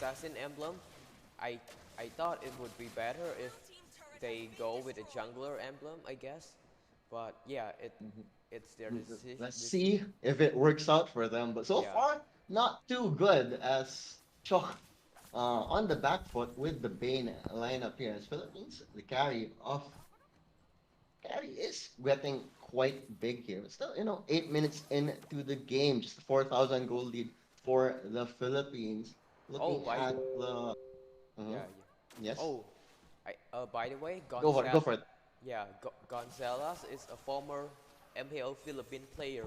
assassin emblem. I I thought it would be better if they go with a jungler emblem, I guess. But yeah, it's their decision. Let's see if it works out for them. But so Yeah. far, not too good as Chok on the back foot with the Bane lineup here. As Philippines, the carry is getting quite big here. But still, 8 minutes into the game, just a 4,000 goal lead for the Philippines. Oh, Looking by at the. Mhm. yeah, yeah. Yes, Oh, I by the way, go for it. Go Gonzal for it. yeah, Gonzalez is a former MPL Philippine player.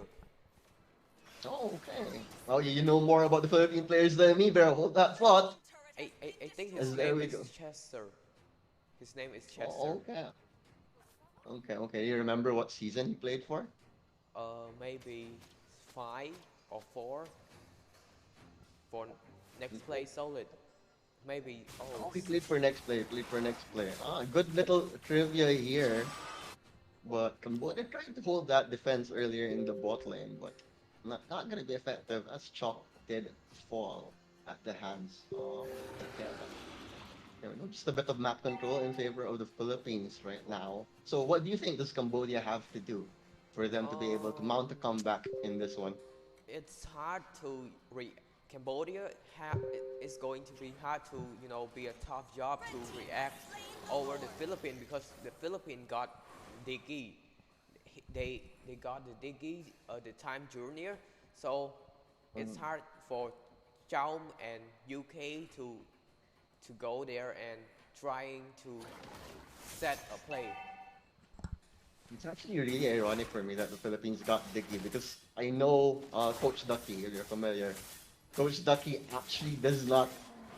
Oh, okay. Well, you know more about the Philippine players than me, Bear. Hold that thought. I think his As there name we is go. Chester. His name is Oh, Chester. okay. Okay. You remember what season he played for? Maybe 5 or 4 for next play solid. Maybe Oh, he played for next play. Played for next play. Ah, good little trivia here. But Cambodia tried to hold that defense earlier in the bot lane, but not gonna be effective as Chalk did fall at the hands of the Terran. Just a bit of map control in favor of the Philippines right now. So what do you think does Cambodia have to do for them to be able to mount a um comeback in this one? it's hard to Cambodia it's going to be hard to be a tough job to react over the Philippines because the Philippines got Diggy. They got the Diggy the time junior, so it's Mm. hard for Chaum and UK to go there and trying to set a play. It's actually really ironic for me that the Philippines got Diggy because I know Coach Ducky, if you're familiar. Coach Ducky actually does not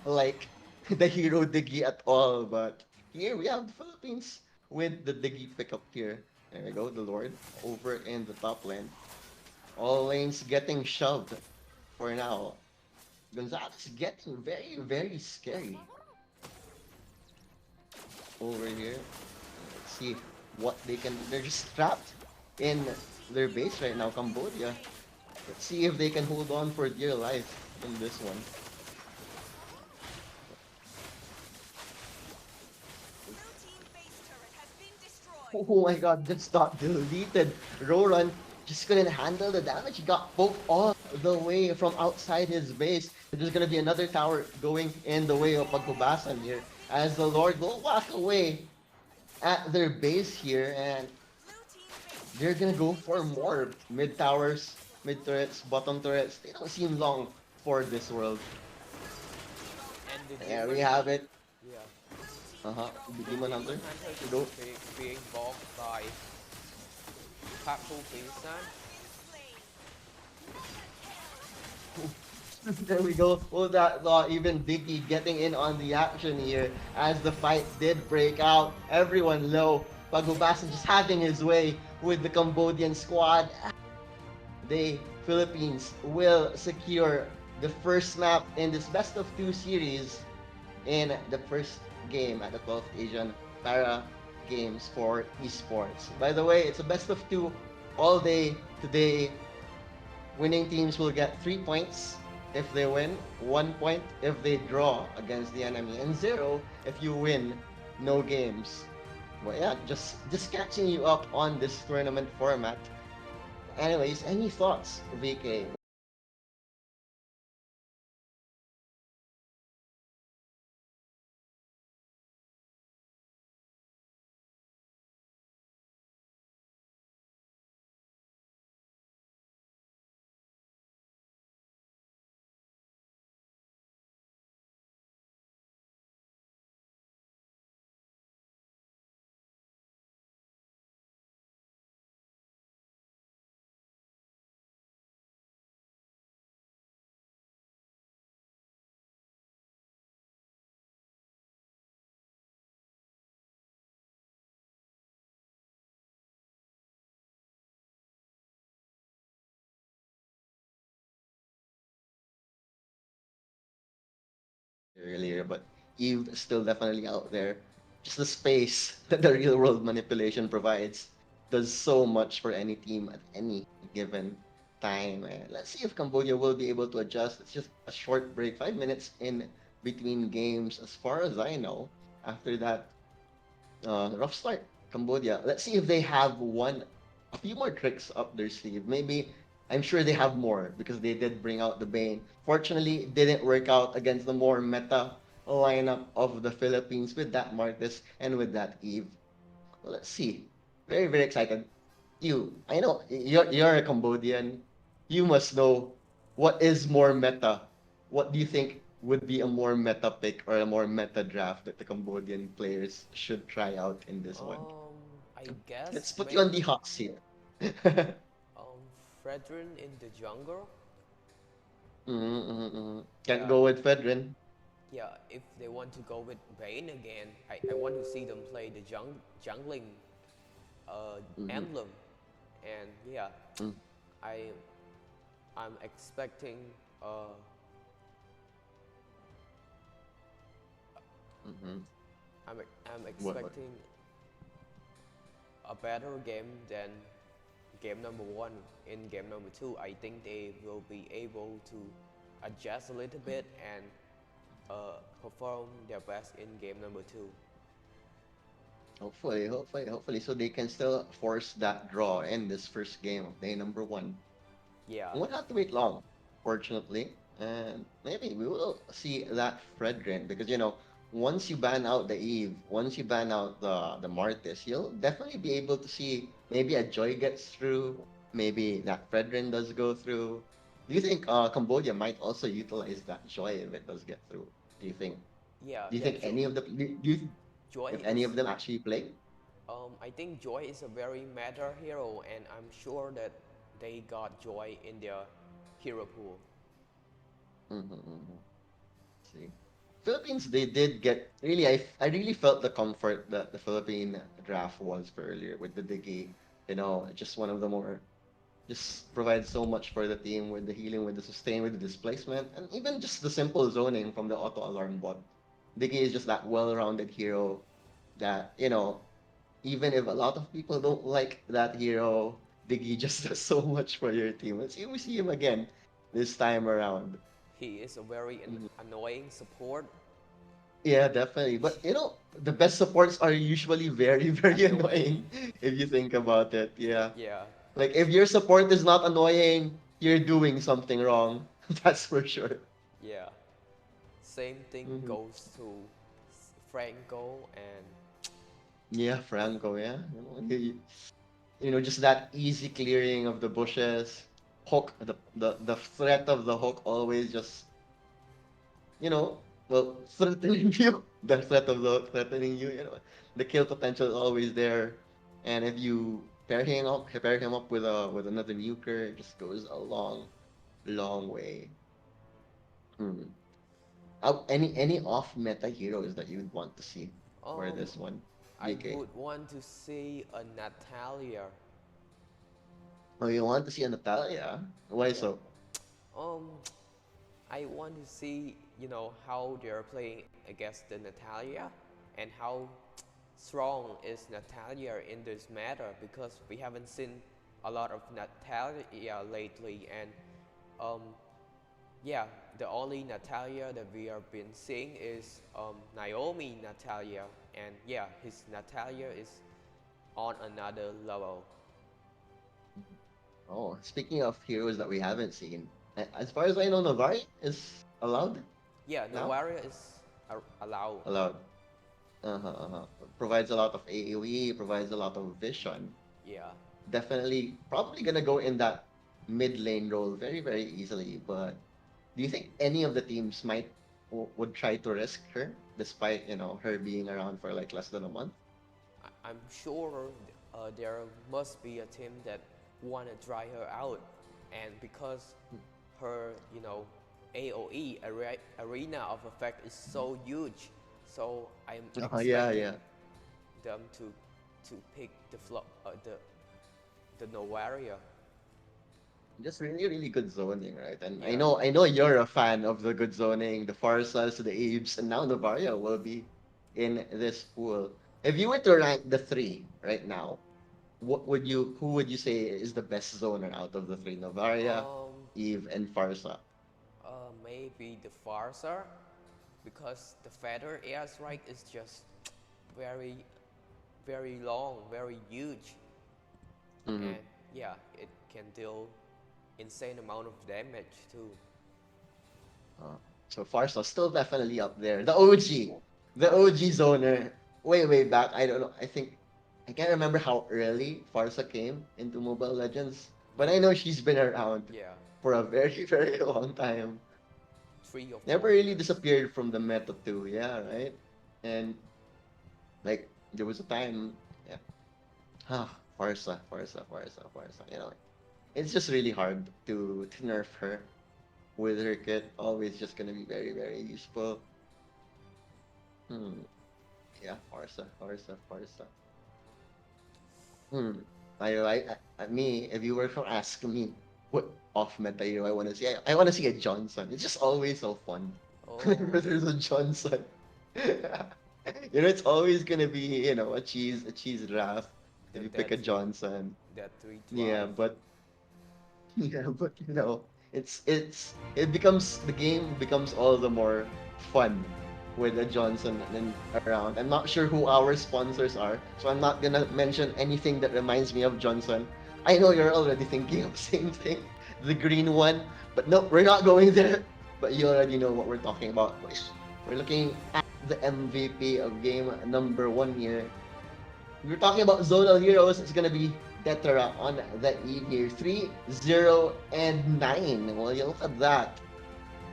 like the hero Diggy at all, but here we have the Philippines with the Diggy pickup here. There we go, the Lord over in the top lane. All lanes getting shoved for now. Gonzalez getting very, very scary over here. Let's see what they can do. They're just trapped in their base right now, Cambodia. Let's see if they can hold on for dear life in this one. Oh my god, just got deleted. Roran just couldn't handle the damage. He got poked all the way from outside his base. There's gonna be another tower going in the way of Pagkubasan here. As the Lord will walk away at their base here, and they're gonna go for more mid towers, mid turrets, bottom turrets. They don't seem long for this world. And the There we demon have it. yeah The the Demon demon Hunter. hunter is Go. being balked by Papu Pinsan. There we go. Oh, that law. Even Diggy getting in on the action here as the fight did break out. Everyone low. Pagubasan just having his way with the Cambodian squad. The Philippines will secure the first map in this best of two series in the first game at the 12th Asian Para Games for esports. By the way, it's a best of two all day today. Winning teams will get 3 points if they win, 1 point if they draw against the enemy, and zero if you win no games. But yeah, just catching you up on this tournament format. Anyways, any thoughts, VK? Earlier, but Eve is still definitely out there. Just the space that the real world manipulation provides does so much for any team at any given time. And let's see if Cambodia will be able to adjust. It's just a short break, 5 minutes in between games, as far as I know, after that rough start, Cambodia. Let's see if they have a few more tricks up their sleeve. Maybe I'm sure they have more because they did bring out the Bane. Fortunately, it didn't work out against the more meta lineup of the Philippines with that Martis and with that Eve. Well, let's see. Very, very excited. I know you're a Cambodian. You must know what is more meta. What do you think would be a more meta pick or a more meta draft that the Cambodian players should try out in this one? I Let's guess put you on the maybe hot seat. Fredrin in the jungle. Can't Yeah, go with Fedrin. yeah. If they want to go with Bane again, I want to see them play the jungling Mm-hmm. emblem, and yeah, I I'm expecting uh Mm-hmm. I'm What? expecting a better game than game number one. In game number two, I think they will be able to adjust a little bit and perform their best in game number two. Hopefully, so they can still force that draw in this first game of day number one. Yeah, We won't have to wait long, fortunately. And maybe we will see that Fredrin because once you ban out the Eve, once you ban out the Martis, you'll definitely be able to see maybe a Joy gets through, maybe that Fredrin does go through. Do you think Cambodia might also utilize that Joy if it does get through? Do you think? yeah, Do you yeah. think any of the do you Joy if any of is them actually play? I think Joy is a very meta hero, and I'm sure that they got Joy in their hero pool. Mm-hmm. See. Philippines, they did get really. I really felt the comfort that the Philippine draft was for earlier with the Diggy. Just one of the more just provides so much for the team with the healing, with the sustain, with the displacement, and even just the simple zoning from the auto alarm bot. Diggy is just that well-rounded hero that even if a lot of people don't like that hero, Diggy just does so much for your team. Let's see, we see him again this time around. He is a very annoying support. Yeah, definitely. But the best supports are usually very, very Annoying. annoying if you think about it. Yeah. Yeah, Like if your support is not annoying, you're doing something wrong. That's for sure. yeah. Same thing Hmm. goes to Franco and Yeah, Franco, yeah. Just that easy clearing of the bushes. Hook, the threat of the hook always just, threatening you. The threat of the hook threatening you. The kill potential is always there. And if you pair him up with another nuker, it just goes a long, long way. Hmm. Any off meta heroes that you'd want to see for um this one, I DK? would want to see a Natalia. Oh, you want to see a Natalia? Why Yeah. so? Um I want to see, how they're playing against the Natalia and how strong is Natalia in this matter because we haven't seen a lot of Natalia lately and um, yeah, the only Natalia that we have been seeing is Naomi Natalia and yeah, his Natalia is on another level. Oh, speaking of heroes that we haven't seen, as far as I know, Navari is allowed Yeah, now. Novaria is allowed. Allowed. Uh-huh. Provides a lot of AoE, provides a lot of vision. Yeah. Definitely, probably gonna go in that mid lane role very, very easily. But do you think any of the teams would try to risk her, despite her being around for like less than a month? I'm sure there must be a team that want to dry her out, and because her, AOE arena of effect is so huge, so I'm Yeah, expecting yeah. them to pick the Novaria. Just really, really good zoning, right? And I Yeah, know, I know you're a fan of the good zoning, the Farsas, the Abes, and now Navaria will be in this pool. If you were to rank the three right now, who would you say is the best zoner out of the three? Navaria, um, Eve, and Farsa. maybe the Farsa. because the feather airstrike is just very, very long, very huge, Mm-hmm. and yeah, it can deal insane amount of damage too. Uh, so Farsa still definitely up there. The OG zoner. Way back. I don't know. I can't remember how early Farsa came into Mobile Legends, but I know she's been around Yeah, for a very very long time. 3 or 4 Never really years. disappeared from the meta too. Yeah, right. And like there was a time. Yeah. Farsa. It's just really hard to nerf her with her kit. Always just gonna be very very useful. Hmm. Yeah, Farsa. Hmm. Me, if you were to ask me what off meta hero I want to see, I want to see a Johnson. It's just always so fun Oh, whenever there's a Johnson. It's always gonna be, a cheese draft if the you pick that a three Johnson. that Yeah, 3 drive. but yeah, but the game becomes all the more fun with a Johnson and around. I'm not sure who our sponsors are, so I'm not gonna mention anything that reminds me of Johnson. I know you're already thinking of the same thing, the green one, but no, we're not going there. But you already know what we're talking about. We're looking at the MVP of game number one here. We're talking about zonal heroes. It's gonna be Detera on the E here. 3, 0, and 9. Well, you look at that.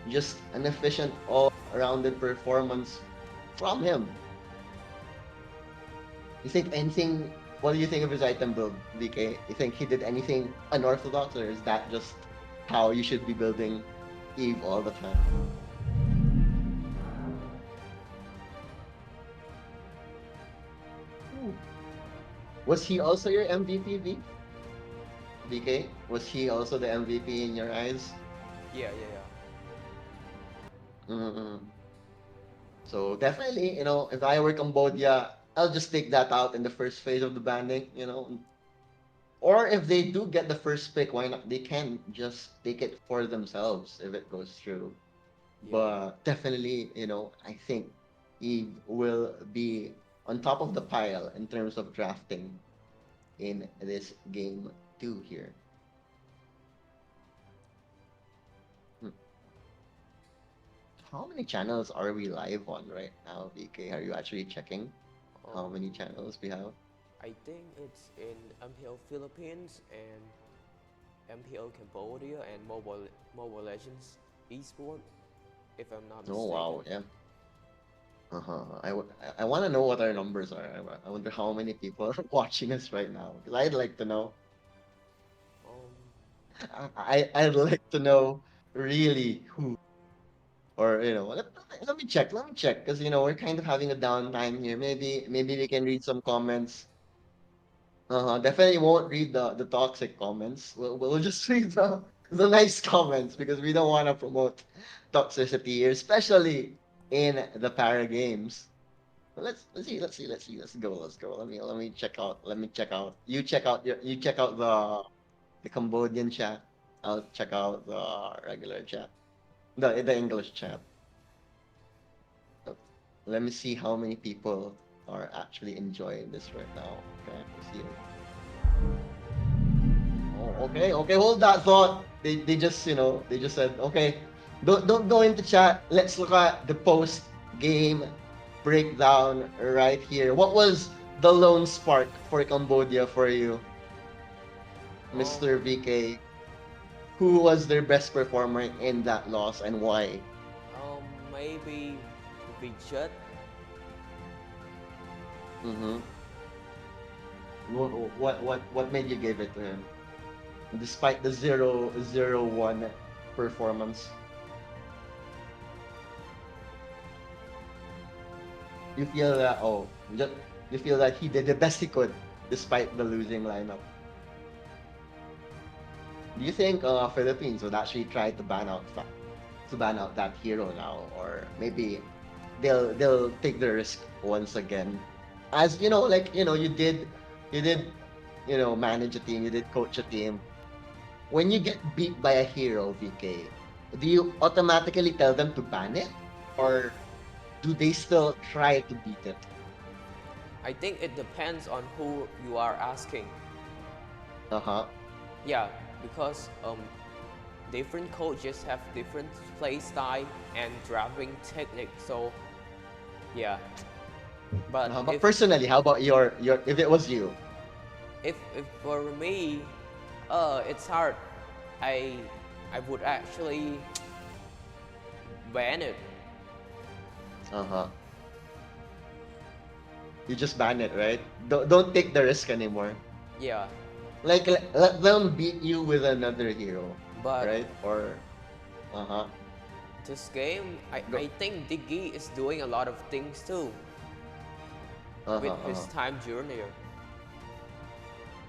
Just an efficient, all-rounded performance from him. You think anything? What do you think of his item build, DK? You think he did anything unorthodox, or is that just how you should be building Eve all the time? Ooh. Was he also your MVP, DK? Was he also the MVP in your eyes? Yeah. Mm-mm. So definitely, if I were Cambodia, I'll just take that out in the first phase of the banning. Or if they do get the first pick, why not? They can just take it for themselves if it goes through. Yeah. But definitely, I think Eve will be on top of the pile in terms of drafting in this game two here. Hmm. How many channels are we live on right now, VK? Are you actually checking how Um, many channels we have? I think it's in MPL Philippines and MPL Cambodia and Mobile Legends esport, if I'm not Oh mistaken. wow, yeah. Uh-huh. I want to know what our numbers are. I wonder how many people are watching us right now. Because I'd like to know. Um, I'd like to know really who, or let me check. Let me check because we're kind of having a downtime here. Maybe we can read some comments. Definitely won't read the toxic comments. We'll just read the nice comments because we don't want to promote toxicity here, especially in the para games. Let's go. Let me check out. You check out the Cambodian chat. I'll check out the regular chat. The English chat. Uh, Let me see how many people are actually enjoying this right now. Okay, let's see. Oh, okay. Hold that thought. They just said, okay, don't go into chat. Let's look at the post game breakdown right here. What was the lone spark for Cambodia for you, um, Mr. VK? Who was their best performer in that loss and why? Maybe Vichut. Mm-hmm. What made you give it to him, despite the 0-0-1 performance? You feel that you feel that he did the best he could despite the losing lineup. Do you think Philippines would actually try to ban out that hero now, or maybe they'll take the risk once again? As you did manage a team, you did coach a team. When you get beat by a hero, VK, do you automatically tell them to ban it, or do they still try to beat it? I think it depends on who you are asking. Uh-huh. Yeah, because different coaches have different play style and driving technique. So yeah, but But personally, how about your if it was you? if for me, it's hard. I I would actually ban it. Uh-huh. You just ban it, right? Don't take the risk anymore. Yeah, Like let them beat you with another hero, but right? Or uh-huh. this game, Go. I think Diggy is doing a lot of things too with Uh-huh, his uh-huh. time journey.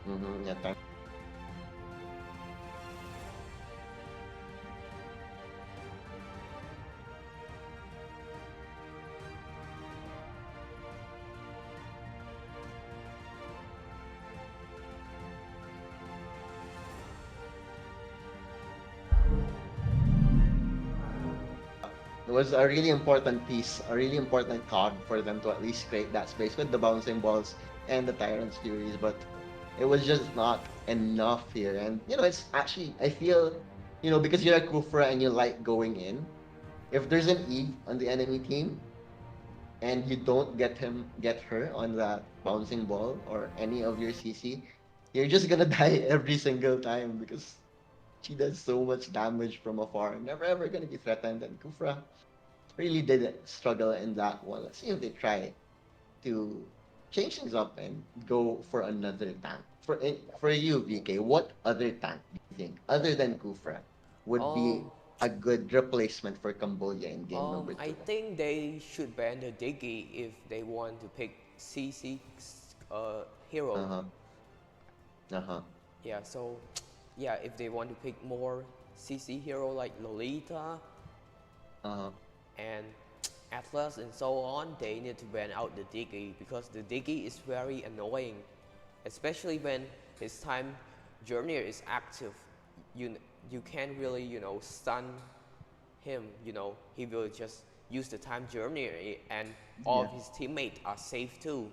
Mm-hmm. Yeah, it was a really important piece, a really important cog for them to at least create that space with the bouncing balls and the Tyrant's Furies, but it was just not enough here. And it's actually I feel, because you're a Kufra and you like going in, if there's an Eve on the enemy team and you don't get her on that bouncing ball or any of your CC, you're just gonna die every single time because she does so much damage from afar. Never ever gonna be threatened, and Kufra really did struggle in that one. Let's see if they try to change things up and go for another tank. For you, VK, what other tank do you think, other than Kufra, would be Um, a good replacement for Cambodia in game number I two? think they should ban the Diggy if they want to pick CC hero. Uh-huh. Uh-huh. Yeah, so yeah, if they want to pick more CC hero like Lolita Uh-huh. and Atlas and so on, they need to ban out the Diggy because the Diggy is very annoying, especially when his time journey is active. You you can't really stun him. He will just use the time journey and all Yeah. of his teammates are safe too.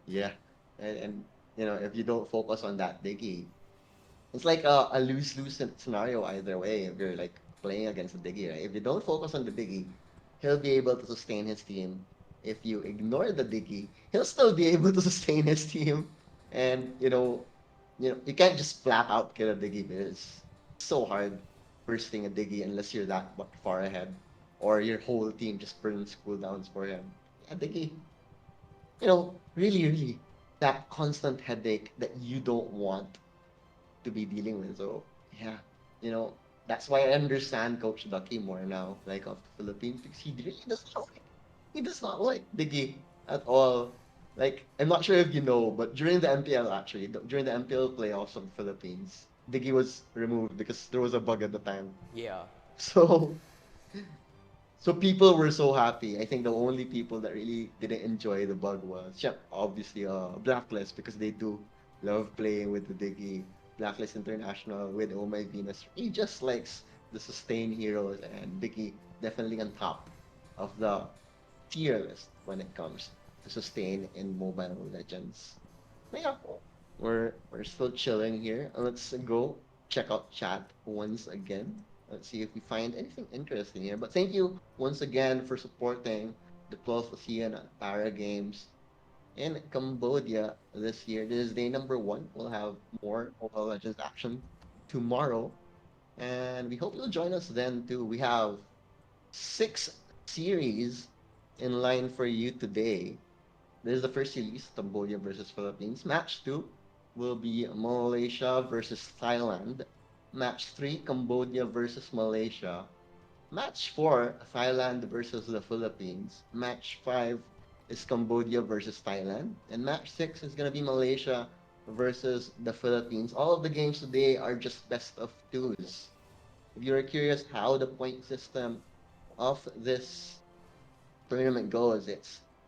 Yeah. And if you don't focus on that Diggy, it's like a lose-lose scenario either way if you're like playing against the Diggy, right? If you don't focus on the Diggy, he'll be able to sustain his team. If you ignore the Diggy, he'll still be able to sustain his team. And you can't just flat out kill a Diggy because it's so hard bursting a Diggy unless you're that far ahead or your whole team just burns cooldowns for him. Yeah, Diggy, really, really that constant headache that you don't want to be dealing with. So yeah, you know, that's why I understand Coach Ducky more now, like of the Philippines, because he does not like Diggy at all. Like I'm not sure if you know, but during the MPL actually, during the MPL playoffs of the Philippines, Diggy was removed because there was a bug at the time. Yeah, So so people were so happy. I think the only people that really didn't enjoy the bug was, yeah, obviously, Blacklist because they do love playing with the Diggy. Blacklist International with Oh My Venus. He just likes the sustain heroes, and Diggy definitely on top of the tier list when it comes to sustain in Mobile Legends. But yeah, we're still chilling here. Let's go check out chat once again. Let's see if we find anything interesting here. But thank you once again for supporting the 12th ASEAN Para Games in Cambodia this year. This is day number one. We'll have more Mobile Legends action tomorrow. And we hope you'll join us then too. We have 6 series in line for you today. This is the first series, Cambodia versus Philippines. Match 2 will be Malaysia versus Thailand. Match 3, Cambodia versus Malaysia. Match 4, Thailand versus the Philippines. Match 5 is Cambodia versus Thailand. And match 6 is going to be Malaysia versus the Philippines. All of the games today are just best of twos. If you're curious how the point system of this tournament goes,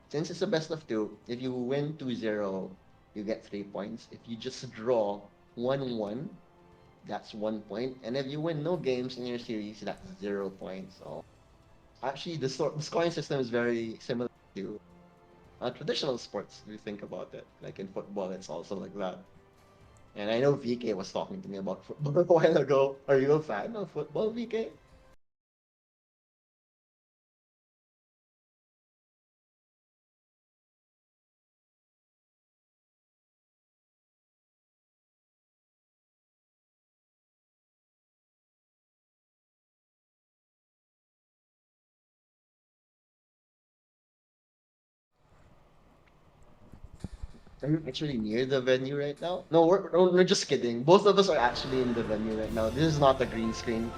since it's a best of two, if you win 2-0, you get 3 points. If you just draw 1-1, that's 1 point. And if you win no games in your series, that's 0 points. So Actually, the scoring system is very similar to traditional sports. If you think about it, like in football, it's also like that. And I know VK was talking to me about football a while ago. Are you a fan of football, VK? Are you actually near the venue right now? No, we're just kidding. Both of us are actually in the venue right now. This is not a green screen.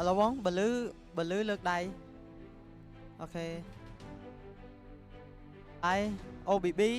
ระวังบลื้อเลือกใดโอเคไอโอบีบี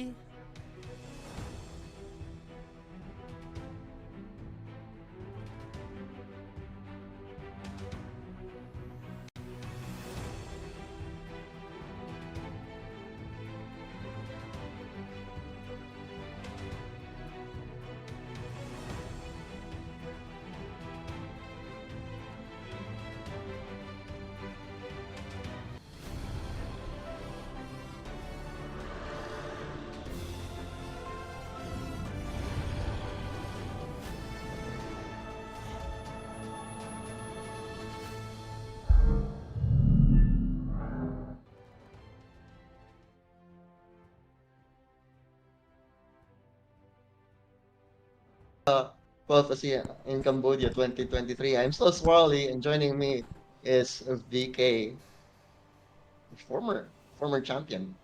12th ASEAN in Cambodia 2023. I'm still Swirly, and joining me is VK, former champion.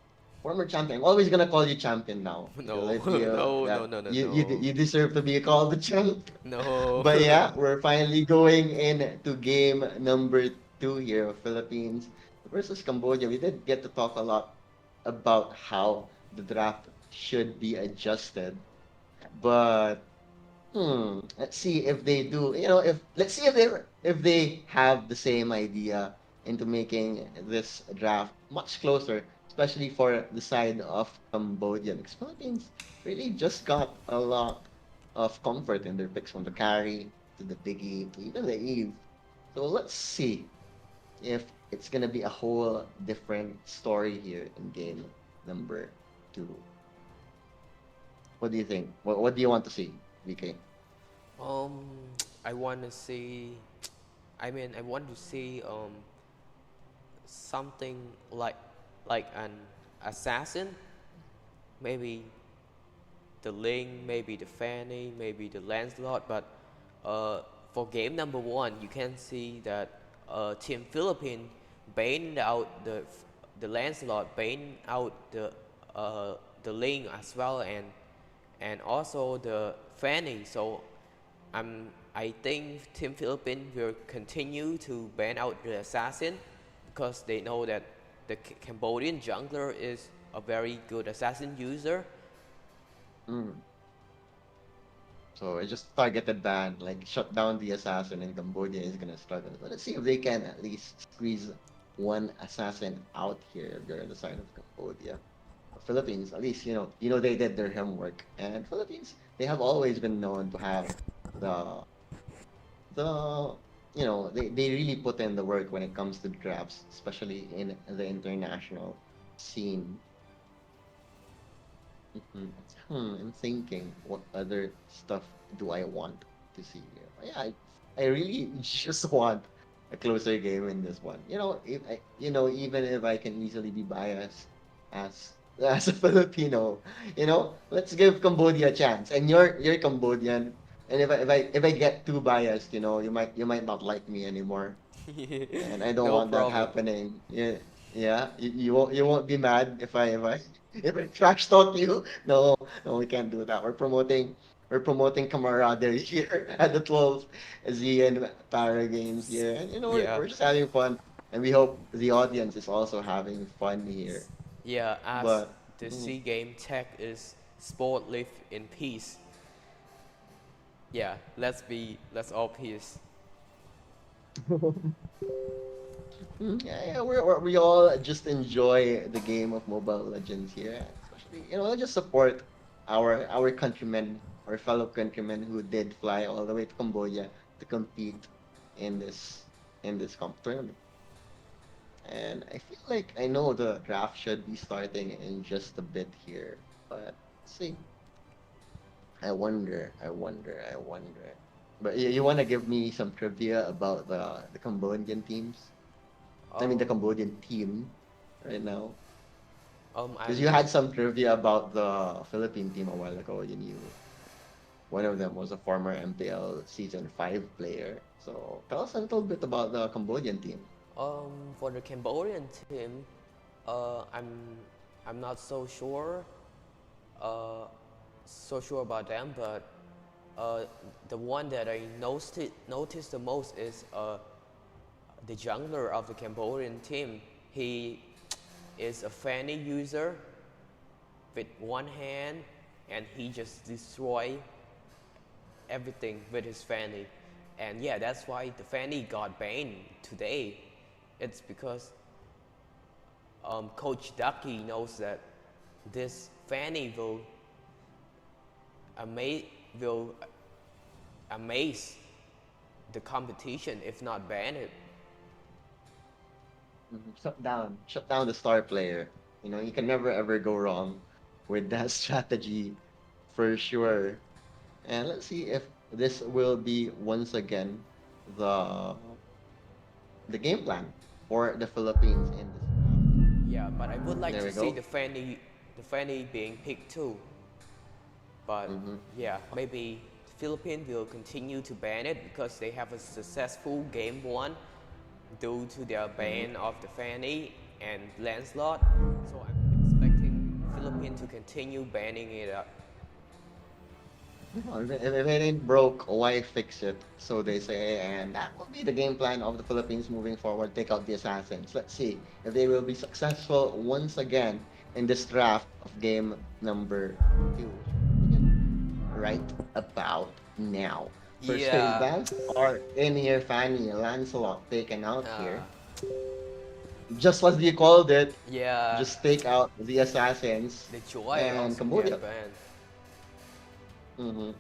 Former champion. I'm always gonna call you champion now because No, I feel no, no, that no, no, you no, deserve to be called the champ. no. But yeah, we're finally going into game number 2 here of Philippines versus Cambodia. We did get to talk a lot about how the draft should be adjusted, but let's see if they do. If let's see if they have the same idea into making this draft much closer, especially for the side of Cambodia. Because Philippines really just got a lot of comfort in their picks from the carry to the Biggie to even the Eve. So let's see if it's gonna be a whole different story here in game number 2. What do you think? What do you want to see, VK? Um, I want to see. I want to see something like an assassin, maybe the Ling, maybe the Fanny, maybe the Lancelot. But for game number 1, you can see that Team Philippines banned out the Lancelot, banned out the Ling as well, and also the Fanny. So I think Team Philippines will continue to ban out the assassin because they know that the Cambodian jungler is a very good assassin user. Mm. So it's just targeted ban, like shut down the assassin, and Cambodia is gonna struggle. But let's see if they can at least squeeze one assassin out here if they're on the side of Cambodia. Philippines, at least they did their homework, and Philippines they have always been known to have the they really put in the work when it comes to drafts, especially in the international scene. Mhm. I'm thinking, what other stuff do I want to see here? Yeah, I really just want a closer game in this one. Even if I can easily be biased as as a Filipino, let's give Cambodia a chance. And you're Cambodian, and if I get too biased, you might not like me anymore, and I don't No want that problem. happening. Yeah, yeah. You won't be mad if I if I trash talk you. No, no, we can't do that. We're promoting camaraderie here at the 12th ASEAN Para Games here, and Yeah, we're just having fun, and we hope the audience is also having fun here. yeah. As But the Sea Game tag is sport live in peace. Yeah, let's all peace. yeah, yeah, we all just enjoy the game of Mobile Legends here, especially just support our countrymen, our fellow countrymen who did fly all the way to Cambodia to compete in this tournament. And I feel like I know the draft should be starting in just a bit here, but let's see. I wonder. But you want to give me some trivia about the Cambodian teams? I mean, the Um, Cambodian team right now. Because you I'm had some trivia about the Philippine team a while ago. You knew one of them was a former MPL Season 5 player. So tell us a little bit about the Cambodian team. for the Cambodian team. I'm not uh, so sure about them, but the one that I noticed the most is the jungler of the Cambodian team, he is a fanny user with one hand, and he just destroy everything with his fanny. And yeah, that's why the fanny got banned today. It's because Coach Ducky knows that this fanny ama- will amaze the competition if not ban it. Shut down the star player. You know, you can never ever go wrong with that strategy for sure. And let's see if this will be once again the the game plan for the Philippines in this Yeah, but I would draft. like There to we see go. the fanny being picked too. But Hmm. yeah, maybe Philippines will continue to ban it because they have a successful game one due to their Hmm. ban of the fanny and Lancelot. So I'm expecting Philippines to continue banning it up. If it ain't broke, why fix it? So they say, and that will be the game plan of the Philippines moving forward. Take out the assassins. Let's see if they will be successful once again in this draft of game number two, which we begin right about now. First phase Yeah, bans are in here, Fanny, Lancelot taken out uh, here. Just what you called it, yeah, just take out the assassins the joy and also Cambodia. get banned. Hmm.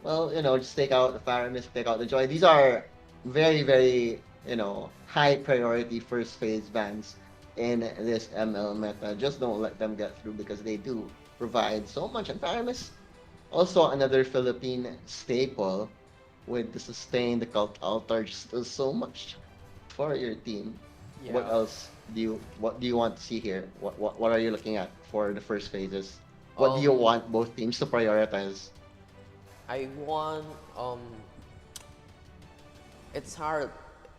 Well, just take out the fire mist, take out the joy. These are very, very, high priority first phase bans in this ML meta. Just don't let them get through because they do provide so much. And fire mist, also another Philippine staple with the sustain, the cult altar, just does so much for your team. What Yeah. else what do you want to see here? What are you looking at for the first phases? What do you Um, want both teams to prioritize? I want it's hard.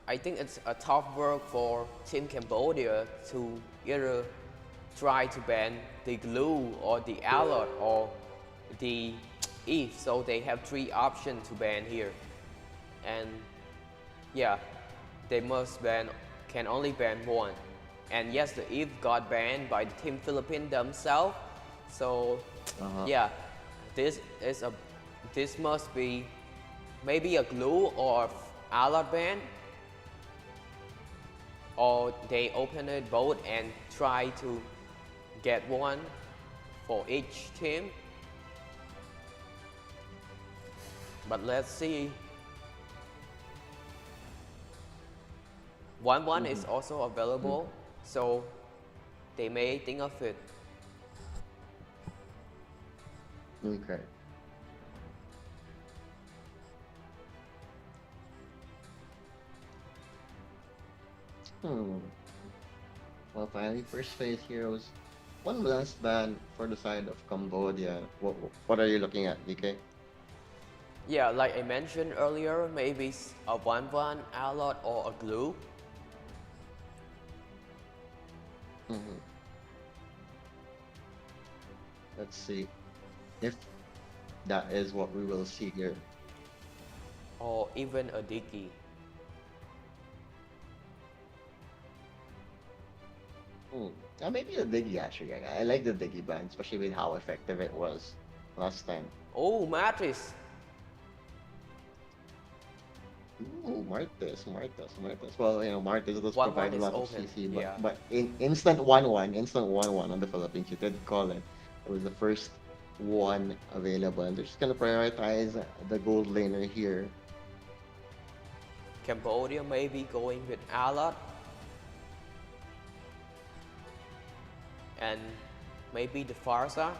I think it's a tough work for Team Cambodia to either try to ban the glue or the alert or the Eve. So they have three options to ban here. And yeah, they must ban, can only ban one. And yes, the Eve got banned by the Team Philippines themselves. So Uh-huh. yeah, this is a, this must be maybe a glue or alert ban, or they open it both and try to get one for each team. But let's see. 1-1 is Mhm. also Mm. available, so they may think of it. Okay. Hmm. Well, finally, first phase heroes. One last ban for the side of Cambodia. What are you looking at, DK? Yeah, like I mentioned earlier, maybe a 1-1 alert or a glue. Hmm. Let's see if that is what we will see here. Or even a Diggy. Hmm. Maybe the Diggy actually. I like the Diggy ban, especially with how effective it was last time. Oh, Matrix! Ooh, Martes. Well, Martes does 1-1 provide a is lot of open, CC, but yeah. in instant 1-1 on the Philippines, you did call it. It was the first one available, and they're just gonna prioritize the gold laner here. Cambodia maybe going with alert and maybe the Farsa.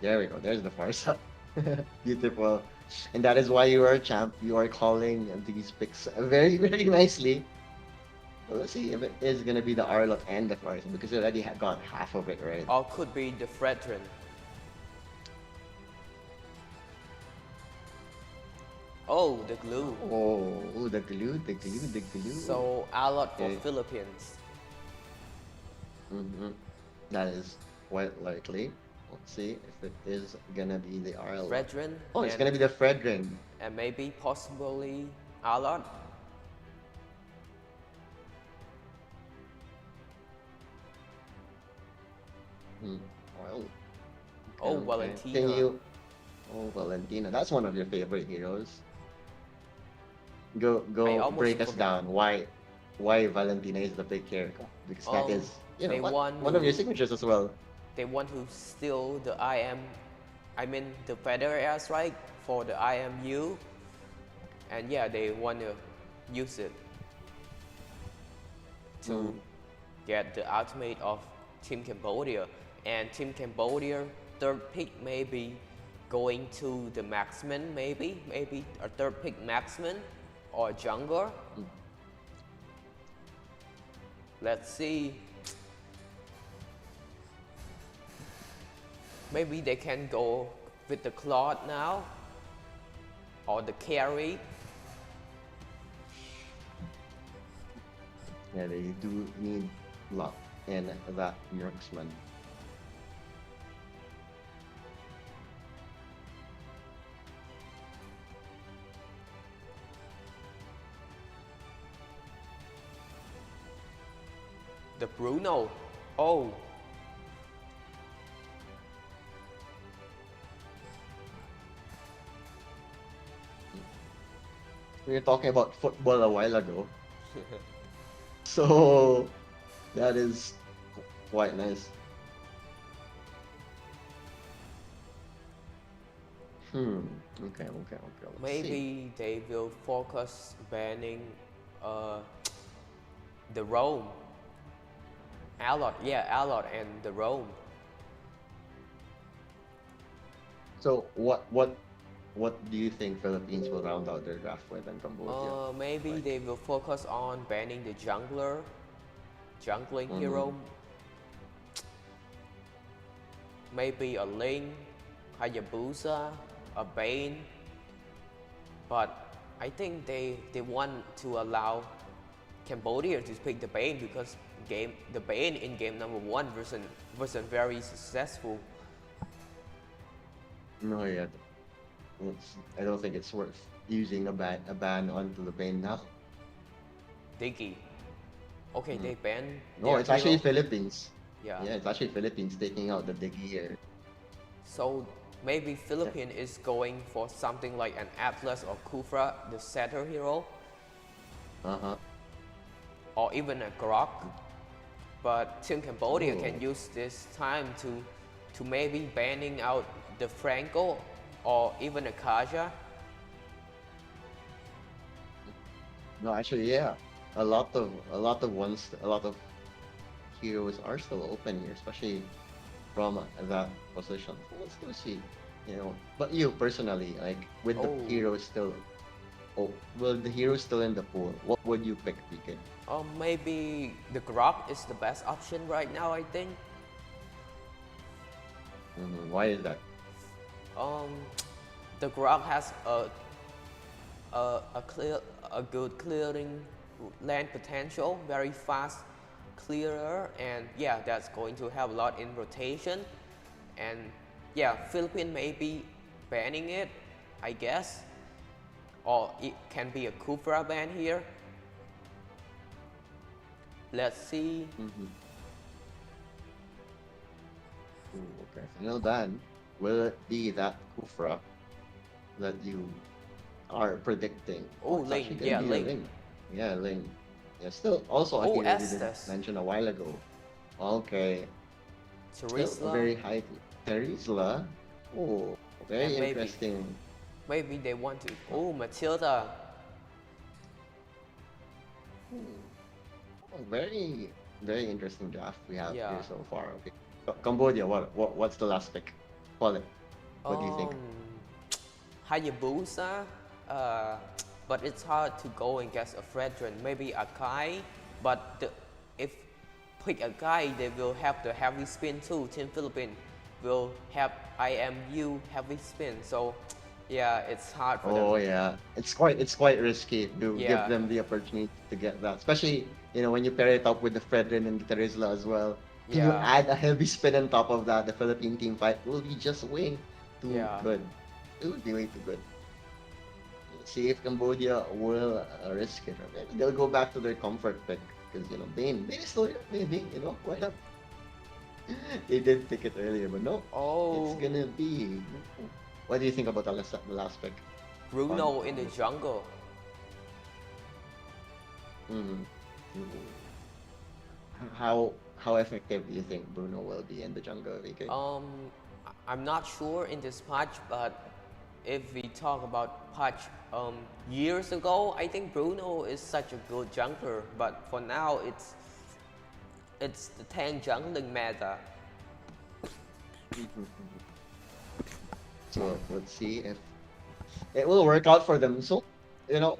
There we go. There's the Farsa. Beautiful. And that is why you are a champ. You are calling these picks very, very nicely. Well, let's see if it is gonna be the Arlot and the Farsa because you already got half of it, right? Or could be the Fredrin. Oh, the glue. Oh, the glue. So alert for Okay. Philippines. Mm-hmm. That is quite likely. Let's see if it is gonna be the Arlot. Fredrin Oh, it's gonna be the Fredrin. and maybe possibly alert. Mm. Well, Oh, okay. Valentina. Oh, Valentina. That's one of your favorite heroes. I Go almost break us forgot. down. Why Valentina is the big character? Because that Um, is, they want one of your to signatures as well. they want to steal the I mean the Federal Airstrike for the IMU, and yeah, they want to use it to Mm. get the ultimate of Team Cambodia. And Team Cambodia third pick maybe going to the marksman, maybe a third pick marksman or jungler. Mm. Let's see. Maybe they can go with the Claude now or the carry. Yeah, they do need luck in that marksman. The Bruno. Oh, We were talking about football a while ago, so that is quite nice. Hmm. Okay. Let's see. maybe they will focus banning uh, the Rome. Alot, yeah, Alot and the Rome. So what do you think Philippines will round out their draft with in Cambodia? Maybe Like, they will focus on banning the jungling hero. mhm. Maybe a Ling, Hayabusa, a Bane. But I think they want to allow Cambodia to pick the Bane because the Bane in game number 1 wasn't very successful. No, yeah. I don't think it's worth using a ban onto the Bane now. Diggy. Okay, they banned No, their it's actually hero. Philippines. Yeah. Yeah, it's actually Philippines taking out the Diggy here. So maybe Philippine is going for something like an Atlas or Kufra, the setter hero, Uh-huh. or even a Grok. But Team Cambodia can Oh. use this time to maybe banning out the Franco or even a Kaja. No, actually, yeah. A lot of heroes are still open here, especially from that position. So let's go see. But you personally, like with the Oh, heroes still, oh, well, the heroes still in the pool. What would you pick, PK? maybe the Grok is the best option right now, I think. Why is that? Um, the Grok has a good clearing land potential, very fast clearer, and yeah, that's going to have a lot in rotation. And yeah, Philippines may be banning it, I guess, or it can be a Kufra ban here. Let's see. Mm-hmm. Okay. Final ban. Will it be that Kufra that you are predicting? Oh, It's actually Ling, gonna yeah, be a Ling. Ling. Yeah, Ling. Yeah, still also a Oh, hero we didn't Estes, mention a while ago. Okay. Still a Terisla, very high Terisla. Oh, very and interesting. maybe they want to. Oh, Matilda. Oh, very, very interesting draft we have Yeah. here so far. Okay. Cambodia, what's the last pick? Call it. What do you think? Hayabusa, uh, but it's hard to go against a Fredrin. Maybe a Kai, but if pick a guy, they will have the heavy spin too. Team Philippines will have IMU heavy spin, so yeah, it's hard for Oh them. yeah, it's quite risky to give Yeah, them the opportunity to get that, especially when you pair it up with the Fredrin and the Terizla as well. You yeah, add a heavy spin on top of that. The Philippine team fight will be just way too yeah, good. It would be way too good. Let's see if Cambodia will risk it, or maybe they'll go back to their comfort pick because Bane is still here, maybe why not? They did pick it earlier, but no. It's Oh, gonna be. What do you think about the last pick? Bruno in the jungle. Mm, how effective do you think Bruno will be in the jungle, VK? I'm not sure in this patch, but if we talk about patch years ago, I think Bruno is such a good jungler. But for now, it's the tank jungling meta. So let's see if it will work out for them. So, you know,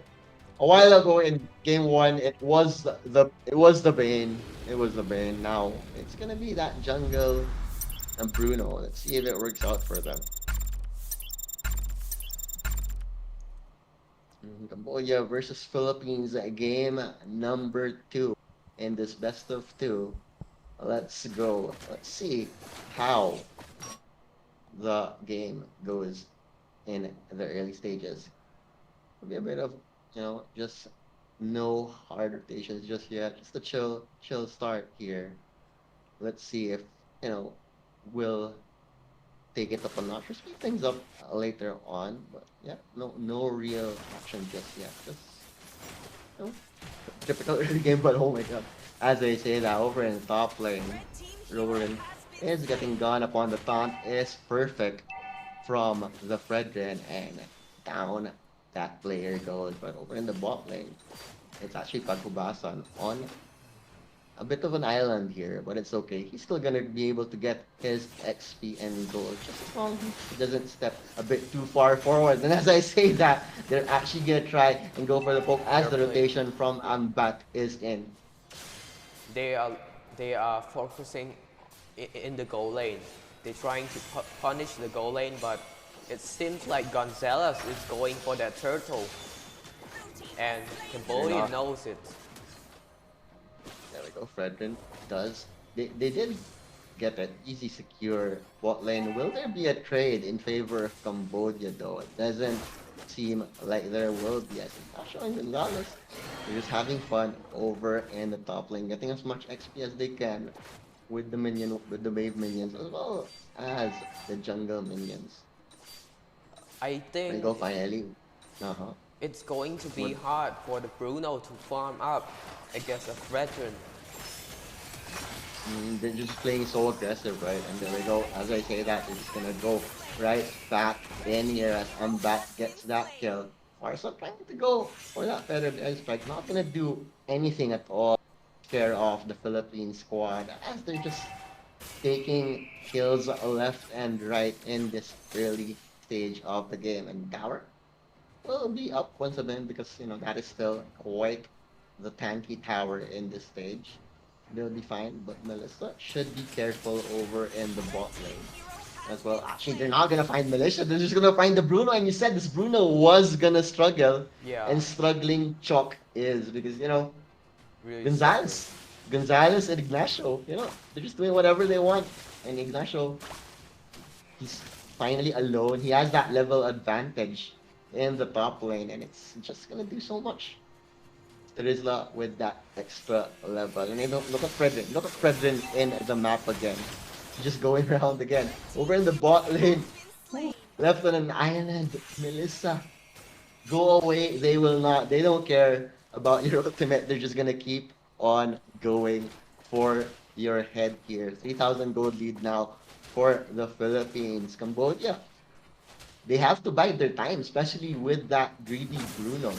a while ago in game one, it was the Bane. It was the Bane. Now it's gonna be that jungle and Bruno. Let's see if it works out for them. Cambodia versus Philippines, game number 2 in this best of 2. Let's go. Let's see how the game goes in the early stages. It'll be a bit of, just no hard rotations just yet. Just a chill start here. Let's see if, we'll take it up a notch or speed things up later on. But yeah, no real action just yet. Just, you know, typical early game, but oh my god. As they say that over in the top lane, Rorin is getting gone upon the taunt is perfect from the Fredrin and down that player goes. But over in the bot lane, it's actually Pagkubasan on a bit of an island here, but it's okay. He's still gonna be able to get his XP and gold just as long as he doesn't step a bit too far forward. And as I say that, they're actually gonna try and go for the poke as the rotation from Ambat is in. They are focusing in the goal lane. They're trying to punish the goal lane, but it seems like Gonzalez is going for that turtle, and Cambodia knows it. There we go. Fredrin does. They did get an easy, secure bot lane. Will there be a trade in favor of Cambodia, though? It doesn't seem like there will be. As not showing Gonzalez. They're just having fun over in the top lane, getting as much XP as they can with the wave minions, as well as the jungle minions. I There you think go, finally. it's going to be hard for the Bruno to farm up against a veteran. They're just playing so aggressive, right? And there we go. As I say that, they're just gonna go right back in here as Umbat gets that kill. Farsa trying to go for that feathered airstrike. Not gonna do anything at all. Scare off the Philippine squad as they're just taking kills left and right in this early stage of the game. And Tower will be up once again because, that is still quite the tanky tower in this stage. They'll be fine, but Melissa should be careful over in the bot lane as well. Actually, they're not gonna find Melissa. They're just gonna find the Bruno. And you said this Bruno was gonna struggle, Yeah, and struggling Chalk is because really Gonzalez, Gonzalez and Ignacio. They're just doing whatever they want. And Ignacio, he's finally alone. He has that level advantage in the top lane, and it's just gonna do so much. Terizla with that extra level. And look at Fredrin. Look at Fredrin in the map again. Just going around again. Over in the bot lane. Left on an island. Melissa. Go away. They will not. They don't care about your ultimate. They're just gonna keep on going for your head here. 3,000 gold lead now for the Philippines. Cambodia. They have to bide their time, especially with that greedy Bruno.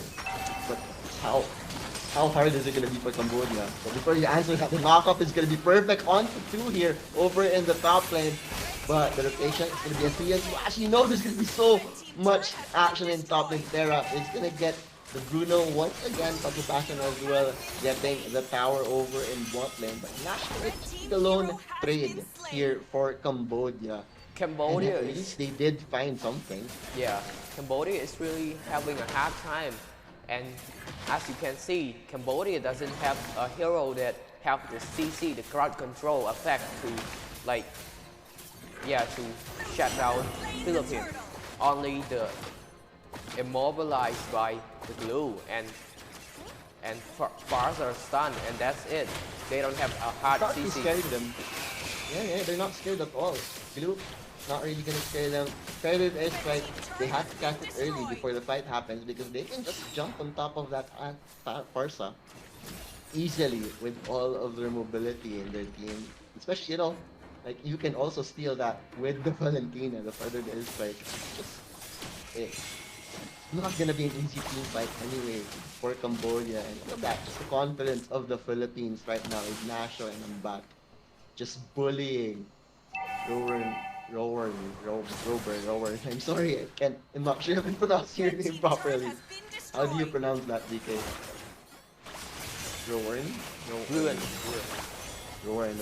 But how hard is it going to be for Cambodia? So before you answer that, the knockup is going to be perfect on to 2 here over in the top lane. But the rotation is going to be a 3 and 2. Actually, there's going to be so much action in top lane. Terra is going to get the Bruno once again. Pagkubasan as well, getting the tower over in bot lane. But National, it's the lone trade here for Cambodia. Cambodia and at least they did find something. Yeah, Cambodia is really having a hard time, and as you can see, Cambodia doesn't have a hero that have the CC, the crowd control effect to to shut down Philippines. Only the immobilized by the glue and Fars are stunned, and that's it. They don't have a hard He's CC. carrying them. Yeah, they're not scared at all. Glue, not really gonna scare them. Credit is like they have to catch it early before the fight happens because they can just jump on top of that Farsa easily with all of their mobility in their team. Especially, like you can also steal that with the Valentina, the further the airstrike. Just it's not gonna be an easy team fight anyway for Cambodia. And look at that, just the confidence of the Philippines right now is Nasho and Ambat just bullying Rowan, Rowan. I'm sorry, I'm not sure if I pronounced your name properly. How do you pronounce that, DK? Rowan? Ruin. Rowan.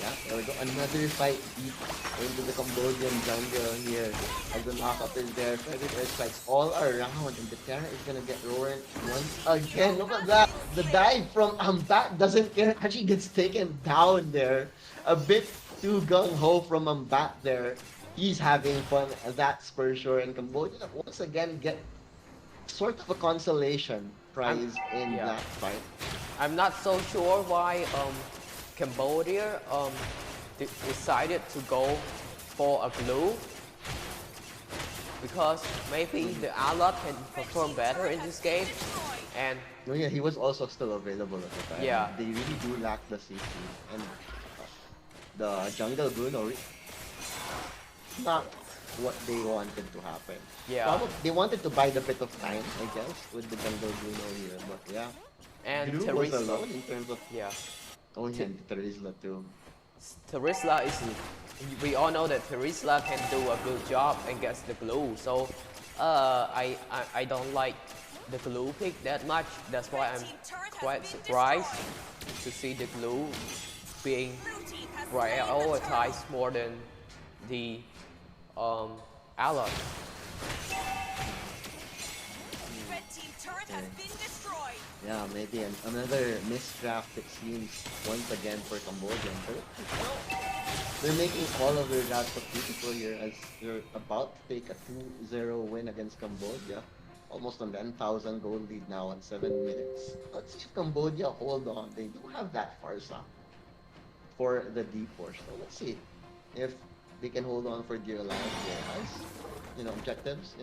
Yeah, there we go. Another fight deep into the Cambodian jungle here. As the knockup is there, Frederick airstrikes all around, and the Terra is gonna get Rowan once again. Look at that! The dive from Ambat doesn't care, actually gets taken down there. A bit too gung-ho from Ambat there. He's having fun, that's for sure. And Cambodia once again get sort of a consolation prize in yeah. that fight. I'm not so sure why Cambodia decided to go for a blue, because maybe the Alot can perform better in this game, and Oh yeah, he was also still available at the time. Yeah. They really do lack the CC. And the jungle Bruno, not what they wanted to happen. Yeah. Probably, they wanted to buy the bit of time, I guess, with the jungle Bruno here. But yeah, and Drew was Teresa. alone in terms of... Yeah, Oh yeah, and Terizla too. Teresa is. We all know that Teresa can do a good job against the glue. So I don't like the glue pick that much. That's why I'm quite surprised to see the glue being prioritized more than the Alot. Red team turret has been destroyed. Yeah, maybe another misdraft it seems once again for Cambodia. They're making all of their drafts look beautiful here as they're about to take a 2-0 win against Cambodia. Almost a 10,000 gold lead now in 7 minutes. Let's see if Cambodia hold on. They do have that Farsa for the D-Force. So let's see if they can hold on for dear life here. As, objectives,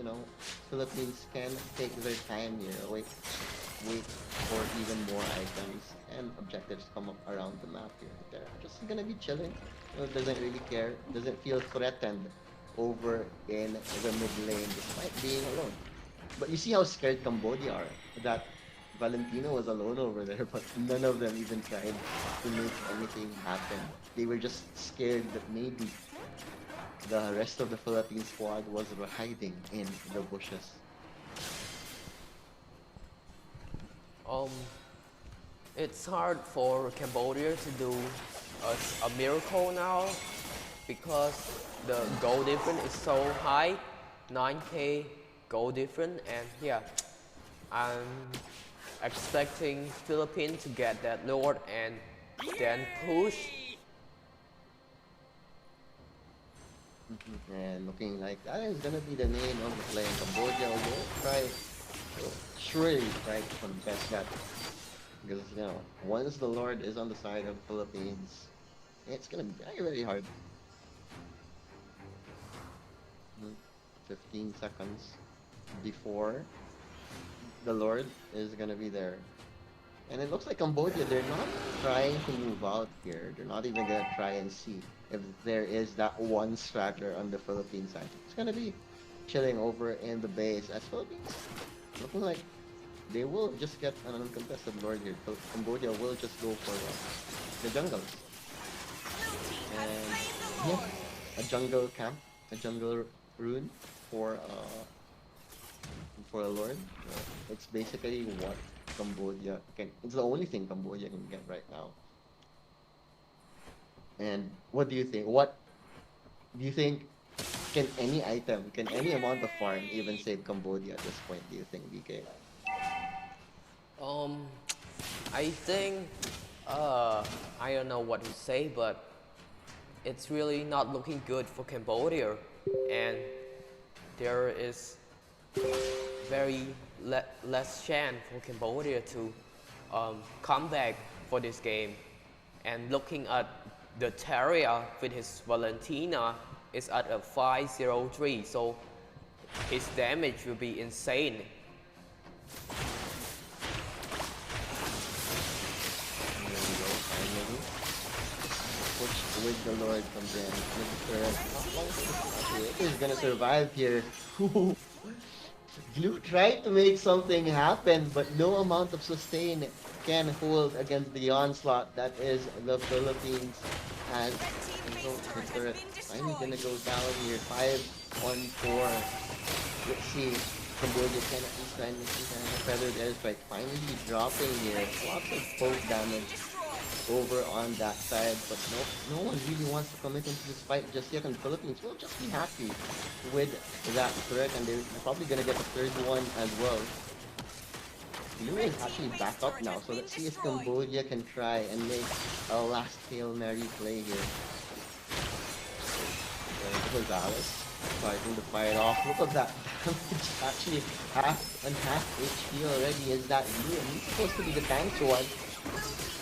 Philippines can take their time here. Wait for even more items and objectives come up around the map here. They're just gonna be chilling. Doesn't really care. Doesn't feel threatened over in the mid lane despite being alone. But you see how scared Cambodia are. That Valentino was alone over there, but none of them even tried to make anything happen. They were just scared that maybe the rest of the Philippine squad was hiding in the bushes. It's hard for Cambodia to do a miracle now because the goal difference is so high, 9k goal difference, and yeah, I'm expecting Philippines to get that Lord and then push. And looking like that is gonna be the name of the play in Cambodia. Surely try to contest that. Because, once the Lord is on the side of Philippines, it's gonna be very, very hard. 15 seconds before the Lord is gonna be there. And it looks like Cambodia, they're not trying to move out here. They're not even gonna try and see if there is that one straggler on the Philippine side. It's gonna be chilling over in the base as Philippines. Looking like they will just get an uncontested Lord here. So Cambodia will just go for the jungles. And yeah, a jungle camp, a jungle rune for a Lord. It's basically what Cambodia can. It's the only thing Cambodia can get right now. And what do you think? What do you think? Can any item, can any amount of farm even save Cambodia at this point? Do you think, BK? I think I don't know what to say, but it's really not looking good for Cambodia, and there is very less chance for Cambodia to come back for this game. And looking at the Terrier with his Valentina is at a 503, so his damage will be insane. There we go, finally. Push with the Lord from there. With the threat. Not long for is gonna survive here. Blue tried to make something happen, but no amount of sustain can hold against the onslaught that is the Philippines. As the turret finally gonna go down here. 5-1-4. Let's see. Cambodia can at least try and make some kind of feathered airstrike. Finally dropping here. Lots of poke damage over on that side, but no one really wants to commit into this fight just yet, and the Philippines will just be happy with that threat, and they're probably gonna get the third one as well. Blue is actually back up now, so let's see if Cambodia can try and make a last Hail Mary play here. Gonzalez starting to fight off. Look at that damage, actually half HP already is that Blue, and he's supposed to be the tank one.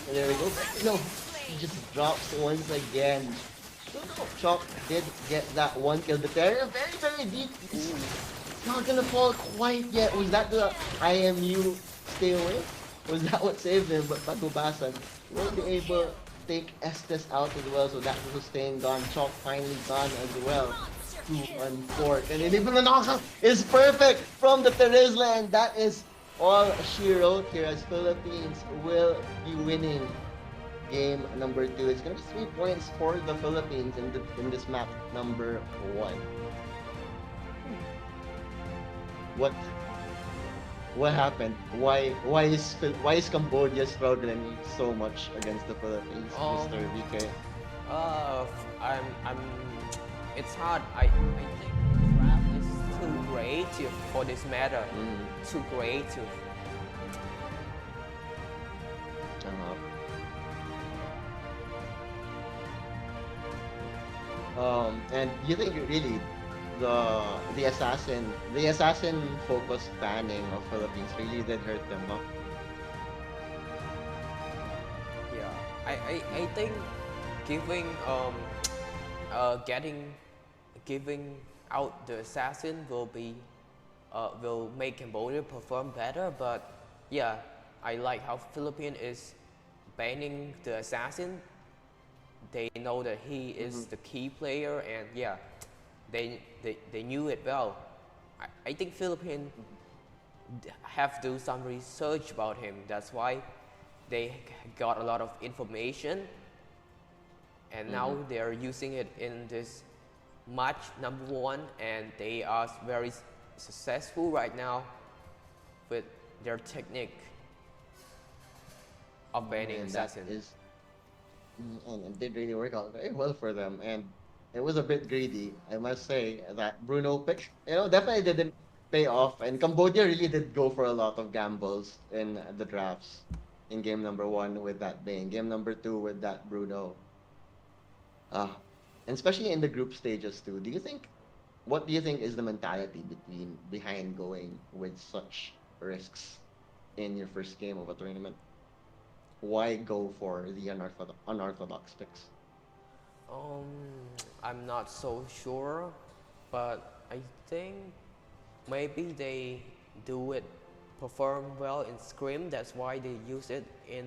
And there we go. No, he just drops once again. Chop did get that one kill. The Terrier very, very deep. It's not gonna fall quite yet. Was that the IMU stay away? Was that what saved him? But Pagubasan will be able to take Estes out as well. So that was staying gone. Chop finally gone as well. 2-4. And even the knockout is perfect from the Terizla, and that is all she wrote here, as Philippines will be winning game number 2. It's gonna be 3 points for the Philippines in this map number 1. What happened? Why is Cambodia struggling so much against the Philippines, Mr. VK? I'm it's hard. I think draft is too creative for this matter. Too creative. And you think really the assassin focused banning of Philippines really did hurt them, huh? Yeah, I think giving giving out the assassin will make Cambodia perform better, but yeah, I like how Philippines is banning the assassin. They know that he is the key player, and yeah, they knew it well. I think Philippines have to do some research about him. That's why they got a lot of information, and now they are using it in this match number 1, and they are very successful right now with their technique of banning assassin. And it did really work out very well for them, and it was a bit greedy, I must say, that Bruno pick, definitely didn't pay off, and Cambodia really did go for a lot of gambles in the drafts in game number 1 with that Bane, game number 2 with that Bruno. And especially in the group stages too, what do you think is the mentality behind going with such risks in your first game of a tournament? Why go for the unorthodox picks? I'm not so sure, but I think maybe they do it perform well in scrim. That's why they use it in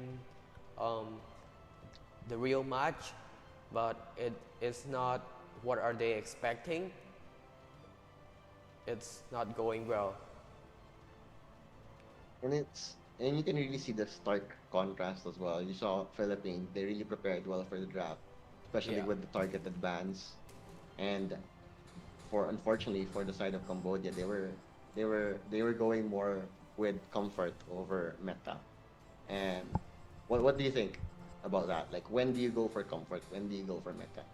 the real match, but it is not what are they expecting. It's not going well. And you can really see the stark contrast as well. You saw Philippines; they really prepared well for the draft, especially with the targeted bans. And unfortunately for the side of Cambodia, they were going more with comfort over meta. And what do you think about that? Like, when do you go for comfort? When do you go for meta?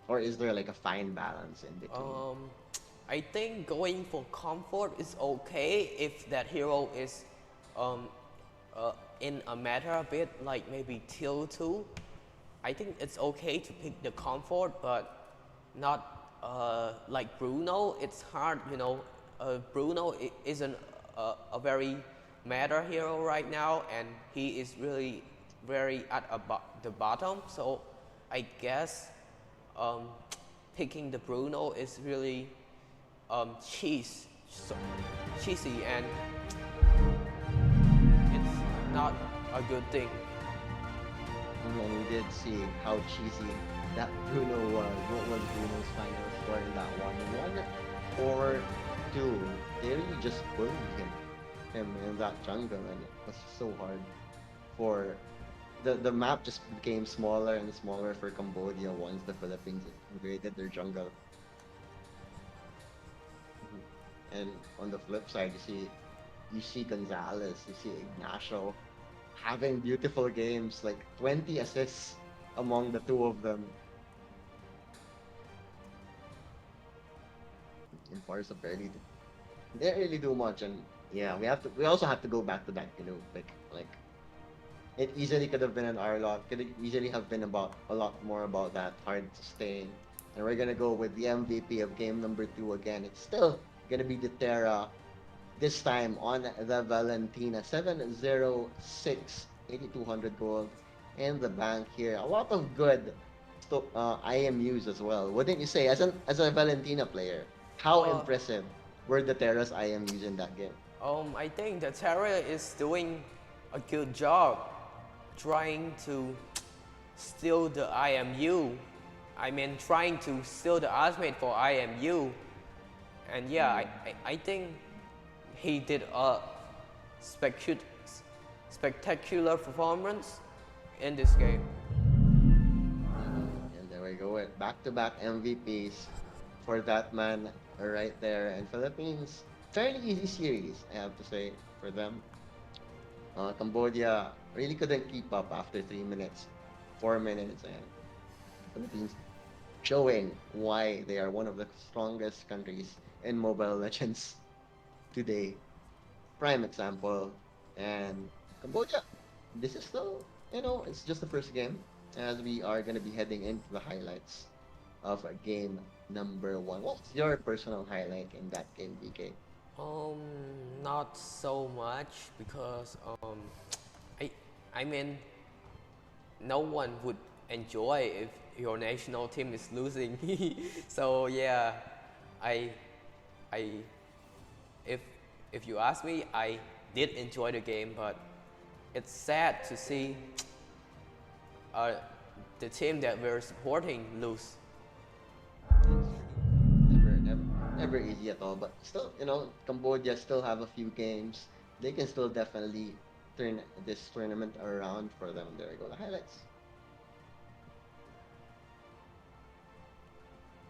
Or is there like a fine balance in between? I think going for comfort is okay if that hero is in a meta a bit, like maybe tier 2. I think it's okay to pick the comfort, but not like Bruno. It's hard, Bruno isn't a very meta hero right now, and he is really very at the bottom. So I guess picking the Bruno is really so cheesy, and it's not a good thing. And we did see how cheesy that Bruno was. What was Bruno's final score in that one? 1-4-2. They really just bullied him in that jungle, and it was so hard for the map just became smaller and smaller for Cambodia once the Philippines invaded their jungle. And on the flip side, you see Gonzalez, you see Ignacio having beautiful games, like 20 assists among the two of them. And Farsa barely didn't really do much, and yeah, we also have to go back to that, like it easily could have been an R-Lock, could easily have been about a lot more about that hard sustain. And we're gonna go with the MVP of game number 2 again. It's still gonna be the Terra, this time on the Valentina. 706, 8200 gold in the bank here. A lot of good IMUs as well, wouldn't you say? As a Valentina player, how impressive were the Terra's IMUs in that game? I think the Terra is doing a good job trying to steal the IMU. I mean, trying to steal the ultimate for IMU. And yeah, I think he did a spectacular performance in this game. And there we go, back-to-back MVPs for that man right there. And Philippines, fairly easy series, I have to say, for them. Cambodia really couldn't keep up after 3 minutes, 4 minutes, and Philippines showing why they are one of the strongest countries in Mobile Legends today. Prime example. And Cambodia, this is still, it's just the first game, as we are going to be heading into the highlights of game number 1. What's your personal highlight in that game, BK? Not so much, because I mean, no one would enjoy if your national team is losing. So yeah, if you ask me, I did enjoy the game, but it's sad to see the team that we're supporting lose. Never easy at all, but still, Cambodia still have a few games. They can still definitely turn this tournament around for them. There we go, the highlights.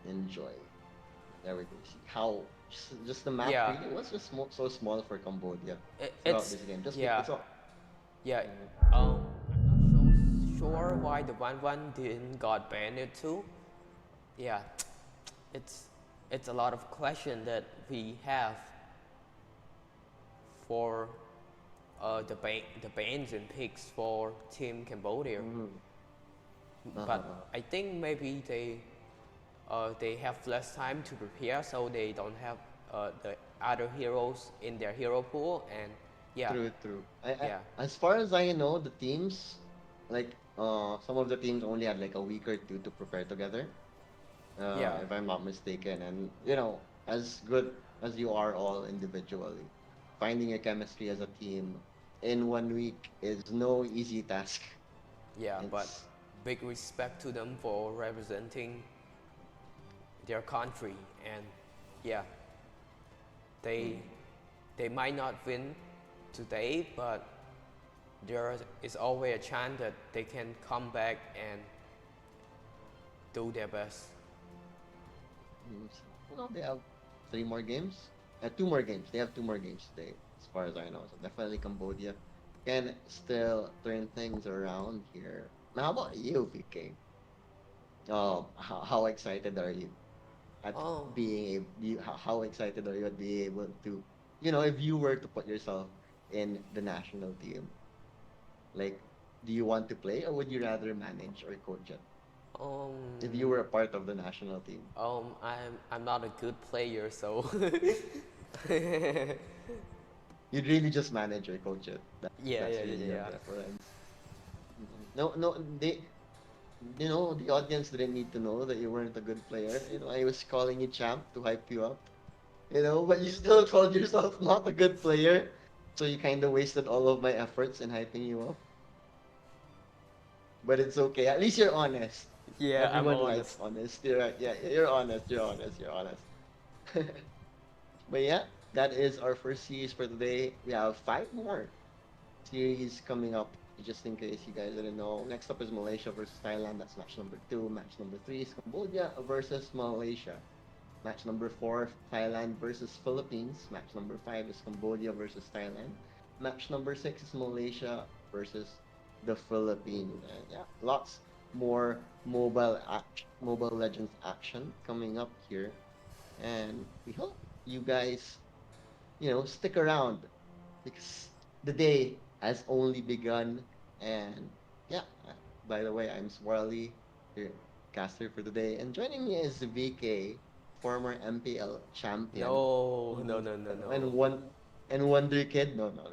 Enjoy. There we go. See how just the map really was just so small for Cambodia throughout this game. Yeah. I'm not sure why the 1-1 didn't got banned too. Yeah, it's a lot of question that we have for the bans and picks for Team Cambodia. But I think maybe they have less time to prepare, so they don't have the other heroes in their hero pool, and yeah. True. As far as I know, the teams, like some of the teams only had like a week or two to prepare together. If I'm not mistaken, and as good as you are all individually, finding a chemistry as a team in 1 week is no easy task. Yeah, but big respect to them for representing their country, and yeah, they might not win today, but there is always a chance that they can come back and do their best. They have 3 more games. 2 more games. They have 2 more games today, as far as I know. So definitely Cambodia can still turn things around here. Now, how about you, PK? How excited are you at how excited are you at being able to, if you were to put yourself in the national team, like, do you want to play, or would you rather manage or coach it? If you were a part of the national team. I'm not a good player, so You'd really just manage or coach it. That's Yeah. really your preference. No, the audience didn't need to know that you weren't a good player. I was calling you champ to hype you up. But you still called yourself not a good player. So you kind of wasted all of my efforts in hyping you up. But it's okay. At least you're honest. Yeah, I'm Everyone likes honest. honest. You're right. Yeah, you're honest. You're honest. You're honest. But yeah, that is our first series for today. We have five more series coming up, just in case you guys didn't know. Next up is Malaysia versus Thailand. That's match number two. Match number three is Cambodia versus Malaysia. Match number four, Thailand versus Philippines. Match number five is Cambodia versus Thailand. Match number six is Malaysia versus the Philippines. And yeah, lots more Mobile Legends action coming up here. And we hope you guys, stick around because the day has only begun. And yeah, by the way, I'm Swarly, your caster for today. And joining me is VK, former MPL champion. No, no, Mhm. no, no, And no. Wonder Kid. No, no.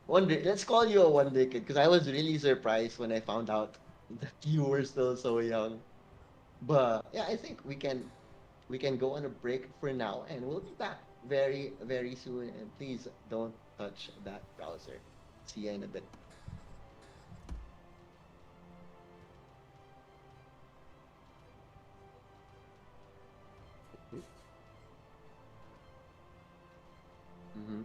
Wonder. Let's call you a Wonder Kid because I was really surprised when I found out that you were still so young. But yeah, I think we can go on a break for now, and we'll be back very, very soon. And please don't touch that browser. See you in a bit. Mm-hmm.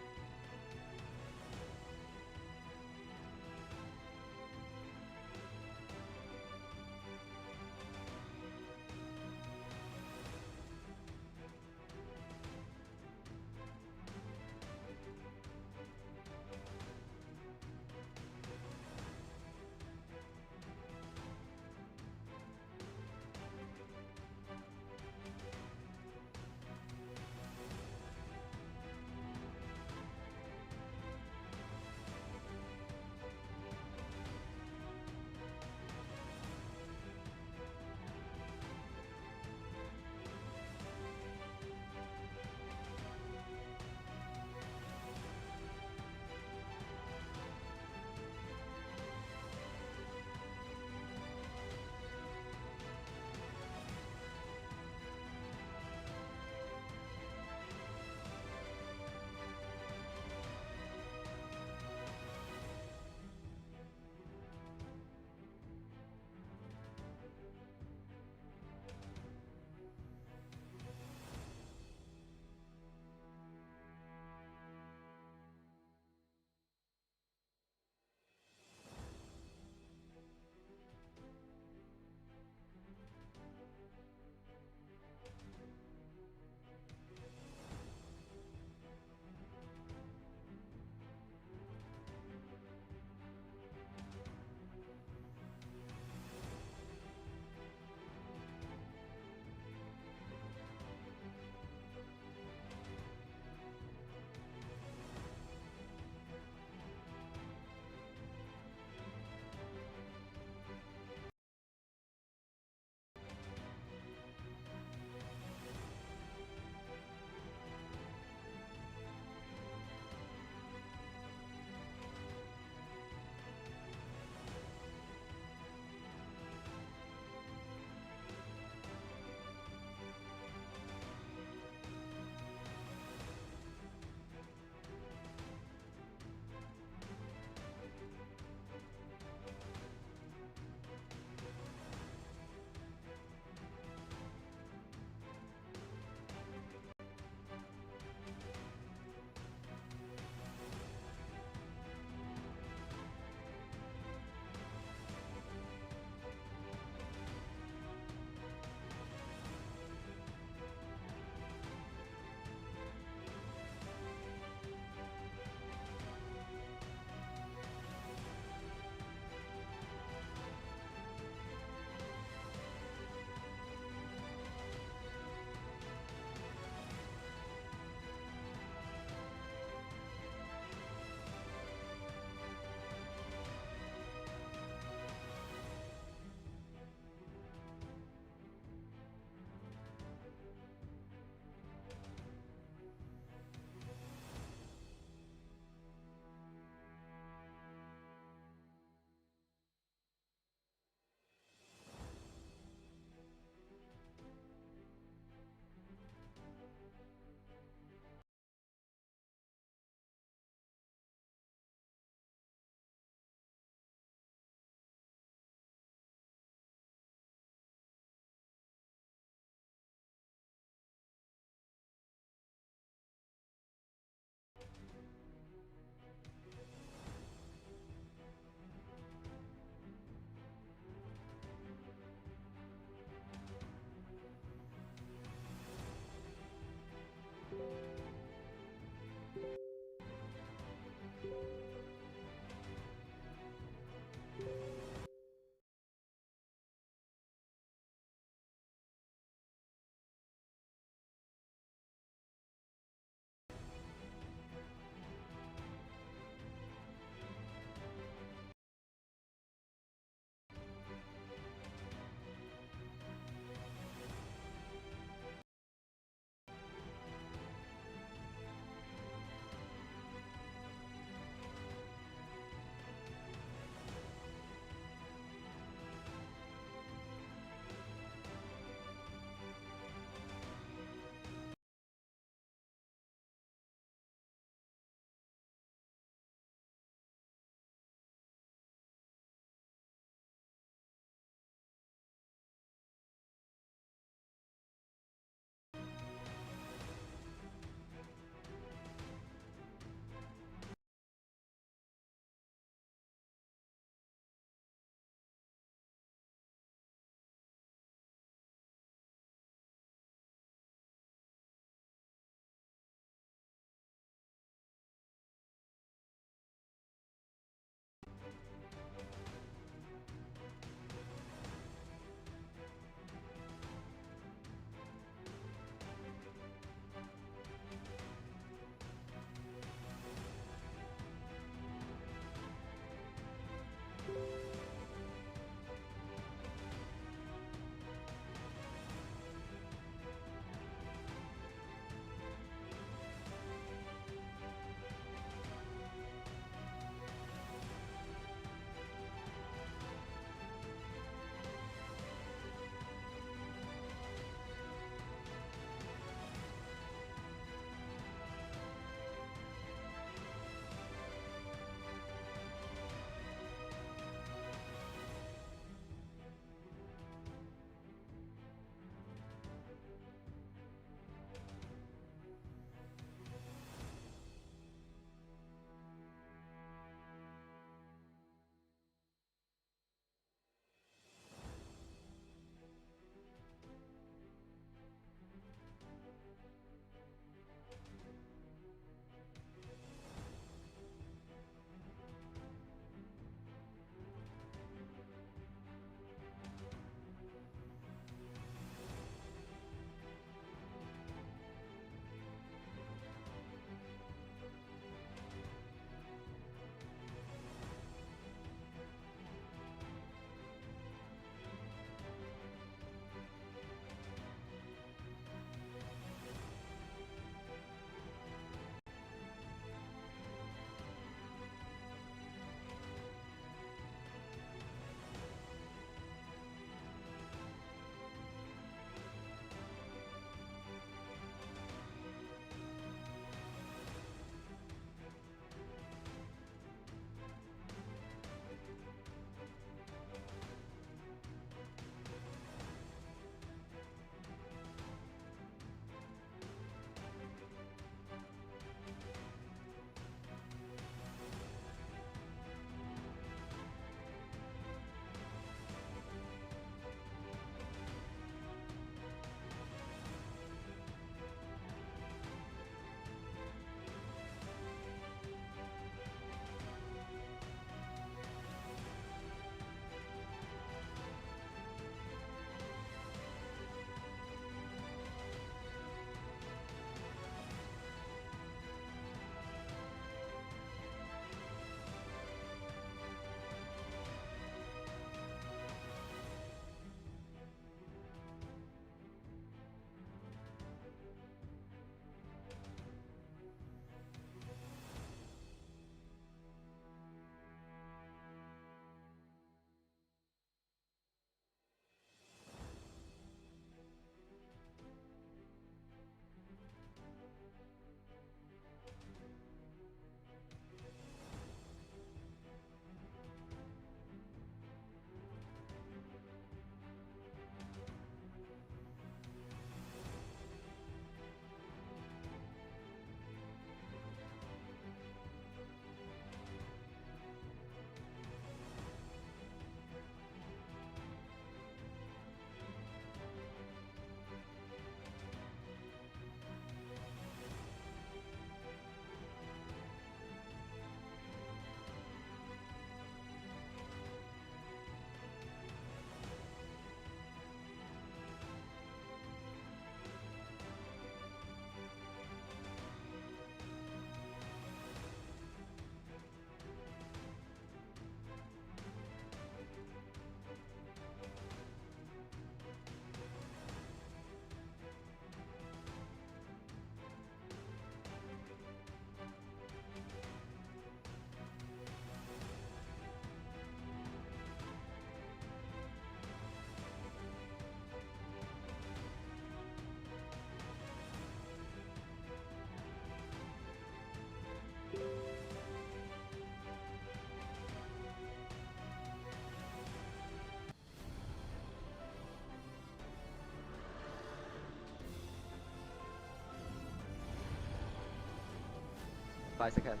5 seconds.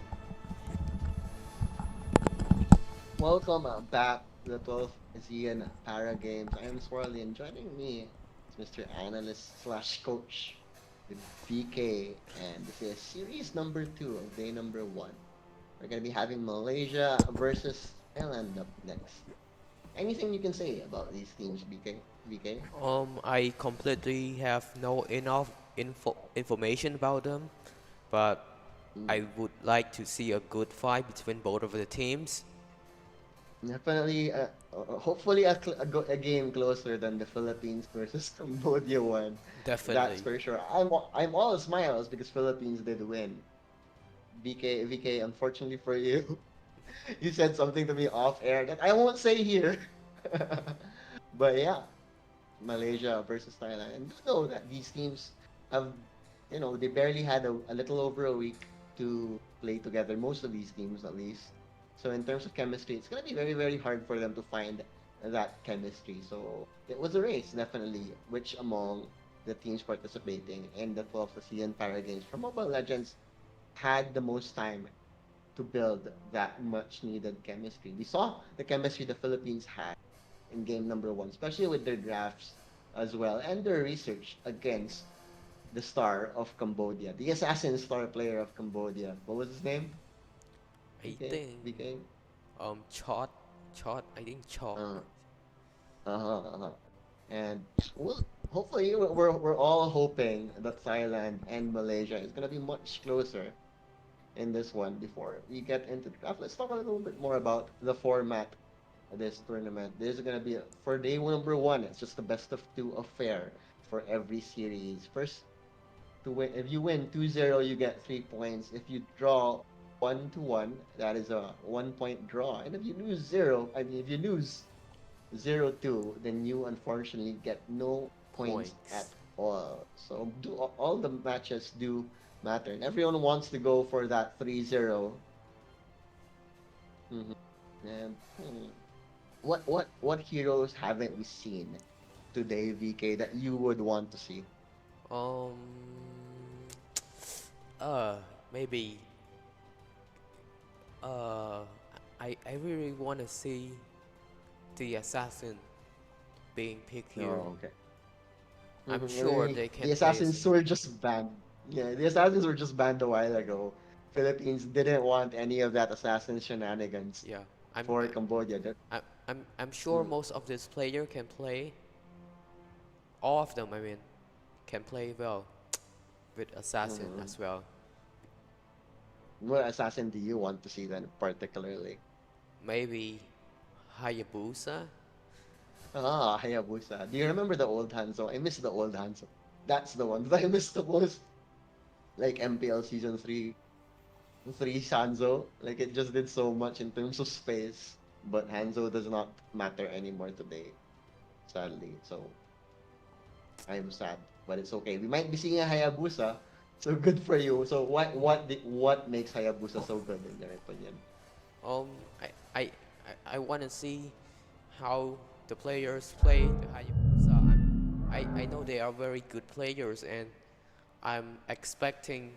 Welcome back to the 12th ASEAN Para Games. I am Swirly, and joining me is Mr. Analyst slash Coach with VK, and this is series number 2 of day number 1. We're going to be having Malaysia versus Thailand up next. Anything you can say about these teams, BK? VK? I completely have no enough information about them, but Mm. I would like to see a good fight between both of the teams. Definitely, hopefully a game closer than the Philippines versus Cambodia one. That's Definitely. for sure. I'm all smiles because Philippines did win. VK, unfortunately for you, you said something to me off air that I won't say here. But yeah, Malaysia versus Thailand. And you know that these teams have, they barely had a little over a week to play together, most of these teams at least. So in terms of chemistry, it's going to be very, very hard for them to find that chemistry. So it was a race, definitely, which among the teams participating in the 12th ASEAN Para Games for Mobile Legends had the most time to build that much needed chemistry. We saw the chemistry the Philippines had in game number 1, especially with their drafts as well and their research against the star of Cambodia, the assassin star player of Cambodia. What was his name? I BK? think BK? Chot, I think Chot. Uh, uh-huh, uh-huh. And well, hopefully we're all hoping that Thailand and Malaysia is gonna be much closer in this one before we get into the draft. Let's talk a little bit more about the format of this tournament. There's gonna be for day number 1, it's just the best of 2 affair for every series. First to win, if you win 2-0, you get 3 points. If you draw 1-1, that is a 1 point draw. And if you lose 0, I mean if you lose 0-2, then you unfortunately get no points at Points. all. So do all the matches do matter, and everyone wants to go for that 3-0. Mhm. And what heroes haven't we seen today, VK, that you would want to see? Um, uh, maybe. Uh, I really want to see the assassin being picked here. Oh, okay. I'm Mhm. sure they The can play. assassins were just banned. Yeah, the assassins were just banned a while ago. Philippines didn't want any of that assassin shenanigans Yeah, I'm for Cambodia. That, I'm sure mm, most of this player can play. All of them, I mean, can play well with assassin mhm. as well. What assassin do you want to see then, particularly? Maybe Hayabusa. Ah, Hayabusa. Do you remember the old Hanzo? I miss the old Hanzo. That's the one that I miss the most. Like MPL Season 3 Hanzo. Like it just did so much in terms of space. But Hanzo does not matter anymore today, sadly. So I'm sad. But it's okay. We might be seeing a Hayabusa. So good for you. So what makes Hayabusa so good in your opinion? Um, I I I want to see how the players play the Hayabusa. I know they are very good players, and I'm expecting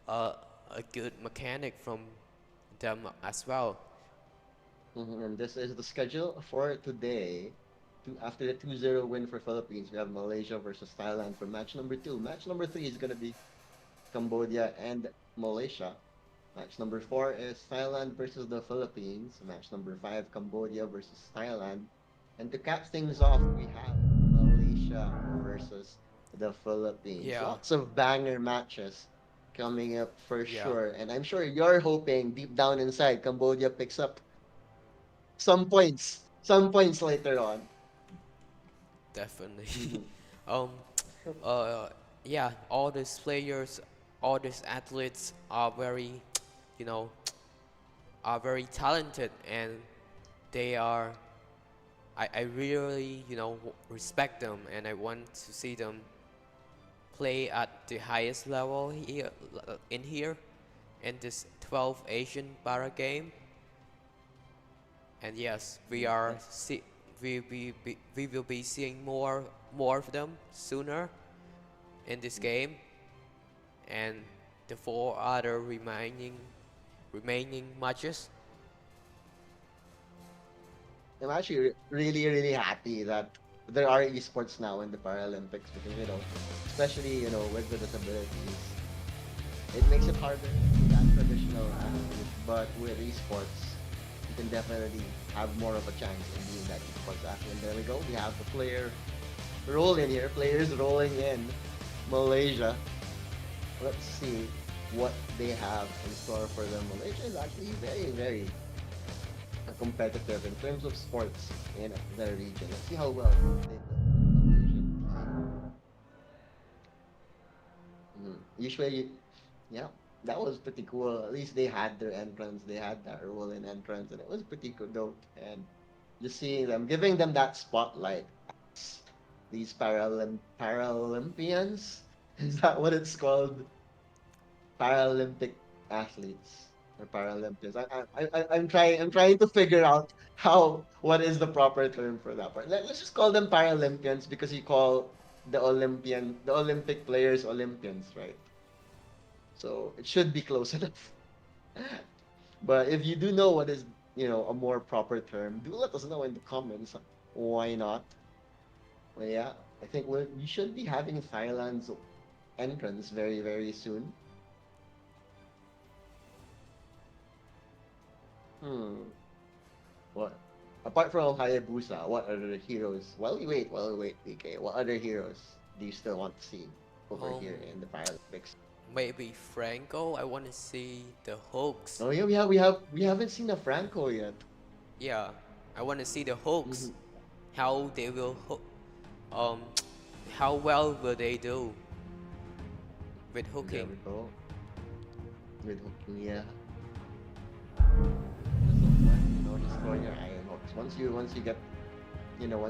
a a good mechanic from them as well. And this is the schedule for today. After the 2-0 win for Philippines, we have Malaysia versus Thailand for match number 2. Match number 3 is going to be Cambodia and Malaysia. Match number 4 is Thailand versus the Philippines. Match number 5, Cambodia versus Thailand. And to cap things off, we have Malaysia versus the Philippines. Yeah, Lots of banger matches coming up for yeah, sure. And I'm sure you're hoping deep down inside Cambodia picks up some points later on. definitely. Mhm. um, uh, yeah, all these players, all these athletes are very, you know, are very talented, and they are. I really, respect them, and I want to see them play at the highest level here in this 12th Asian Para game. And yes, we are Yes. see we will be seeing more of them sooner in this game. And the four other remaining matches. I'm actually really, really happy that there are esports now in the Paralympics because, especially, with the disabilities, it makes it harder to be that traditional athlete. But with esports, you can definitely have more of a chance in being that esports athlete. And there we go. We have the players rolling in Malaysia. Let's see what they have in store for them. Malaysia is actually very, very competitive in terms of sports in the region. Let's see how well they do. Usually, yeah, that was pretty cool. At least they had their entrance. They had that role in entrance, and it was pretty good though. And just seeing them, giving them that spotlight. These Paralympians, is that what it's called? Paralympic athletes or Paralympians. I'm trying to figure out what is the proper term for that part. Let's just call them Paralympians because you call the Olympic players Olympians, right? So it should be close enough. But if you do know what is, a more proper term, do let us know in the comments. Why not? Well, yeah, I think we should be having Thailand's entrance very, very soon. Hmm. What? Apart from Hayabusa, what other heroes? While we wait, PK. What other heroes do you still want to see over Um, here in the Paralympics? Maybe Franco. I want to see the Hawks. Oh yeah, we haven't seen a Franco yet. Yeah, I want to see the Hawks. Mhm. How they will, um, how well will they do with There hooking? we go. With yeah. That's so fun, just throw your iron hooks. Once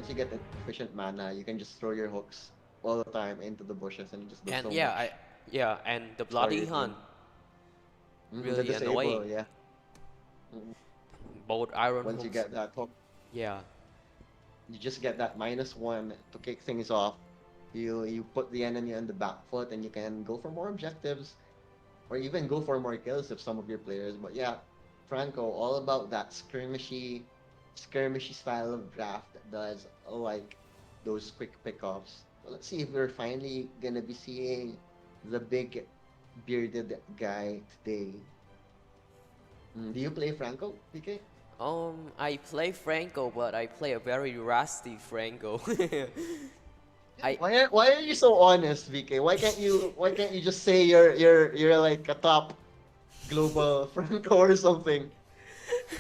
you get efficient mana, you can just throw your hooks all the time into the bushes and it just does And so yeah, much and the for bloody your team. hunt, The really disable, annoying. yeah. Mhm. Both iron Once you hooks. get that hook, Yeah, you just get that -1 to kick things off. You put the enemy on the back foot and you can go for more objectives or even go for more kills if some of your players. But yeah, Franco, all about that skirmishy style of draft that does like those quick pickoffs. So let's see if we're finally gonna be seeing the big bearded guy today. Do you play Franco, PK? I play Franco, but I play a very rusty Franco. I Why are you so honest, VK? Why can't you just say you're like a top global Franco or something?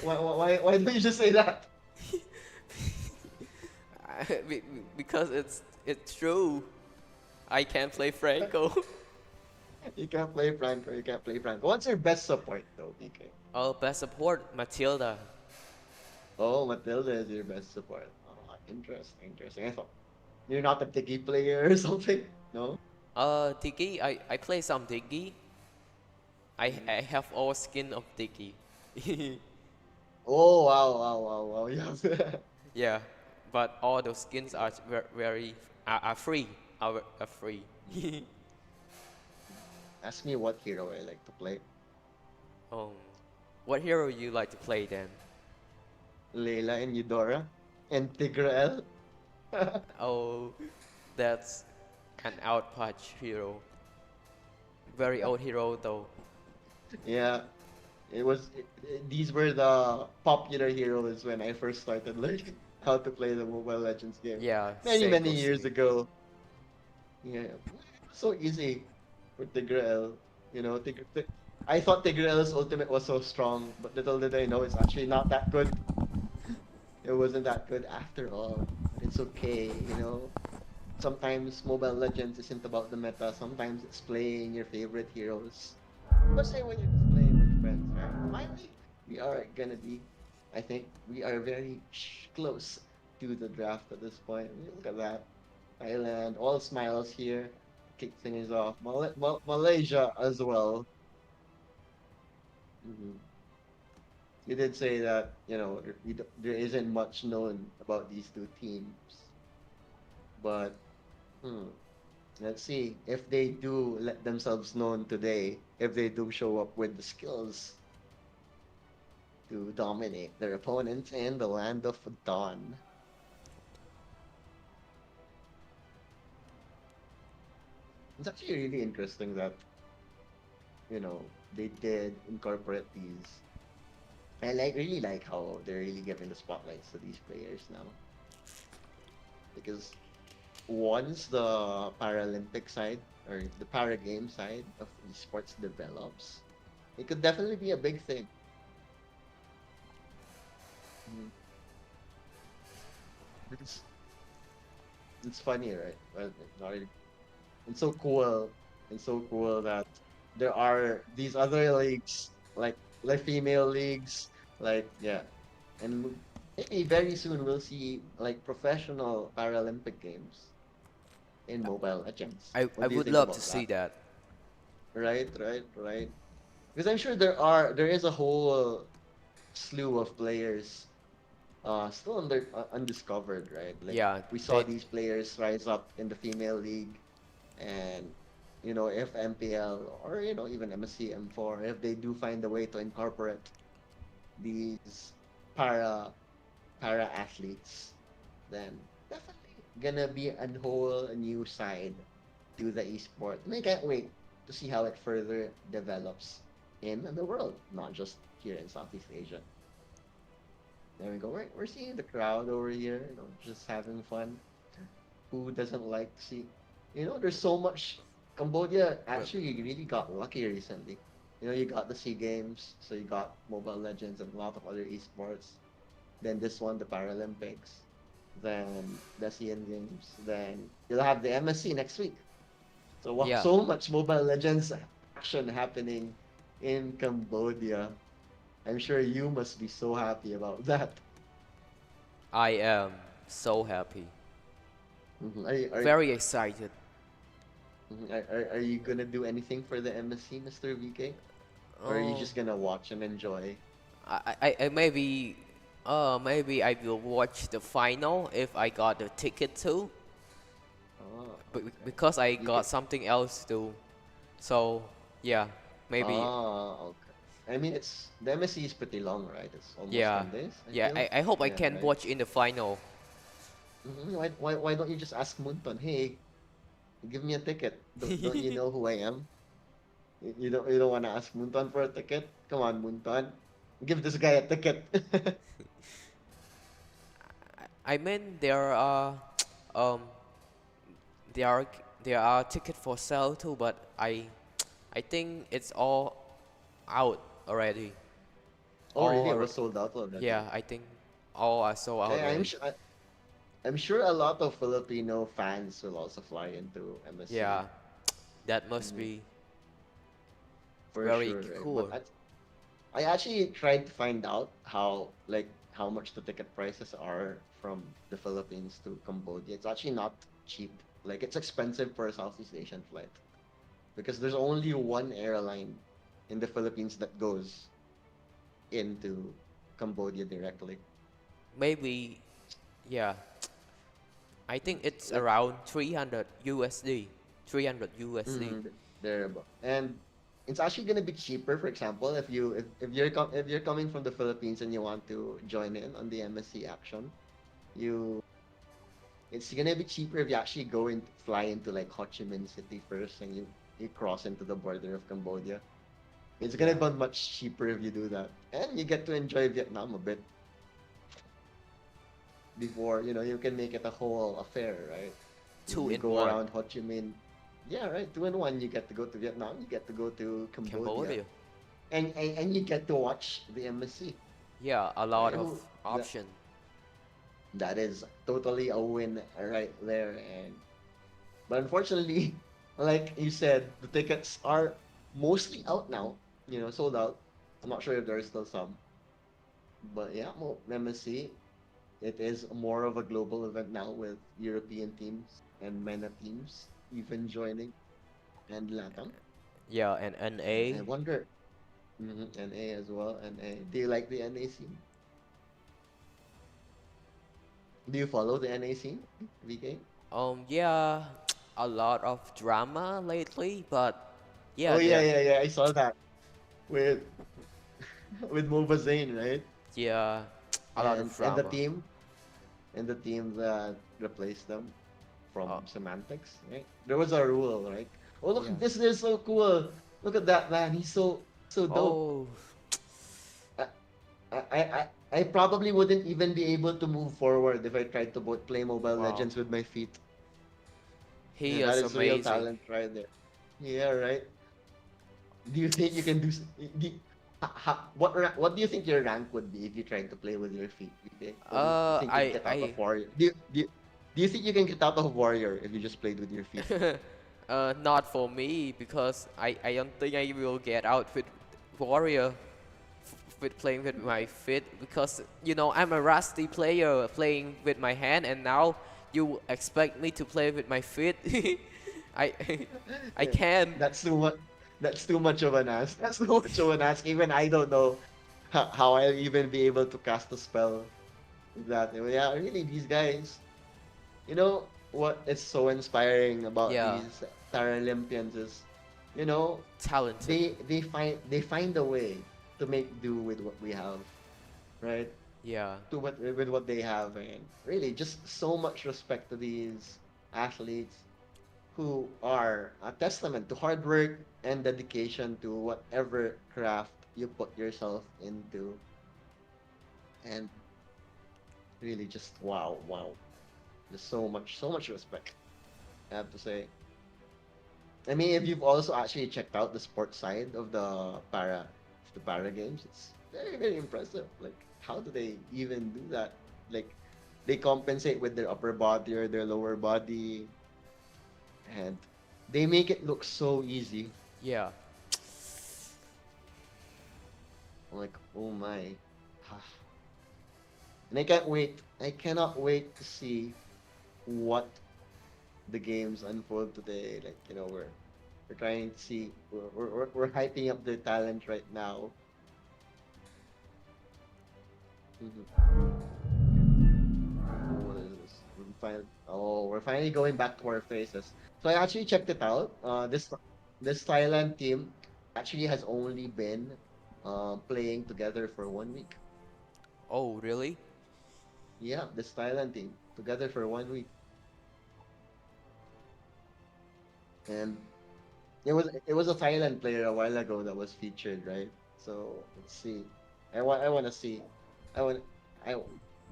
Why don't you just say that? because it's true. I can't play Franco. You can't play Franco. You can't play Franco. What's your best support though, VK? Oh, best support Matilda. Oh, Matilda is your best support. Oh, interesting, interesting. I thought you're not a Tiki player or something. No. Diggy. I play some Diggy. Mhm. I have all skin of Diggy. Oh wow, wow, wow, wow. Yes. Yeah, but all those skins are very are free. Are free. Ask me what hero I like to play. um, what hero you like to play then? Layla and Eudora and Tigrael. Oh, that's an outpatch hero. Very old hero though. Yeah, these were the popular heroes when I first started learning how to play the Mobile Legends game. Yeah, Many, same many goes to years me. ago. Yeah, so easy for Tigreal. I thought Tigreal's ultimate was so strong, but little did I know it's actually not that good. It wasn't that good after all. But it's okay. Sometimes Mobile Legends isn't about the meta. Sometimes it's playing your favorite heroes. Especially when you're just playing with friends, right? Finally, we are gonna be. I think we are very close to the draft at this point. Look at that. Thailand, all smiles here. Kick things off. Malaysia as well. hmm You did say that, there, there, you d- there isn't much known about these two teams, but, hmm, Let's see if they do let themselves known today, if they do show up with the skills to dominate their opponents in the land of dawn. It's actually really interesting that, you know, they did incorporate these. I really like how they're really giving the spotlights to these players now. Because once the Paralympic side or the para game side of esports develops, it could definitely be a big thing. Mm. It's, it's funny, right? Well, not really. It's so cool. It's so cool that there are these other leagues, like female leagues, like yeah, and maybe very soon we'll see like professional Paralympic games in Mobile Legends. I What do you would think love to about see that? that. Right, right, right. Because I'm sure there is a whole slew of players still undiscovered, right? Like Yeah, we saw they these players rise up in the female league, and if MPL or even MSC M4, if they do find a way to incorporate these para para athletes, then definitely gonna be a new side to the esport. And I can't wait to see how it further develops in the world, not just here in Southeast Asia. There we go. We're seeing the crowd over here, just having fun. Who doesn't like to see? There's so much. Cambodia well, actually really got lucky recently. You got the SEA Games, so you got Mobile Legends and a lot of other esports. Then this one, the Paralympics. Then the ASEAN Games. Then you'll have the MSC next week. So wow, yeah, so much Mobile Legends action happening in Cambodia. I'm sure you must be so happy about that. I am so happy, Mhm. very excited. Are you gonna do anything for the MSC, Mr. VK? Or are you Oh, just gonna watch and enjoy? I maybe I will watch the final if I got the ticket too, Oh, but okay. because I You can. got something else to, so yeah, maybe Oh, okay. I mean, it's the MSC is pretty long, right? It's almost yeah, 10 days, I yeah. feel. I hope I Yeah, can right. watch in the final. Why don't you just ask Munton? Hey, give me a ticket. Don't you know who I am? You don't want to ask Munton for a ticket? Come on, Munton. Give this guy a ticket. I mean um there are there are ticket for sale too, but I think it's all out already. Oh, All really? It are, was sold out already. yeah, I think all are sold out I, I'm already. sure. I'm sure a lot of Filipino fans will also fly into MSC. Yeah, that must Mhm. be For very sure, right? But cool. I actually tried to find out how much the ticket prices are from the Philippines to Cambodia. It's actually not cheap. Like it's expensive for a Southeast Asian flight because there's only one airline in the Philippines that goes into Cambodia directly. Maybe, yeah, I think it's Like around 300 USD. 300 USD. there, and it's actually gonna be cheaper. For example, if you're coming from the Philippines and you want to join in on the MSC action, you it's gonna be cheaper if you actually fly into like Ho Chi Minh City first, and you cross into the border of Cambodia. It's gonna Yeah, be much cheaper if you do that, and you get to enjoy Vietnam a bit before you can make it a whole affair, right? two You in go one. around Ho Chi Minh, yeah, right. 2 in 1. You get to go to Vietnam, you get to go to Cambodia, Cambodia. and you get to watch the MSC, Yeah, a lot right? of That option. that is totally a win right there, and but unfortunately, like you said, the tickets are mostly out now. Sold out. I'm not sure if there's still some, but yeah, well, MSC. It is more of a global event now with European teams and MENA teams even joining and LATAM. Yeah, and I NA. wonder, NA as well. NA. Do you like the NA scene? Do you follow the NA scene, VK? Yeah, a lot of drama lately, but yeah, Oh yeah, there, yeah, yeah. I saw that with with Mobazane, right? yeah, a lot of And the drama. team that replaced them Uh, from semantics, right? There was a rule, right? Oh look, yeah. this is so cool. Look at that man. He's so dope. Oh, I, I probably wouldn't even be able to move forward if I tried to play Mobile wow. Legends with my feet. He And that is is real amazing. talent right there. Yeah, right. Do you think you can do? What do you think your rank would be if you tried to play with your feet? Do you think you'd get out of I warrior? Do you think you can get out of warrior if you just played with your feet? not for me because I don't think I will get out with warrior with playing with my feet because you know I'm a rusty player playing with my hand and now you expect me to play with my feet. I I Yeah, can. that's too much. That's too much of an ask. That's too much of an ask. Even I don't know how I'll even be able to cast a spell with that. Yeah, really, these guys. You know what is so inspiring about Yeah, these Paralympians is, you know, talented. they find a way to make do with what we have, right? Yeah, To what with what they have, and really just so much respect to these athletes who are a testament to hard work and dedication to whatever craft you put yourself into, and really just wow, wow, just so much respect. I have to say. I mean, if you've also actually checked out the sports side of the para games, it's very, very impressive. Like, how do they even do that? Like, they compensate with their upper body or their lower body, and they make it look so easy. yeah. I'm like, oh my. And I can't wait. I cannot wait to see what the games unfold today. Like, we're trying to see, we're hyping up their talent right now. Mhm. What is this? We're finally going back to our faces. So I actually checked it out. This Thailand team actually has only been playing together for 1 week. Oh, really? Yeah, this Thailand team together for 1 week, and it was a Thailand player a while ago that was featured, right? So let's see. I want to see. I want I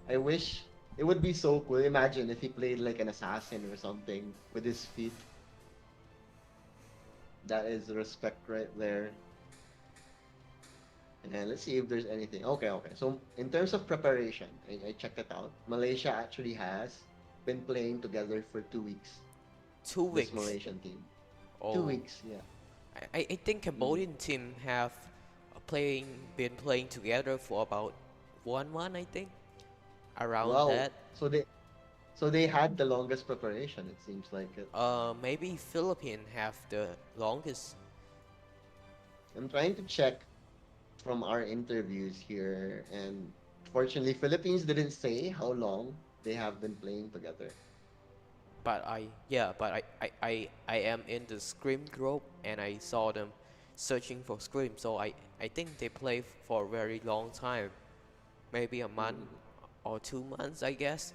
I wish it would be so cool. Imagine if he played like an assassin or something with his feet. That is respect right there. And let's see if there's anything. Okay, okay. So in terms of preparation, I checked it out. Malaysia actually has been playing together for 2 weeks. Two This weeks. Malaysian team. two Oh, weeks, yeah. I think Mm. Cambodian team have been playing together for about 1 month, I think, around Wow. that. So they had the longest preparation, it seems like it. Maybe Philippines have the longest. I'm trying to check from our interviews here, and fortunately, Philippines didn't say how long they have been playing together. But I am in the Scream group and I saw them searching for Scream. So I think they play for a very long time, maybe a month Mm. or 2 months, I guess.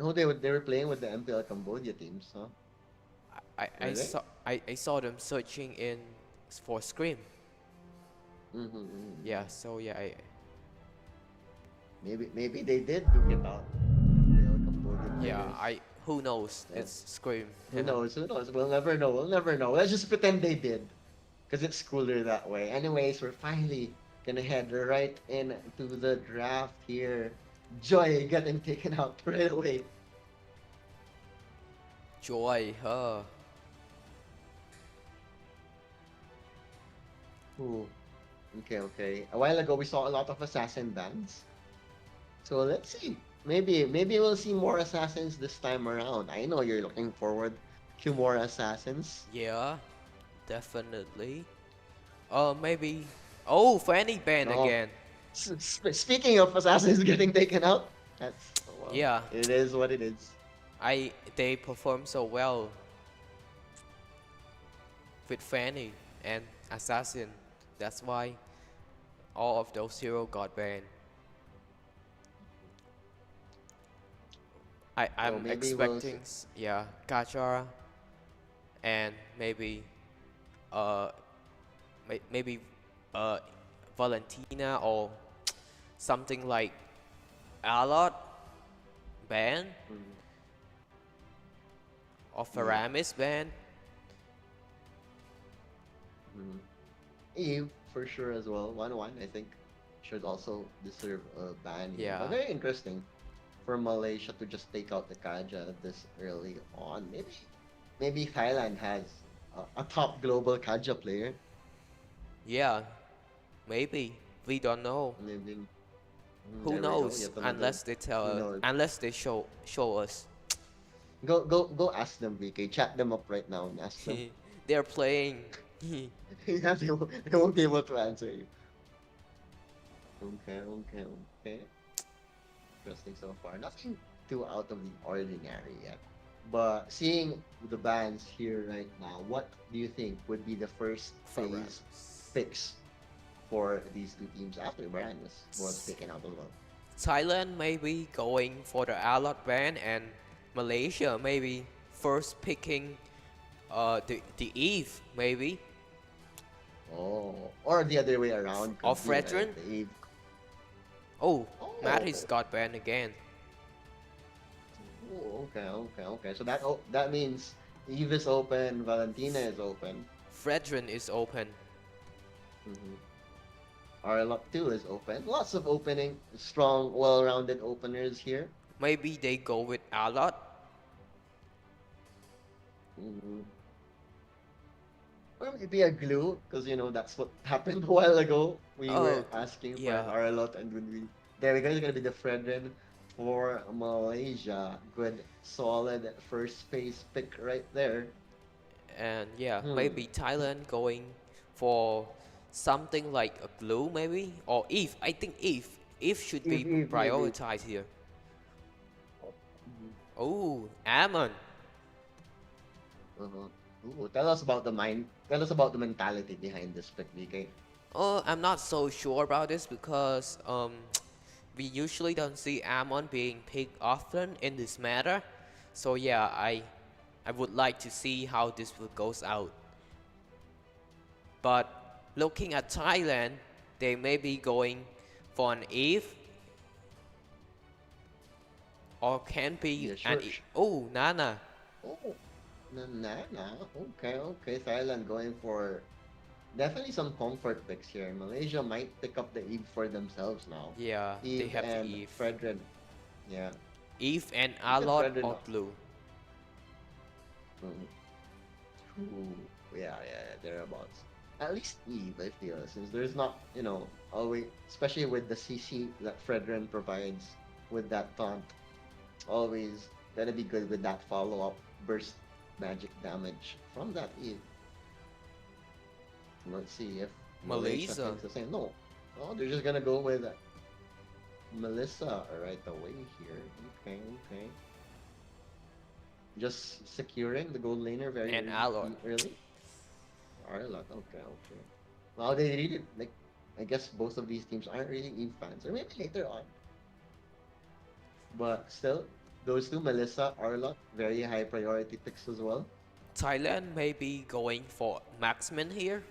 Oh, they were playing with the MPL Cambodia teams, huh? Were they? I saw them searching in for Scream. Mm-hmm, mm-hmm. Yeah, so yeah, Maybe they did duke it out. MPL Cambodia yeah, players. I who knows? Yeah. It's Scream. Who knows? Who knows? We'll never know. We'll never know. Let's just pretend they did, because it's cooler that way. Anyways, we're finally gonna head right into the draft here. Joy getting taken out right away. Joy, huh? Ooh. Okay, okay. A while ago, we saw a lot of assassin bands. So let's see. Maybe we'll see more assassins this time around. I know you're looking forward to more assassins. Yeah, definitely. Maybe. Oh, Fanny Band No. again. Speaking of assassins getting taken out, that's, well, Yeah, it is what it is. they perform so well with Fanny and Assassin. That's why all of those heroes got banned. So I'm maybe expecting, yeah, Gachara and maybe, uh, maybe, uh, Valentina or something like Alot band or Faramis band. Eve for sure as well. 1-1, I think, should also deserve a ban here. Yeah. But very interesting for Malaysia to just take out the Kaja this early on. Maybe Thailand has a top global Kaja player Yeah, maybe we don't know. living. Who There we go. knows? Yet another. Unless they Who knows? unless they show us. Go ask them, VK. Chat them up right now and ask them. They're playing. Yeah, they won't be able to answer you. Okay. Interesting so far. Nothing too out of the ordinary yet. But seeing the bans here right now, what do you think would be the first phase Faramis. picks for these two teams after Brian was taken out as well? Thailand maybe going for the Alot ban, and Malaysia maybe first picking the Eve maybe. Oh, or the other way around. Or could be, right? Fredrin? The Eve. Oh, Oh. Mattis got banned again. Oh, okay. So that means Eve is open, Valentina is open. Fredrin is open. Arlok 2 is open. Lots of opening, strong, well-rounded openers here. Maybe they go with Alot. Or maybe a glue, because that's what happened a while ago. We were Oh, asking yeah. for Arlot, and when we there we go. It's gonna be the Fredrin for Malaysia. Good, solid first phase pick right there. And yeah, maybe Thailand going for something like a glue maybe, or Eve. I think Eve should be Eve, maybe. prioritized here. Oh, Ammon. Ooh, tell us about the mind. Tell us about the mentality behind this pick, DK. I'm not so sure about this because we usually don't see Ammon being picked often in this matter. So yeah, I would like to see how this will goes out. But looking at Thailand, they may be going for an Eve, or can be Yeah, an sure. oh, Nana. Oh, Nana. Okay. Thailand going for definitely some comfort picks here. Malaysia might pick up the Eve for themselves now. Yeah, they Eve have the and Eve. Fredrin. Yeah. Eve and at Alot Fredrin or now. Blue. Ooh, yeah, thereabouts. At least Eve, I feel, since there's not, always, especially with the CC that Fredrin provides with that taunt, always gonna be good with that follow-up burst magic damage from that Eve. Let's see if Malaysia Malaysia. thinks the same. No, they're just gonna go with Melissa right away here. Okay. Just securing the gold laner very And Alot. early. Arlot, okay. Well, they really I guess both of these teams aren't really Eve fans, or maybe later on. But still, those two, Melissa, Arlot, very high priority picks as well. Thailand may be going for Marksman here.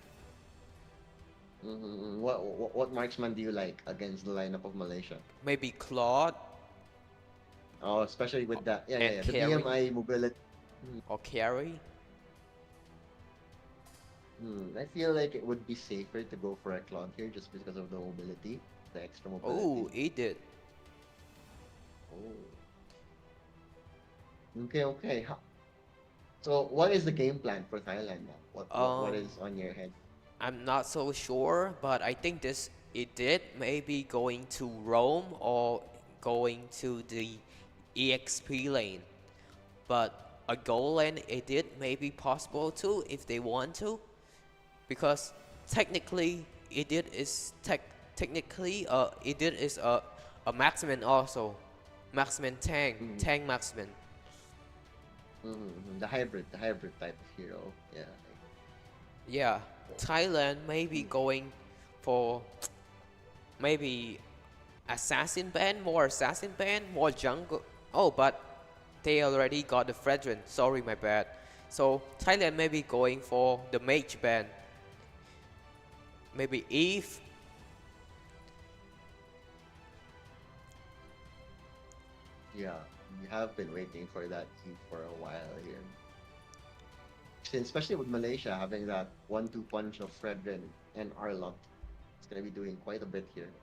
What marksman do you like against the lineup of Malaysia? Maybe Claude Oh, especially with that, the And carry. BMI mobility. or Carry. I feel like it would be safer to go for a Claude here just because of the mobility, the extra mobility. Oh, he did. Okay. So, what is the game plan for Thailand now? What is on your head? I'm not so sure, but I think it did maybe going to Rome or going to the EXP lane. But a goal lane, it did maybe possible too if they want to, because technically it did is a marksman also, marksman tank marksman. The hybrid type of hero. Yeah. Yeah, Thailand may be going for maybe assassin band, more jungle. Oh, but they already got the Fredrin. Sorry, my bad. So Thailand may be going for the mage band. Maybe Eve. Yeah, we have been waiting for that key for a while here. Especially with Malaysia having that 1-2 punch of Fredrin and Arlott, it's gonna be doing quite a bit here.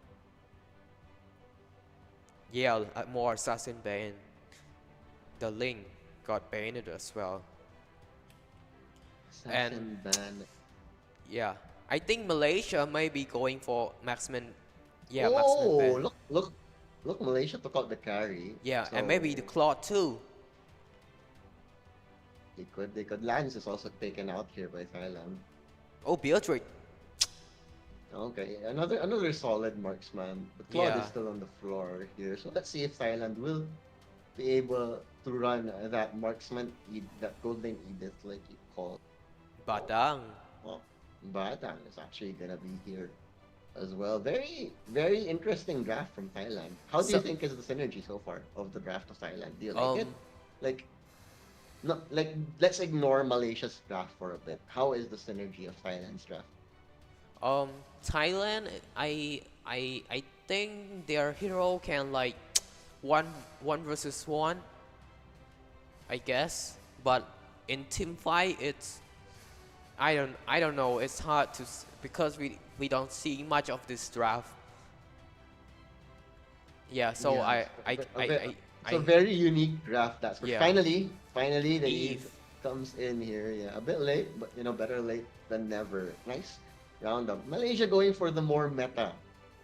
Yeah, more assassin band. The Link got banned as well. And Assassin ban. yeah, I think Malaysia may be going for marksman. Yeah, marksman Oh, ban. look! Malaysia took out the carry. Yeah, So and maybe the claw too. they could. Lance is also taken out here by Thailand. Oh, Beatrice. Okay, another solid marksman. But Claude is Yeah, still on the floor here. So let's see if Thailand will be able to run that marksman, that golden Edith, like you call. Badang. Oh, Batang is actually gonna be here as well. Very, very interesting draft from Thailand. How do you So, think is the synergy so far of the draft of Thailand? Do you like it? um, Like, no, like let's ignore Malaysia's draft for a bit. How is the synergy of Thailand's draft? um, Thailand. I think their hero can like one versus one, I guess. But in team fight, it's I don't know. It's hard to because we don't see much of this draft. Yeah, so Yeah, it's a I very unique draft. That's for yeah. finally the Eve Eve. comes in here. Yeah, a bit late, but better late than never. Nice roundup. Malaysia going for the more meta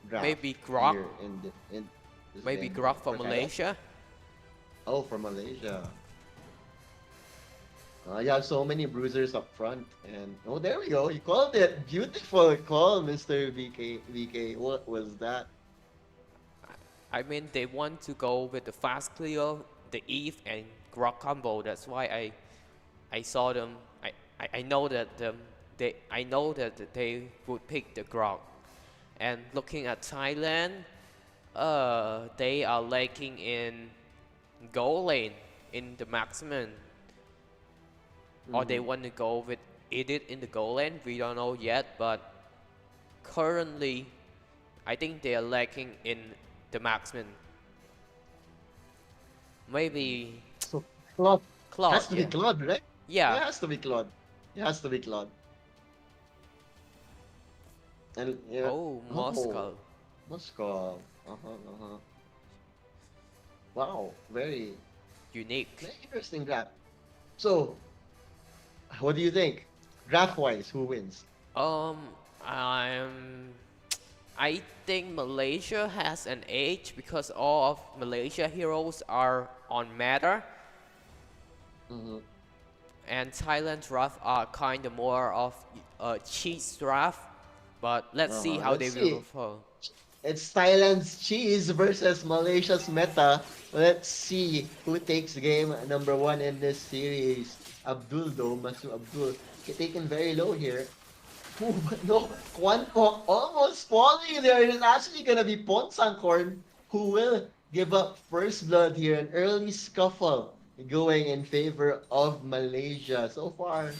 draft Maybe Grok. here in this Maybe game. Grok for For Thailand? Malaysia. Oh, for Malaysia. You have so many bruisers up front, and oh, there we go. You called it. Beautiful call, Mr. VK. What was that? I mean, they want to go with the fast clear, the Eve and Grok combo. That's why I saw them. I know that I know that they would pick the Grok. And looking at Thailand, they are lacking in goal lane in the maximum, or they want to go with Edit in the goal lane. We don't know yet, but currently, I think they are lacking in the marksman. Maybe So Claude Claude, has to be yeah. Claude, right? It Yeah, has to be Claude. It has to be Claude. And yeah. oh, Moscow. Moscow. Wow, very Unique. very interesting draft. So, what do you think? Draft-wise, who wins? Um, I'm. I think Malaysia has an edge because all of Malaysia heroes are on meta, Mhm. and Thailand draft are kind of more of a cheat draft. But let's see how Let's they will see. perform. It's Thailand's cheese versus Malaysia's meta. Let's see who takes game number one in this series. Abdul though, Masu Abdul, taken very low here. Ooh, but no, Kwanpo almost falling there. It is actually gonna be Ponsangkorn who will give up first blood here. An early scuffle going in favor of Malaysia. So far,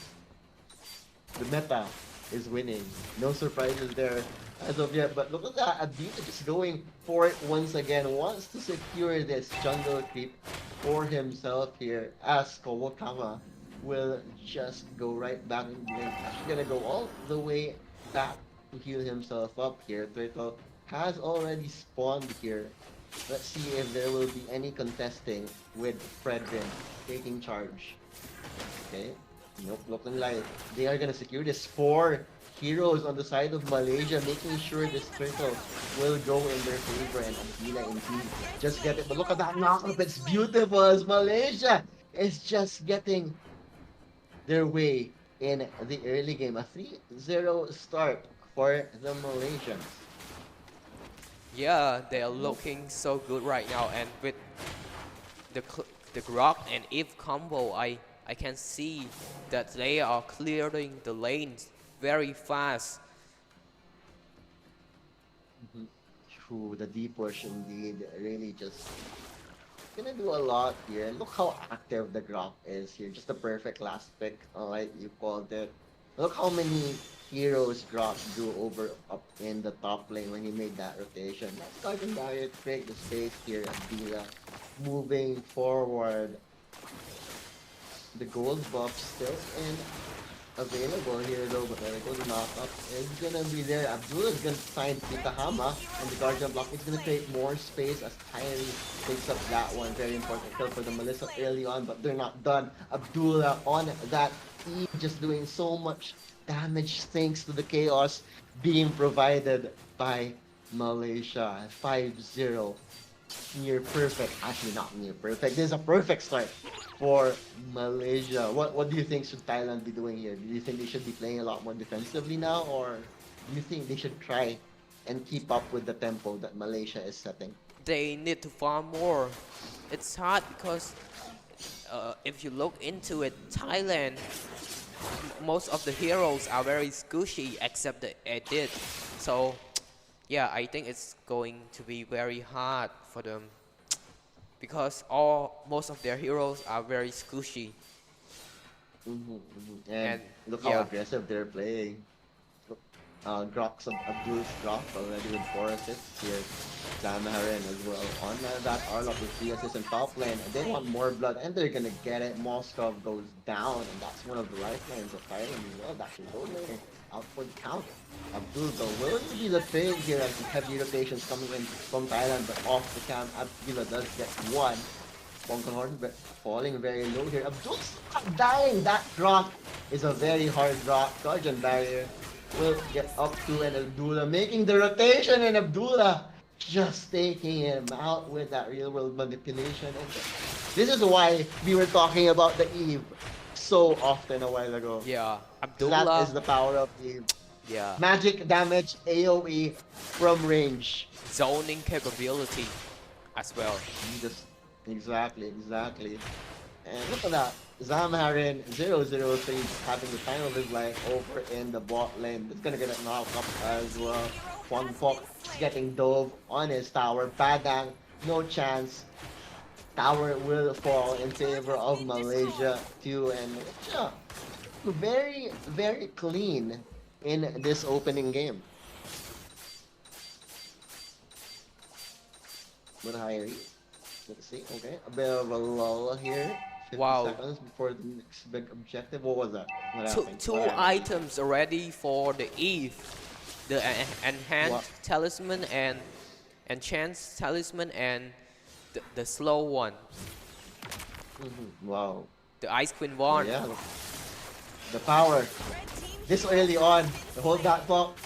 the meta is winning. No surprises there as of yet. But look at that. Adina just going for it once again. Wants to secure this jungle creep for himself here. As Kowakama will just go right back in the lane. Actually gonna go all the way back to heal himself up here. Turtle has already spawned here. Let's see if there will be any contesting with Fredrin taking charge. Okay. Nope, looking like they are gonna secure this. 4 heroes on the side of Malaysia, making sure this turtle will go in their favor, and Abdila indeed just get it. But look at that knockup, it's beautiful as Malaysia is just getting their way in the early game. A 3-0 start for the Malaysians. Yeah, they are looking so good right now, and with the Grok and Eve combo, I can see that they are clearing the lanes very fast. True, the deep push indeed really just gonna do a lot here. Look how active the Grok is here. Just the perfect last pick, alright, you called it. Look how many heroes Grok do over up in the top lane when he made that rotation. That's Garden Barrier to create the space here at Bila. Moving forward. The gold buff still in available here though, but there we go, the knockup is gonna be there. Abdullah is gonna find Kitahama, and the Guardian block is gonna create more space as Tyree picks up that one. Very important kill for the Melissa early on, but they're not done. Abdullah on that E, just doing so much damage thanks to the chaos being provided by Malaysia. 5-0. Near perfect. Actually, not near perfect. This is a perfect start for Malaysia. What do you think should Thailand be doing here? Do you think they should be playing a lot more defensively now, or do you think they should try and keep up with the tempo that Malaysia is setting? They need to farm more. It's hard because if you look into it, Thailand, most of the heroes are very squishy except the edit. So yeah, I think it's going to be very hard for them because most of their heroes are very squishy. And look how aggressive they're playing. Abdul's Grok already with 4 assists here. Samaharin as well on that Arlok with 3 assists in top lane. And they want more blood and they're gonna get it. Moskov goes down and that's one of the lifelines of Thailand as well. That can go there. Out for the count. Abdul though willing to be the trade here as the heavy rotations coming in from Thailand, but off the cam, Abdullah does get one. Bonkanhorn falling very low here. Abdul's dying. That drop is a very hard drop. Guardian Barrier will get up to, and Abdullah making the rotation, and Abdullah just taking him out with that real world manipulation. And this is why we were talking about the Eve so often a while ago. Yeah, Abdullah. That is the power of Eve. Yeah. Magic damage AoE from range. Zoning capability as well. Exactly. And look at that. Zamharin 003 having the time of his life over in the bot lane. It's gonna get a knock up as well. Kwang Pok getting dove on his tower. Padang, no chance. Tower will fall in favor of Malaysia too. And yeah, very, very clean in this opening game. But higher. Let's see. Okay, a bit of a lull here. 50 seconds before the next big objective. What was that? What happened? Two items already for the Eve. The enhanced talisman and enchant talisman and the slow one. Wow. The Ice Queen wand. Yeah. The power. This early on, the whole that block.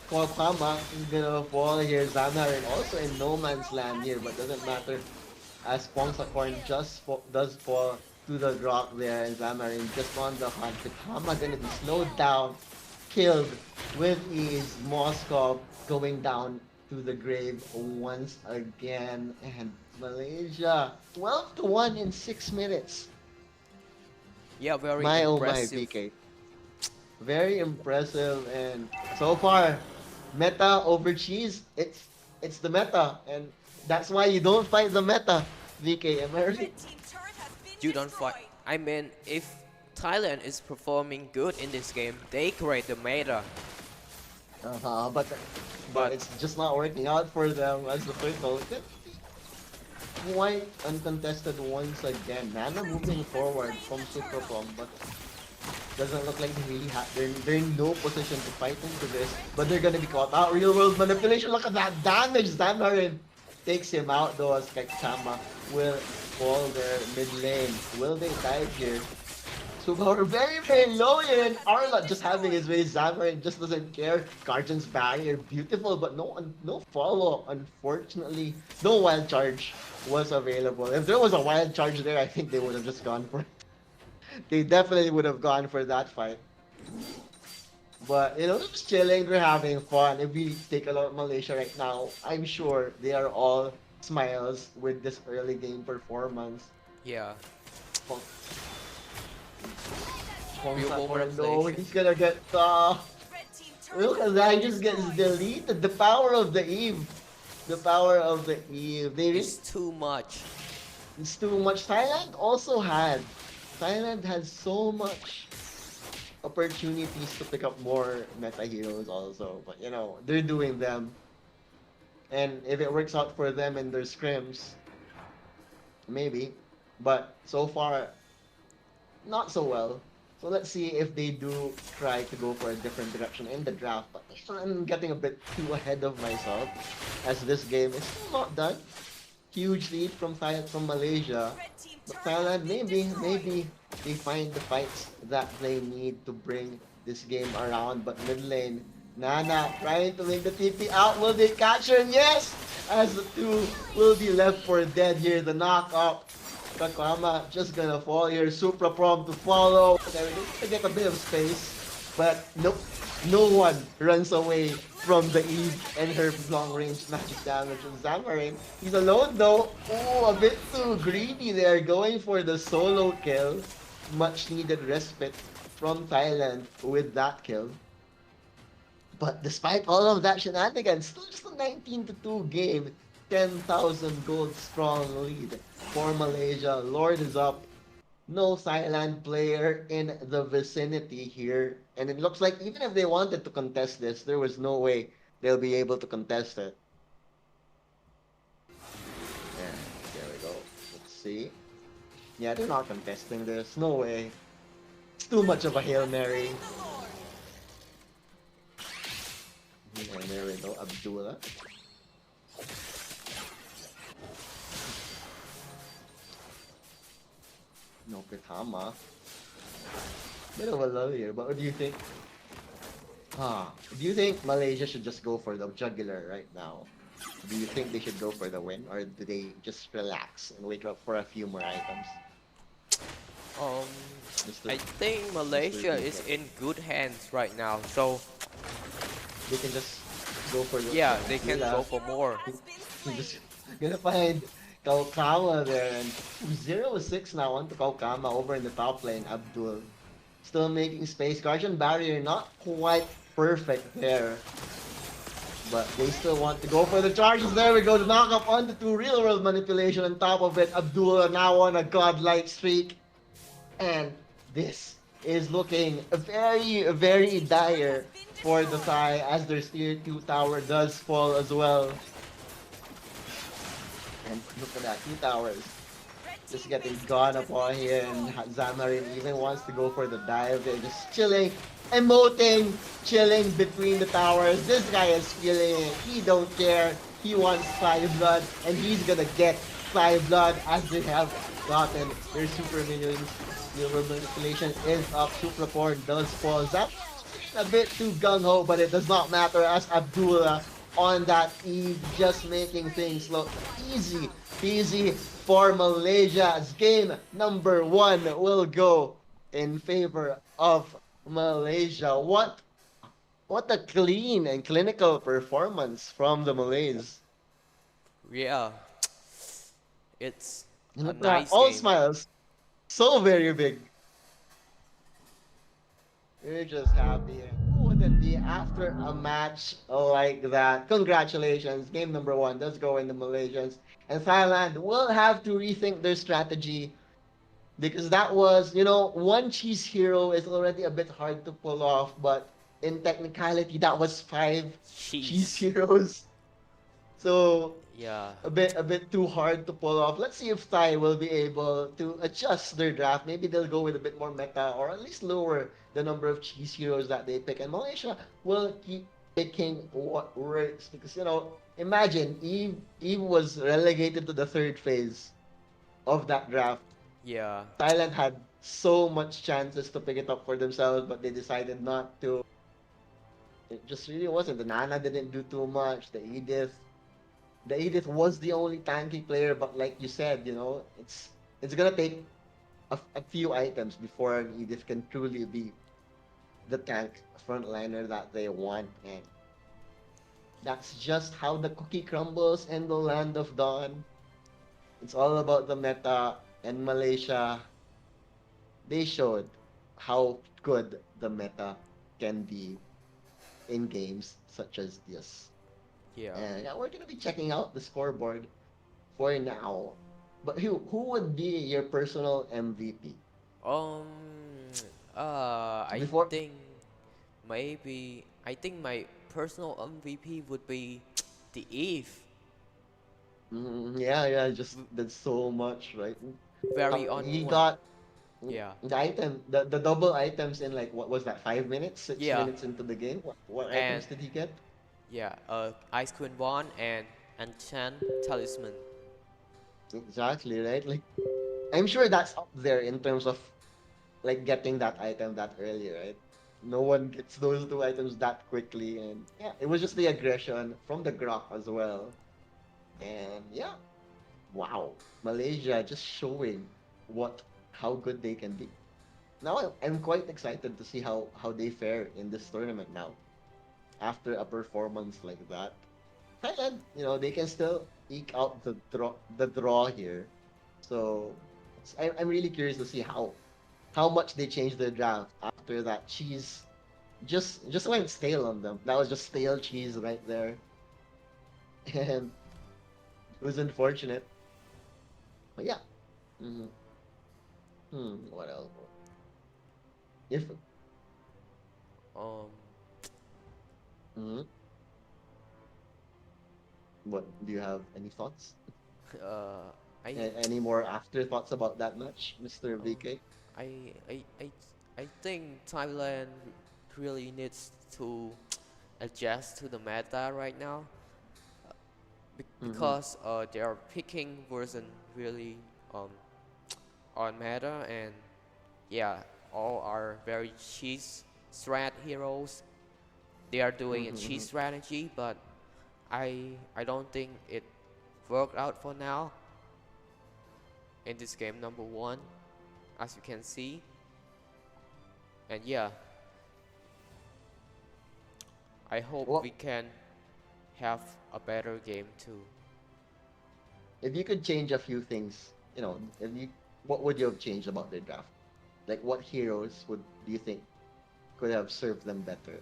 Kwama is gonna fall here. Zamarin also in no man's land here, but doesn't matter. As Pongsakorn just does fall to the Grok there, and Zamarin just on the hunt. Kama gonna be slowed down, killed with ease. Moskov going down to the grave once again, and Malaysia 12-1 in 6 minutes. Yeah, very impressive. impressive. Oh my, BK. Very impressive, and so far, meta over cheese. It's the meta, and that's why you don't fight the meta, VK. Am I right? You don't fight. I mean, if Thailand is performing good in this game, they create the meta. But it's just not working out for them as the first goal. Quite uncontested once again. Nana moving forward from Super Prom, but doesn't look like they really have. They're in no position to fight into this, but they're gonna be caught out. Real world manipulation. Look at that damage. Zamarin takes him out though, as Kama will fall there mid lane. Will they dive here? Subaru very, very low here, and Arla just having his way. Zamarin just doesn't care. Guardian's Barrier, beautiful, but no follow. Unfortunately, no wild charge was available. If there was a wild charge there, I think they would have just gone for it. They definitely would have gone for that fight. But, you know, they're just chilling, they're having fun. If we take a look at Malaysia right now, I'm sure they are all smiles with this early game performance. Yeah. Few moment of No, patience. he's gonna get Red team turret look has at that, been he just gets destroyed. deleted. The power of the Eve. The power of the Eve. It's too much. It's too much. Thailand has so much opportunities to pick up more meta heroes also. But you know, they're doing them. And if it works out for them in their scrims, maybe. But so far, not so well. So let's see if they do try to go for a different direction in the draft. But I'm getting a bit too ahead of myself as this game is still not done. Huge lead from from Malaysia. Red team But turret has Thailand, been maybe, destroyed. maybe they find the fights that they need to bring this game around. But mid lane, Nana trying to make the TP out. Will they catch her? Yes! As the two will be left for dead here. The knock up. Kakama just gonna fall here. Supra Prom to follow. There we go. To get a bit of space. But nope. No one runs away from the Eve and her long range magic damage of Zamarin. He's alone though. Oh, a bit too greedy there. Going for the solo kill. Much needed respite from Thailand with that kill. But despite all of that shenanigans, still just a 19 to 2 game. 10,000 gold strong lead for Malaysia. Lord is up. No Thailand player in the vicinity here. And it looks like even if they wanted to contest this, there was no way they'll be able to contest it. Yeah, there we go. Let's see. Yeah, they're not contesting this. No way. It's too much of a Hail Mary. And there we go, Abdullah. No Pritama. Bit of a lull here, but what do you think? Do you think Malaysia should just go for the jugular right now? Do you think they should go for the win, or do they just relax and wait up for a few more items? Um, Mr. I think Malaysia is in good hands right now. So They can just go for the yeah, they can Jugular. go for more. Has been I'm slain. just gonna find Kaukama there, and 0-6 now onto Kaukama over in the top lane. Abdul still making space. Guardian barrier not quite perfect there, but they still want to go for the charges. There we go. The knock up onto two real world manipulation on top of it. Abdul now on a godlike streak, and this is looking very, very dire for the Thai as their tier 2 tower does fall as well. And look at that, 2 towers Red just team getting base gone turret has upon been here, and destroyed. Zamarin even wants to go for the dive. They're just chilling, emoting, chilling between the towers. This guy is feeling it. He don't care. He wants Fly Blood, and he's gonna get Fly Blood as they have gotten their super minions. Silver manipulation is up. Super Porn does fall. Zap a bit too gung-ho, but it does not matter as Abdullah on that Eve just making things look easy peasy for Malaysia as game number 1 will go in favor of Malaysia. What a clean and clinical performance from the Malays. Yeah, it's And a look at that, nice all game. smiles. So very big. You're just happy. Who wouldn't be after a match like that? Congratulations. Game number 1 does go in the Malaysians. And Thailand will have to rethink their strategy because that was, one cheese hero is already a bit hard to pull off, but in technicality, that was 5 cheese Cheese. heroes. So Yeah. a bit too hard to pull off. Let's see if Thai will be able to adjust their draft. Maybe they'll go with a bit more meta or at least lower the number of cheese heroes that they pick. And Malaysia will keep picking what works because imagine Eve was relegated to the third phase of that draft. Yeah. Thailand had so much chances to pick it up for themselves, but they decided not to. It just really wasn't. The Nana didn't do too much. The Edith was the only tanky player, but like you said, it's gonna take a few items before an Edith can truly be the tank frontliner that they want, and that's just how the cookie crumbles in the land of Dawn. It's all about the meta, and Malaysia, they showed how good the meta can be in games such as this. Yeah. And yeah, we're gonna be checking out the scoreboard for now. But who would be your personal MVP? Um. I Before think I think my personal MVP would be the Eve. yeah, yeah, just did so much, right? Very on He point. got Yeah. the double items in like what was that, 5 minutes, six Yeah. minutes into the game? What And items did he get? yeah. Ice Queen Bond and Enchant Talisman. Exactly, right? Like I'm sure that's up there in terms of like getting that item that early, right? No one gets those two items that quickly, and yeah, it was just the aggression from the Grok as well. And yeah, wow, Malaysia just showing what how good they can be. Now I'm quite excited to see how they fare in this tournament now after a performance like that. Thailand, they can still eke out the draw here. So I'm really curious to see how much they changed their draft after that cheese just went stale on them. That was just stale cheese right there, and it was unfortunate. But yeah, hmm what else? If Um. mhm. What do you have any thoughts? Uh. I. Any more afterthoughts about that match, Mr. Um. VK? I. I. I. I think Thailand really needs to adjust to the meta right now. Mm-hmm. Because they are picking version really um on meta, and yeah, all are very cheese strat heroes. They are doing a Mm-hmm. cheese strategy, but I don't think it worked out for now in this game number one, as you can see. And yeah, I hope What we can have a better game too. if you could change a few things? If you what would you have changed about the draft? Like what heroes would do you think could have served them better?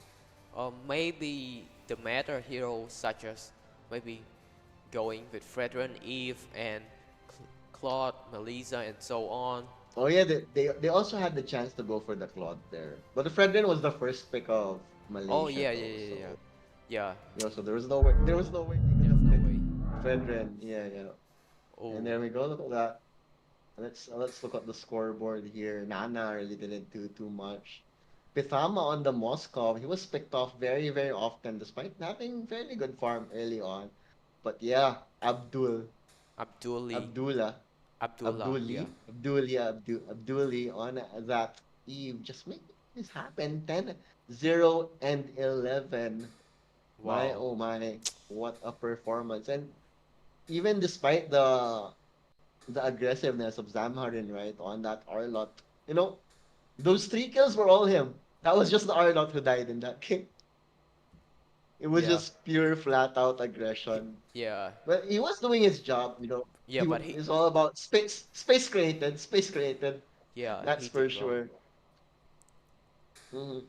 Maybe the meta heroes such as maybe going with Fredrin, Eve, and Claude, Melissa, and so on. Oh yeah, they also had the chance to go for the Claude there, but the Fredrin was the first pick of Oh Malaysia yeah, yeah, though, yeah, yeah, so yeah. so there was no way they could There's have no picked way. Fredrin. Yeah, yeah. And Oh, there we go. Look at that. Let's look at the scoreboard here. Nana really didn't do too much. Pithama on the Moscow, he was picked off very, very often despite having fairly good farm early on. But yeah, Abduli, Abdullah, Abdullah, yeah. Abduli on that Eve just making this happen. 10-0 and 11. My Wow. oh my, what a performance. And even despite the aggressiveness of Zamharin, right, on that Arlot. You know, those 3 kills were all him. That was just the Arlot who died in that game. It was Yeah, just pure flat out aggression. yeah, But he was doing his job. yeah. But he, It's all about space created. yeah, That's he did for well. sure. hmm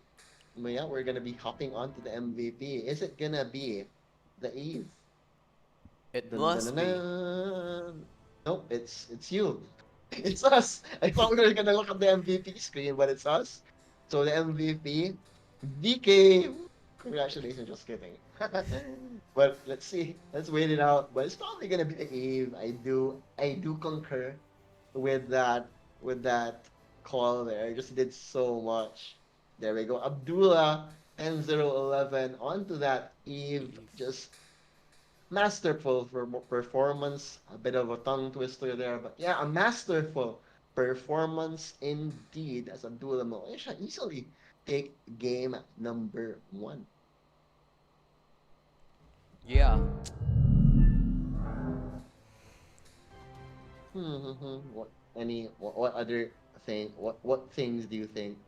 But yeah, we're gonna be hopping on to the MVP. Is it gonna be the Eve? It Dun, dun, must dun, be. dun. Nope, it's you. It's us. I thought we were gonna look at the MVP screen, but it's us. So the MVP, DK. Congratulations, just kidding. But let's see. Let's wait it out. But it's probably gonna be the Eve. I do concur with that call there. Just did so much. There we go. Abdullah 10-0-11 onto that Eve. Eve. Just masterful for performance. A bit of a tongue twister there, but yeah, a masterful performance indeed as Abdullah Malaysia easily take game number one. Yeah. What other thing? What things do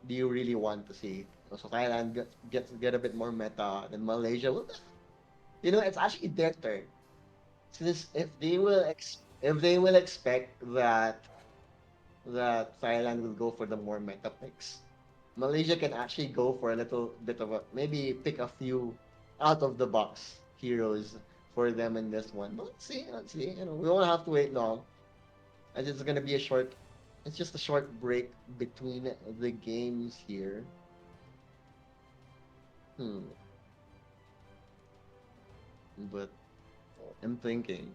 you really want to see? So Thailand get a bit more meta, then Malaysia will. It's actually their turn. Since if they will expect that Thailand will go for the more meta picks, Malaysia can actually go for a little bit of a maybe pick a few out of the box heroes for them in this one. But let's see, let's see. You know, we won't have to wait long. As it's gonna be a short. It's just a short break between the games here. Hmm. But I'm thinking,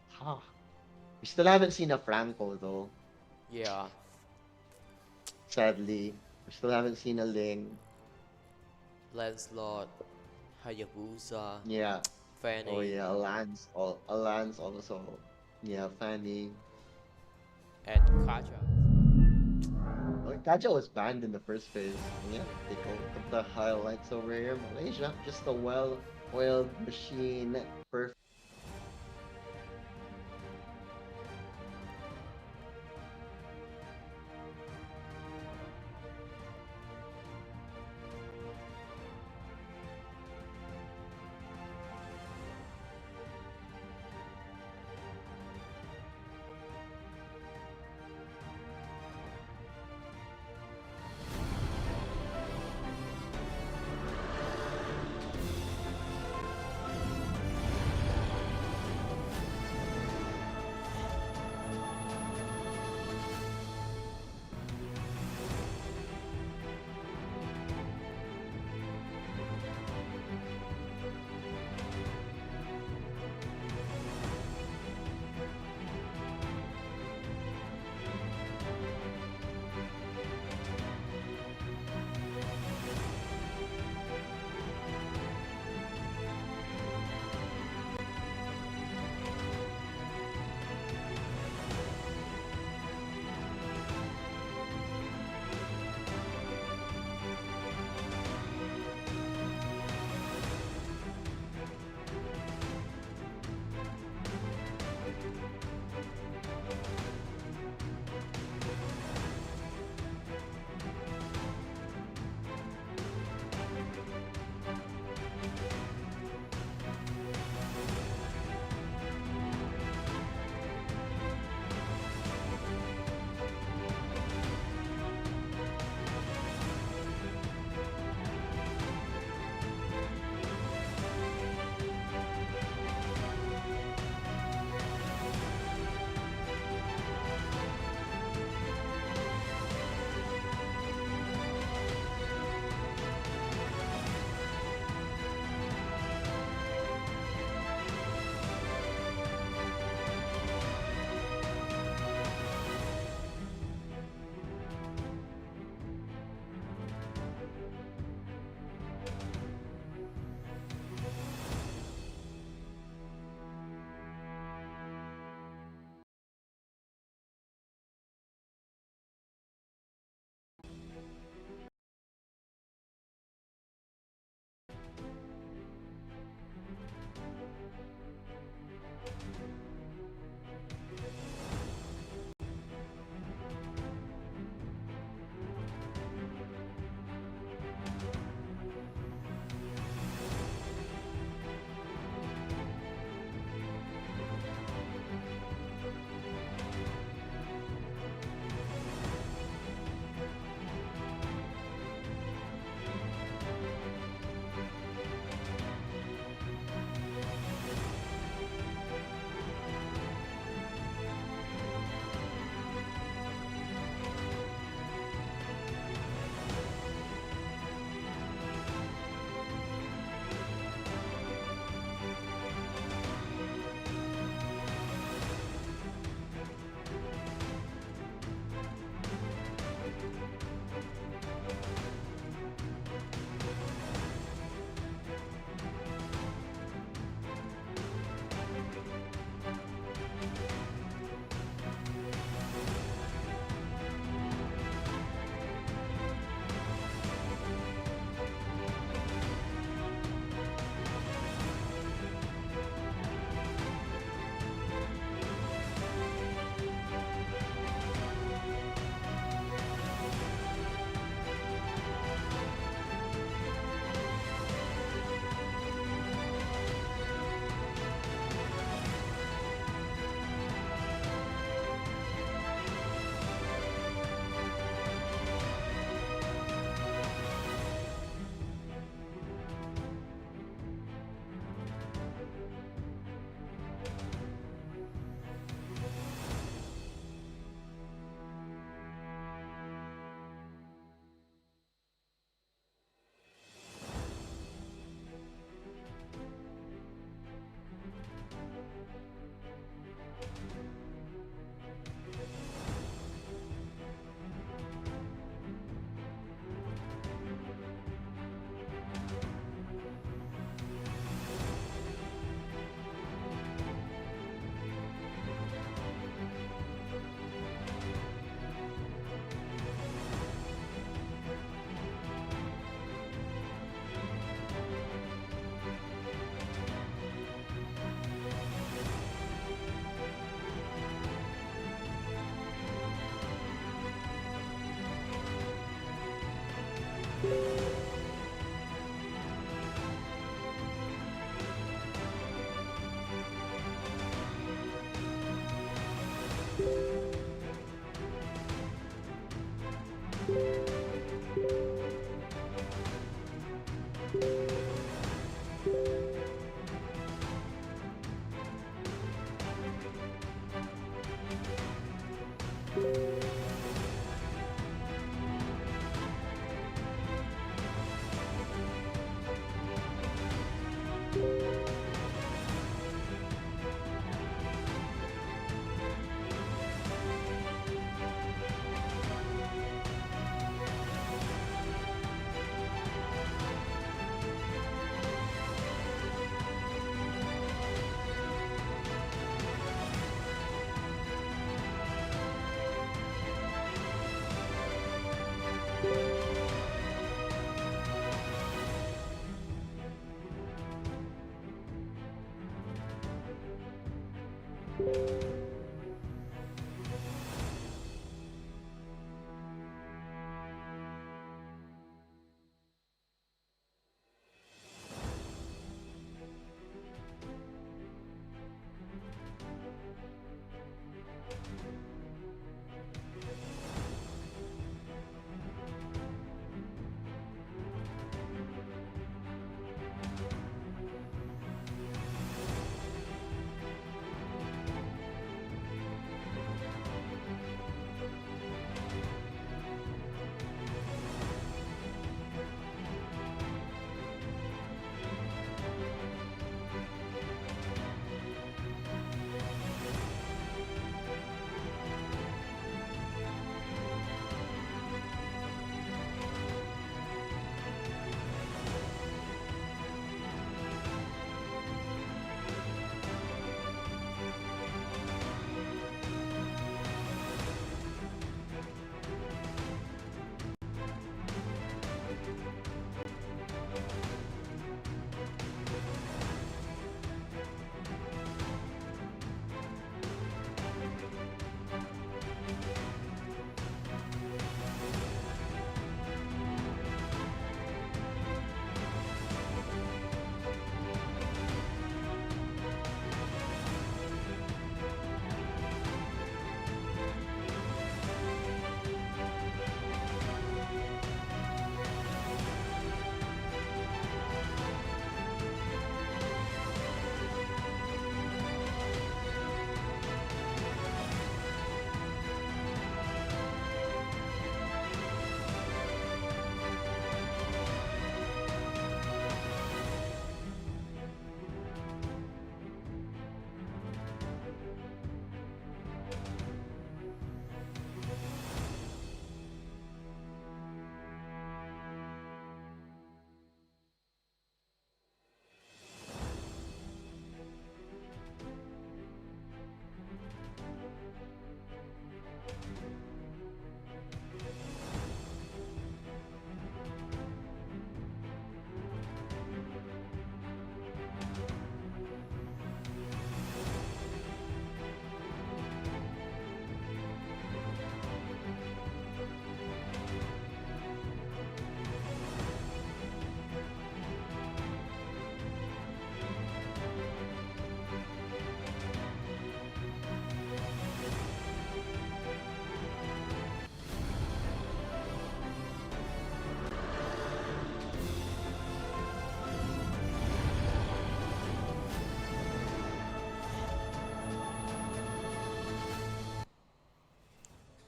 huh? We still haven't seen a Franco though. Yeah. Sadly, we still haven't seen a Ling. Lancelot, Hayabusa, Yeah. Oh Fanny, yeah, a Lance also. Yeah, Fanny. and Kaja. Oh, Kaja was banned in the first phase. Yeah, take a look at the highlights over here. Malaysia, just a well-oiled machine. Perfect.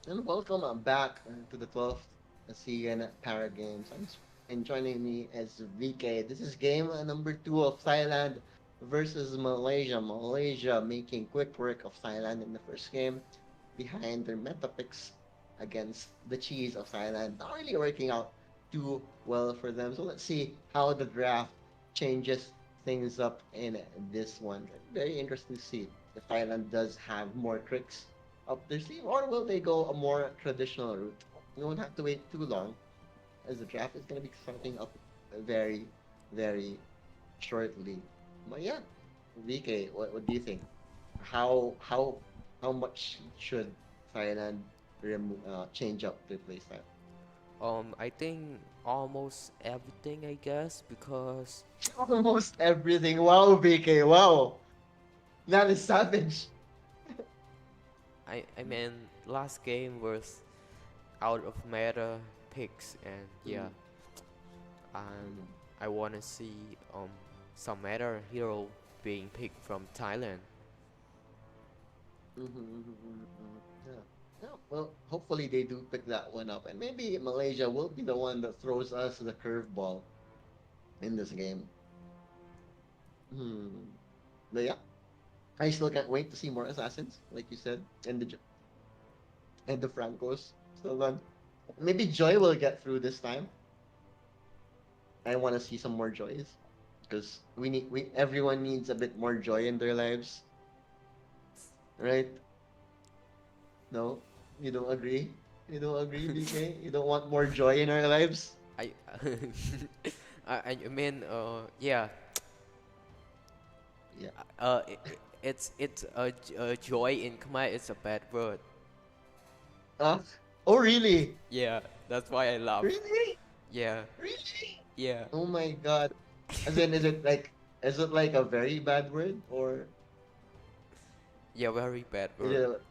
And welcome back to the 12th ASEAN Para Games. And joining me is VK. This is game number 2 of Thailand versus Malaysia. Malaysia making quick work of Thailand in the first game behind their meta picks against the cheese of Thailand. Not really working out too well for them. So let's see how the draft changes things up in this one. Very interesting to see if Thailand does have more tricks up their sleeve, or will they go a more traditional route? We won't have to wait too long, as the draft is going to be starting up very, very shortly. But yeah, VK, what do you think? How how how much should Thailand change up their playstyle? I think almost everything, I guess, because Almost everything. Wow, BK. Wow. That is savage. I mean last game was out of meta picks, and yeah, Mm, and mm, I wanna see some meta hero being picked from Thailand. Yeah. Yeah. Well, hopefully they do pick that one up, and maybe Malaysia will be the one that throws us the curveball in this game. Hmm. But yeah, I still can't wait to see more assassins, like you said, and the Francos. So then, maybe Joy will get through this time. I want to see some more joys because we everyone needs a bit more joy in their lives, right? No, you don't agree? You don't agree, BK? You don't want more joy in our lives? I I mean yeah, Yeah. it's a joy in Khmer. It's a bad word. Uh, oh, really? Yeah, that's why I laugh. Really? Yeah, Really? yeah, Oh my God. As in, is it like a very bad word or yeah, very bad is word. it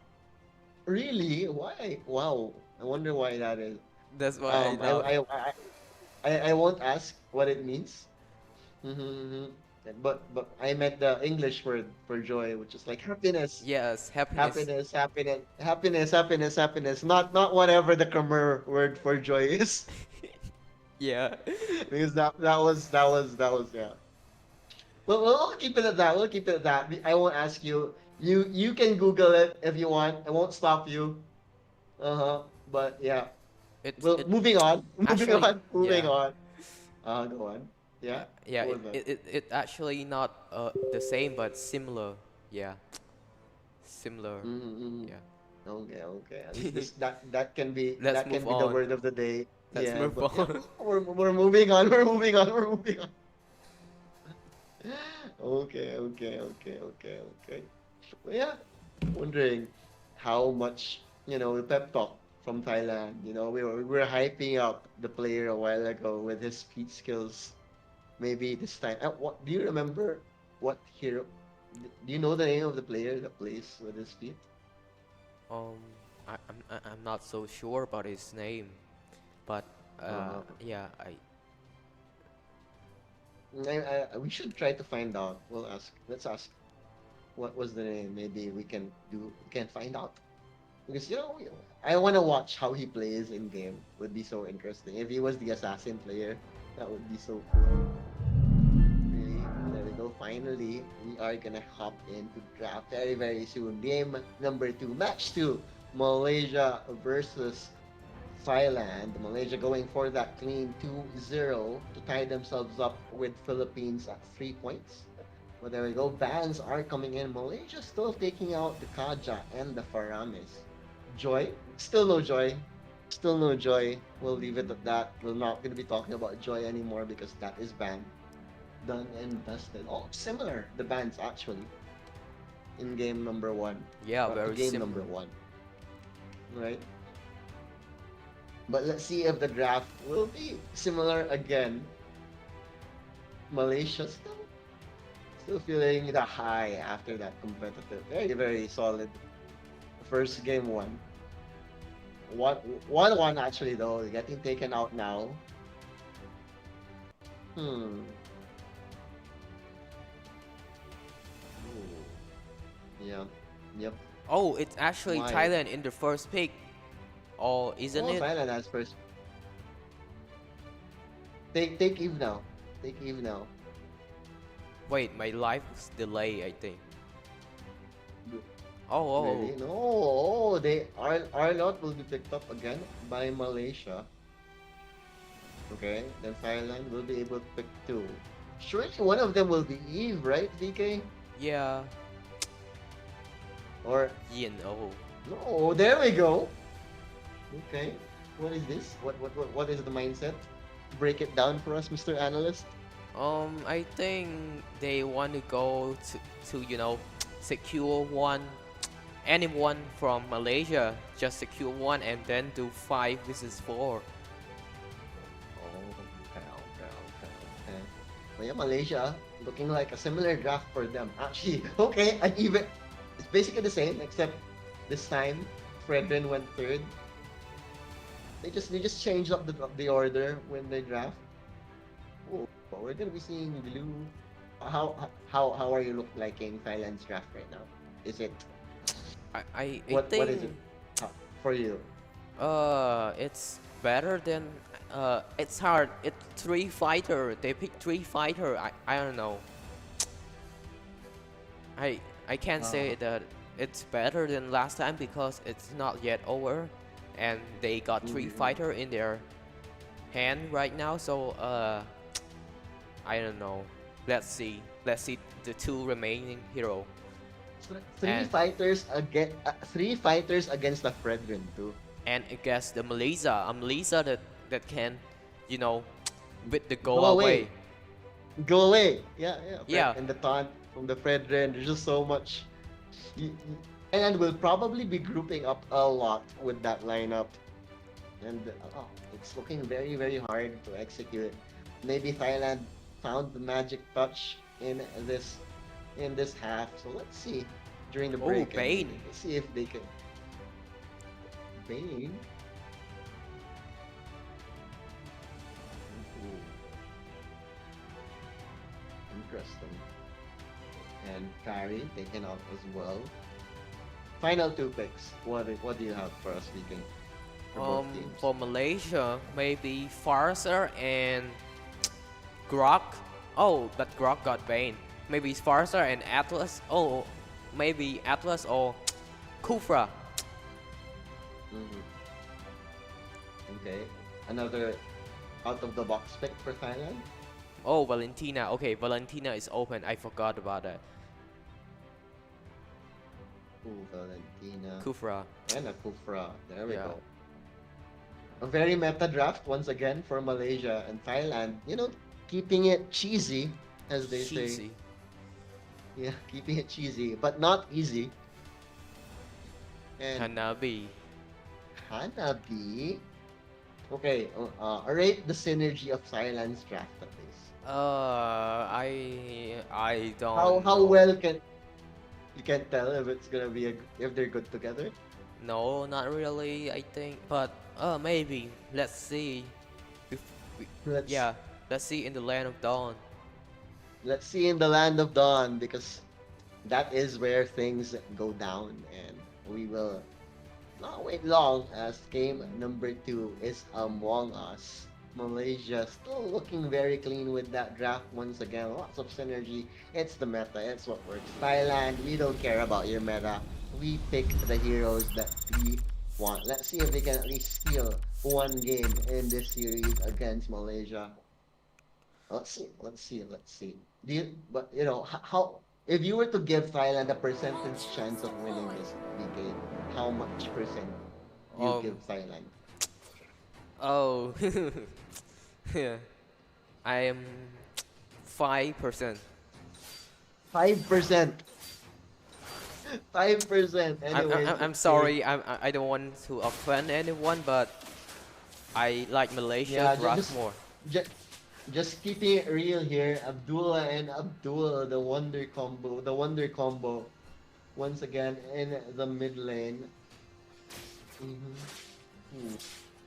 really? Why? Wow. I wonder why that is. That's why I Um, I, laugh. I, I, I won't ask what it means. Mm-hmm. But I meant the English word for joy, which is like happiness. Yes, happiness. Happiness, happiness, happiness, happiness, happiness. Not whatever the Khmer word for joy is. Yeah. Because that was yeah. Well, we'll keep it at that. We'll keep it at that. I won't ask you. You can Google it if you want. I won't stop you. Uh-huh. But yeah. Well, It moving on. Moving actually, on. Moving yeah. on. Go on. Yeah. Yeah, What was that? it actually not the same but similar. Yeah, similar. Mm-hmm. Yeah. Okay, okay. At least this that can be Let's that move can be the on. word of the day. Let's Yeah, move but yeah, on. we're moving on. We're moving on. We're moving on. Okay, okay, okay, okay, okay. Well, yeah, wondering how much the pep talk from Thailand. We were hyping up the player a while ago with his speed skills. Maybe this time. What do you remember? What hero? Do you know the name of the player that plays with his feet? Um, I'm not so sure about his name, but Uh, yeah, I we should try to find out. We'll ask. Let's ask. What was the name? Maybe we can find out. Because I want to watch how he plays in game. Would be so interesting. If he was the assassin player, that would be so cool. Really, there we go. Finally, we are gonna hop into draft very very soon. Game number 2, match 2, Malaysia versus Thailand. Malaysia going for that clean 2-0 to tie themselves up with Philippines at 3 points. But there we go. Bans are coming in. Malaysia still taking out the Kaja and the Faramis. Joy? Still no joy. Still no joy. We'll leave it at that. We're not going to be talking about joy anymore because that is banned. Done and dusted. Oh, similar. The bans actually in game number 1. yeah, To very game similar. number 1. Right? But let's see if the draft will be similar again. Malaysia still feeling the high after that competitive. Very, very solid first game one. One actually though, getting taken out now. Hmm. Ooh. Yeah. Yep. Oh, it's actually Why? Thailand in the first pick, or isn't Oh, it? Thailand has first. Take Eve now. Take Eve now. Wait, my life is delayed, I think. Oh, Really? No. Oh, Arlot will be picked up again by Malaysia. Okay, then Thailand will be able to pick 2. Surely one of them will be Eve, right, VK? yeah, Or no. no? There we go. Okay, what is this? What is the mindset? Break it down for us, Mr. Analyst. I think they want to go to secure anyone from Malaysia, just secure one and then do 5 versus 4. But yeah, Malaysia looking like a similar draft for them. Actually, okay, and even it's basically the same except this time Fredrin went third. They just changed up the order when they draft. Oh, but we're gonna be seeing blue. How are you look like in Thailand's draft right now? Is it what is think it for you? it's better than it's hard. It's three fighter. They pick three fighter. I don't know. I can't say Uh, that it's better than last time because it's not yet over, and they got three mm-hmm. fighter in their hand right now. So I don't know. Let's see. Let's see the two remaining hero. Three And fighters against the Fredrin too. and against the Malaysia, a Malaysia that can, you know, with the Go go away, away. go away. Yeah, yeah. Yeah. And the taunt from the Fredrin. There's just so much. And we'll probably be grouping up a lot with that lineup. And it's looking very, very hard to execute. Maybe Thailand found the magic touch in this half. So let's see during the Oh, break. Bane. Let's see if they can. Bane. Ooh, interesting. And Carry taken out as well. Final two picks. What do you have for us speaking? For both teams. For Malaysia, maybe Farser and Grok. Oh, but Grok got Bane. Maybe Farser and Atlas. Oh, maybe Atlas or Kufra. Mhm. Okay. Another out of the box pick for Thailand. Oh, Valentina. Okay, Valentina is open. I forgot about that. Ooh, Valentina. Kufra. And a Kufra. There we Yeah. go. A very meta draft once again for Malaysia and Thailand. Keeping it cheesy, as they say. Cheesy. Yeah, keeping it cheesy, but not easy. And Hanabi. Hanabi. Okay, rate the synergy of Thailand's draft at least. I don't How know. well can you can tell if it's gonna be if they're good together? No, not really, I think. But maybe. Let's see. If Let's yeah, let's see in the land of dawn. let's see in the land of dawn because that is where things go down, and we will not wait long as game number 2 is among us. Malaysia still looking very clean with that draft once again. Lots of synergy. It's the meta. It's what works. Thailand, we don't care about your meta. We pick the heroes that we want. Let's see if they can at least steal one game in this series against Malaysia. Let's see. Let's see. Let's see. But how if you were to give Thailand a percentage chance of winning this game, how much percent do you give Um. Thailand? Oh. Yeah. I am 5%. 5%. 5%. Anyways, I'm sorry. I don't want to offend anyone, but I like Malaysia Yeah, draft more. just, just keeping it real here. Abdullah and Abdul, the wonder combo, once again in the mid lane.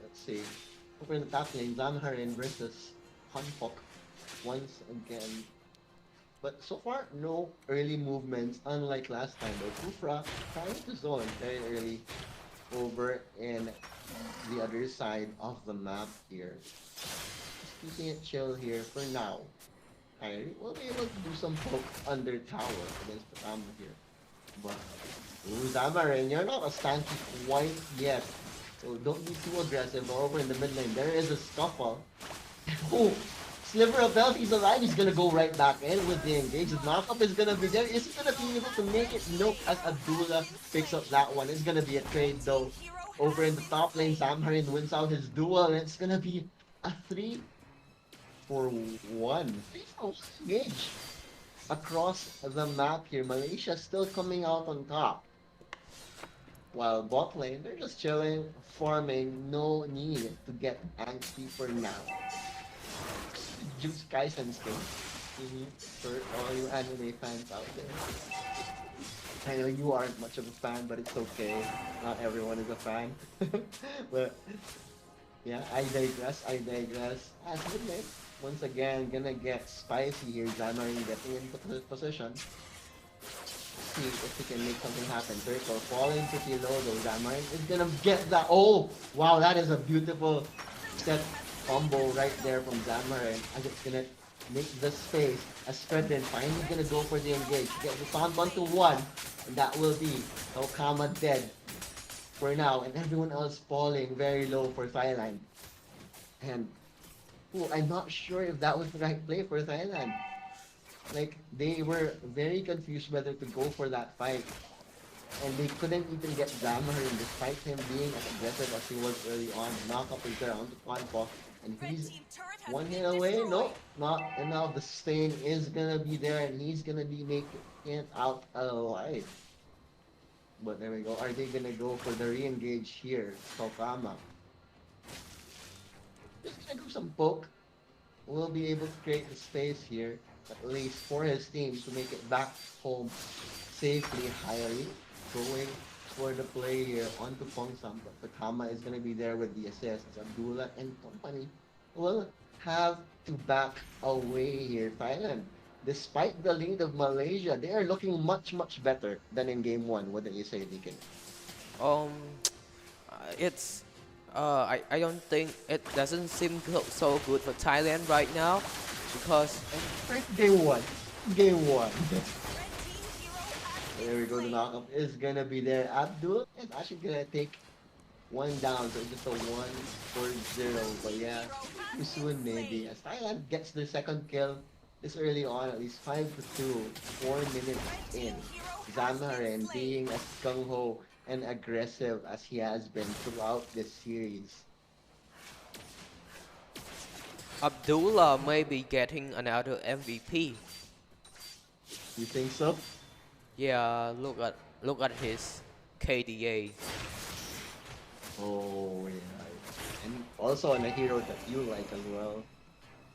Let's see. Over in the top lane, Zanharin versus Hanpok once again. But so far, no early movements, unlike last time. But Kufra trying to zone very early over in the other side of the map here. Just keeping it chill here for now. Kyrie will be able to do some poke under tower against Patama here. But, Zamarin, you're not a stanky quite yet. So don't be too aggressive over in the mid lane. There is a scuffle. Oh, Sliver of Health, he's alive. He's gonna go right back in with the engage. The knockup is gonna be there. Is he gonna be able to make it? Nope, as Abdullah picks up that one. It's gonna be a trade though. Over in the top lane, Zamharin wins out his duel, and it's gonna be a 3-for-1. 3-for-1 engage across the map here. Malaysia still coming out on top. While bot lane, they're just chilling, farming, no need to get angsty for now. Juice Kaisen skin. For all you anime fans out there. I know you aren't much of a fan, but it's okay. Not everyone is a fan. But yeah, I digress. I digress. As midnight, once again, gonna get spicy here. Zamarin getting into position. See if he can make something happen. Turtle falling pretty low though. Zamarin is gonna get that. Oh, wow, that is a beautiful set combo right there from Zamarin. As it's gonna make the space. As Fredrin finally gonna go for the engage. Get the sound one to one. And that will be Okama dead for now. And everyone else falling very low for Thailand. And ooh, I'm not sure if that was the right play for Thailand. Like, they were very confused whether to go for that fight. And they couldn't even get Zamarin despite him being as aggressive as he was early on. Knockup is there onto Kwanpo. And he's one hit away. Nope, not enough. The stain is gonna be there and he's gonna be making it out alive. But there we go. Are they gonna go for the re-engage here? Sokama. Just gonna do some poke. We'll be able to create the space here, at least for his team, to make it back home safely. Highly going for the play here onto Pongsam, but the Kama is gonna be there with the assist. Abdullah and company will have to back away here. Thailand, despite the lead of Malaysia, they are looking much better than in game one. Wouldn't you say, Deacon? It's I don't think it doesn't seem so good for Thailand right now because First game one. Game one. There we go, the knockup is gonna be there. Abdul is actually gonna take one down, so just a 1-0. But yeah, too soon maybe. As Thailand gets their second kill this early on, at least 5-2, 4 minutes in. Zamarin being as gung-ho and aggressive as he has been throughout this series. Abdullah may be getting another MVP. You think so? Yeah, look at his KDA. Oh yeah. And also on a hero that you like as well.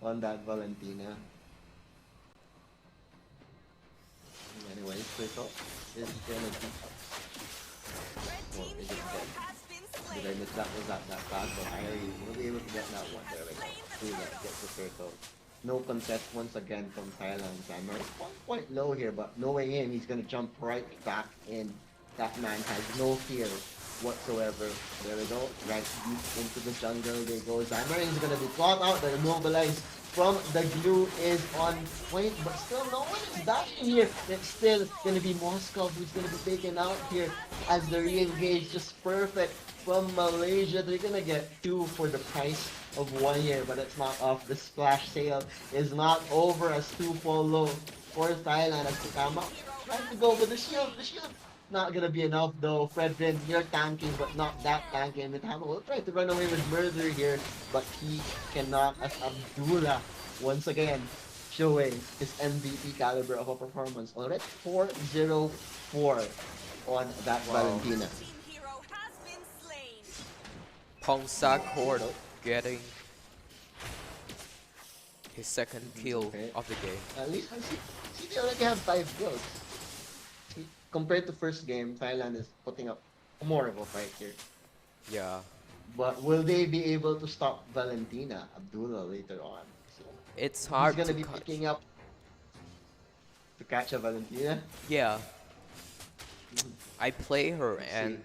On that Valentina. Anyways, Crystal is gonna be is it dead? Did I miss that? Was that fast? But I will be able to get that one there. Like, get the circle. No contest once again from Thailand. Samurai quite low here, but knowing him, he's gonna jump right back in. That man has no fear whatsoever. There we go. Right deep into the jungle they go. Zamarin is gonna be caught out. The immobilized from the glue is on point, but still no one is dashing here. It's still gonna be Moscow who's gonna be taken out here as the re-engage just perfect from Malaysia. They're gonna get 2 for the price of 1 here, but it's not off. The splash sale is not over as 2 fall low for Thailand as Takama trying to go with the shield. The shield not gonna be enough though. Fredrin, you're tanking, but not that tanking. Mitama will try to run away with murder here, but he cannot as Abdullah once again showing his MVP caliber of a performance. Already 4-0-4 on that Valentina. Pongsak getting his second kill Okay. of the game. At least I see they already have 5 kills. Compared to first game, Thailand is putting up more of a fight here. Yeah, But will they be able to stop Valentina, Abdullah later on? So it's hard he's to gonna be catch. picking up to catch a Valentina. Yeah, I play her and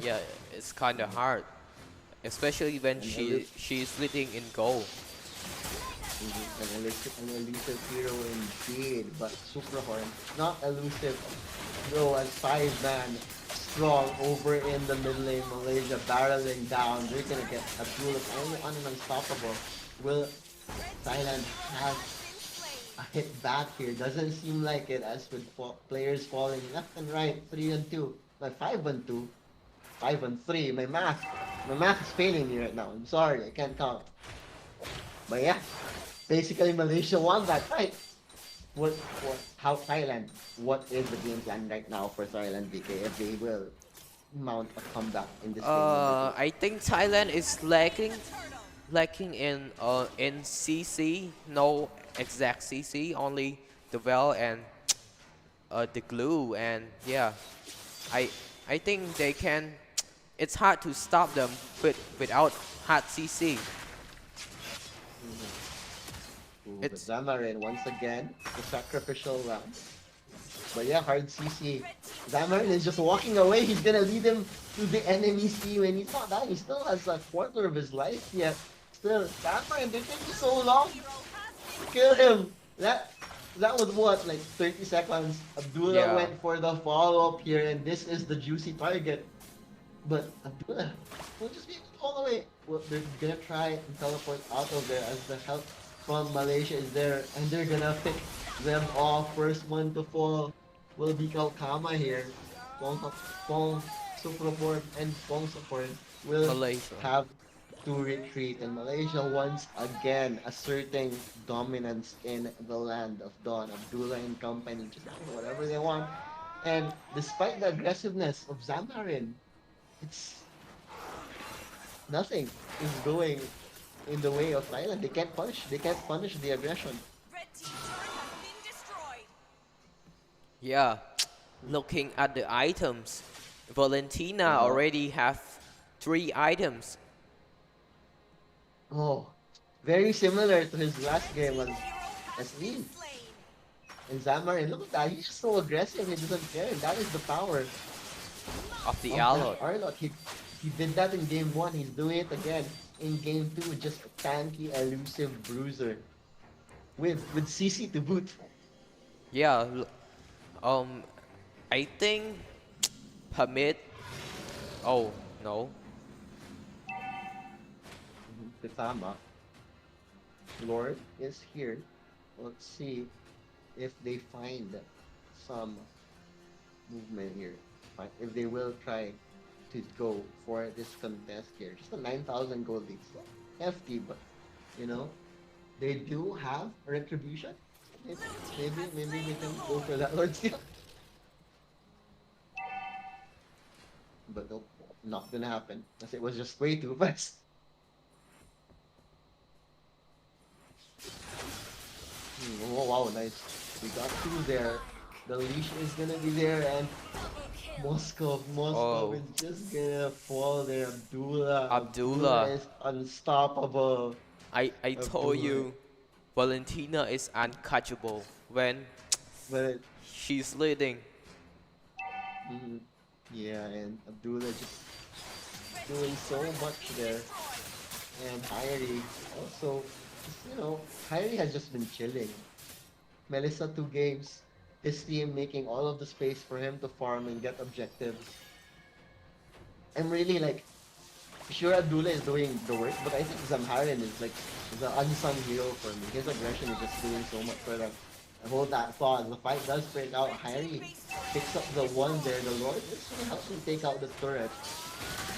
yeah, it's kind of hard, especially when she's leading in goal. An elusive hero indeed, but super horn, not elusive. Though as 5-man strong over in the mid lane, Malaysia barreling down. They're gonna get Abdullah only on an unstoppable. Will Thailand have a hit back here? Doesn't seem like it, as with players falling left and right, 3-2, but 5-2, 5-3. My math is failing me right now. I'm sorry, I can't count. But yeah, basically Malaysia won that fight. How Thailand? What is the game plan right now for Thailand, BK? If they will mount a comeback in this game? I think Thailand is lagging lacking in CC, no exact CC, only the well and the glue, and yeah, I I think they can. It's hard to stop them without hard CC. Ooh, but It's Zamarin once again, the sacrificial lamb. But yeah, hard CC. Red team Zamarin is just walking away. He's gonna lead him to the enemy's team, and he's not dying. He still has a quarter of his life yet. Still, Zamarin, they're taking so long hero has to been kill him. That was what, like 30 seconds. Abdullah yeah, went for the follow-up here, and this is the juicy target. But Abdullah will just be all the way. Well, they're gonna try and teleport out of there as the help from Malaysia is there, and they're gonna pick them off. First one to fall will be Kalkama here. Pong support and Pong support will Malaysia. have to retreat, and Malaysia once again asserting dominance in the land of Don. Abdullah and company just doing whatever they want. And despite the aggressiveness of Zamarin, it's nothing is going in the way of Thailand. They can't punish. They can't punish the aggression. red team turret has been destroyed. Yeah, looking at the items, Valentina Uh-huh. already have 3 items. Oh, very similar to his last game Red as team hero has Lee. been slain. And Zamarin. Look at that. He's so aggressive. He doesn't care. And that is the power Of the of alloy. that Arlot. He did that in game one. He's doing it again in game two. Just a tanky, elusive bruiser with CC to boot. Yeah, I think permit. Oh no, Pitama. Lord is here. Let's see if they find some movement here. If they will try to go for this contest here. Just a 9,000 gold lead. Still hefty, but you know, they do have retribution. Maybe we can go for that Lord Steel. But nope, not gonna happen. As it was just way too fast. Oh wow, nice. We got two there. The leash is gonna be there, and Moskov Oh. is just gonna fall there. Abdullah Abdullah. is unstoppable. I told Abdullah. you, Valentina is uncatchable when But she's leading. mhm, yeah, and Abdullah just doing so much there. And Hyrie also, you know, Hyrie has just been chilling. Melissa 2 games. His team making all of the space for him to farm and get objectives. I'm really like, sure Abdullah is doing the work, but I think Zamharin is like the unsung hero for me. His aggression is just doing so much for them. I hold that thought. As the fight does break out, Hyrie picks up the one there. The Lord is gonna help him take out the turret.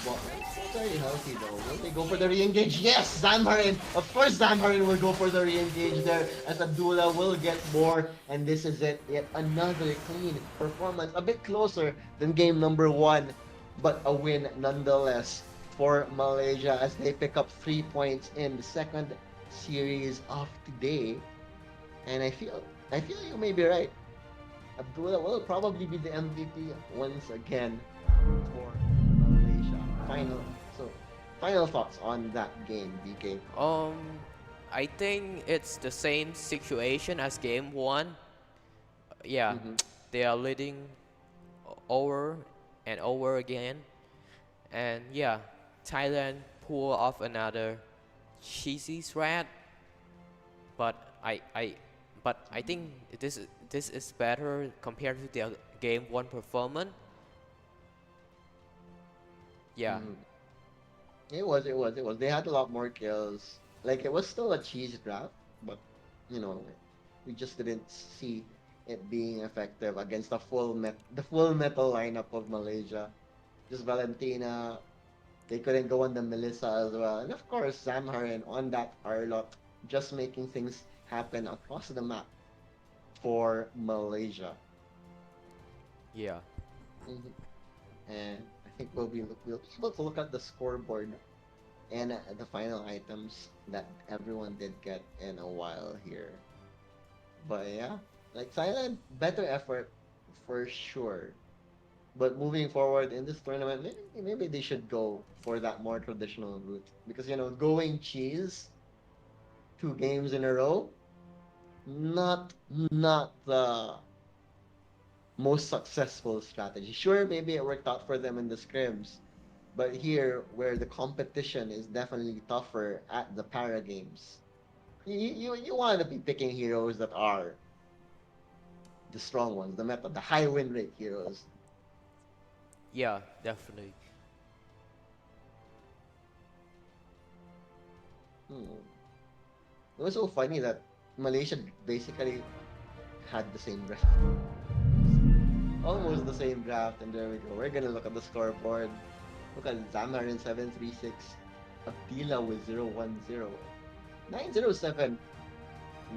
But it's very healthy though. Will they go for the re-engage? Yes! Zamharin! Of course Zamharin will go for the re-engage there as Abdullah will get more. And this is it. Yet another clean performance. A bit closer than game number 1. But a win nonetheless for Malaysia as they pick up 3 points in the second series of today. And I feel you may be right. Abdullah will probably be the MVP once again for Malaysia. Final thoughts on that game, DK. I think it's the same situation as game 1. Yeah, Mm-hmm. they are leading over and over again. And yeah, Thailand pull off another cheesy threat, but I think this is better compared to their game 1 performance. Yeah, Mhm. It was. They had a lot more kills. Like it was still a cheese draft, but you know, we just didn't see it being effective against the full metal lineup of Malaysia. Just Valentina. They couldn't go on the Melissa as well, and of course Zamharin on that Arlot, just making things happen across the map for Malaysia. yeah, Mhm. And I think we'll be able to look at the scoreboard and the final items that everyone did get in a while here. But yeah, like Thailand, better effort for sure. But moving forward in this tournament, maybe they should go for that more traditional route because going cheese 2 games in a row, not the most successful strategy. Sure, maybe it worked out for them in the scrims, but here where the competition is definitely tougher at the para games, you want to be picking heroes that are the strong ones, the high win rate heroes. Yeah, definitely. Hmm. It was so funny that Malaysia basically had the same draft, almost the same draft, and there we go. We're gonna look at the scoreboard. Look at Zamar in 736, Abdila with 010, 907.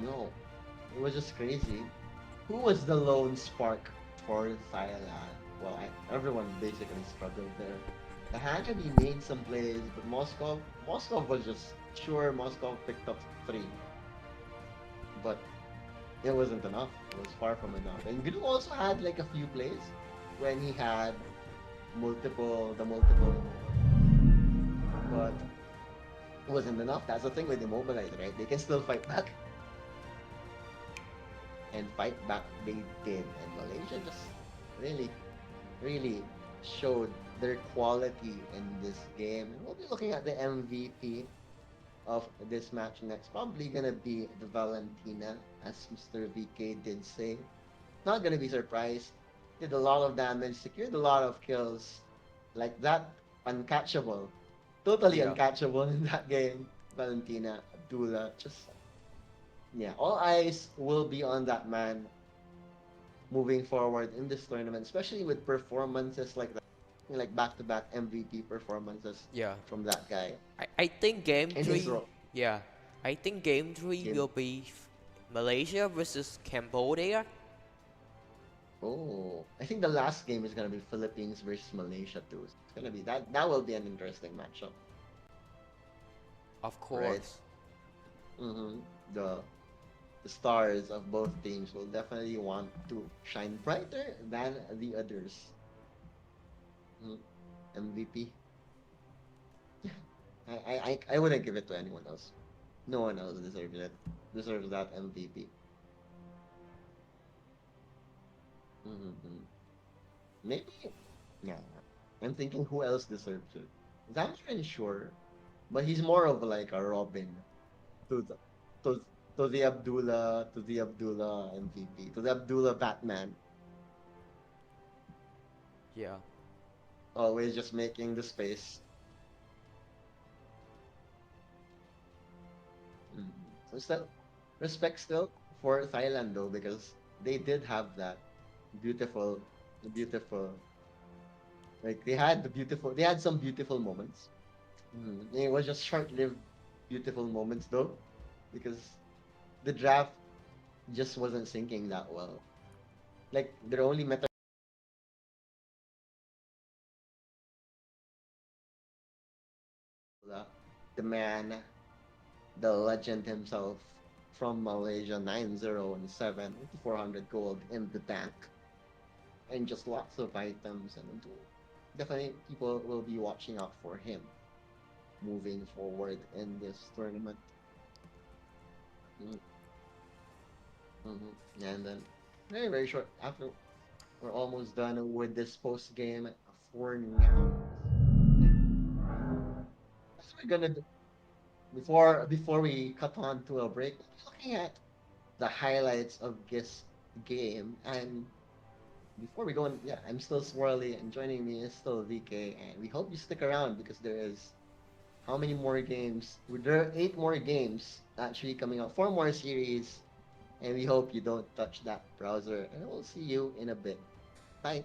No, it was just crazy. Who was the lone spark for Thailand? Well, everyone basically struggled there. The Hangami made some plays, but Moscow was just sure. Moscow picked up three, but it wasn't enough. It was far from enough. And Gnu also had like a few plays when he had the multiple, but it wasn't enough. That's the thing with Immobilize, right? They can still fight back, and fight back they did. And Malaysia just really, really showed their quality in this game. And we'll be looking at the MVP of this match next. Probably gonna be the Valentina, as Mr. VK did say. Not gonna be surprised. Did a lot of damage, secured a lot of kills. Like that, uncatchable. Totally Yeah. uncatchable in that game. Valentina, Abdullah, just yeah. All eyes will be on that man moving forward in this tournament, especially with performances like that, like back-to-back MVP performances Yeah. from that guy I think game in his three. role. Yeah. I think game three Game. will be Malaysia versus Cambodia. Oh, I think the last game is gonna be Philippines versus Malaysia too. It's gonna be that. That will be an interesting matchup, Of right? course. Mm-hmm. The the stars of both teams will definitely want to shine brighter than the others. Mm, MVP. I wouldn't give it to anyone else. No one else deserves it. Deserves that MVP. Mm-hmm. Maybe. Yeah. I'm thinking who else deserves it. I'm not really sure, but he's more of like a Robin to the to to the Abdullah MVP, to the Abdullah Batman. Yeah. Always just making the space. Mm. So still, respect still for Thailand though, because they did have that beautiful, beautiful. Like they had some beautiful moments. It was just short-lived, beautiful moments though, because the draft just wasn't syncing that well. Like their only meta, the man, the legend himself from Malaysia, 907, 400 gold in the bank, and just lots of items. And definitely people will be watching out for him moving forward in this tournament. Mm-hmm. And then very, very short after we're almost done with this post game for now. What we're gonna do before we cut on to a break, looking at the highlights of this game. And before we go on, yeah, I'm still Swirly, and joining me is still VK, and we hope you stick around because there is how many more games? There are 8 more games actually coming out, 4 more series, and we hope you don't touch that browser. And we'll see you in a bit. Bye.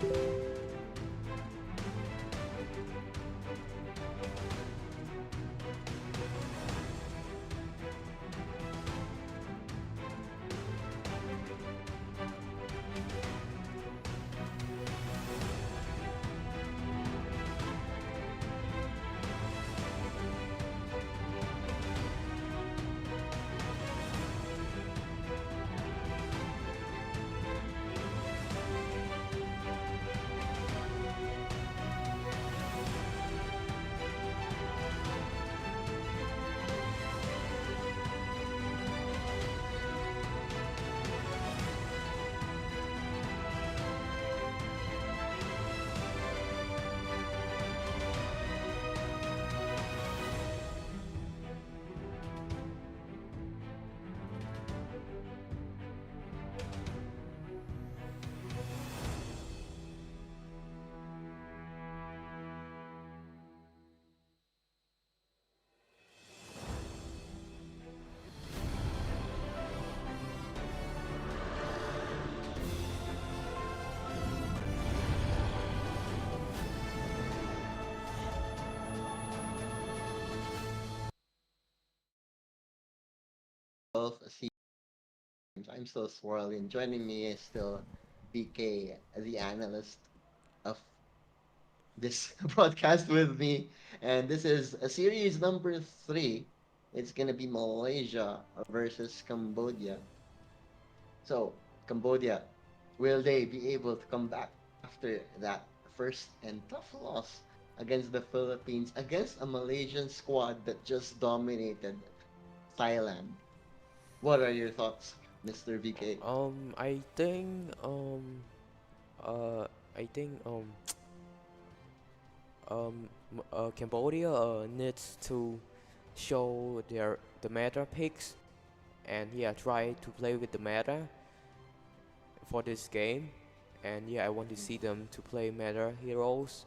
12 seasons. I'm still swirling. Joining me is still BK, the analyst of this broadcast with me. And this is a series number 3. It's going to be Malaysia versus Cambodia. So, Cambodia, will they be able to come back after that first and tough loss against the Philippines, against a Malaysian squad that just dominated Thailand? What are your thoughts, Mr. VK? I think uh I think Cambodia needs to show the meta picks, and yeah, try to play with the meta for this game. And yeah, I want to see them to play meta heroes,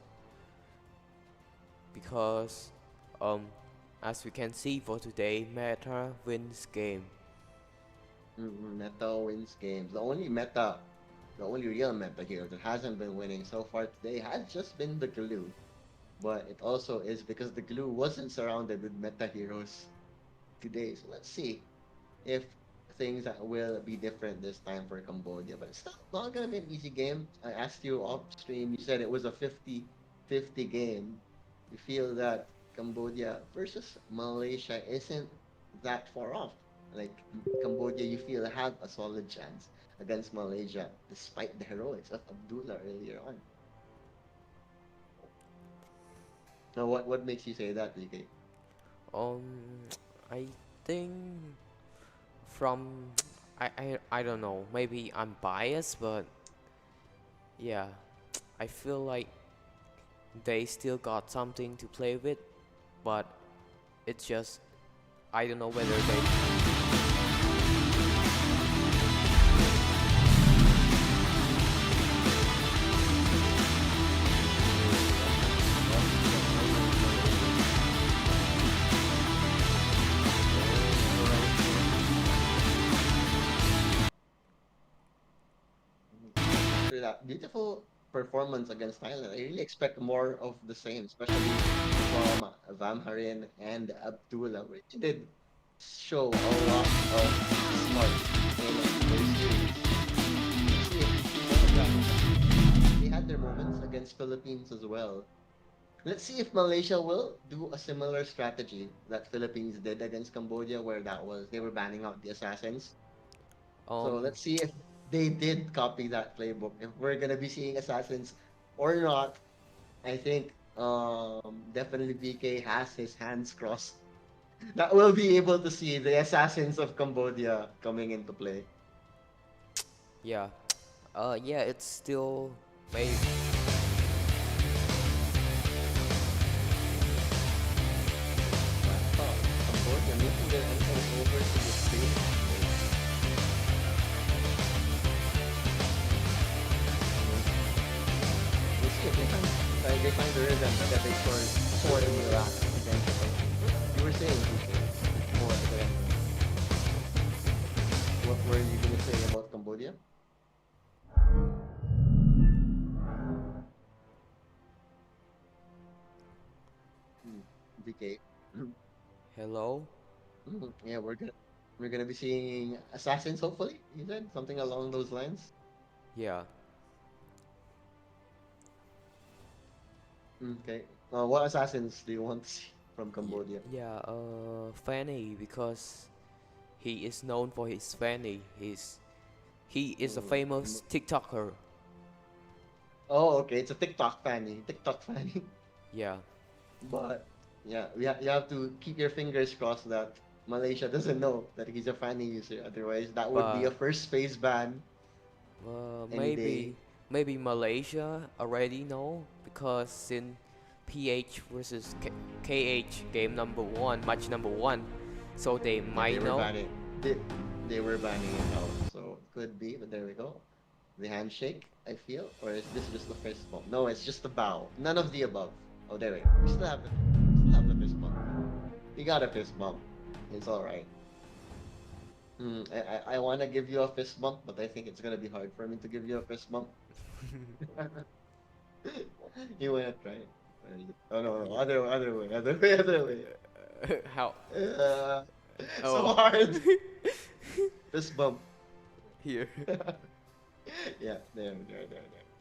because um as we can see for today, meta wins game. Meta wins games. The only real meta hero that hasn't been winning so far today has just been the glue. But it also is because the glue wasn't surrounded with meta heroes today. So let's see if things that will be different this time for Cambodia. But it's not gonna be an easy game. I asked you off stream, you said it was a 50-50 game. You feel that Cambodia versus Malaysia isn't that far off. Like Cambodia, you feel have a solid chance against Malaysia, despite the heroics of Abdullah earlier on. Now, what makes you say that, DK? Um, I think from I don't know. Maybe I'm biased, but yeah, I feel like they still got something to play with, but it's just I don't know whether they. After that beautiful performance against Thailand, I really expect more of the same, especially from Vamharin and Abdullah, which did show a lot of smart in their series. See if we see more of that. They had their moments against Philippines as well. Let's see if Malaysia will do a similar strategy that Philippines did against Cambodia, where that was they were banning out the assassins. So Um, let's see if they did copy that playbook. If we're gonna be seeing assassins or not, I think definitely BK has his hands crossed that we'll be able to see the assassins of Cambodia coming into play. yeah, yeah, it's still maybe. Cambodia making their entrance over to the stage. We'll see if they find the rhythm that they scored in the last against the Philippines. You were saying, BK, before the end. What were you gonna say about Cambodia? VK. Hello. Yeah, we're gonna be seeing assassins. Hopefully, you said something along those lines. Yeah. Okay. What assassins do you want to see from Cambodia? Yeah. Fanny, because he is known for his Fanny. He is a Mm. famous TikToker. Oh, okay. It's a TikTok fanny. TikTok fanny. Yeah. But yeah, you have to keep your fingers crossed that Malaysia doesn't know that he's a fanny user. Otherwise, that would be a But first space ban any day. maybe Malaysia already know because in PH versus KH game number one, match number one, so they Yeah, they might were know. banning. They were banning it out, so it could be. But there we go. The handshake, I feel, or is this just the fist bump? No, it's just the bow. None of the above. Oh, there we go. We still have the fist bump. We got a fist bump. It's all right. I want to give you a fist bump, but I think it's gonna be hard for me to give you a fist bump. You wanna try? Where is it? Oh no, no, other way. How? Uh, so Oh. hard. Fist bump. Here. Yeah, there.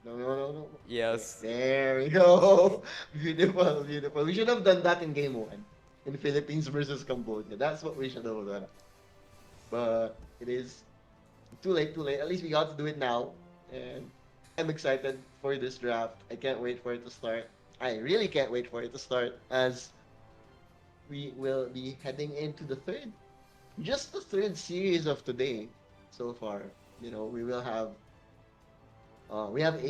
No, no, no, no. Yes. There we go. Beautiful, beautiful. We should have done that in game one, in Philippines versus Cambodia. That's what we should have done. But it is too late, too late. At least we got to do it now. And I'm excited for this draft. I can't wait for it to start. I really can't wait for it to start as we will be heading into just the third series of today so far. You know, we have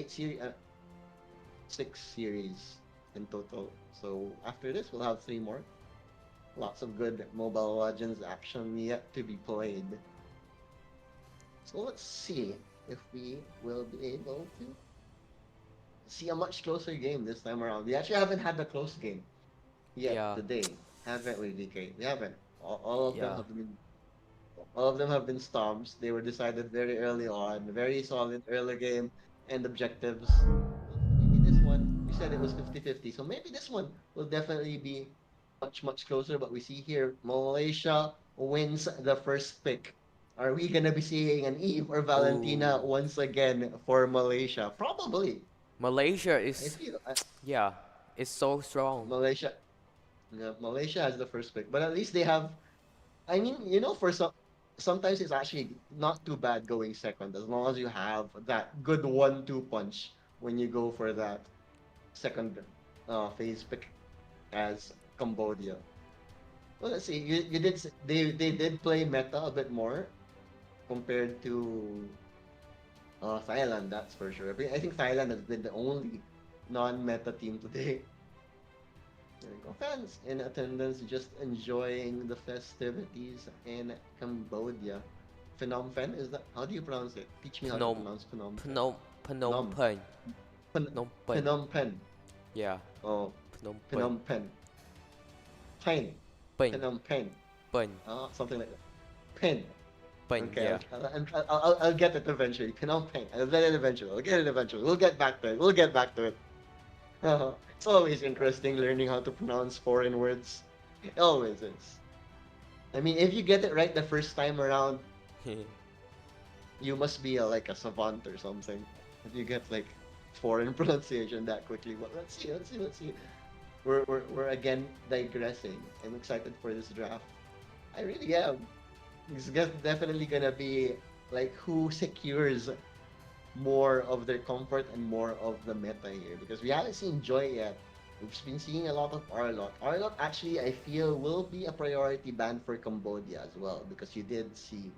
six series in total. So after this, we'll have three more. Lots of good Mobile Legends action yet to be played. So let's see if we will be able to see a much closer game this time around. We actually haven't had a close game yet Yeah. today, haven't we, DK? We haven't. All of them Yeah. have been all of them have been stomps. They were decided very early on. Very solid early game and objectives. Maybe this one, we said it was 50-50. So maybe this one will definitely be much, much closer. But we see here Malaysia wins the first pick. Are we going to be seeing an Eve or Valentina Oh. once again for Malaysia? Probably. Malaysia I is, feel yeah, it's so strong. Malaysia. Yeah, Malaysia has the first pick, but at least they have. I mean, for sometimes it's actually not too bad going second as long as you have that good 1-2 punch when you go for that second phase pick as Cambodia. Well, let's see. You did they did play meta a bit more compared to Thailand. That's for sure. I think Thailand has been the only non-meta team today. There we go. Fans in attendance just enjoying the festivities in Cambodia. Phnom Penh, is that how do you pronounce it? Teach me how to Phnom, pronounce Phnom Penh. Phnom Phnom Penh. Phen- Phnom Penh. Phnom Penh. Yeah. Oh, Phnom Penh. Phnom Penh. Penh. Penh. Phnom Penh. Penh. Something like that. Penh. Penh. Okay, Yeah. I'll get it eventually. Phnom Penh. I'll get it eventually. I'll get it eventually. We'll get back to it. We'll get back to it. It's always interesting learning how to pronounce foreign words. It always is. I mean, if you get it right the first time around, you must be like a savant or something. If you get like foreign pronunciation that quickly. But let's see. We're again digressing. I'm excited for this draft. I really am. Definitely gonna be like who secures more of their comfort and more of the meta here because we haven't seen Joy yet. We've been seeing a lot of Arlot. Arlot actually I feel will be a priority ban for Cambodia as well because you did see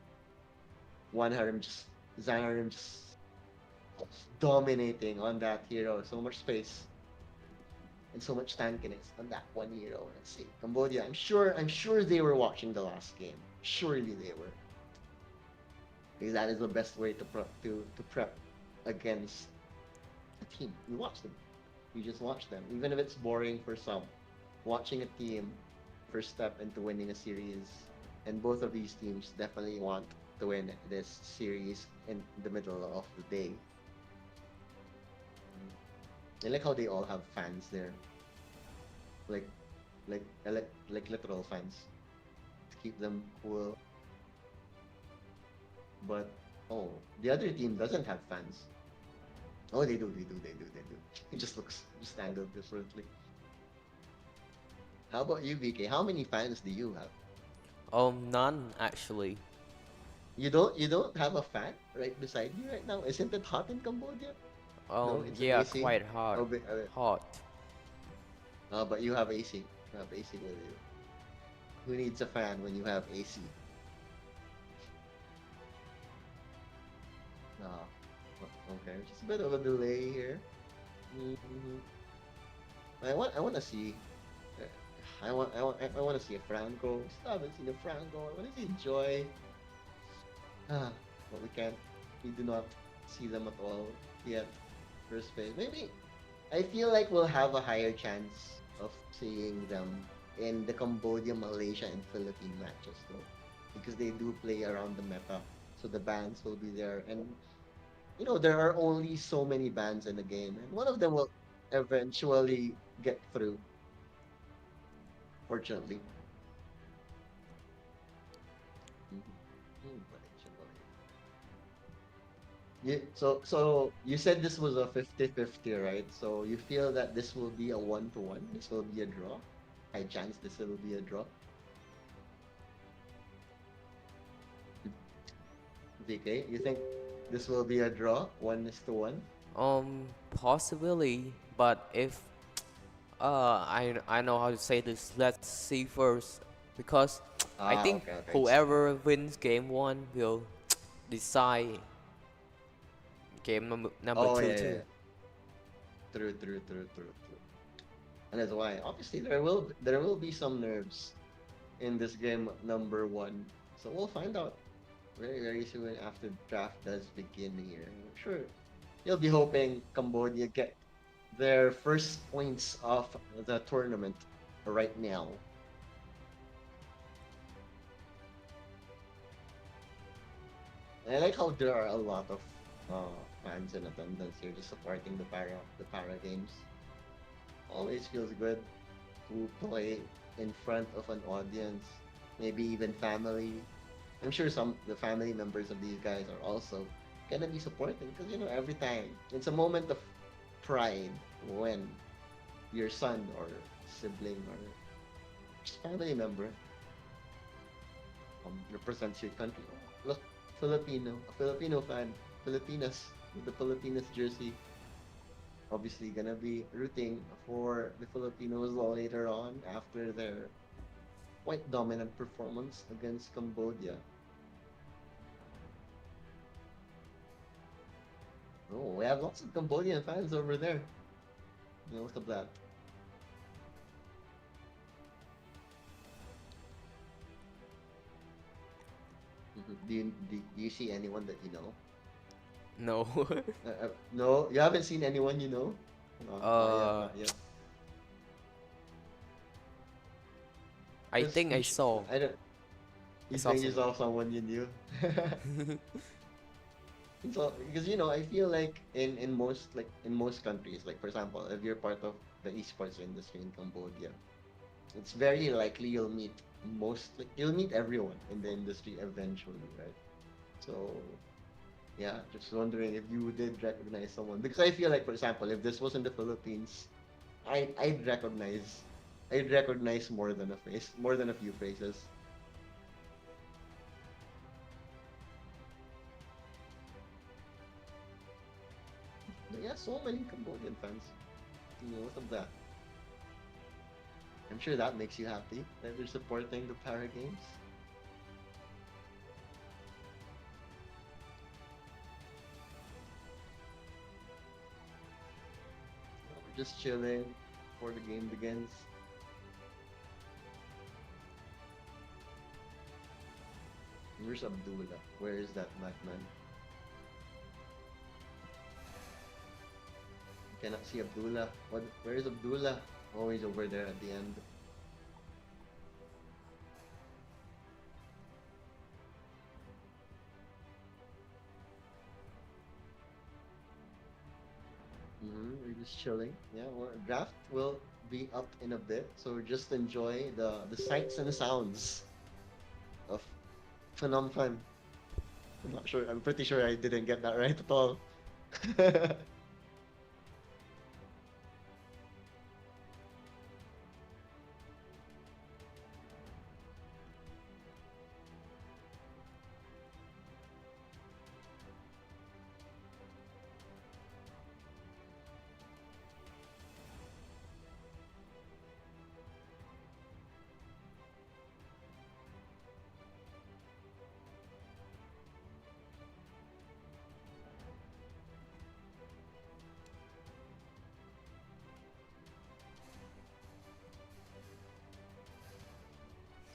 Zanarim just dominating on that hero. So much space and so much tankiness on that one hero. Let's see. Cambodia, I'm sure they were watching the last game. Surely they were. Because that is the best way to prep against a team. You watch them. You just watch them. Even if it's boring for some. Watching a team first step into winning a series. And both of these teams definitely want to win this series in the middle of the day. I like how they all have fans there. Like like literal fans to keep them cool. But oh, the other team doesn't have fans. Oh, they do. It just looks just angled differently. How about you, VK? How many fans do you have? None actually. You don't have a fan right beside you right now? Isn't it hot in Cambodia? No, it's Yeah, AC. quite hard. Oh, Hot. but you have AC. You have AC with you. Who needs a fan when you have AC? Ah, okay. Just a bit of a delay here. hmm I want to see. uh, I want to see a Franco. Still haven't seen a Franco. I want to see Joy. Ah, but we can't. We do not see them at all yet. First phase. Maybe I feel like we'll have a higher chance of seeing them in the Cambodia, Malaysia, and Philippine matches though, because they do play around the meta. So the bans will be there, and there are only so many bans in the game, and one of them will eventually get through. Fortunately. Mhm. Malaysia, Malaysia. So you said this was a 50-50, right? So you feel that this will be a 1-1? This will be a draw? High chance this will be a draw? VK, you think this will be a draw? 1-1? Possibly, but if I know how to say this. Let's see first, because I Ah, think okay, okay. whoever wins game one will decide game number Oh, two yeah, yeah, too. yeah. True. And that's why, obviously, there will be some nerves in this game number one. So we'll find out very, very soon after the draft does begin here. I'm sure you'll be hoping Cambodia get their first points of the tournament right now. And I like how there are a lot of fans in attendance here just supporting the para games. Always feels good to play in front of an audience, maybe even family. I'm sure some the family members of these guys are also gonna be supporting because every time it's a moment of pride when your son or sibling or just family member represents your country. Oh, look, a Filipino fan, Filipinas with the Filipinas jersey. Obviously, gonna be rooting for the Filipinos later on after their quite dominant performance against Cambodia. Oh, we have lots of Cambodian fans over there. Look at that. Do you see anyone that you know? No. No, you haven't seen anyone you know? Not yet, uh, not yet. I Because think I saw. I don't. I You saw think you someone. saw someone you knew? So because I feel like in most countries, like for example, if you're part of the esports industry in Cambodia, it's very likely you'll meet everyone in the industry eventually, right? So yeah, just wondering if you did recognize someone because I feel like, for example, if this was in the Philippines, I'd recognize more than a few faces. But yeah, so many Cambodian fans. Look at that. I'm sure that makes you happy that they're supporting the Para Games. We're just chilling before the game begins. Where's Abdullah? Where is that madman? I cannot see Abdullah. Where is Abdullah? Oh, he's over there at the end. We're just chilling. Yeah, draft will be up in a bit, so just enjoy the sights and sounds of Phnom Penh. I'm not sure. I'm pretty sure I didn't get that right at all.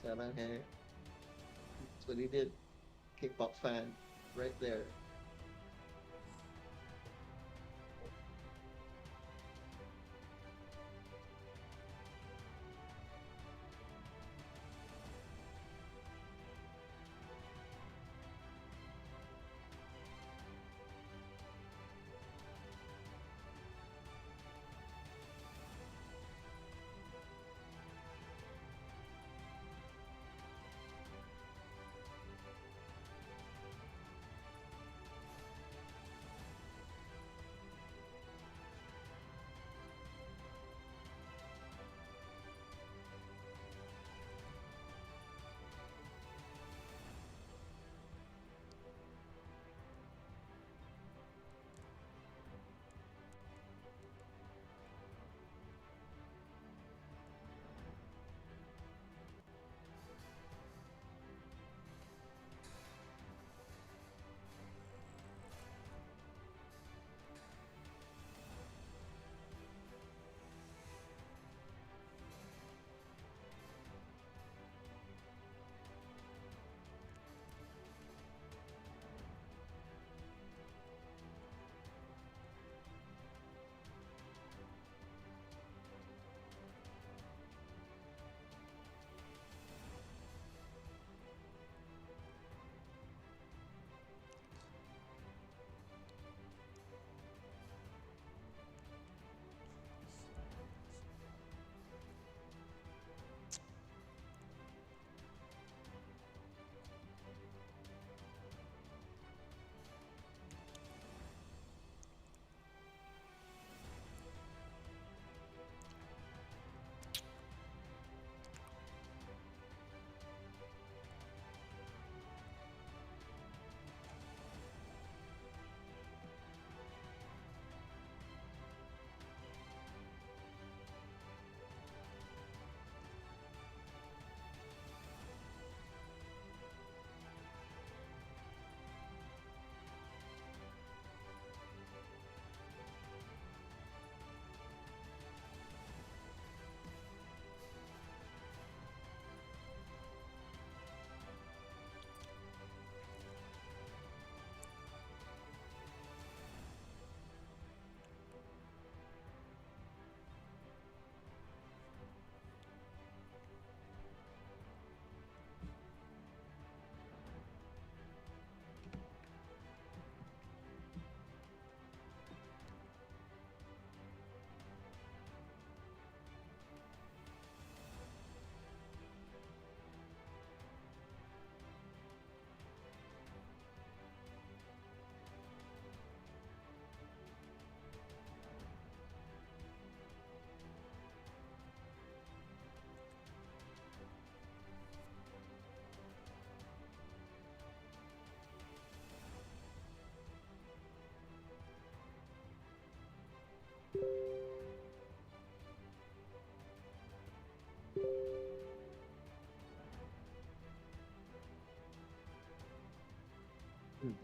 Sarang hair. That's what he did. K-pop fan, right there.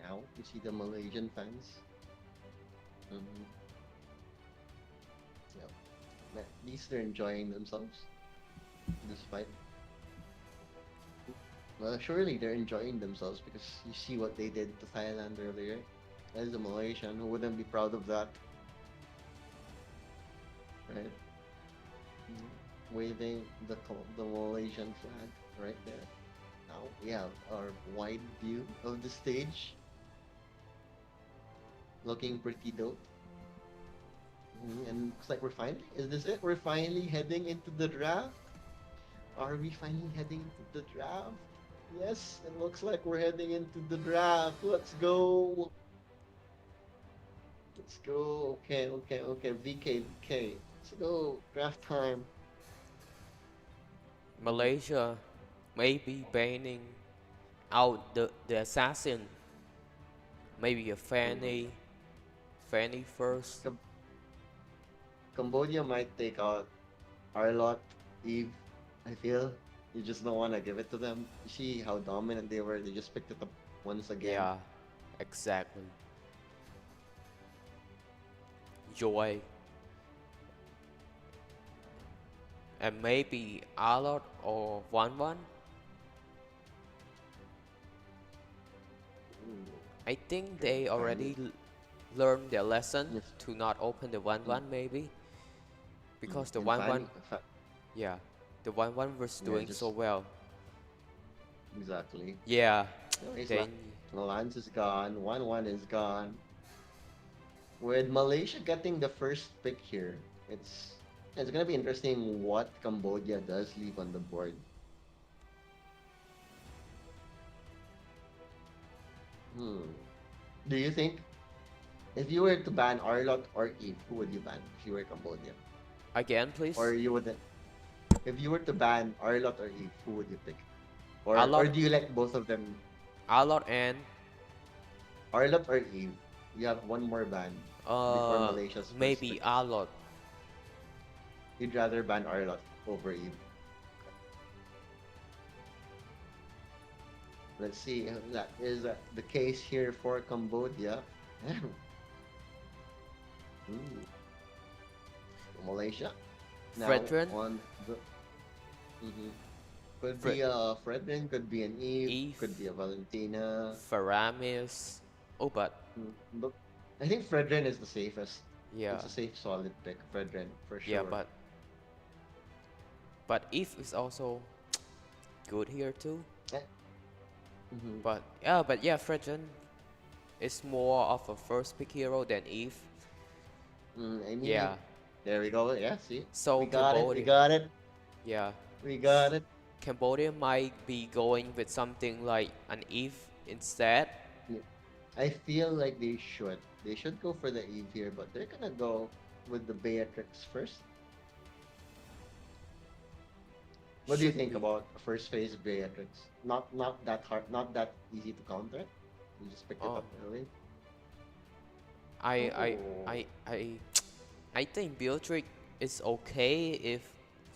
Now you see the Malaysian fans. Mhm. Yeah. At least they're enjoying themselves despite. Well, surely they're enjoying themselves because you see what they did to Thailand earlier. As a Malaysian, who wouldn't be proud of that, right? Waving the Malaysian flag right there. Now we have our wide view of the stage, looking pretty dope. And looks like we're finally, is this it? We're finally heading into the draft? Are we finally heading into the draft? Yes, it looks like we're heading into the draft. Let's go. Let's go. Okay, okay, okay. VK. Let's go. Draft time. Malaysia may be banning out the assassin. Maybe a Fanny first. Cam- Cambodia might take out Arlot, Eve. I feel you just don't want to give it to them. You see how dominant they were. They just picked it up once again. Yeah, exactly. Joy. And maybe Alot or One. Ooh, I think okay, they already learned their lesson Yes. to not open the Mm, 1 maybe. Because the and 1 yeah, the 1 was yeah, doing just so well. exactly. Yeah, Anyways, then Lance is gone. 1-1 is gone. With Malaysia getting the first pick here, it's gonna be interesting what Cambodia does leave on the board. Hmm. Do you think if you were to ban Arlot or Eve, who would you ban if you were Cambodia? again, please. Or you wouldn't? If you were to ban Arlot or Eve, who would you pick? Or Alot, do you let both of them, Alot and Arlot or Eve? You have one more ban before Malaysia's first maybe pick. Alot. You'd rather ban Arlot over Eve. Let's see if that is the case here for Cambodia. Ooh. Malaysia now Fredrin? on the. Mhm. Could Fre- be a Fredrin, could be an Eve, Eve. could be a Valentina. Faramis. Oh, but But I think Fredrin is the safest. yeah, It's a safe, solid pick. Fredrin for sure. yeah, but Eve is also good here too. Eh, mhm. But yeah, Fredrin is more of a first pick hero than Eve. I mean, Yeah, there we go. Yeah, see, so we got it. We Cambodia, got it. yeah, We got it. Cambodia might be going with something like an Eve instead. Yeah. I feel like they should. They should go for the Eve here, but they're gonna go with the Beatrix first. What do you Should think be. about first phase Beatrix? Not that hard, not that easy to counter. You just picked it Oh, up early. I I Oh, I I I think Beatrix is okay if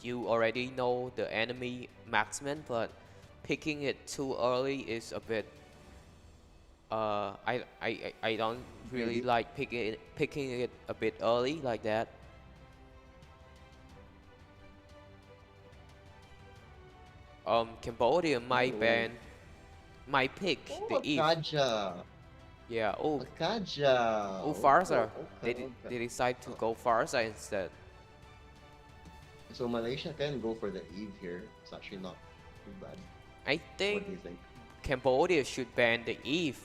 you already know the enemy marksman, but picking it too early is a bit. I don't really greedy. like picking it a bit early like that. Cambodia might Oh, might pick the oh, Eve. Akaja. Yeah. Oh, Akaja. oh, Oh, Farsa. okay, okay. They decide to Uh, go Farsa instead. So Malaysia can go for the Eve here. It's actually not too bad. I What do you think think? Cambodia should ban the Eve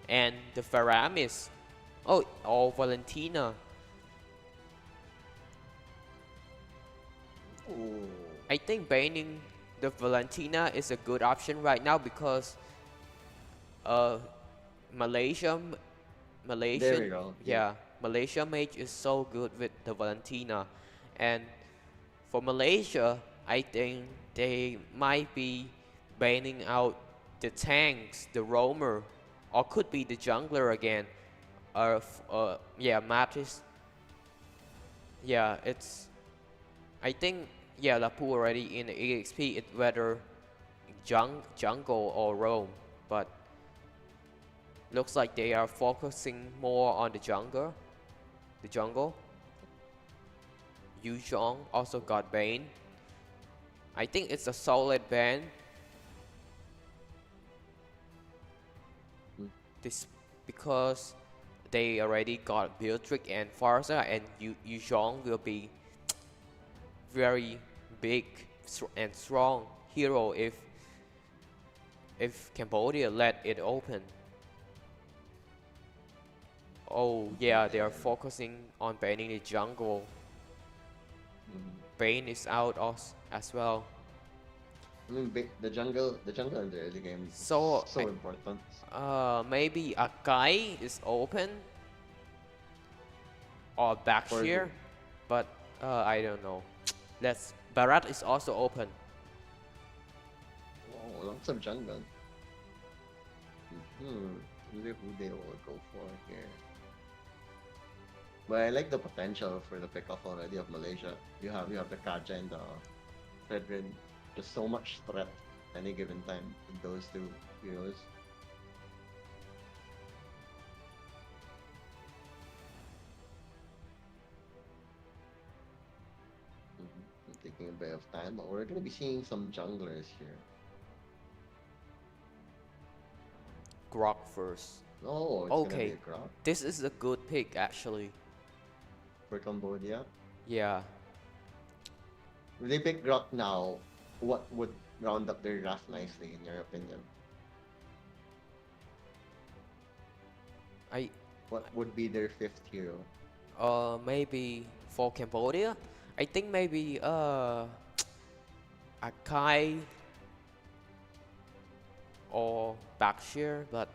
and the Faramis. Oh, or Valentina. Oh, I think banning the Valentina is a good option right now because uh Malaysia there we Malaysian go. Yeah. yeah, Malaysia mage is so good with the Valentina, and for Malaysia I think they might be banning out the tanks, the roamer, or could be the jungler again. Yeah, Mattis. Yeah, it's. I think yeah, Lapu already in the EXP. It whether jungle or roam, but looks like they are focusing more on the jungle. The jungle. Yu Zhong also got banned. I think it's a solid ban. Mm. This because they already got Beatrix and Farsa, and Yu Zhong will be very big and strong hero if Cambodia let it open. Oh yeah, they are focusing on banning the jungle. Bane is out as well. I mean, the jungle in the early game is So so important. maybe a guy is open or back For shear, but I don't know. Barat is also open. oh, lots of jungle. Wonder who they will go for here. But I like the potential for the pickoff already of Malaysia. You have the Kaja and the Fredrin. There's so much threat any given time with those two heroes. I'm taking a bit of time, but we're gonna be seeing some junglers here. Grok first. Oh, it's gonna be Okay, a Grok this is a good pick actually. for Cambodia. Yeah. If they pick Grok now, what would round up their draft nicely, in your opinion? I What would be their fifth hero? maybe for Cambodia, I think maybe Akai or Bakshir, but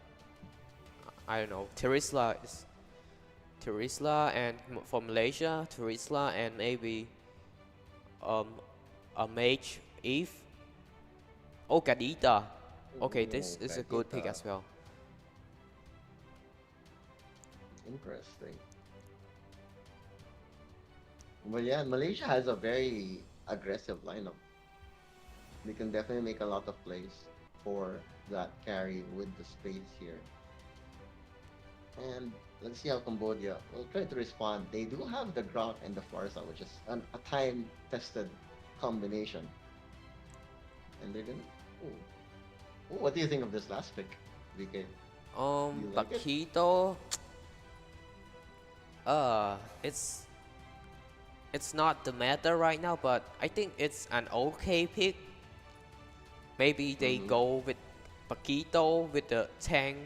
I don't know. Terisla and for Malaysia, Terisla and maybe um a mage Eve. Oh, Kadita. Okay, this Oh, is a good pick Kadita. as well. Interesting. But yeah, Malaysia has a very aggressive lineup. They can definitely make a lot of plays for that carry with the space here. And let's see how Cambodia will try to respond. They do have the Grok and the Farsa, which is a time-tested combination. And they're gonna. Ooh. Ooh, what do you think of this last pick, VK? You like it? Bakito. It's not the meta right now, but I think it's an okay pick. Maybe they go with Bakito with the tank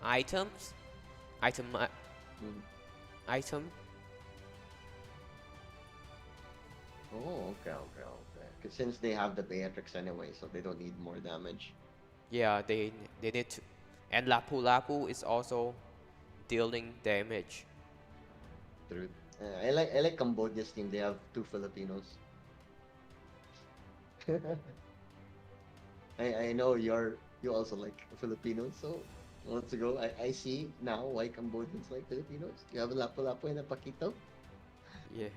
items, item, item. Oh, okay. 'Cause since they have the Beatrix anyway, so they don't need more damage. Yeah, they need to, and Lapu Lapu is also dealing damage. True. I like Cambodia's team. They have two Filipinos. I know you also like Filipinos, so let's go. I see now why Cambodians like Filipinos. You have a Lapu-Lapu and a Paquito. Yeah.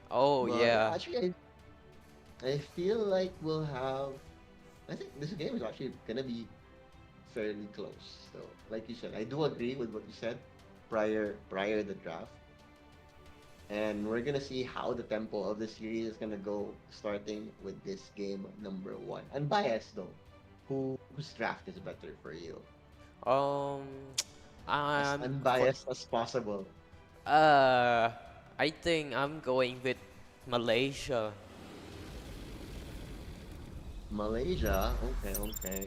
Oh But yeah. actually, I feel like we'll have. I think this game is actually gonna be fairly close. So, like you said, I do agree with what you said prior the draft. And we're gonna see how the tempo of the series is gonna go, starting with this game number 1. Unbiased though, whose draft is better for you? Um, As for, unbiased as possible. uh, I think I'm going with Malaysia. Malaysia, okay.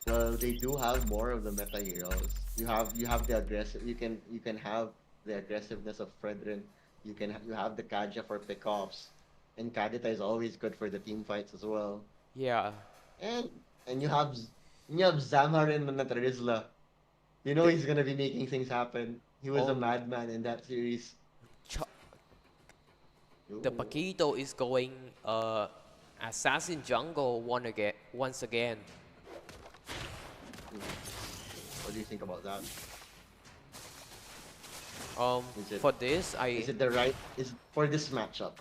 Well, they do have more of the meta heroes. You have the aggressive. You can have the aggressiveness of Fredrin. You have the Kaja for pickoffs, and Kadita is always good for the team fights as well. Yeah. And and you have Zamarin Manatarizla. You know The, he's gonna be making things happen. He was a oh, madman in that series. Ch- the Ooh. Paquito is going assassin jungle once again. What do you think about that? Is it For this is it the right is for this matchup?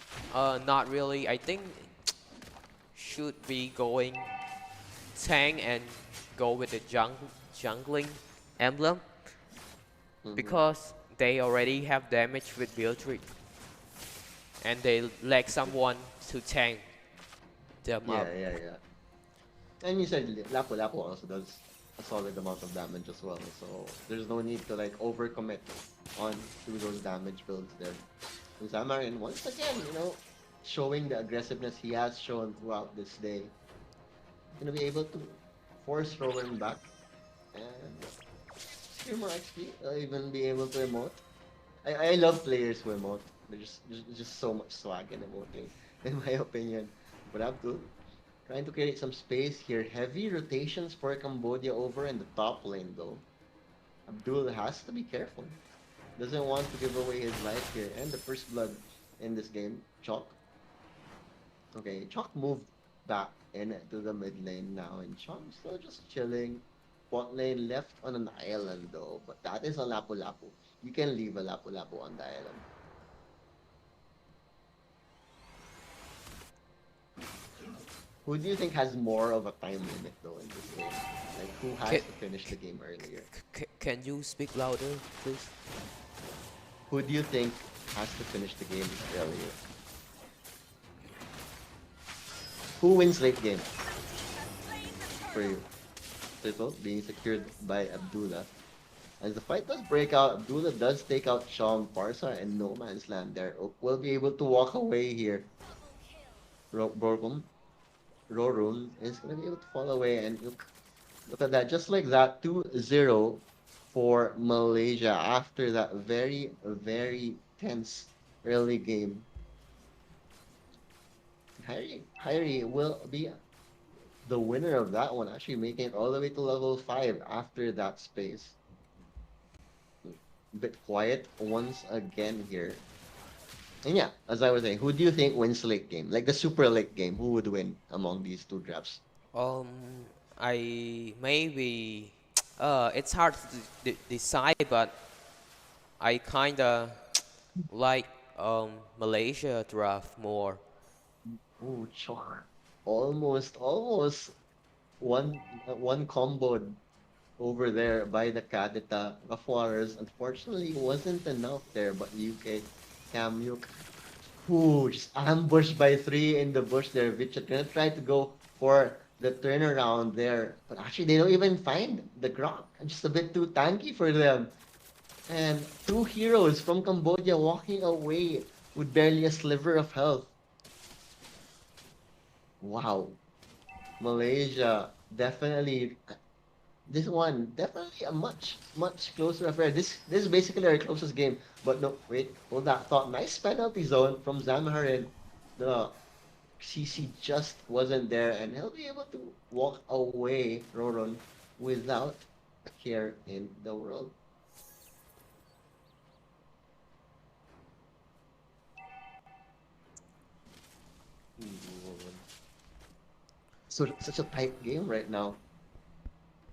not really. I think should be going tank and go with the jungling emblem because they already have damage with Beatrix and they lack someone to tank them up. Yeah. And you said Lapu Lapu also does a solid amount of damage as well, so there's no need to like overcommit on to those damage builds there. And Zamarin once again, showing the aggressiveness he has shown throughout this day. Gonna be able to force Rowan back and few more XP. I'll even be able to emote. I love players who emote. There's just so much swag in emoting, in my opinion. But Abdul, trying to create some space here. Heavy rotations for Cambodia over in the top lane though. Abdul has to be careful. Doesn't want to give away his life here. And the first blood in this game. Chalk. Okay, Chalk moved back into the mid lane now. And Chalk still just chilling. Bot lane left on an island though. But that is a Lapu-Lapu. You can leave a Lapu-Lapu on the island. Who do you think has more of a time limit though in this game? Like who has Can, to finish the game earlier? can you speak louder, please? Who do you think has to finish the game earlier? Who wins late game for you? Triple being secured by Abdullah. As the fight does break out, Abdullah does take out Sean Parsa and No Man's Land there. Ook will be able to walk away here. Borgum, Rorun is going to be able to fall away and look at that. Just like that, 2-0 for Malaysia after that very, very tense early game. Hyrie will be the winner of that one, actually making it all the way to level 5 after that space. A bit quiet once again here. And yeah, as I was saying, who do you think wins late game? Like the super late game, who would win among these two drafts? Um, I maybe it's hard to decide, but I kinda like Malaysia draft more. Oh, Char. Almost one combo over there by the Kadita. Gafuaras unfortunately wasn't enough there, but UK Kamyuk. Ooh, just ambushed by three in the bush there. Vichat gonna try to go for the turnaround there. But actually they don't even find the Grok. Just a bit too tanky for them. And two heroes from Cambodia walking away with barely a sliver of health. Wow. Malaysia definitely this one definitely a much closer affair. This is basically our closest game. But no, wait, hold that thought. Nice penalty zone from Zamharin. The CC just wasn't there, and he'll be able to walk away, Roron, without a care in the world. Ooh, so such a tight game right now.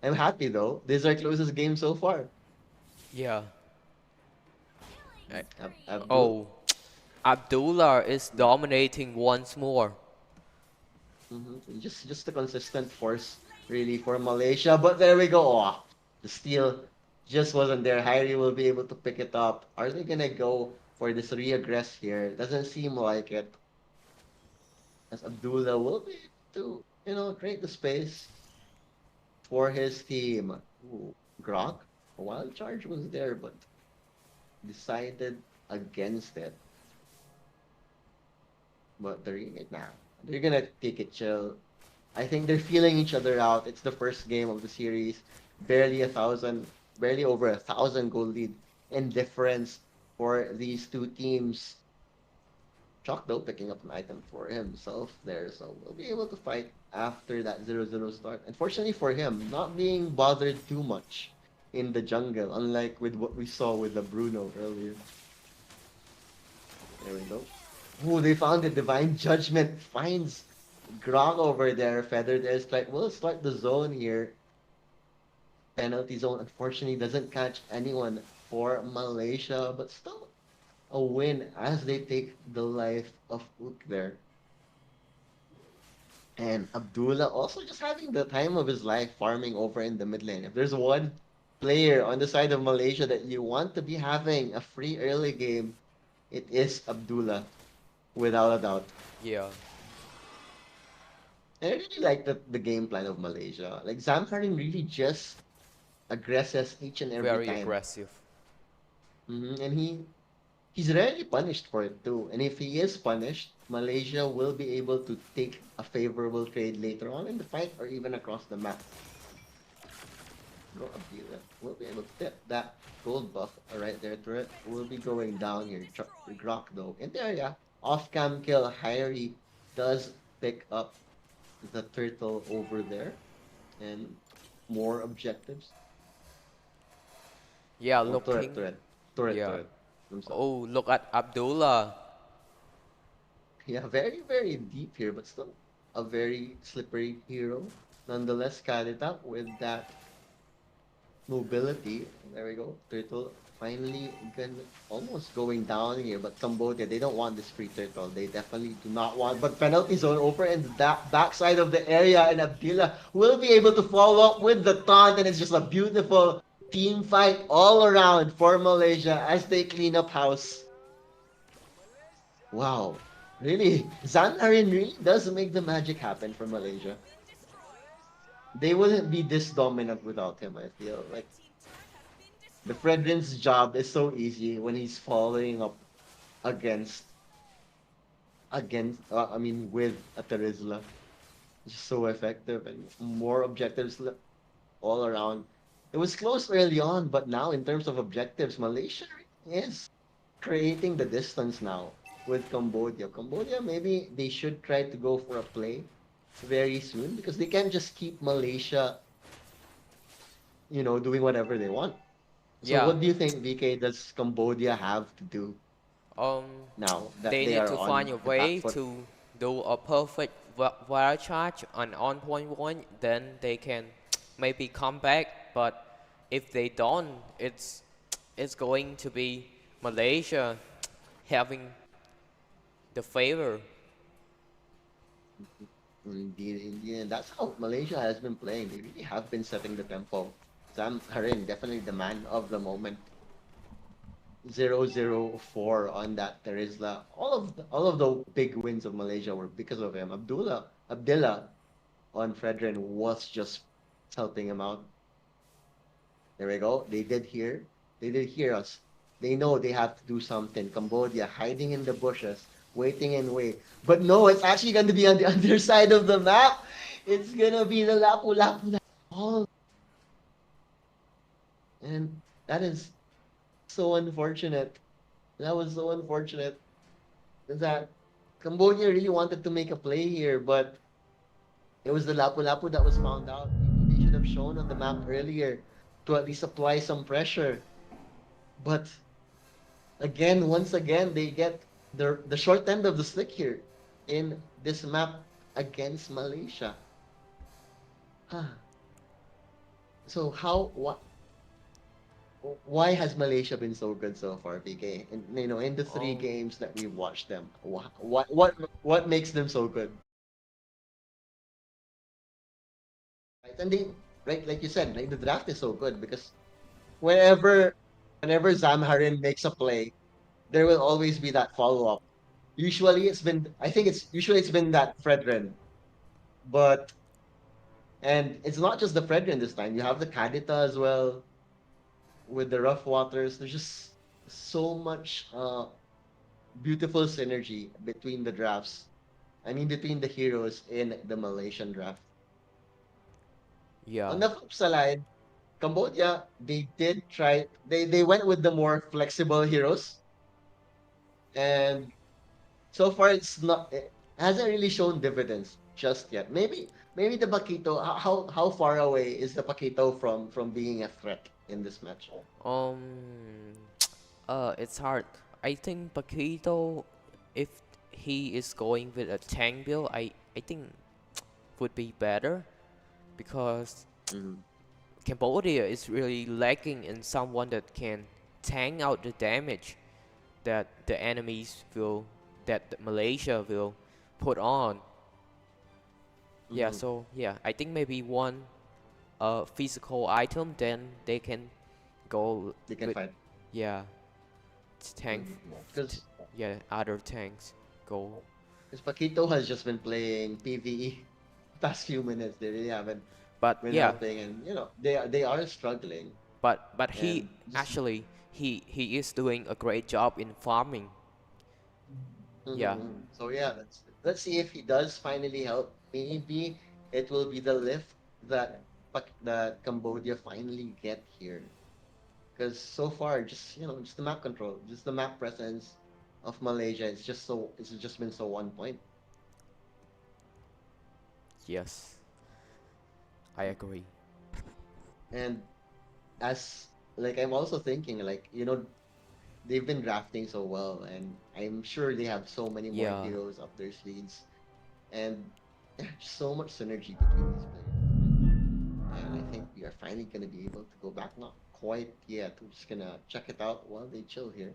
I'm happy though. This is our closest game so far. Yeah. Abdul. Oh, Abdullah is dominating once more. Just a consistent force really for Malaysia. But there we go. Oh, the steal just wasn't there. Hyrie will be able to pick it up. Are they gonna go for this reaggress here? Doesn't seem like it. As Abdullah will be able to, create the space for his team. Ooh, Grok, a wild charge was there, but decided against it. But they're gonna take it chill. I think they're feeling each other out. It's the first game of the series. Barely over 1,000 goal lead in difference for these two teams. Chalk though picking up an item for himself there, so we'll be able to fight after that 0-0 start. Unfortunately for him, not being bothered too much in the jungle, unlike with what we saw with the Bruno earlier. There we go. Ooh, they found the Divine Judgment. Finds Grog over there. Feathered Airstrike will start the zone here. Penalty zone unfortunately doesn't catch anyone for Malaysia, but still a win as they take the life of Ook there. And Abdullah also just having the time of his life farming over in the mid lane. If there's one player on the side of Malaysia that you want to be having a free early game, it is Abdullah. Without a doubt. Yeah. And I really like the game plan of Malaysia. Like Zamharin really just aggresses each and every Very time. aggressive. And he's rarely punished for it too. And if he is punished, Malaysia will be able to take a favorable trade later on in the fight or even across the map. No, Abdullah will be able to get that gold buff right there. Turret will be going down here. Grok though in the area off cam kill. Hyrie does pick up the turtle over there and more objectives. Yeah, Oh, looking. Yeah. turret. I'm sorry. Oh, look at Abdullah. Yeah, very, very deep here, but still a very slippery hero. Nonetheless, Kadita with that mobility. There we go. Turtle finally almost going down here, but Cambodia, they don't want this free turtle. They definitely do not want. But penalty zone over in that backside of the area, and Abdillah will be able to follow up with the taunt, and it's just a beautiful team fight all around for Malaysia as they clean up house. Wow. Really, Zanharin really does make the magic happen for Malaysia. They wouldn't be this dominant without him, I feel. Like, the Fredrin's job is so easy when he's following up against, I mean, with a Terizla. Just so effective and more objectives all around. It was close early on, but now in terms of objectives, Malaysia is creating the distance now with Cambodia. Cambodia, maybe they should try to go for a play very soon because they can't just keep Malaysia, doing whatever they want. So Yeah. what do you think, VK, does Cambodia have to do Um, now that they they need are to find on a the back way foot? to do a perfect wire charge on point one. Then they can maybe come back. But if they don't, it's going to be Malaysia having the favor. Indeed, indeed. And that's how Malaysia has been playing. They really have been setting the tempo. Sam Harin, definitely the man of the moment. 0-0-4 on that Terizla. All of the big wins of Malaysia were because of him. Abdullah on Fredrin was just helping him out. There we go. They did hear us. They know they have to do something. Cambodia hiding in the bushes, waiting and wait. But no, it's actually going to be on the underside of the map. It's gonna be the Lapu Lapu all, and that is so unfortunate. That was so unfortunate. That Cambodia really wanted to make a play here, but it was the Lapu Lapu that was found out. Maybe they should have shown on the map earlier to at least apply some pressure. But again, once again, they get the short end of the stick here in this map against Malaysia. Huh. So why has Malaysia been so good so far, PK? And in the three Um, games that we've watched them, what makes them so good? Right, and they right like you said, like the draft is so good because whenever whenever Zamharin makes a play, there will always be that follow up. Usually it's been that Fredren, but and it's not just the Fredren this time. You have the Kadita as well with the rough waters. There's just so much beautiful synergy between the drafts. I mean, between the heroes in the Malaysian draft. yeah. On the flip side, Cambodia, they went with the more flexible heroes, and so far it hasn't really shown dividends just yet. Maybe the Paquito, how far away is the Paquito from being a threat in this match? Um, it's hard. I think Paquito, if he is going with a tank build, I think would be better because Mhm. Cambodia is really lacking in someone that can tank out the damage that that Malaysia will put on. Yeah, Mhm. so yeah, I think maybe one physical item, then they can go They can with, fight. yeah, tank, Because yeah, other tanks go. Paquito has just been playing PvE past few minutes. They really haven't But been yeah, helping, and they are struggling. but he And just actually he is doing a great job in farming. Yeah, So yeah, let's see if he does finally help. Maybe it will be the lift that that Cambodia finally get here. Because so far, just just the map control, just the map presence of Malaysia, it's just been so on point. Yes, I agree. And as like I'm also thinking like they've been drafting so well, and I'm sure they have so many more Yeah, heroes up their sleeves, and there's so much synergy between these players right now. And I think we are finally gonna be able to go back. Not quite yet. We're just gonna check it out while they chill here.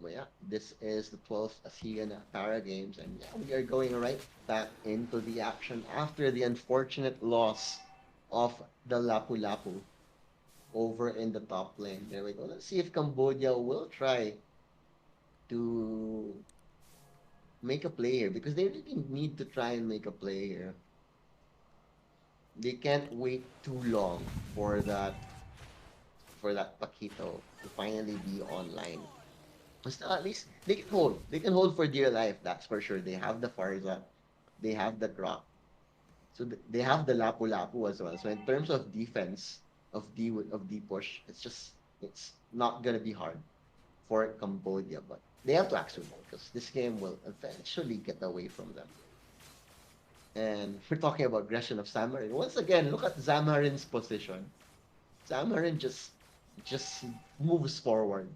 But yeah, this is the 12th ASEAN Para Games, and yeah, we are going right back into the action after the unfortunate loss of the Lapu Lapu over in the top lane. There we go. Let's see if Cambodia will try to make a play here because they really need to try and make a play here. They can't wait too long for that Paquito to finally be online. But still, at least they can hold. They can hold for dear life. That's for sure. They have the Farza, they have the Grok, so they have the Lapu Lapu as well. So in terms of defense of D push, it's not gonna be hard for Cambodia, but they have to act soon because this game will eventually get away from them. And we're talking about aggression of Samarin. Once again, look at Zamarin's position. Zamarin just moves forward.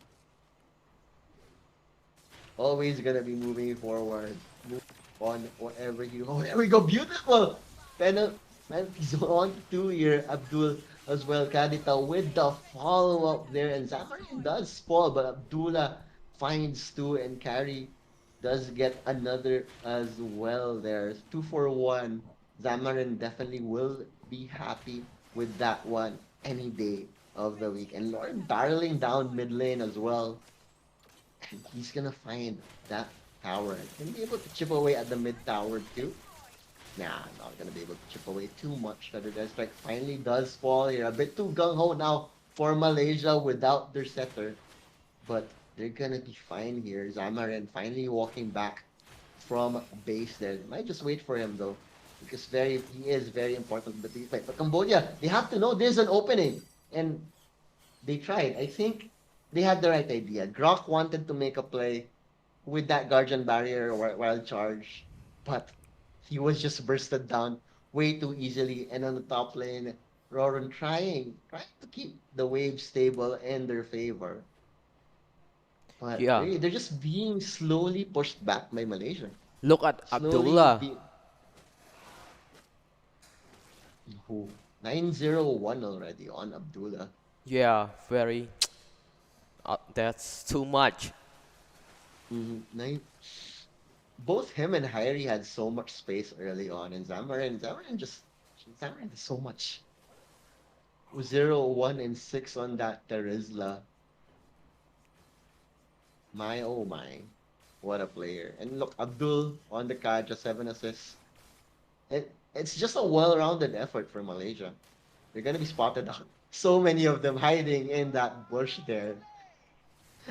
Always gonna be moving forward. Move on whatever you. Oh, there we go. Beautiful. Penal. Man, he's on two here. Abdul as well. Kadita with the follow up there. And Zamarin does fall, but Abdullah finds two and carry does get another as well there. 2 for 1. Zamarin definitely will be happy with that one any day of the week. And Lord barreling down mid lane as well. And he's gonna find that tower. Gonna be able to chip away at the mid tower too. Nah, not gonna be able to chip away too much. The Death Strike finally does fall here. A bit too gung-ho now for Malaysia without their setter. But they're gonna be fine here. Zamarin finally walking back from base there. They might just wait for him though. Because he is very important in the team fight. But Cambodia, they have to know there's an opening. And they tried. I think they had the right idea. Grok wanted to make a play with that Guardian Barrier or Wild Charge, but he was just bursted down way too easily. And on the top lane, Roran trying to keep the wave stable in their favor. But yeah. they're just being slowly pushed back by Malaysia. Look at Slowly Abdullah. be who 901 already on Abdullah. Yeah, very. That's too much. Nine. Both him and Hyrie had so much space early on, and Zamarin has so much. 0, 1, and 6 on that Terizla. My oh my. What a player. And look, Abdul on the Kaja, 7 assists. It's just a well-rounded effort for Malaysia. They're gonna be spotted out. So many of them hiding in that bush there.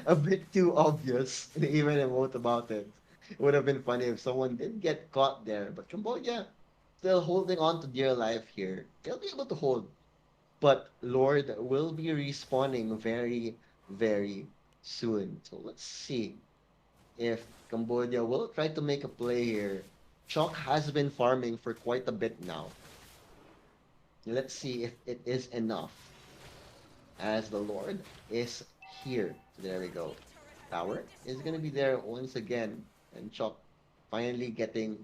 A bit too obvious. They even emote about it. It would have been funny if someone did get caught there. But Cambodia still holding on to dear life here. They'll be able to hold. But Lord will be respawning very, very soon. So let's see if Cambodia will try to make a play here. Chalk has been farming for quite a bit now. Let's see if it is enough. As the Lord is here. So there we go. Tower is going to be there once again. And Chalk finally getting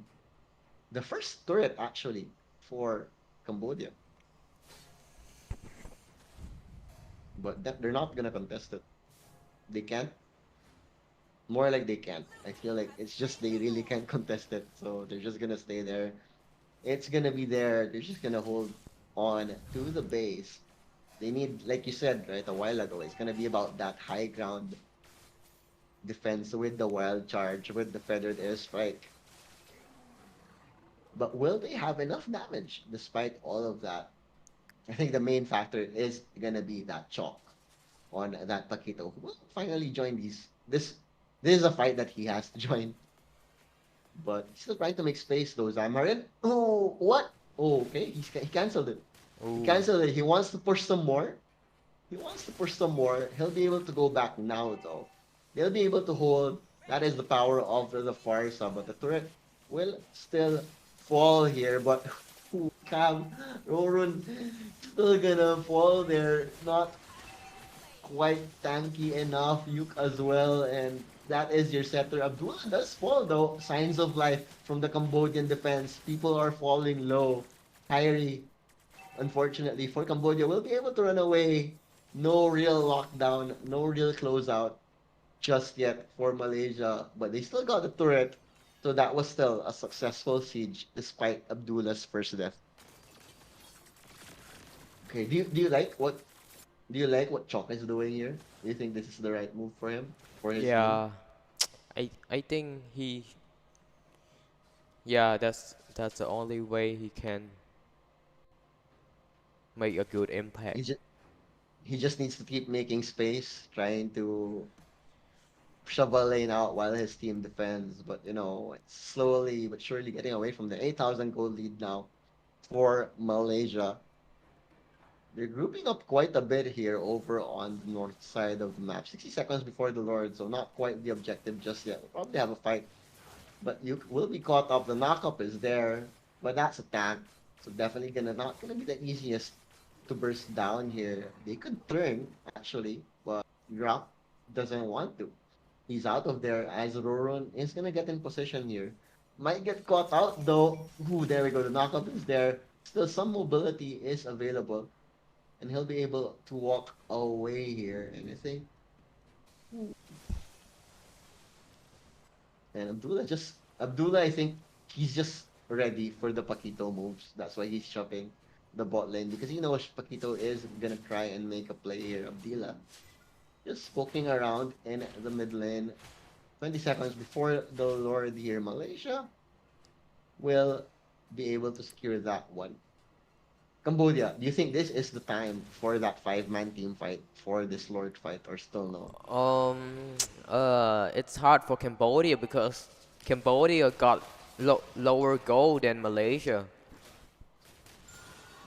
the first turret actually for Cambodia. But they're not going to contest it. They can't. More like they can't. I feel like it's just they really can't contest it. So they're just going to stay there. It's going to be there. They're just going to hold on to the base. They need, like you said, right, a while ago, it's gonna be about that high ground defense with the wild charge, with the feathered airstrike. But will they have enough damage despite all of that? I think the main factor is gonna be that chalk on that Paquito who will finally join these. This is a fight that he has to join. But he's still trying to make space though, Zamarin. Oh, what? Oh, okay. He canceled it. He Ooh. canceled it. He wants to push some more. He wants to push some more. He'll be able to go back now, though. They'll be able to hold. That is the power of the Farsa, but the turret will still fall here. But Cam, Rorun still gonna fall there. Not quite tanky enough. Yuk as well, and that is your setter. Abdullah does fall though. Signs of life from the Cambodian defense. People are falling low. Kyrie, unfortunately for Cambodia, will be able to run away. No real lockdown, no real closeout just yet for Malaysia, but they still got the turret. So that was still a successful siege despite Abdullah's first death. Okay, do you like what Chok is doing here? Do you think this is the right move for him, for his team? Yeah, I think he, yeah, that's the only way he can make a good He impact. just he just needs to keep making space, trying to shove a lane out while his team defends. But it's slowly but surely getting away from the 8,000 goal lead now for Malaysia. They're grouping up quite a bit here over on the north side of the map. 60 seconds before the Lord, so not quite the objective just yet. We'll probably have a fight, but you will be caught up. The knockup is there, but that's a tag. So definitely not gonna be the easiest to burst down here. They could turn, actually, but Grok doesn't want to. He's out of there as Roron is gonna get in position here. Might get caught out though. Ooh, there we go. The knockup is there. Still some mobility is available. And he'll be able to walk away here. And I think Abdullah, I think he's just ready for the Paquito moves. That's why he's chopping the bot lane because he knows Paquito is gonna try and make a play here. Abdullah just poking around in the mid lane. 20 seconds before the Lord here. Malaysia will be able to secure that one. Cambodia, do you think this is the time for that five-man team fight for this Lord fight or still no? It's hard for Cambodia because Cambodia got lower goal than Malaysia.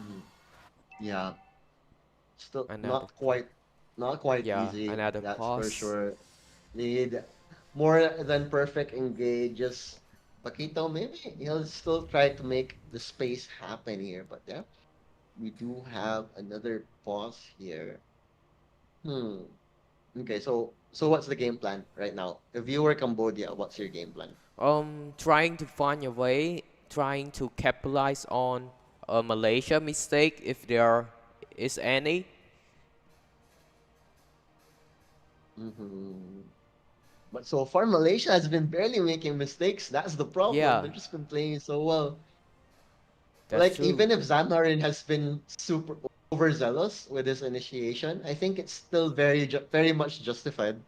Mhm. Yeah, still Another, not quite yeah, easy, another that's for pause. sure. Need more than perfect engages. Paquito, maybe he'll still try to make the space happen here, but yeah, we do have another pause here. Hmm. Okay, so what's the game plan right now? If you were Cambodia, what's your game plan? Trying to find a way, trying to capitalize on a Malaysia mistake if there is any. Hmm. But so far, Malaysia has been barely making mistakes. That's the problem. Yeah, They've just been playing so well. that's Like, true. even if Zamarin has been super overzealous with his initiation, I think it's still very much justified.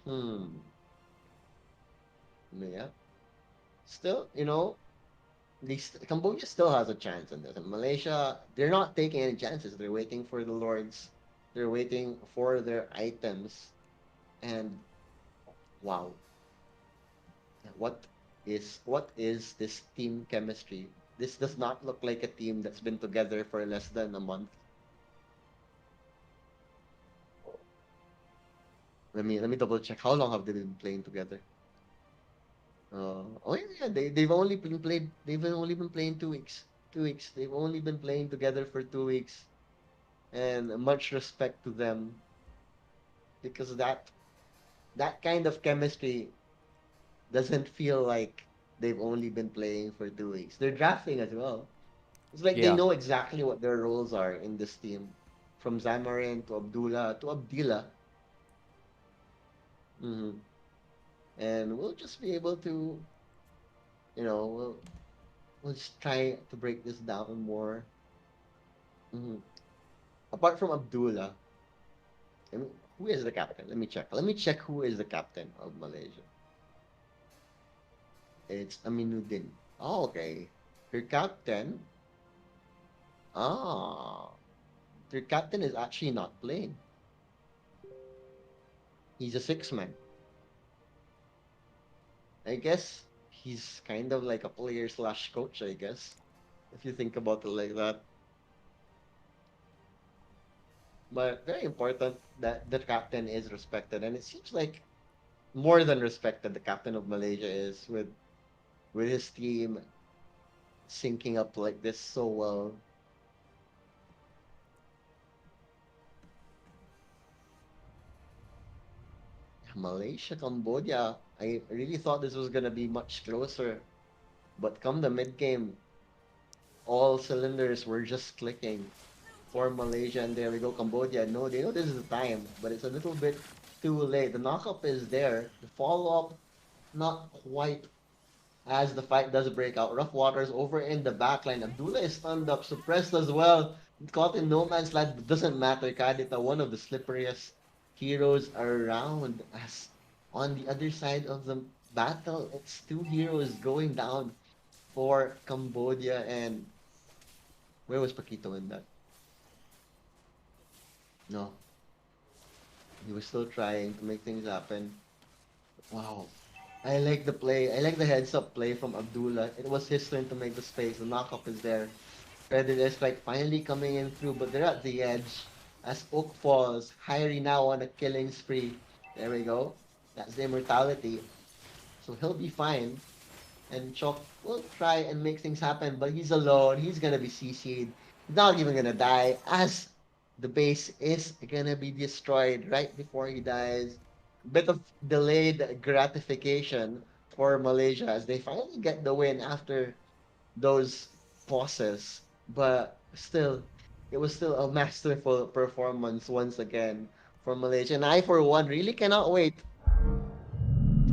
Hmm. Yeah. Still, Cambodia still has a chance in this. And Malaysia, they're not taking any chances. They're waiting for the lords. They're waiting for their items. And wow, what is this team chemistry? This does not look like a team that's been together for less than a month. Let me double check. How long have they been playing together? Oh yeah, yeah, they've only been playing 2 weeks. 2 weeks. They've only been playing together for 2 weeks. And much respect to them because that kind of chemistry doesn't feel like they've only been playing for 2 weeks. They're drafting as well. It's like they Yeah, know exactly what their roles are in this team. From Zamarin to Abdullah to Abdillah. Hmm. And we'll just be able to, we'll just try to break this down more. Hmm. Apart from Abdullah, who is the captain? Let me check. Let me check who is the captain of Malaysia. It's Aminuddin. Oh, okay. Your captain, ah, your captain is actually not playing. He's a six man. I guess he's kind of like a player slash coach, I guess, if you think about it like that. But very important that the captain is respected, and it seems like more than respected the captain of Malaysia is with his team syncing up like this so well. Malaysia, Cambodia. I really thought this was gonna be much closer, but come the mid game, all cylinders were just clicking for Malaysia, and there we go, Cambodia. No, they know this is the time, but it's a little bit too late. The knockup is there. The follow-up, not quite as the fight does break out. Rough Waters over in the backline. Abdullah is stunned up, suppressed as well. Caught in no man's land, but doesn't matter. Kadita, one of the slipperiest heroes around. As on the other side of the battle, it's two heroes going down for Cambodia. And where was Paquito in that? No, he was still trying to make things happen. Wow. I like the play. I like the heads up play from Abdullah. It was his turn to make the space. The knockup is there. Predator like finally coming in through, but they're at the edge. As Oak falls, Hyrie now on a killing spree. There we go. That's the immortality. So he'll be fine. And Chok will try and make things happen, but he's alone. He's gonna be CC'd. He's not even gonna die, as the base is gonna be destroyed right before he dies. Bit of delayed gratification for Malaysia as they finally get the win after those pauses. But still, it was still a masterful performance once again for Malaysia. And I, for one, really cannot wait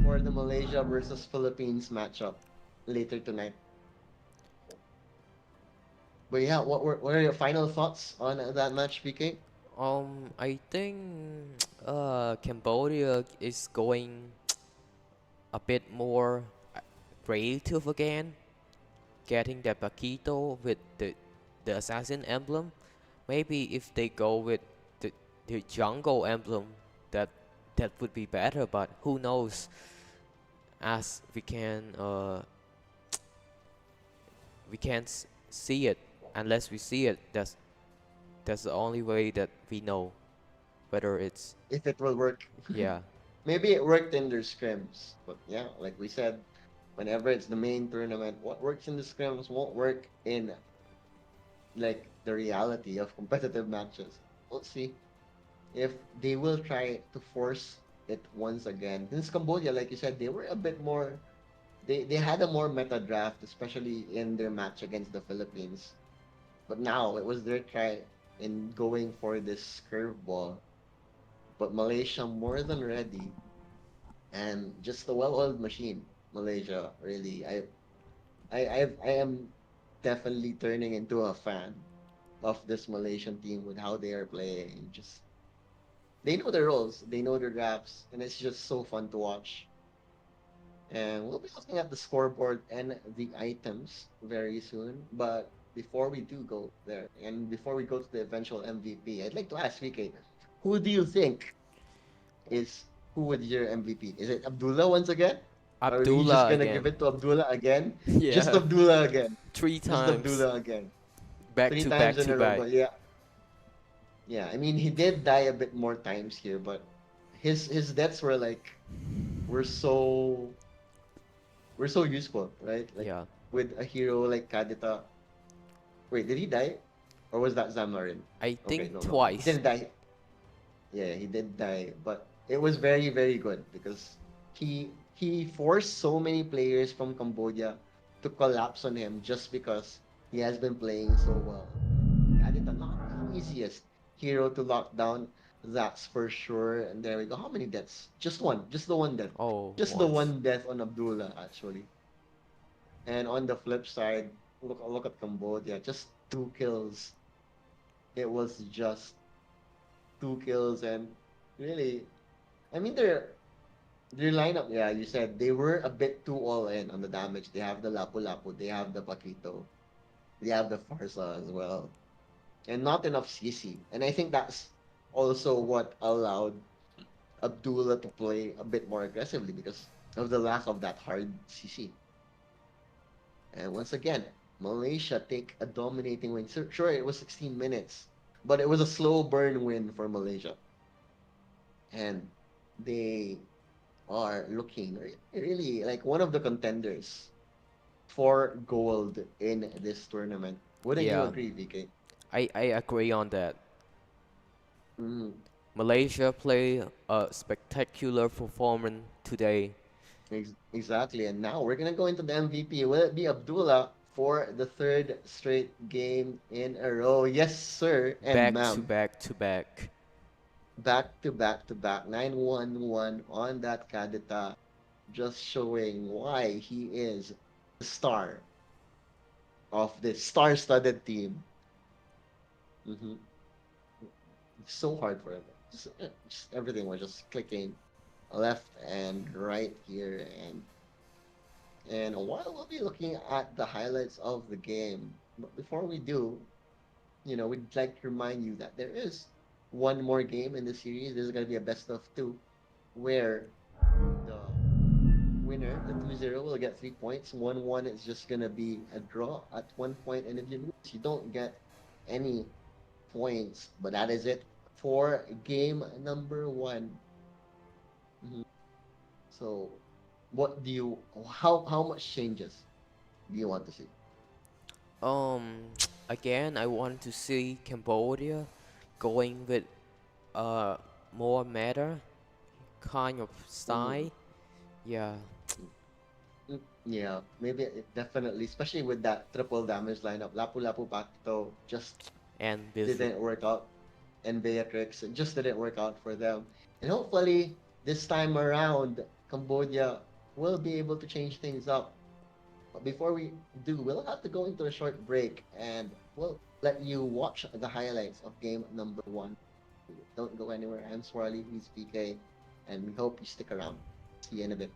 for the Malaysia versus Philippines matchup later tonight. But yeah, what are your final thoughts on that match, PK? I think Cambodia is going a bit more creative again, getting the Paquito with the assassin emblem. Maybe if they go with the jungle emblem, that that would be better. But who knows? As we can't see it unless we see it. That's the only way that we know whether it's If it will work. yeah. Maybe it worked in their scrims, but yeah, like we said, whenever it's the main tournament, what works in the scrims won't work in like the reality of competitive matches. We'll see if they will try to force it once again. Since Cambodia, like you said, they were a bit more. They had a more meta draft, especially in their match against the Philippines. But now it was their try in going for this curveball. But Malaysia more than ready, and just a well-oiled machine. Malaysia, really. I am definitely turning into a fan of this Malaysian team with how they are playing. Just they know their roles, they know their drafts, and it's just so fun to watch. And we'll be looking at the scoreboard and the items very soon. But before we do go there, and before we go to the eventual MVP, I'd like to ask VK, who do you think is who would your MVP? Is it Abdullah once again? Or are you just Abdullah gonna give again. it to Abdullah again? Just Yeah, Abdullah again. three Just times Abdullah again. back Three to times back in to a row. back. But yeah, yeah. I mean, he did die a bit more times here, but his deaths were like were so were so useful, right? Like Yeah, with a hero like Kadita. Wait, did he die? Or was that Zamarin? I Okay, think no, no. He twice. didn't die. Yeah, he did die, but it was very, very good because he forced so many players from Cambodia to collapse on him just because he has been playing so well. Kadita, not the easiest hero to lock down, that's for sure. And there we go. How many deaths? Just one. Just the one death. Oh, Just the once. one death on Abdullah, actually. And on the flip side, look at Cambodia. Just two kills. It was just two kills, and really, I mean, their lineup, yeah, you said they were a bit too all in on the damage. They have the Lapu Lapu, they have the Paquito, they have the Farsa as well, and not enough CC. And I think that's also what allowed Abdullah to play a bit more aggressively because of the lack of that hard CC. And once again, Malaysia take a dominating win. Sure, it was 16 minutes, but it was a slow burn win for Malaysia. And they are looking really like one of the contenders for gold in this tournament. Wouldn't you Yeah, agree, VK? I agree on that. Mm, Malaysia play a spectacular performance today, exactly. And now we're gonna go into the MVP. Will it be Abdullah for the third straight game in a row? Yes, sir and back to ma'am. back to back. Back to back to back. 9-1-1 on that Kadita. Just showing why he is the star of this star-studded team. Hmm. It's so hard for him. Just everything was just clicking left and right here, and while we'll be looking at the highlights of the game, but before we do, we'd like to remind you that there is one more game in the series. This is going to be a best of two, where the winner, the 2-0, will get 3 points. 1-1 is just going to be a draw at 1 point, and if you lose, you don't get any points. But that is it for game number one. Mhm. So, what do you? How much changes do you want to see? Again, I want to see Cambodia going with a more meta kind of Mm-hmm. style. Yeah, Yeah, maybe definitely, especially with that triple damage lineup. Lapu-Lapu Pacto just and busy. didn't work out, and Beatrix it just didn't work out for them. And hopefully, this time around, Cambodia will be able to change things up. But before we do, we'll have to go into a short break, and we'll let you watch the highlights of game number one. Don't go anywhere. I'm Swarley, he's PK, and we hope you stick around. See you in a bit.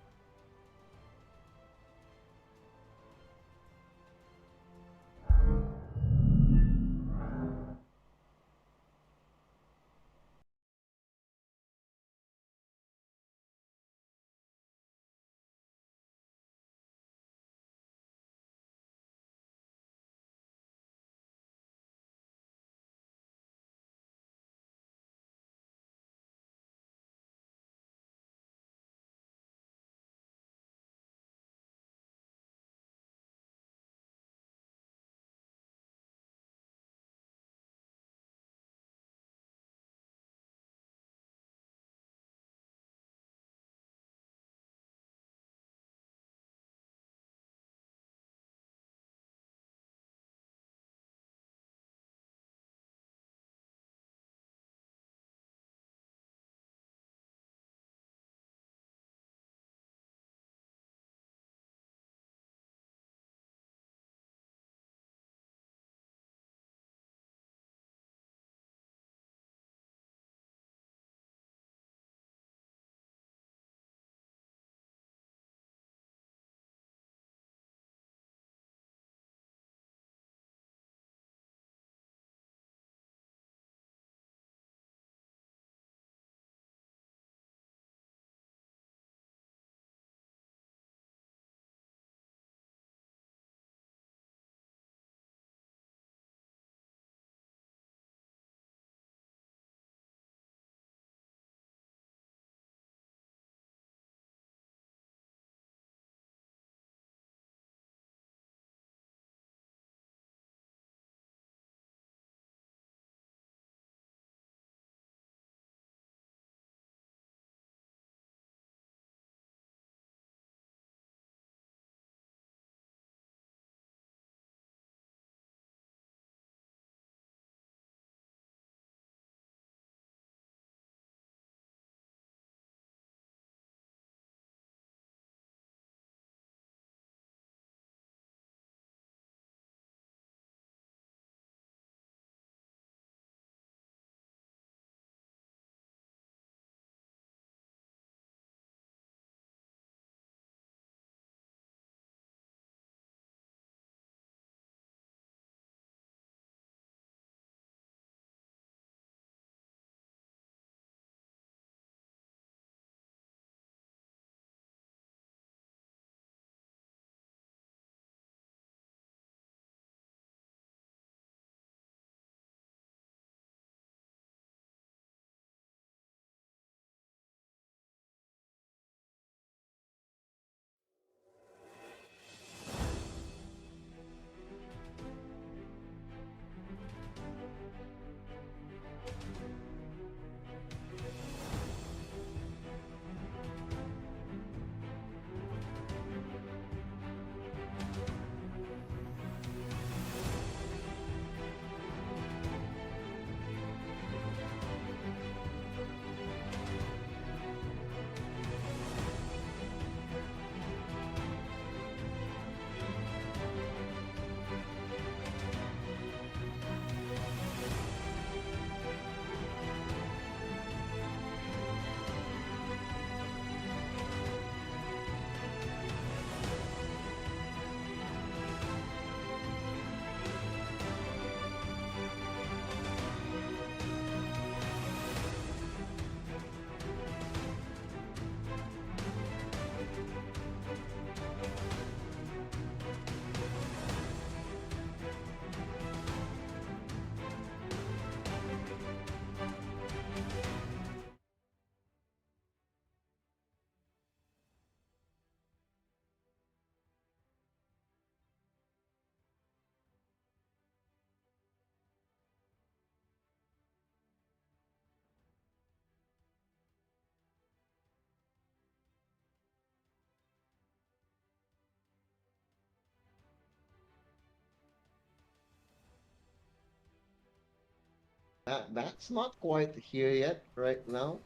That's not quite here yet, right now.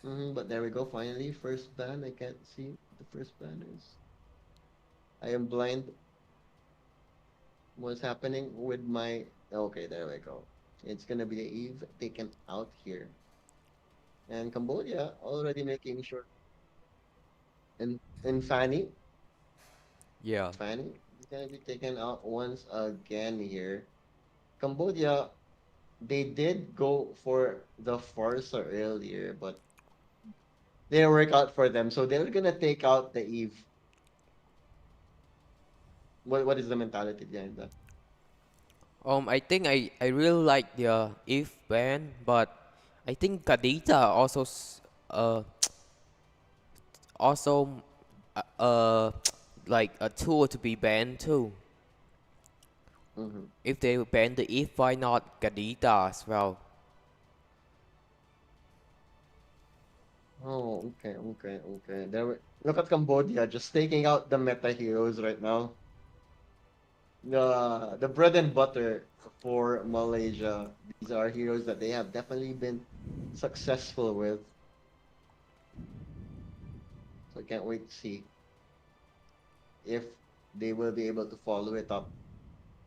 But there we go. Finally, first ban. I can't see what the first ban is. I am blind. What's happening with my? Okay, there we go. It's gonna be a Eve taken out here, and Cambodia already making sure. And Yeah. Fanny is gonna be taken out once again here. Cambodia, they did go for the Forza earlier, but they didn't work out for them, so they're gonna take out the Eve. What is the mentality behind that? I think I really like the If band, but I think Kadita also like a tool to be banned too. Mm-hmm. If they ban the If, why not Kadita as well? Oh, okay. Look at Cambodia just taking out the meta heroes right now. The bread and butter for Malaysia. These are heroes that they have definitely been successful with. So I can't wait to see if they will be able to follow it up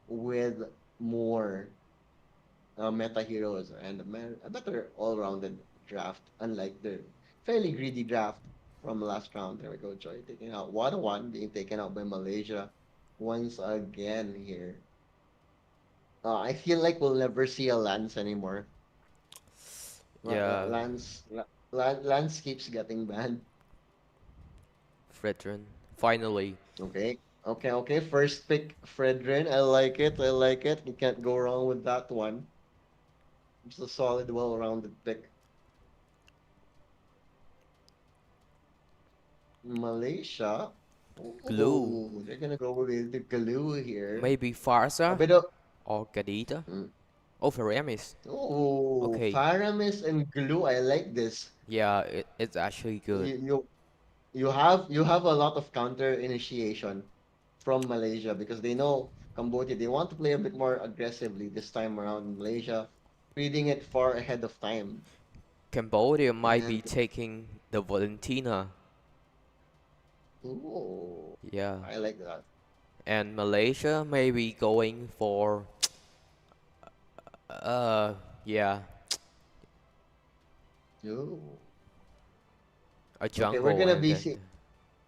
with more meta heroes and a better all-rounded draft, unlike the fairly greedy draft from last round. There we go, Joy taking out 1-1, being taken out by Malaysia once again here. I feel like we'll never see a Lance anymore. Yeah, Lance keeps getting banned. Fredrin. Finally, Okay. First pick, Fredrin. I like it. I like it. You can't go wrong with that one. It's a solid, well-rounded pick. Malaysia. Glue. Oh, they're gonna go with the glue here. Maybe A Farsa bit of or Kadita. mm, Oh, Faramis. oh, Okay. Faramis and glue. I like this. Yeah, it's actually good. You you you have a lot of counter initiation from Malaysia because they know Cambodia. They want to play a bit more aggressively this time around in Malaysia, reading it far ahead of time. Cambodia might be And taking the Valentina. ooh, Yeah. I like that. And Malaysia may be going for yeah, Ooh. a Okay, we're jungle gonna and be then see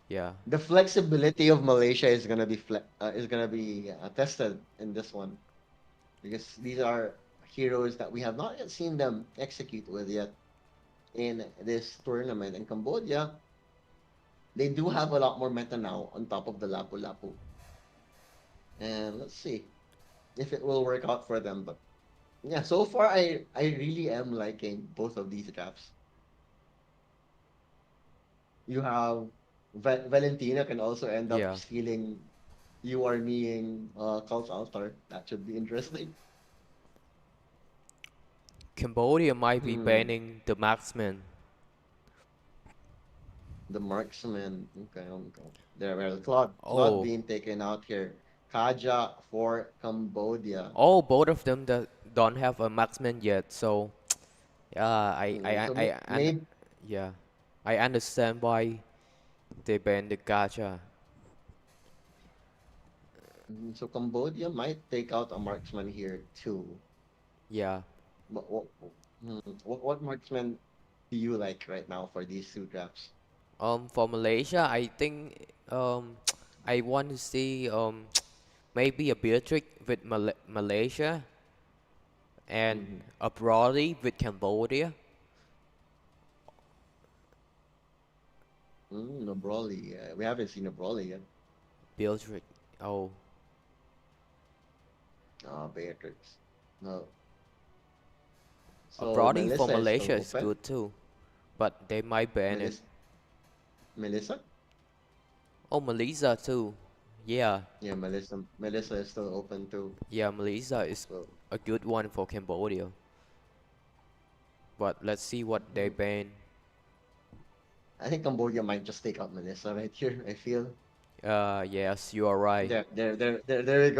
yeah. the flexibility of Malaysia is gonna be tested in this one because these are heroes that we have not yet seen them execute with yet in this tournament. In Cambodia, they do have a lot more meta now on top of the Lapu Lapu, and let's see if it will work out for them. But yeah, so far I really am liking both of these drafts. You have Valentina can also end up Yeah. stealing you are meing Cult Altar. That should be interesting. Cambodia might be Hmm. banning the marksman. The marksman. Okay. There, well, Claude Oh, being taken out here. Kaja for Cambodia. oh, both of them that don't have a marksman yet. So yeah, So and yeah, I understand why they banned the gacha. so Cambodia might take out a marksman here too. Yeah. But what marksman do you like right now for these two drafts? For Malaysia, I think I want to see maybe a Beatrix with Malaysia and Mm-hmm. a Brody with Cambodia. A Broly. We haven't seen a Broly yet. Beatrix. Oh, Beatrix. No. a So Brody for Melissa is still Malaysia is open. good too, but they might ban it. Melissa. Melissa? Oh, Malaysia too. Yeah, Yeah, Melissa is still open too. yeah, Malaysia is So a good one for Cambodia. But let's see what they mm, ban. I think Cambodia might just take out Melissa right here. I feel. Yes, you are right. There we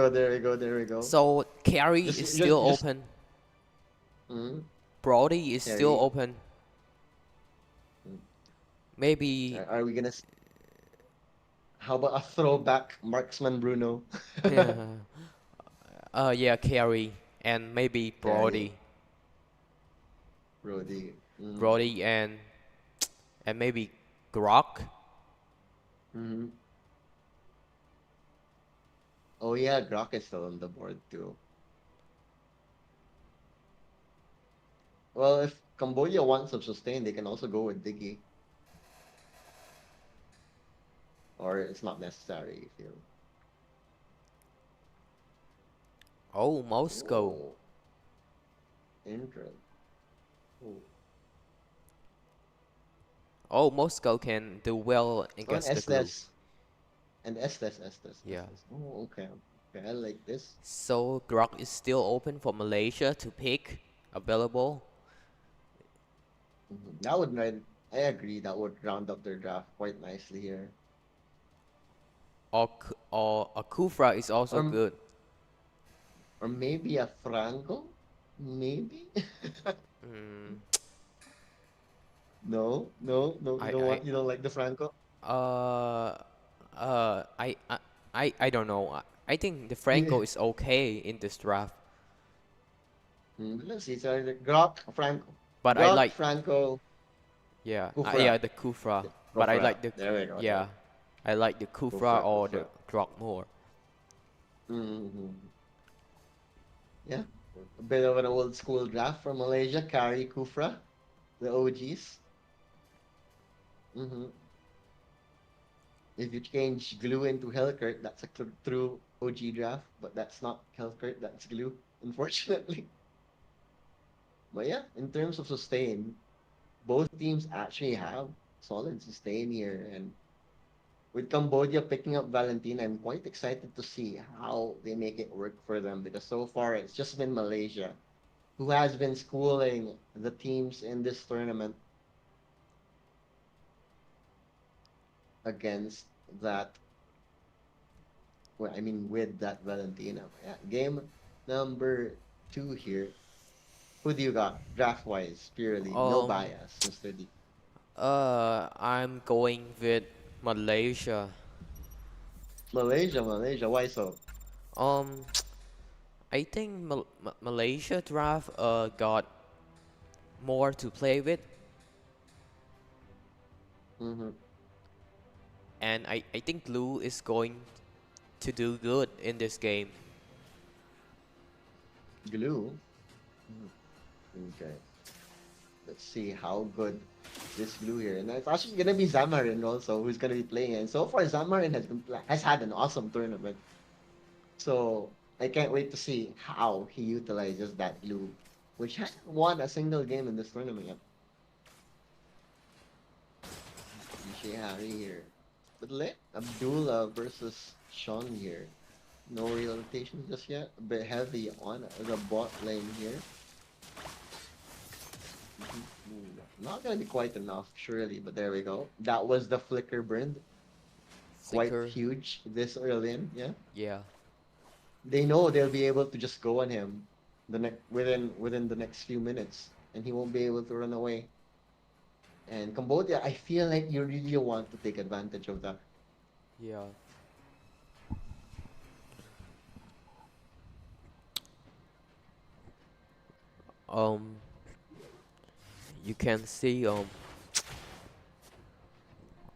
go. There we go. So carry is Just still just open. Mm-hmm. Brody is still Carry. open. Maybe. Are we gonna? How about a throwback marksman Bruno? Yeah, Carey and maybe Carry. Brody. Brody. Mm-hmm. Brody and maybe Grok. Mm-hmm. Oh yeah, Grok is still on the board too. Well, if Cambodia wants to sustain, they can also go with Diggy. Or it's not necessary if you. Oh, Moscow. Oh, interesting. Oh, Oh, Moscow can do well oh, and against the glue. Estes. And Estes, Estes, Yeah. Estes. Oh, okay. Okay, I like this. So Grok is still open for Malaysia to pick available. Mhm. That would, I agree, that would round up their draft quite nicely here. Or a Kufra is also Or, good. or maybe a Franco? Maybe? Mm, No, no, no, I I you don't like the Franco? uh uh I I I don't know. I think the Yeah. Franco is okay in this draft, Let's see. So Franco, but I Grok, like Franco, yeah, Kufra. the Kufra, but I Kufra. like the There we go. yeah, I like the Kufra Kufra, or the Kufra. Grok more. Hmm. Yeah. A bit of an old school draft from Malaysia. Kari, Kufra, the OGs. Hmm. If you change Glue into Hellkurt, that's a true OG draft, but that's not Hellkurt, that's Glue, unfortunately. But yeah, in terms of sustain, both teams actually have solid sustain here. And with Cambodia picking up Valentina, I'm quite excited to see how they make it work for them because so far it's just been Malaysia who has been schooling the teams in this tournament against that. Well, I mean, with that Valentina. Yeah, game number 2 here. Who do you got draft wise? Purely, no Um bias, Mr. D. I'm going with Malaysia. Malaysia, Malaysia. Why so? Um I think Malaysia draft got more to play with, Mm-hmm. and I think Blue is going to do good in this game. Glue. Mhm. Okay. Let's see how good this glue here. And it's actually gonna be Zamarin also who's gonna be playing. And so far, Zamarin has had an awesome tournament. So I can't wait to see how he utilizes that glue, which hasn't won a single game in this tournament yet. DJ Harry here. But let Abdullah versus Sean here. No real rotation just yet. A bit heavy on the bot lane here. Not gonna be quite enough, surely, but there we go. That was the flicker burn. Quite Flicker, huge this early in, yeah. yeah. They know they'll be able to just go on him within the next few minutes, and he won't be able to run away. And Cambodia, I feel like you really want to take advantage of that. Yeah. Um, you can see oh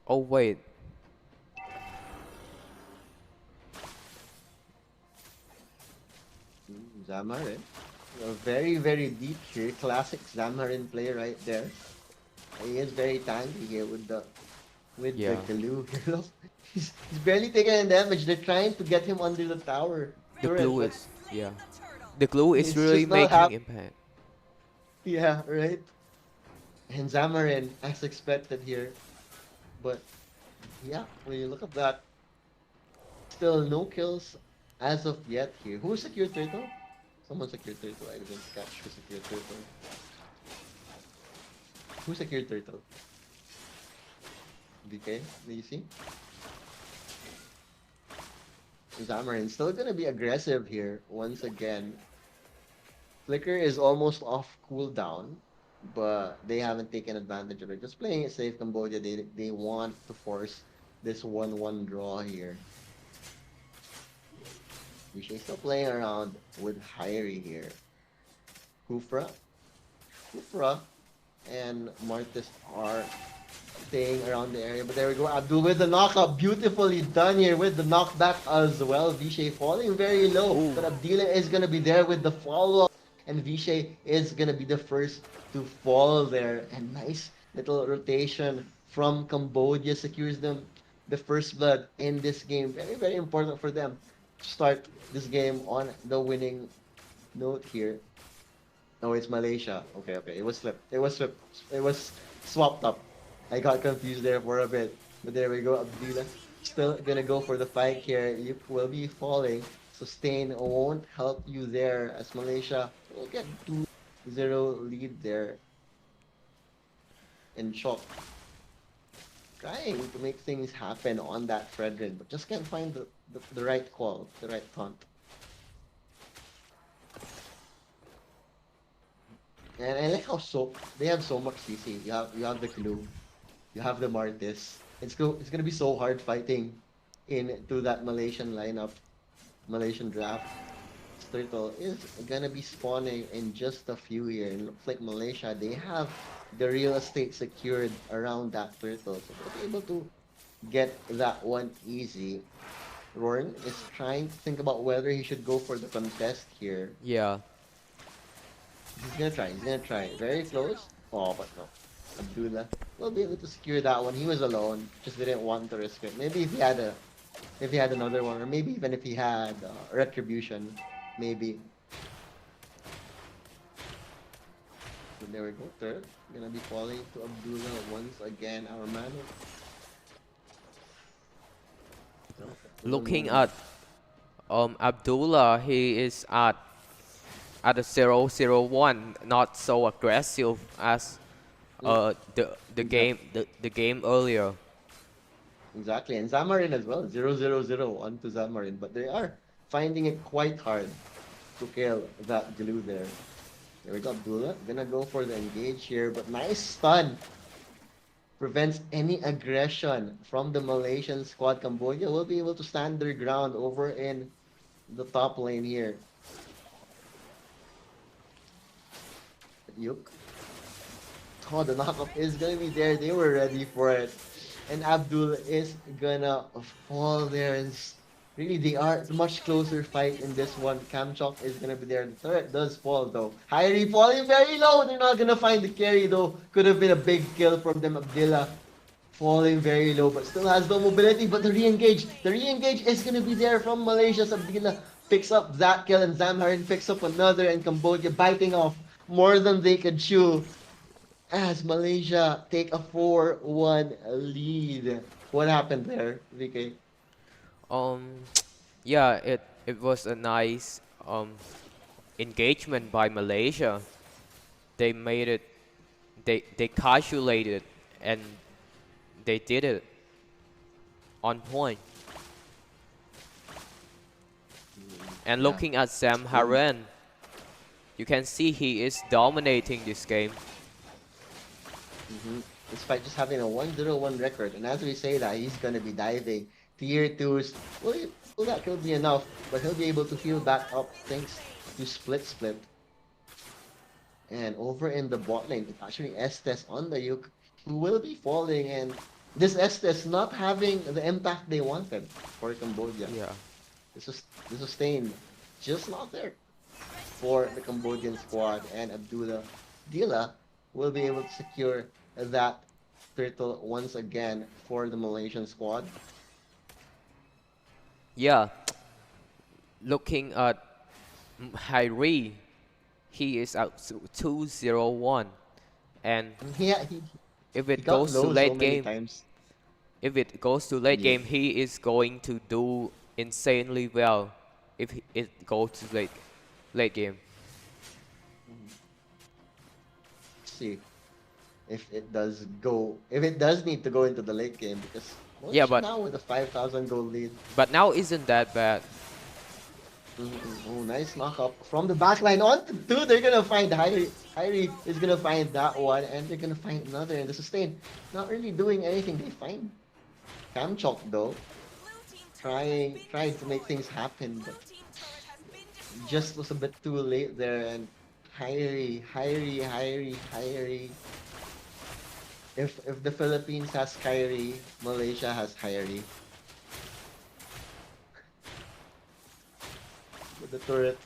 wait, Zamarin, very very deep here. Classic Zamarin play right there. He is very tanky here with the yeah. glue. He's barely taking any damage. They're trying to get him under the tower The Red turret, glue team but has is slain yeah. the turtle. The glue is it's really just not making happening. impact. Yeah, right. And Zamarin, as expected here, but yeah, when you look at that, still no kills as of yet here. Who secured turtle? Someone secured turtle. I didn't catch who secured turtle. Who secured turtle? DK, do you see? Zamarin still gonna be aggressive here once again. Flicker is almost off cooldown, but they haven't taken advantage of it. Just playing it safe, Cambodia. They want to force this 1-1 draw here. Vishay still playing around with Hyrie here. Kufra and Martis are staying around the area. But there we go. Abdul with the knockup. Beautifully done here with the knockback as well. Vishay falling very low. Ooh. But Abdila is going to be there with the follow-up. And Vishay is going to be the first to fall there. And nice little rotation from Cambodia secures them the first blood in this game. Very, very important for them to start this game on the winning note here. No, it's Malaysia. Okay, okay. It was flipped. It was flipped. It was swapped up. I got confused there for a bit. But there we go. Abdullah still gonna go for the fight here. You will be falling. Sustain won't help you there as Malaysia will get 2-0 lead there. And Shock trying to make things happen on that Fredrin, but just can't find the right call, the right taunt. And I like how they have so much CC. You have the Clue, you have the Martis. It's gonna be so hard fighting into that Malaysian lineup, Malaysian draft. Turtle is gonna be spawning in just a few here. It looks like Malaysia, they have the real estate secured around that turtle, so they'll be able to get that one easy. Rorin is trying to think about whether he should go for the contest here. Yeah. He's gonna try. Very close. Oh, but no. Abdullah will be able to secure that one. He was alone, just didn't want to risk it. Maybe if he had another one, or maybe even if he had retribution, maybe. So there we go. Third, gonna be falling to Abdullah once again. Our man. Looking at Abdullah, he is at a 0-0-1, not so aggressive as the game earlier. Exactly, and Zamarin as well. 0-0-0 to Zamarin, but they are finding it quite hard to kill that glue there. There we go, Abdullah. Gonna go for the engage here, but nice stun. Prevents any aggression from the Malaysian squad. Cambodia will be able to stand their ground over in the top lane here. Yuk. Oh, the knockup is gonna be there. They were ready for it. And Abdul is gonna fall there. And really, they are a much closer fight in this one. Kamchok is gonna be there. The turret does fall though. Hyrie falling very low. They're not gonna find the carry though. Could have been a big kill from them. Abdullah falling very low, but still has no mobility. But the re-engage is gonna be there from Malaysia's Abdullah. Picks up that kill, and Zamharin picks up another, and Cambodia biting off more than they could chew as Malaysia take a 4-1 lead. What happened there, VK? Yeah, it was a nice engagement by Malaysia. They made it. They calculated and they did it on point. And Yeah. looking at Sam Haren, you can see he is dominating this game. Despite just having a 1-0-1 record, and as we say that, he's gonna be diving tier 2s. Well, that could be enough, but he'll be able to heal back up thanks to Split. And over in the bot lane, it's actually Estes on the Yuk who will be falling, and this Estes not having the impact they wanted for Cambodia. Yeah. The sustain just not there for the Cambodian squad, and Abdullah Dila will be able to secure that turtle once again for the Malaysian squad. Yeah. Looking at Hyrie, he is at 2-0-1, and Yeah, if he it got goes to low so late many game, times. if it goes to late Yeah. game, he is going to do insanely well. If it goes to late game. See if it does need to go into the late game, because Yeah, Malaysia but now with a 5,000 gold lead. but now isn't that bad. Oh, nice knock up from the back line on to two. They're gonna find Hyrie. Hyrie is gonna find that one, and they're gonna find another in the sustain. Not really doing anything. They find Kamchok though, Blue team turret has been trying to make destroyed. things happen, Blue but team turret has been destroyed. just was a bit too late there. And Hyrie. If the Philippines has Kyrie, Malaysia has Hyrie. With the turret.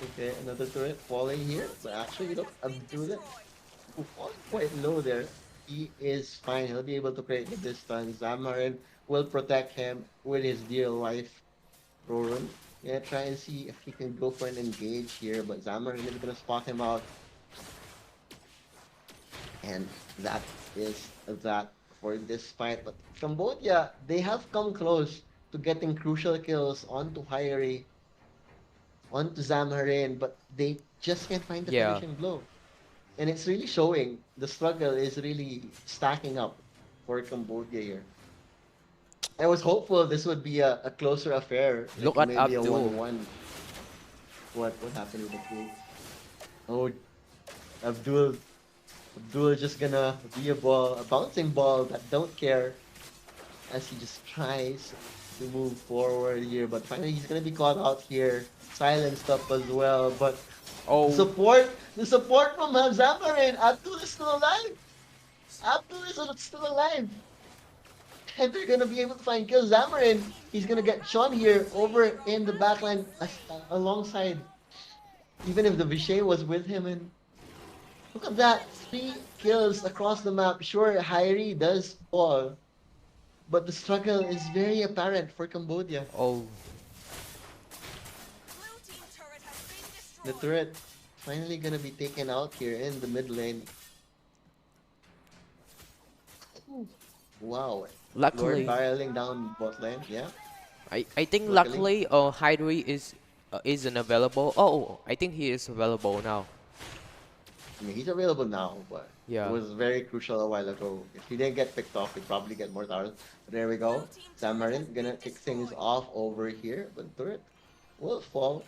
Okay, another turret falling here. But actually, look, Abdullah falling quite low there. He is fine. He'll be able to create the distance. Zamarin will protect him with his dear life. Roran. Yeah, try and see if he can go for an engage here. But Zamarin is gonna spot him out. And that is that for this fight. But Cambodia, they have come close to getting crucial kills onto Hyrie, onto Zamharin, but they just can't find the Yeah. finishing blow. And it's really showing. The struggle is really stacking up for Cambodia here. I was hopeful this would be a closer affair, Look like at maybe a Abdul. 1-1. What happened with the crew? Oh, Abdul Abdul just gonna be a bouncing ball that don't care as he just tries to move forward here. But finally, he's gonna be caught out here, silenced up as well. But Oh, the support from Zamarin, Abdul is still alive. Abdul is still alive, and they're gonna be able to find kill Zamarin. He's gonna get Sean here over in the backline alongside. Even if the Vishay was with him, and look at that, 3 kills across the map. Sure, Hyrie does fall, but the struggle is very apparent for Cambodia. oh, Blue team turret has been The destroyed. turret finally gonna be taken out here in the mid lane. Wow. Lord luckily, barreling down bot lane, yeah. I think Luckily. luckily, Hydri isn't available. Oh, I think he is available now. I mean, he's available now, but it Yeah. was very crucial a while ago. If he didn't get picked off, he'd probably get more towers. But there we Blue go. team turret has Samarin gonna been kick things destroyed. off over here, but turret will fall.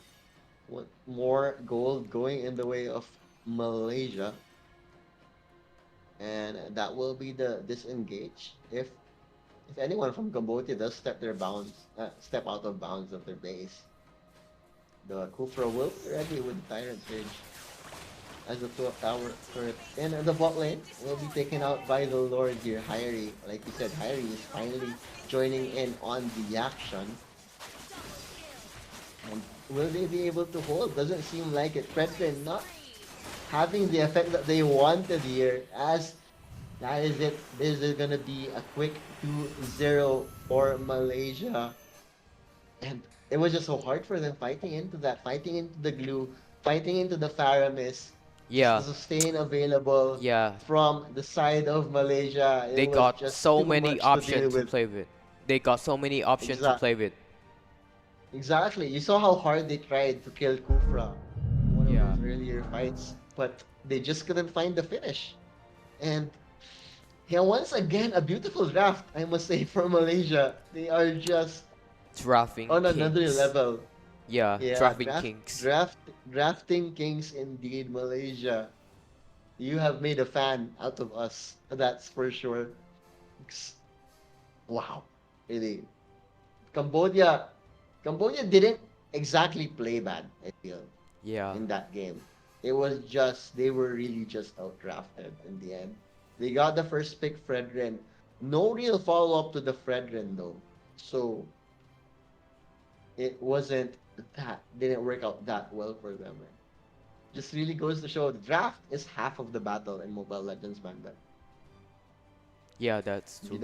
With more gold going in the way of Malaysia, and that will be the disengage if anyone from Cambodia does step out of bounds of their base. The Kufra will be ready with the Tyrant Surge as the tower turret. And the bot lane will be taken out by the Lord here, Hyrie. Like you said, Hyrie is finally joining in on the action. And will they be able to hold? Doesn't seem like it. Fredrin not having the effect that they wanted here, as that is it. This is gonna be a quick 2-0 for Malaysia. And it was just so hard for them fighting into that, fighting into the glue, fighting into the Faramis. Just the Yeah. sustain available Yeah. from the side of Malaysia. It They was got just so too many much to deal options to with. play with. They got so many options to Exactly. play with. Exactly. You saw how hard they tried to kill Kufra in one of Yeah. those earlier fights, but they just couldn't find the finish. And yeah, once again, a beautiful draft, I must say, for Malaysia. They are just Drafting on another kings. level. Yeah, Yeah, drafting kings. drafting kings indeed, Malaysia. You have made a fan out of us. That's for sure. Wow, really. Cambodia, Cambodia didn't exactly play bad, I feel, Yeah. in that game. It was just they were really just outdrafted in the end. They got the first pick, Fredrin. No real follow up to the Fredrin though, so it wasn't that didn't work out that well for them. Just really goes to show the draft is half of the battle in Mobile Legends back then. Yeah, that's If true.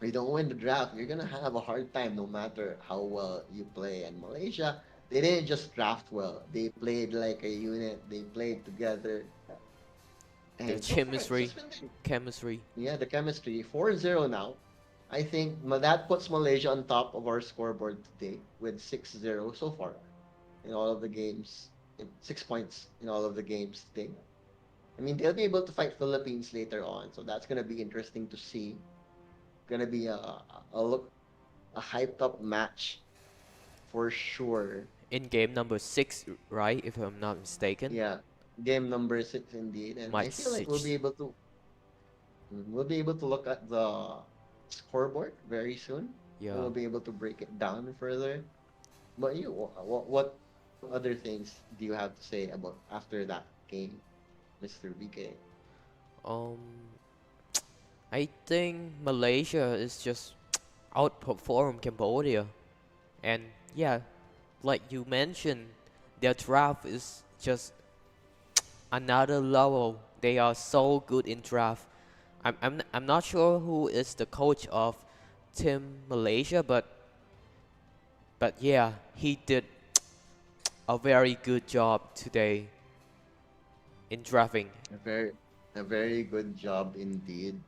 you don't win the draft, you're gonna have a hard time no matter how well you play. And Malaysia, they didn't just draft well; they played like a unit. They played together, The and so far it's chemistry. just been Chemistry. yeah, the chemistry. 4-0 now. I think that puts Malaysia on top of our scoreboard today with 6-0 so far in all of the games. 6 points in all of the games today. I mean, they'll be able to fight Philippines later on, so that's gonna be interesting to see. Gonna be a look a hyped up match. for sure. In game number 6, right? If I'm not mistaken. Yeah, game number 6 indeed, and I Match feel like we'll 6. be able to look at the scoreboard very soon, and Yeah. we'll be able to break it down further. But what other things do you have to say about after that game, Mr. BK? Um, I think Malaysia is just outperformed Cambodia, and yeah, like you mentioned, their draft is just another level. They are so good in draft. I'm not sure who is the coach of Team Malaysia, but yeah, he did a very good job today in drafting. A very a very good job indeed.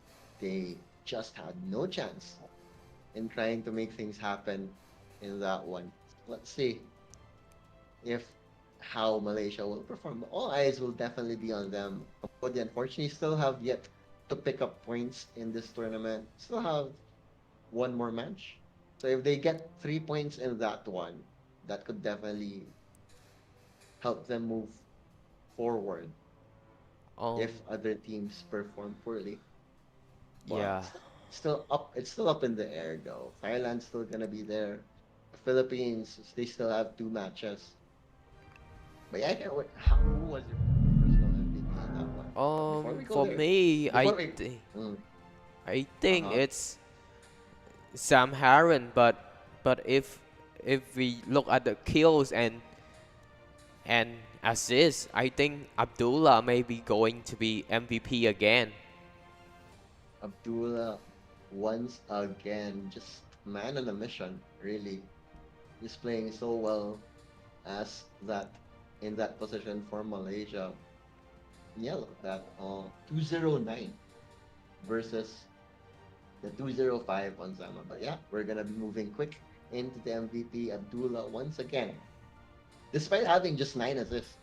They just had no chance in trying to make things happen in that one. Let's see if how Malaysia will perform. All eyes will definitely be on them. Cambodia, unfortunately, still have yet to pick up points in this tournament. Still have one more match. So if they get 3 points in that one, that could definitely help them move forward Um, if other teams perform poorly. But yeah. still up, it's still up in the air though. Thailand's still gonna be there. The Philippines, they still have 2 matches. But yeah, who was your personal MVP in that one? But before we go For there, me, before we, mm, I think uh-huh. it's Sam Harren, but if we look at the kills and assists, I think Abdullah may be going to be MVP again. Abdullah once again, just man on a mission, really. He's playing so well as that in that position for Malaysia. Yeah, look at that. 209 versus the 205 on Zama. But yeah, we're gonna be moving quick into the MVP Abdullah once again. Despite having just 9 assists,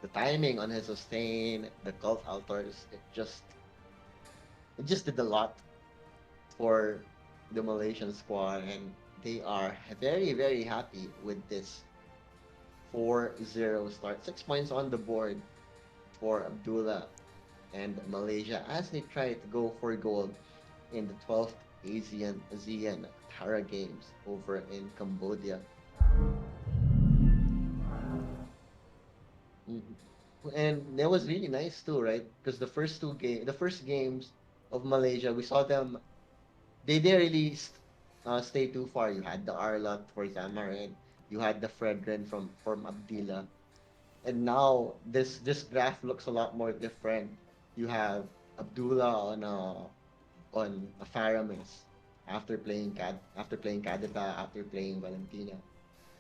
the timing on his sustain, the cult altars, it just did a lot for the Malaysian squad, and they are very, very happy with this 4-0 start. 6 points on the board for Abdullah and Malaysia as they try to go for gold in the 12th ASEAN Para Games over in Cambodia. Mhm. And that was really nice too, right? Because the first games of Malaysia, we saw them. They didn't really stay too far. You had the Arlot for Zamarin, you had the Fredrin from Abdillah, and now this graph looks a lot more different. You have Abdullah on a Faramis after playing Kadita, after playing Valentina.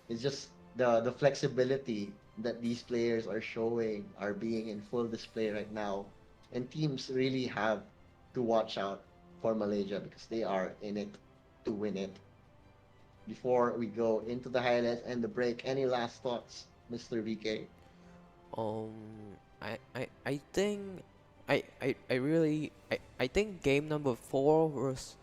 It's just the flexibility that these players are showing are being in full display right now, and teams really have to watch out for Malaysia because they are in it to win it. Before we go into the highlights and the break, any last thoughts, Mr. VK? Um, I think I think game number 4 was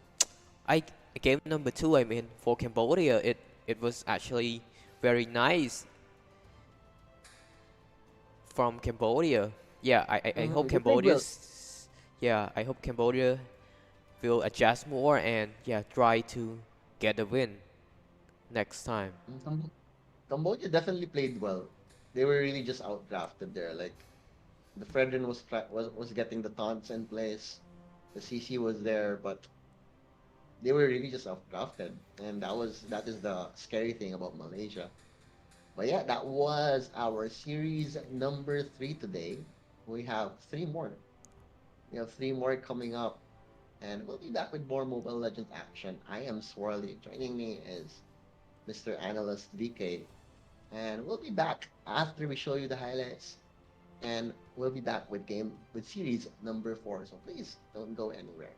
I game number 2, I mean, for Cambodia, it was actually very nice from Cambodia. Yeah, I hope They played well. Cambodia's yeah, I hope Cambodia will adjust more and yeah, try to get a win next time. Cambodia definitely played well. They were really just outdrafted there. Like the Fredrin was getting the taunts in place. The CC was there, but they were really just outdrafted, and that is the scary thing about Malaysia. But yeah, that was our series number 3 today. We have 3 more. We have 3 more coming up, and we'll be back with more Mobile Legends action. I am Swirly. Joining me is Mr. Analyst VK, and we'll be back after we show you the highlights, and we'll be back with series number 4. So please don't go anywhere.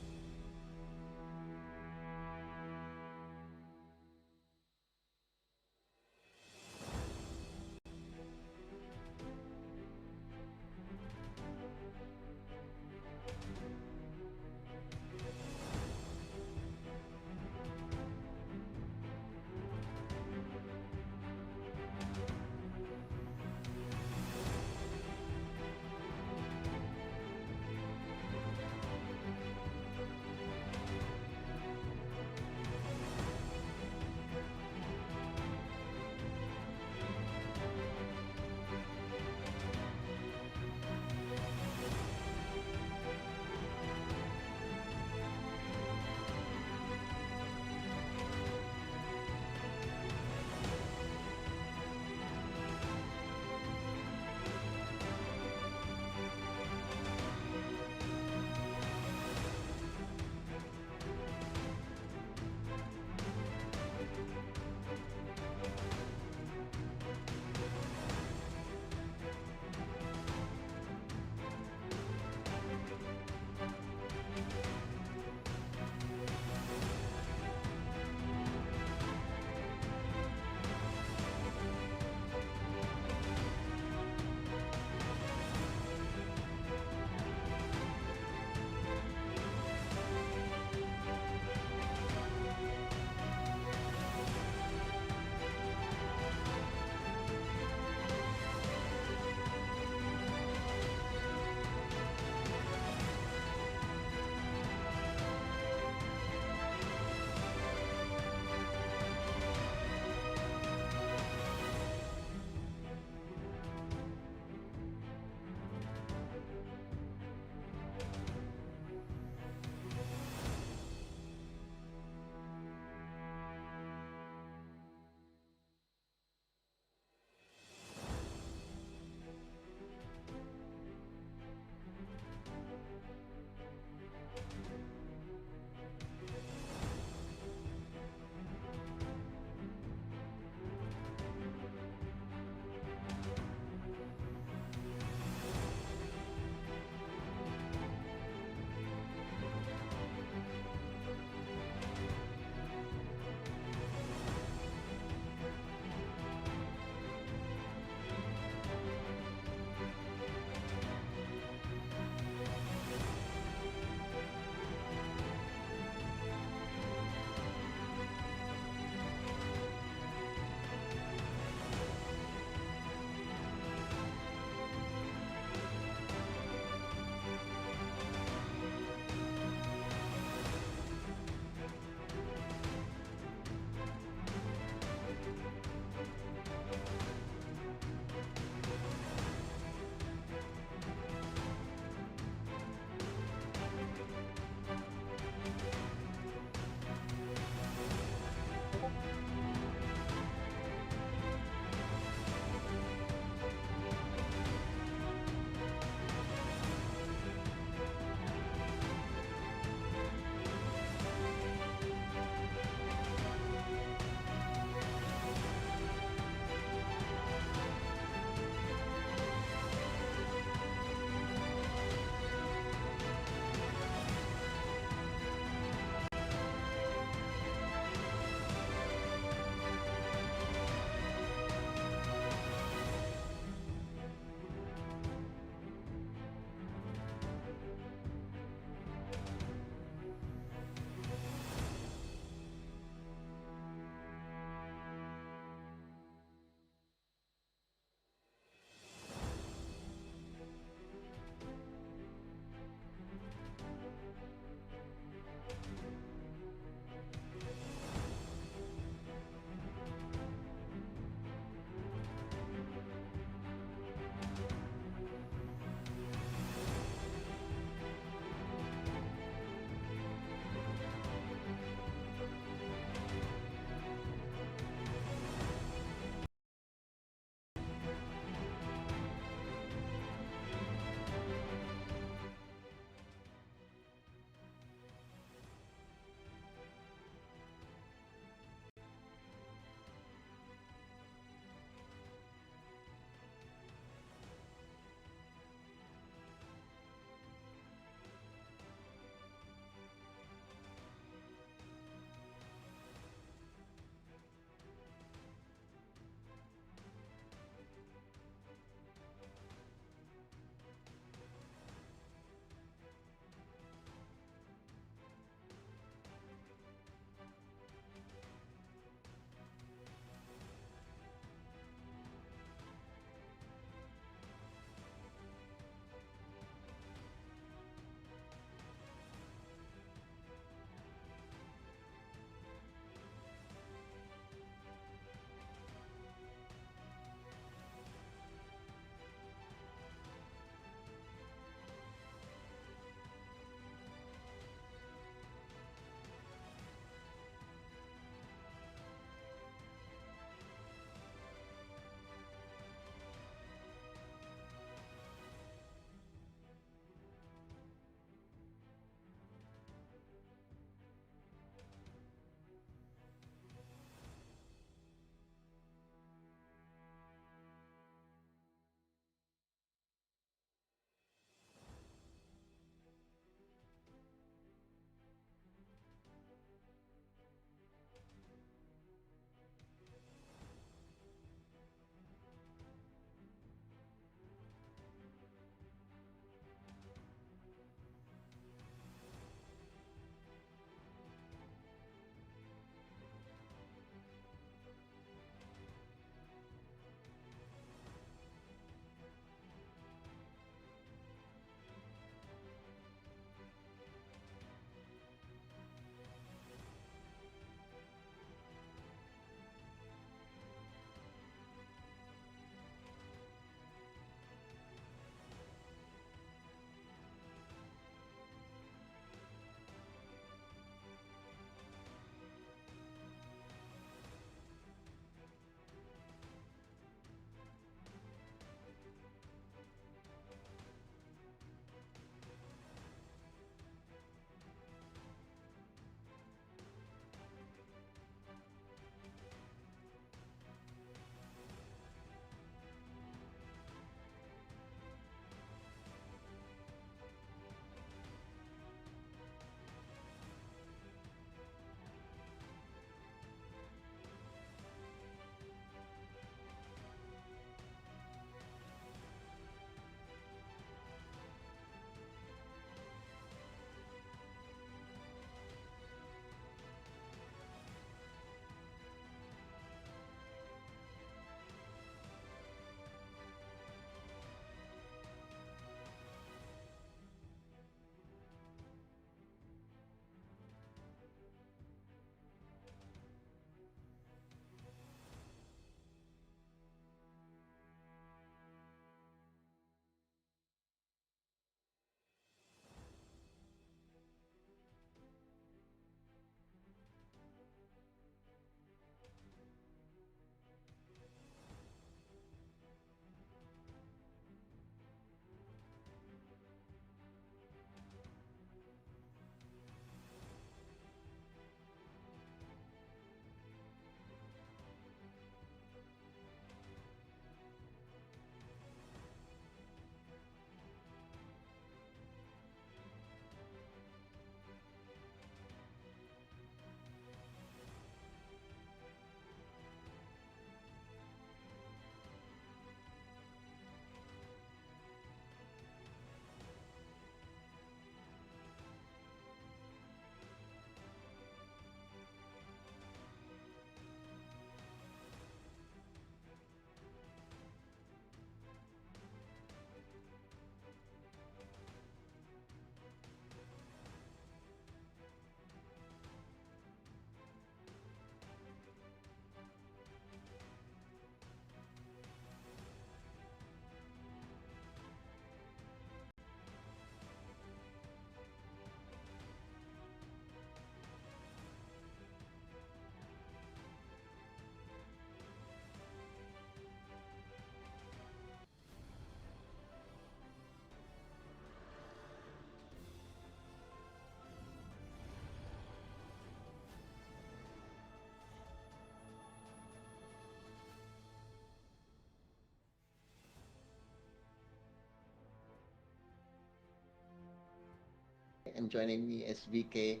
and joining me is VK.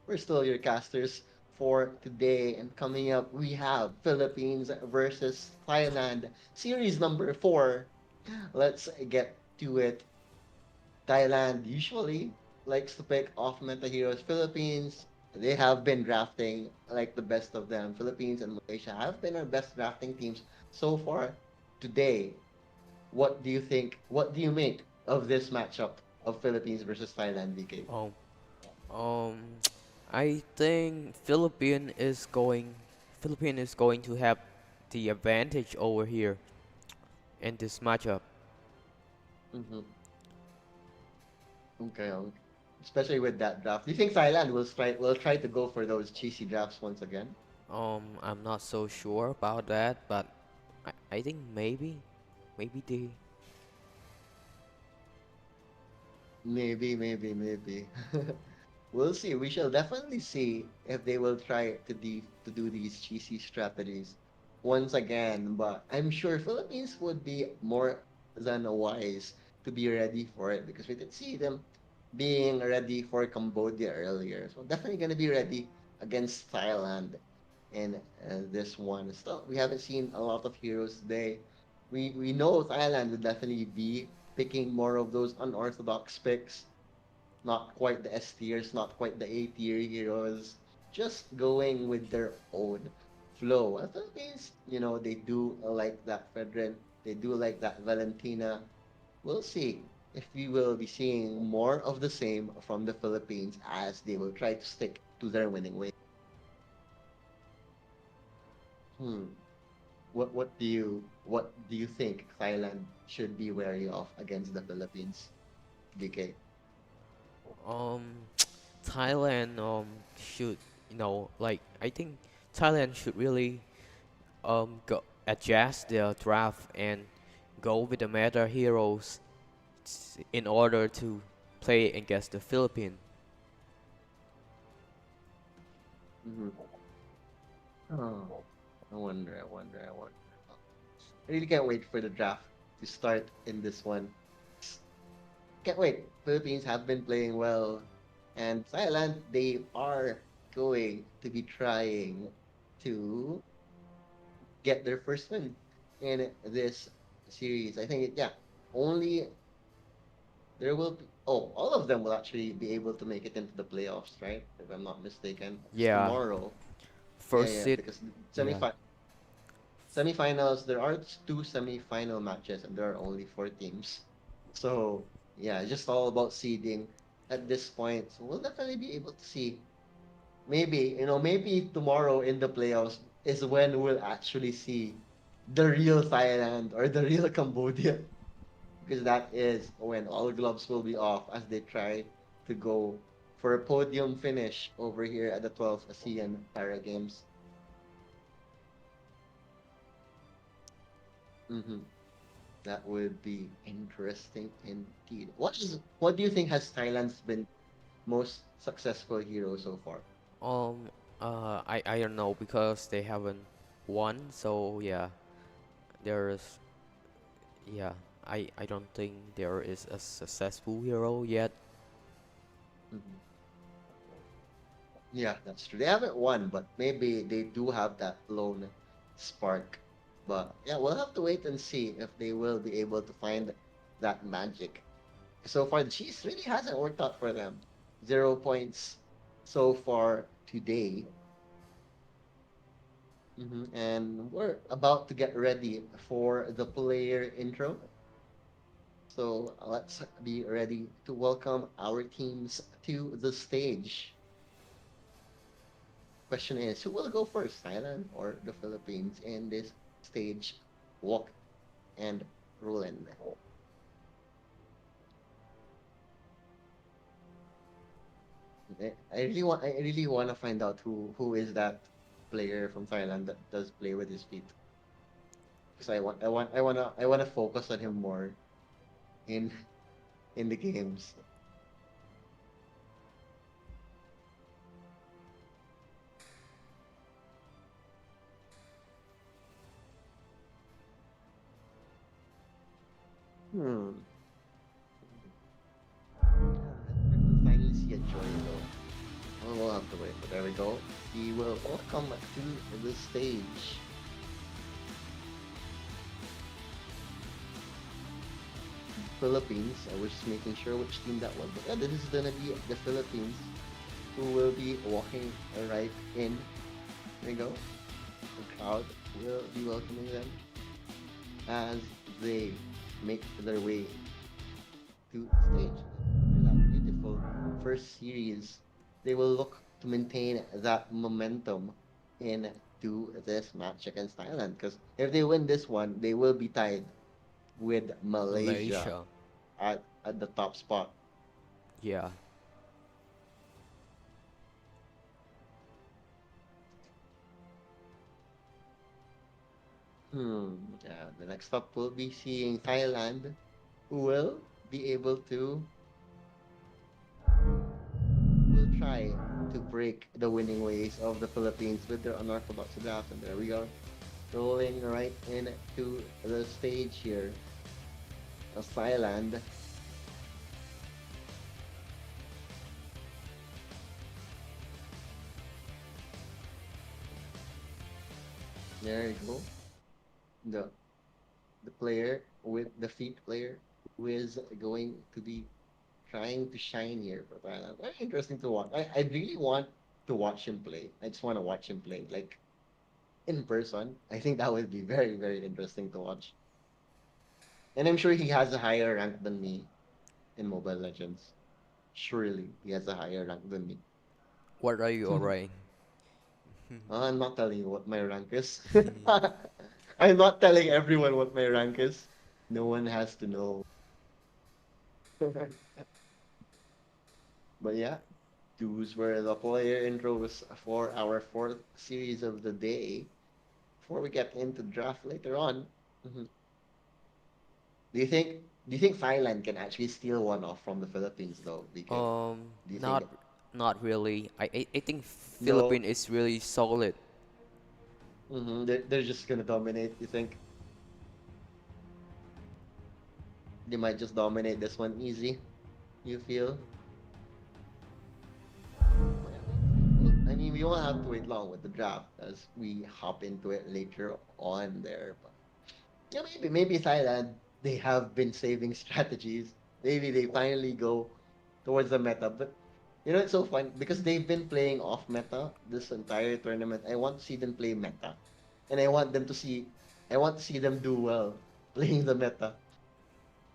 We're still your casters for today, and coming up we have Philippines versus Thailand, series number 4. Let's get to it. Thailand usually likes to pick off meta heroes. Philippines, they have been drafting like the best of them. Philippines and Malaysia have been our best drafting teams so far. Today, what do you think? What do you make of this matchup of Philippines versus Thailand, VK? Um, um, I think Philippine is going to have the advantage over here in this matchup. Mm-hmm. Okay, especially with that draft. Do you think Thailand will try to go for those cheesy drafts once again? I'm not so sure about that, but I think maybe they. Maybe. We'll see. We shall definitely see if they will try to do these cheesy strategies once again. But I'm sure Philippines would be more than wise to be ready for it because we did see them being ready for Cambodia earlier. So definitely gonna be ready against Thailand in this one. Still, we haven't seen a lot of heroes today. We know Thailand would definitely be picking more of those unorthodox picks, not quite the S tiers, not quite the A tier heroes, just going with their own flow. I Philippines, they do like that Fedrin, they do like that Valentina. We'll see if we will be seeing more of the same from the Philippines as they will try to stick to their winning way. Hmm. What do you think Thailand should be wary of against the Philippines, DK? Um, Thailand should like I think Thailand should really go adjust their draft and go with the meta heroes in order to play against the Philippines. Mm-hmm. Oh, I wonder. I really can't wait for the draft to start in this one. Can't wait. Philippines have been playing well, and Thailand, they are going to be trying to get their first win in this series. I think, yeah, only there will be. Oh, all of them will actually be able to make it into the playoffs, right? If I'm not mistaken. It's Yeah, tomorrow. Yeah, first yeah, seed. because Yeah, semifinals, there are two semifinal matches and there are only 4 teams. So, yeah, it's just all about seeding at this point. So, we'll definitely be able to see. Maybe tomorrow in the playoffs is when we'll actually see the real Thailand or the real Cambodia. Because that is when all gloves will be off as they try to go for a podium finish over here at the 12th ASEAN Para Games. Hmm. That would be interesting indeed. What do you think has Thailand's been most successful hero so far? um I don't know because they haven't won, so yeah, there's yeah, I don't think there is a successful hero yet. Mhm. Yeah, that's true. They haven't won, but maybe they do have that lone spark. But yeah, we'll have to wait and see if they will be able to find that magic. So far, the cheese really hasn't worked out for them. 0 points so far today. And we're about to get ready for the player intro. So let's be ready to welcome our teams to the stage. Question is, who will go first, Thailand or the Philippines in this stage walk and rolling? I really want to find out who is that player from Thailand that does play with his feet. Because I wanna focus on him more in in the games. Hmm. I wonder if we'll finally see a away. But there we go. He will welcome to the stage. Philippines. I was just making sure which team that was. But yeah, this is gonna be the Philippines who will be walking right in. There you go. The crowd will be welcoming them as they make their way to the stage. After that beautiful first series, they will look to maintain that momentum into this match against Thailand. Because if they win this one, they will be tied with Malaysia Malaysia. at the top spot. Yeah. Yeah, the next up we'll be seeing Thailand, who will be able to will try to break the winning ways of the Philippines with their unorthodox draft. And there we go, rolling right into the stage here. As Thailand there you go. The the player with the feet player who is going to be trying to shine here for Thailand. Very interesting to watch. I really want to watch him play. I just want to watch him play like in person. I think that would be very, very interesting to watch. And I'm sure he has a higher rank than me in Mobile Legends. Surely he has a higher rank than me. What are you already? I'm not telling you what my rank is. I'm not telling everyone what my rank is. No one has to know. But yeah, those were the player intros for our fourth series of the day. Before we get into draft later on, mhm, do you think do you think Thailand can actually steal one off from the Philippines though, BK? Do you think Not, not really. I think no? Philippines is really solid. They're just gonna dominate. You think they might just dominate this one easy? You feel? Well, I mean, we won't have to wait long with the draft as we hop into it later on there. But yeah, maybe Thailand they have been saving strategies. Maybe they finally go towards the meta. But you know it's so fun because they've been playing off meta this entire tournament. I want to see them play meta, and I want to see them do well playing the meta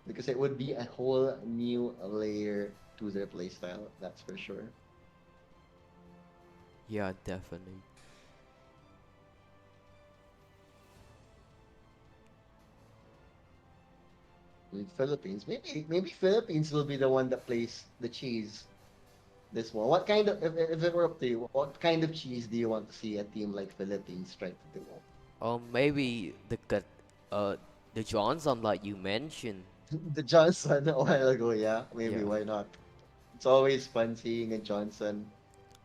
because it would be a whole new layer to their playstyle. That's for sure. Yeah, definitely. With Philippines, maybe Philippines will be the one that plays the cheese this one. What kind of if it were up to you, what kind of cheese do you want to see a team like Philippines try to do? Maybe the Johnson like you mentioned. The Johnson a while ago, yeah, maybe Yeah, why not? It's always fun seeing a Johnson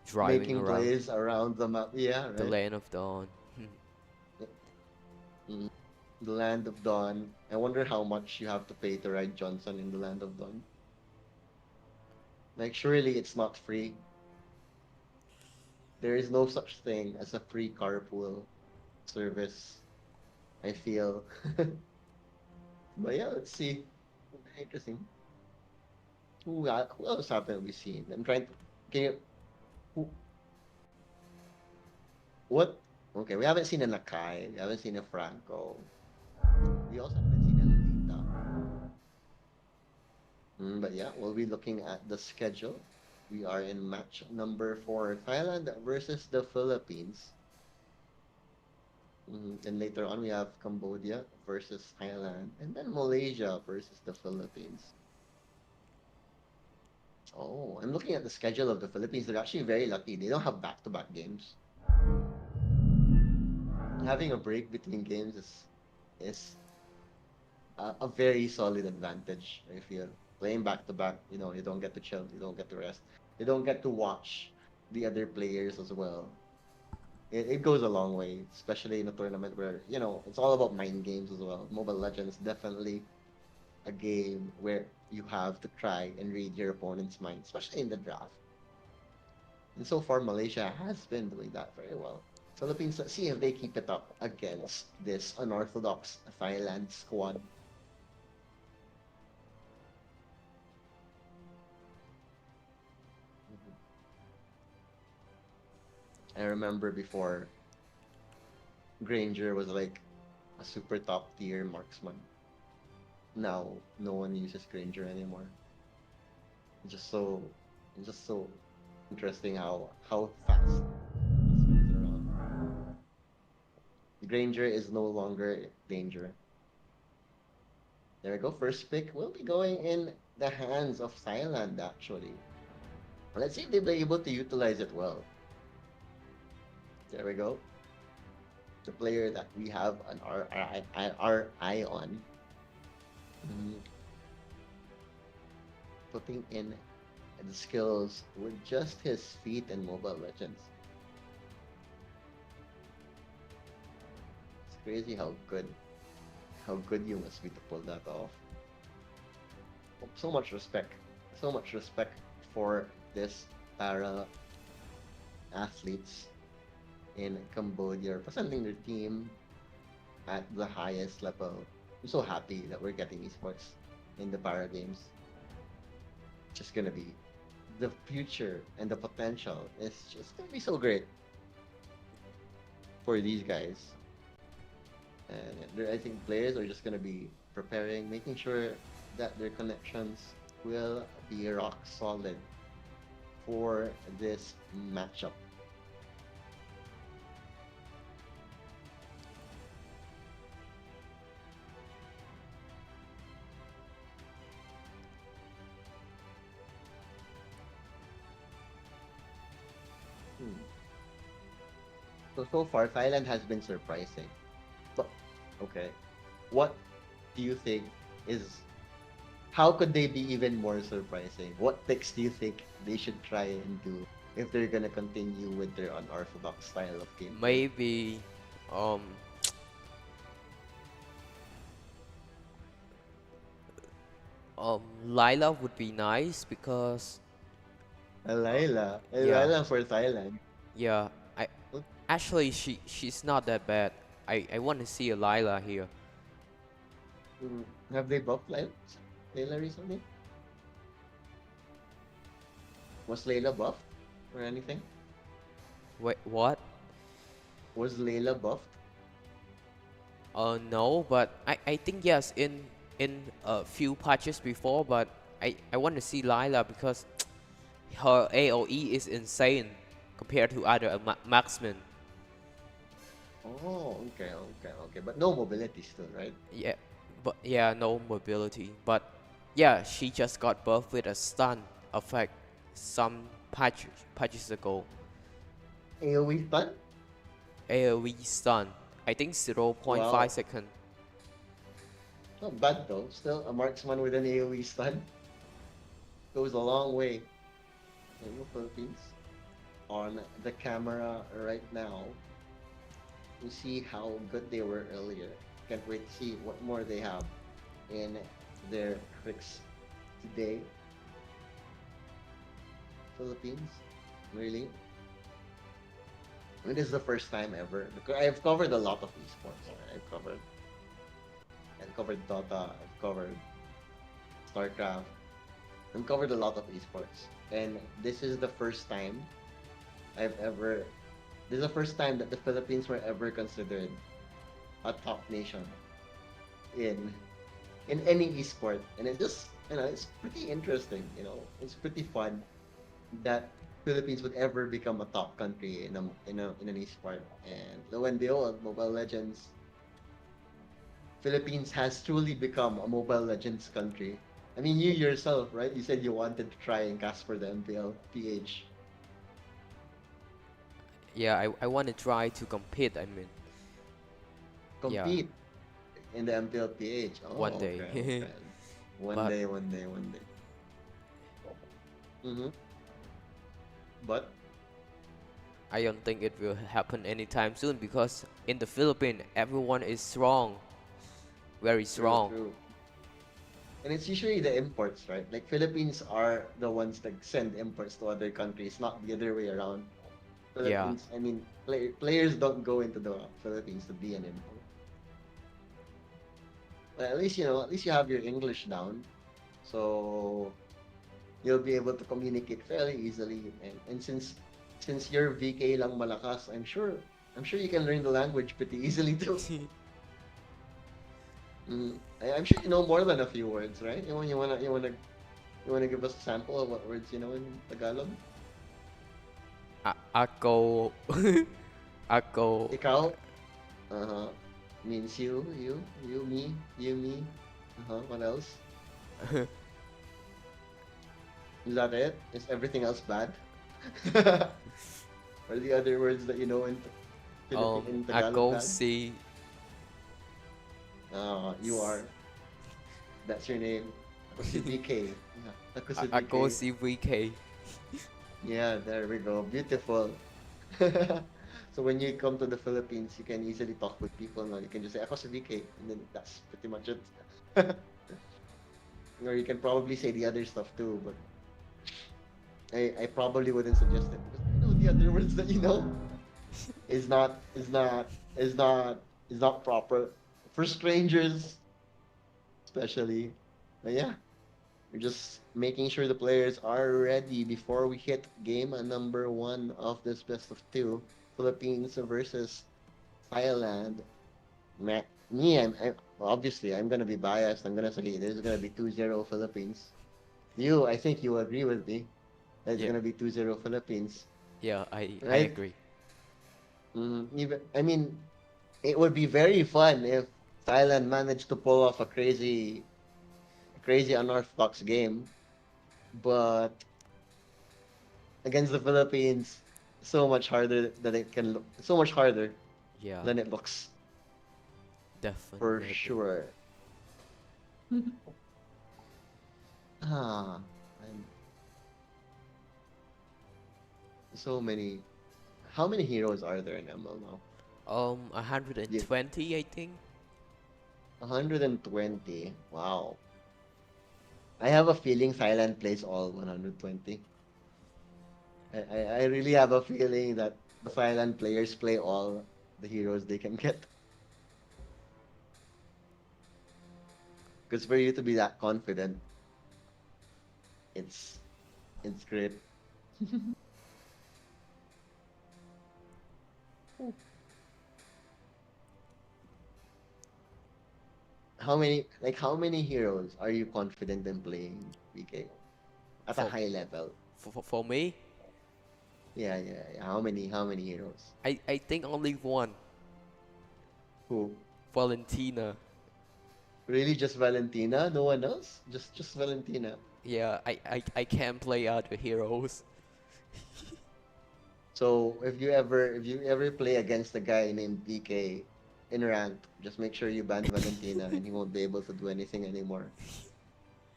driving making around plays around the map. Yeah, the right. land of dawn. Mm, the Land of Dawn. I wonder how much you have to pay to ride Johnson in the Land of Dawn. Like, surely it's not free. There is no such thing as a free carpool service, I feel. But yeah, let's see. Very interesting. Who else haven't we seen? I'm trying to. Can you. Who, what? Okay, we haven't seen a Nakai. We haven't seen a Franco. We also haven't seen a Lolita. But yeah, we'll be looking at the schedule. We are in match number 4, Thailand versus the Philippines. And later on, we have Cambodia versus Thailand, and then Malaysia versus the Philippines. Oh, I'm looking at the schedule of the Philippines. They're actually very lucky. They don't have back-to-back games. Having a break between games is a very solid advantage. I feel playing back-to-back, you don't get to chill, you don't get to rest, you don't get to watch the other players as well. It goes a long way, especially in a tournament where it's all about mind games as well. Mobile Legends definitely a game where you have to try and read your opponent's mind, especially in the draft. And so far, Malaysia has been doing that very well. Philippines, let's see if they keep it up against this unorthodox Thailand squad. I remember before Granger was like a super top tier marksman. Now no one uses Granger anymore. It's just so it's just so interesting how fast he swings around. Granger is no longer danger. There we go. First pick will be going in the hands of Thailand actually. Let's see if they'll be able to utilize it well. There we go. The player that we have our eye on. Mhm. Putting in the skills with just his feet and Mobile Legends. It's crazy how good you must be to pull that off. So much respect. So much respect for this para athletes in Cambodia representing their team at the highest level. I'm so happy that we're getting esports in the para games. Just gonna be the future and the potential is just gonna be so great for these guys. And I think players are just gonna be preparing, making sure that their connections will be rock solid for this matchup. Hmm. So far, Thailand has been surprising. But okay, what do you think is how could they be even more surprising? What picks do you think they should try and do if they're gonna continue with their unorthodox style of gameplay? Maybe um Lila would be nice because yeah, Laila for Thailand. yeah. I What? actually she's not that bad. I want to see a Lila here. Have they buffed Layla recently? Was Layla buffed or anything? Wait, what? Was Layla buffed? No, but I think yes in a few patches before, but I want to see Lila because her AOE is insane compared to other marksmen. Oh, okay. But no mobility still, right? Yeah, but yeah, no mobility. But yeah, she just got buffed with a stun effect some patches ago. AoE stun? AOE stun. I think 0.5 Wow. second. Not bad though. Still a marksman with an AoE stun goes a long way. There you go, Philippines. On the camera right now, we see how good they were earlier. Can't wait to see what more they have in their tricks today. Philippines, really? I mean, this is the first time ever because I've covered a lot of esports. I've covered Dota. I've covered StarCraft. I've covered a lot of esports, and this is the first time I've ever. This is the first time that the Philippines were ever considered a top nation in any esport, and it's just it's pretty interesting. It's pretty fun that Philippines would ever become a top country in an esport. And lo and behold, Mobile Legends, Philippines has truly become a Mobile Legends country. I mean, you yourself, right? You said you wanted to try and cast for the MPL PH. Yeah, I want to try to compete. I mean, yeah, Compete in the MPL PH. Oh, one day. okay. One But day, one day, one day. Mm-hmm. But I don't think it will happen anytime soon because in the Philippines everyone is strong, very true, strong. true. And it's usually the imports, right? Like Philippines are the ones that send imports to other countries, not the other way around. Yeah. Philippines, I mean, players don't go into the Philippines to be an import. But at least at least you have your English down, so you'll be able to communicate fairly easily. And since you're VK lang malakas, I'm sure you can learn the language pretty easily too. I'm sure you know more than a few words, right? You wanna give us a sample of what words you know in Tagalog? Ako. Ako. Ikaw, uh-huh, means me. Uh-huh. What else? Is that it? Is everything else bad? Or the other words that you know in in Tagalog Ako bad? si. You are. That's your name. Ako si VK. Yeah, ako si VK. Ako si VK. Yeah, there we go. Beautiful. So when you come to the Philippines, you can easily talk with people now. You can just say, ako si VK, and then that's pretty much it. Or you can probably say the other stuff too, but I probably wouldn't suggest it because the other words that you know is not is not is not is not proper for strangers, especially. But yeah, we're just making sure the players are ready before we hit game number one of this best of two, Philippines versus Thailand. Obviously I'm gonna be biased. I'm gonna say there's gonna be 2-0 Philippines. I think you agree with me. That it's Yeah. gonna be 2-0 Philippines, Yeah, I right? agree. I mean, it would be very fun if Thailand managed to pull off a crazy unorthodox game, but against the Philippines, so much harder than it can look. So much harder Yeah, than it looks, for definitely. sure. Ah, and so many. How many heroes are there in ML now? Yeah, 120, I think. 120. Wow. I have a feeling Thailand plays all 120. I really have a feeling that the Thailand players play all the heroes they can get. Because for you to be that confident, it's it's great. How many heroes are you confident in playing, PK? At a For high level? for me, Yeah. How many heroes? I think only one. Who? Valentina. Really just Valentina? No one else? Just Valentina. Yeah, I can't play other heroes. So if you ever play against a guy named PK in ranked, just make sure you ban Valentina and he won't be able to do anything anymore.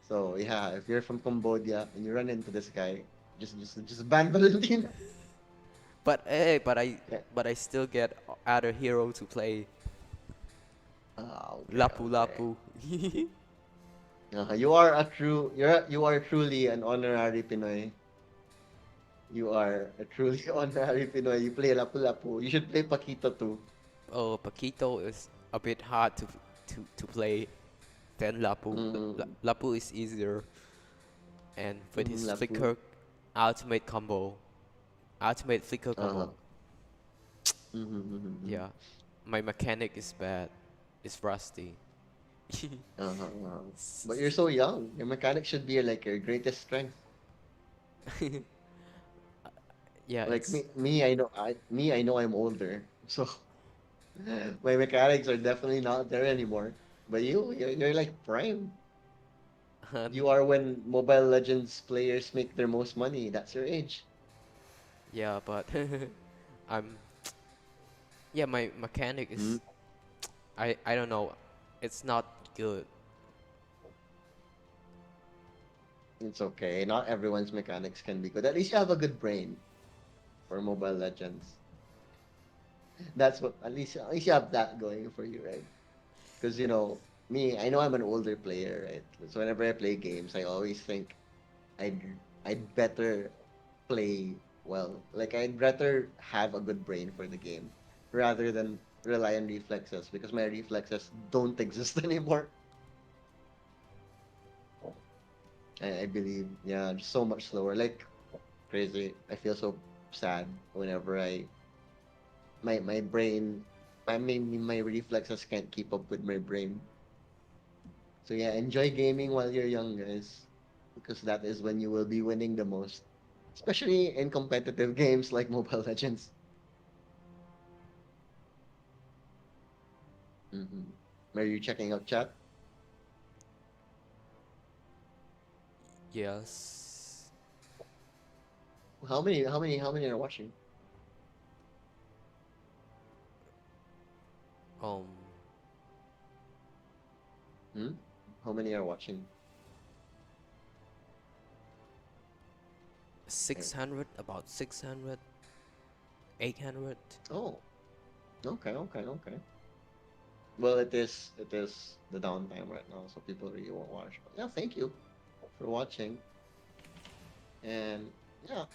So yeah, if you're from Cambodia and you run into this guy, just ban Valentina. But hey, Yeah. but I still get other hero to play. Okay, Lapu okay. Lapu. You are truly an honorary Pinoy. You are a truly honorary Pinoy. You play Lapu-Lapu. You should play Paquito too. Oh, Paquito is a bit hard to play than Lapu. Mm, Lapu is easier, and with his Lapu. flicker ultimate combo, ultimate flicker Uh-huh. combo. Mm-hmm. Yeah, my mechanic is bad. It's rusty. Uh-huh, uh-huh. But you're so young. Your mechanic should be like your greatest strength. Yeah, Like it's I know I'm older. So my mechanics are definitely not there anymore. But you're like prime. You are when Mobile Legends players make their most money. That's your age. yeah, but I'm yeah, my mechanic Mm, is I don't know, it's not good. it's okay. Not everyone's mechanics can be good. At least you have a good brain for Mobile Legends. That's what at least you have that going for you, right? Because me, I know I'm an older player, right? So whenever I play games, I always think I'd I'd better play well. Like I'd rather have a good brain for the game rather than rely on reflexes because my reflexes don't exist anymore. I believe, yeah, just so much slower. Like crazy. I feel so sad whenever my brain my reflexes can't keep up with my brain. So yeah, enjoy gaming while you're young, guys, because that is when you will be winning the most, especially in competitive games like Mobile Legends. Mm-hmm. Are you checking out chat? Yes. How many are watching? Um, Hmm? How many are watching? 600, about 600, 800. Oh, okay. Well, it is the downtime right now, so people really won't watch. But yeah, thank you for watching, and yeah,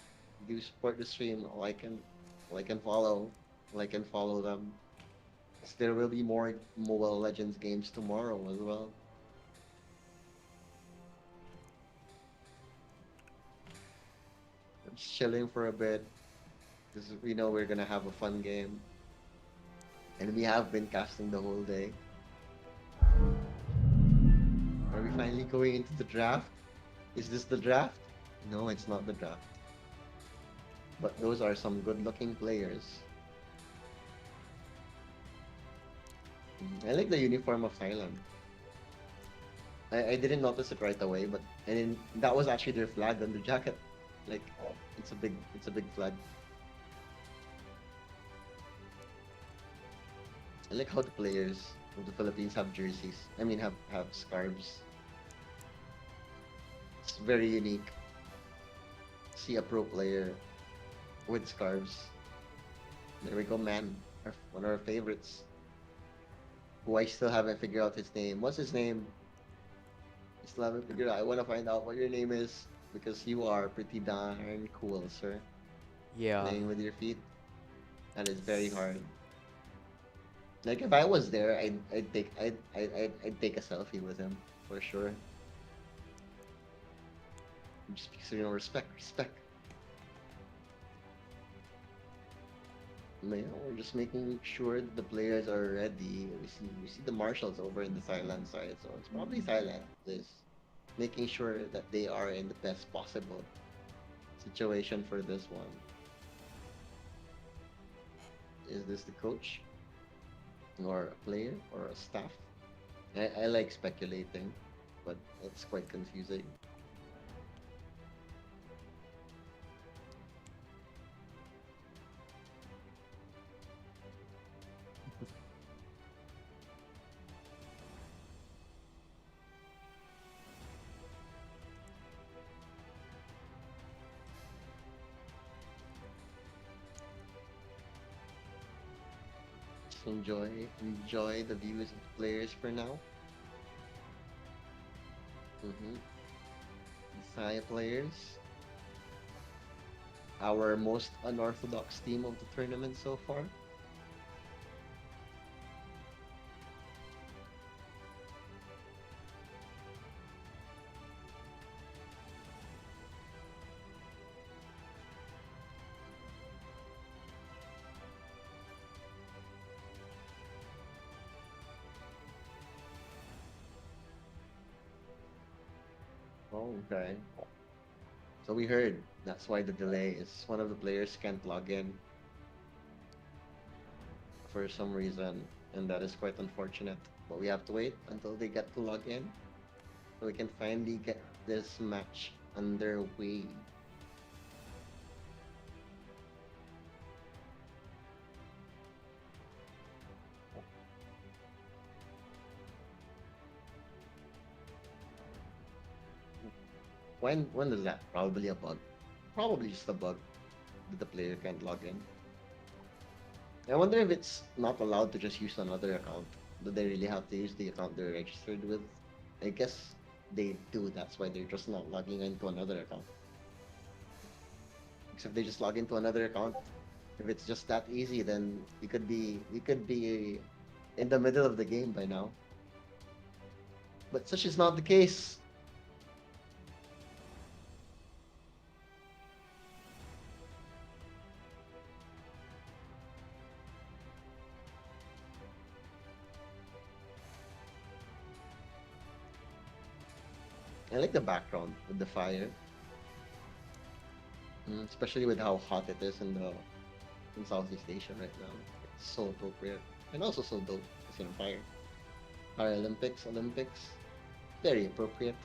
do support the stream. Like and follow them. 'Cause there will be more Mobile Legends games tomorrow as well. I'm just chilling for a bit because we know we're gonna have a fun game, and we have been casting the whole day. Are we finally going into the draft? Is this the draft? No, it's not the draft. But those are some good-looking players. I like the uniform of Thailand. I didn't notice it right away, but and then that was actually their flag on the jacket. Like it's a big flag. I like how the players of the Philippines have jerseys. I mean have scarves. It's very unique. See a pro player with scarves. There we go, man. One of our favorites. Who I still haven't figured out his name. What's his name? I still haven't figured out. I want to find out what your name is because you are pretty darn cool, sir. Yeah. Playing with your feet. That is very hard. Like if I was there, I'd take a selfie with him for sure. Just because respect. Yeah, we're just making sure that the players are ready. We see the marshals over in the Thailand side, so it's probably Thailand. This making sure that they are in the best possible situation for this one. Is this the coach or a player or a staff? I like speculating, but it's quite confusing. Just enjoy the views of the players for now. Mm-hmm. Thai players, our most unorthodox team of the tournament so far. Oh, okay. So we heard that's why the delay is one of the players can't log in for some reason, and that is quite unfortunate. But we have to wait until they get to log in so we can finally get this match underway. When is that? Probably a bug. Probably just a bug that the player can't log in. I wonder if it's not allowed to just use another account Do they really have to use the account they're registered with? I guess they do. That's why they're just not logging into another account. Because if they just log into another account, if it's just that easy, then we could be in the middle of the game by now. But such is not the case. I like the background with the fire. Especially with how hot it is in Southeast Asia right now. It's so appropriate. And also so dope. It's in fire. Paralympics, Olympics. Very appropriate.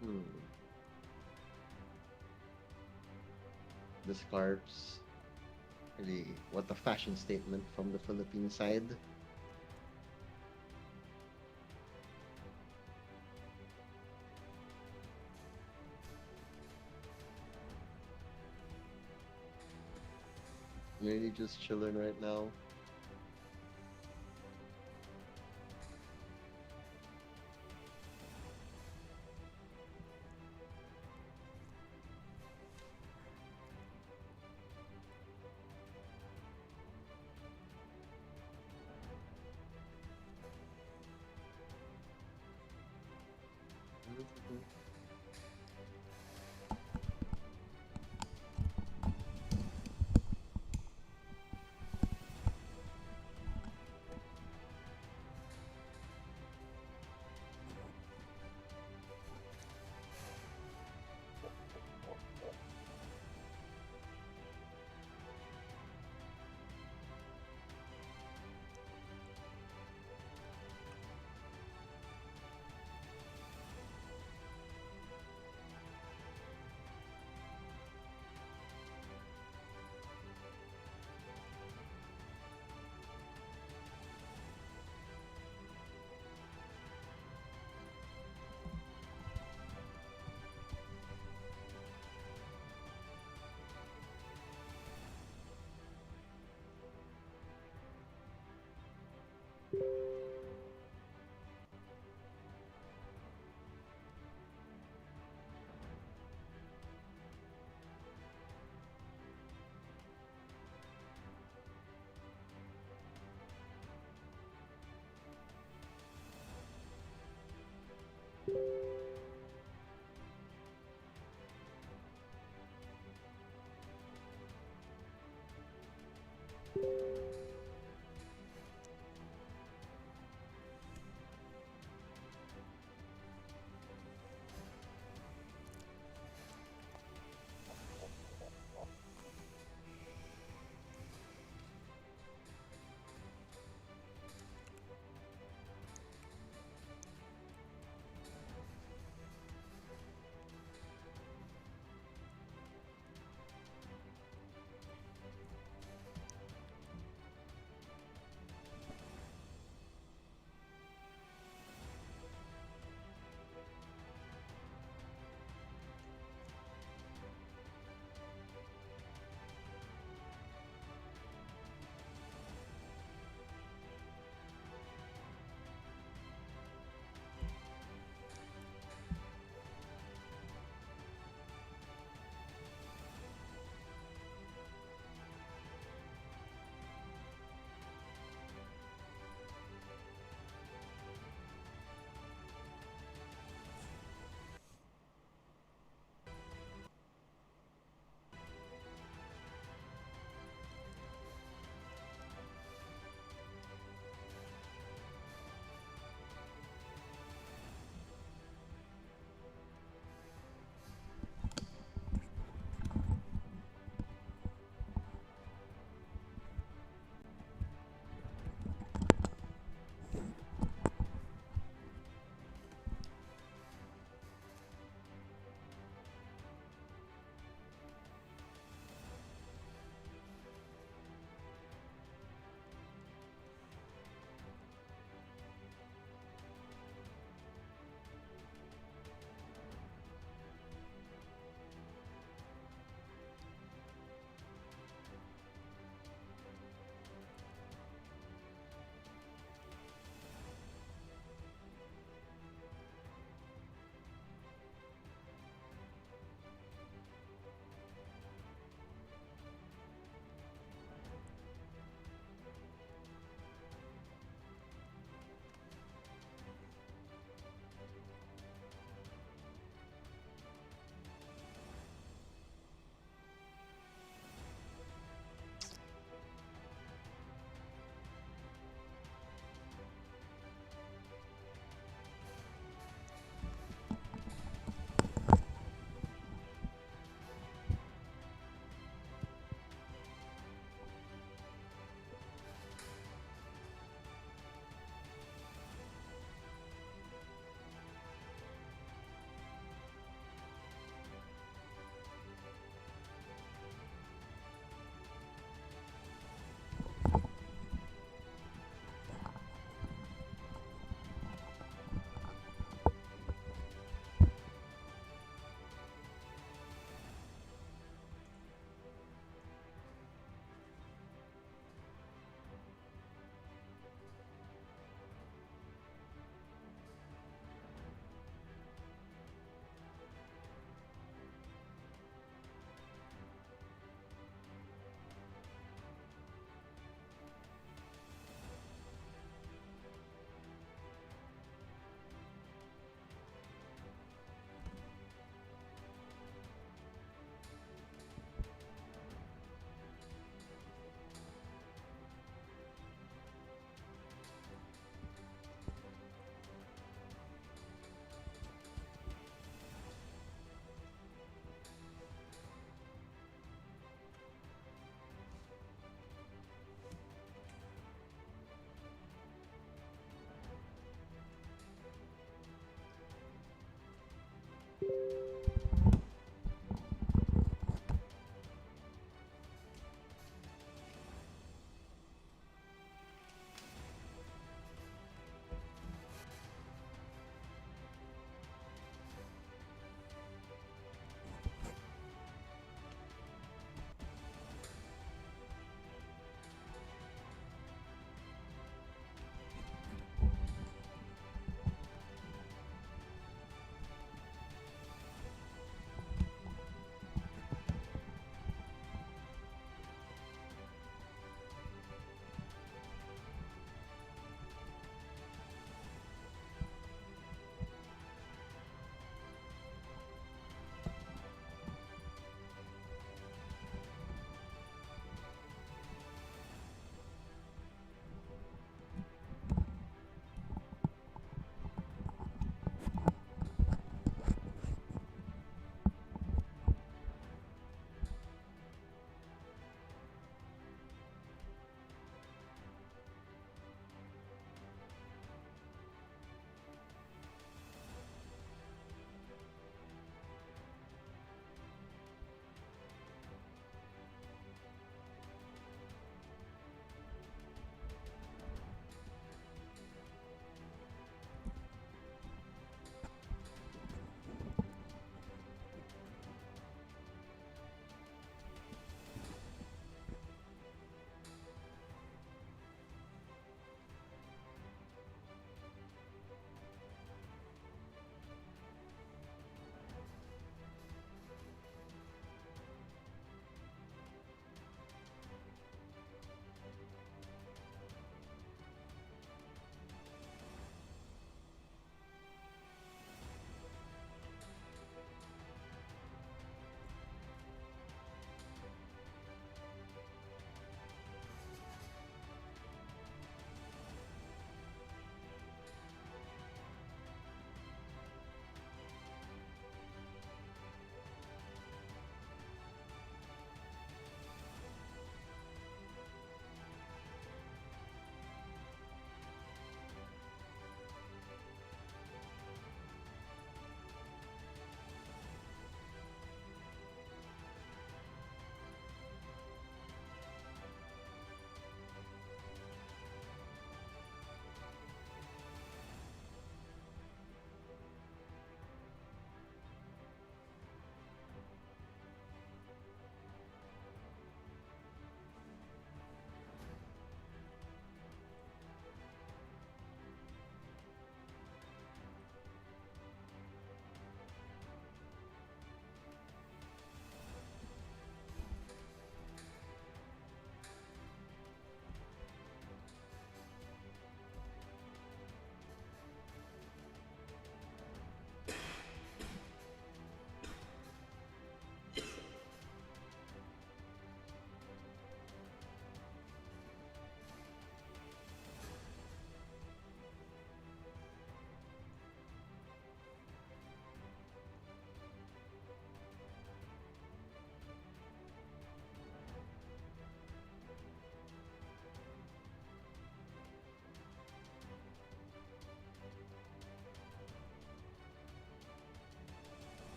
Hmm. The scarves. Really, what a fashion statement from the Philippine side. Really just chilling right now.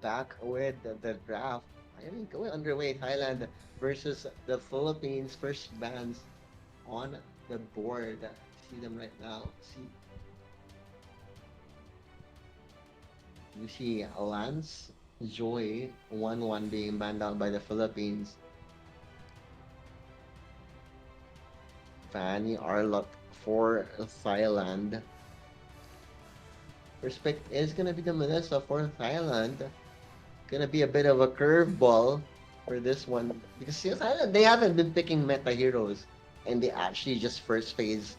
back with the draft. I mean, going underway. Thailand versus the Philippines. First bands on the board. See them right now. You see Lance Joy 1-1 being banned out by the Philippines. Fanny Arlott for Thailand. First pick is gonna be the Melissa for Thailand. Gonna be a bit of a curveball for this one because Thailand, they haven't been picking meta heroes, and they actually just first phase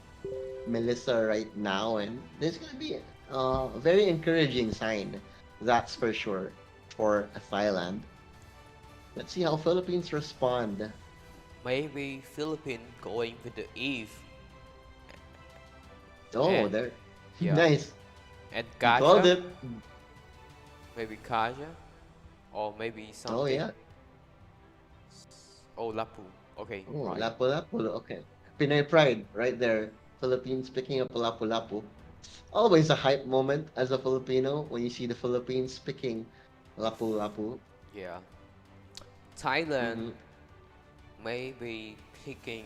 Melissa right now, and this is gonna be a very encouraging sign, that's for sure, for Thailand. Let's see how Philippines respond. Maybe Philippines going with the Eve. Oh, And- they're yeah. nice. And You called Kaja. it. Maybe Kaja. Or maybe something. Oh yeah. Oh, Lapu. Okay, Oh, right. Lapu-Lapu. Okay. Pinoy pride right there. Philippines picking up Lapu-Lapu. Always a hype moment as a Filipino when you see the Philippines picking Lapu-Lapu. Yeah. Thailand Mhm. maybe picking.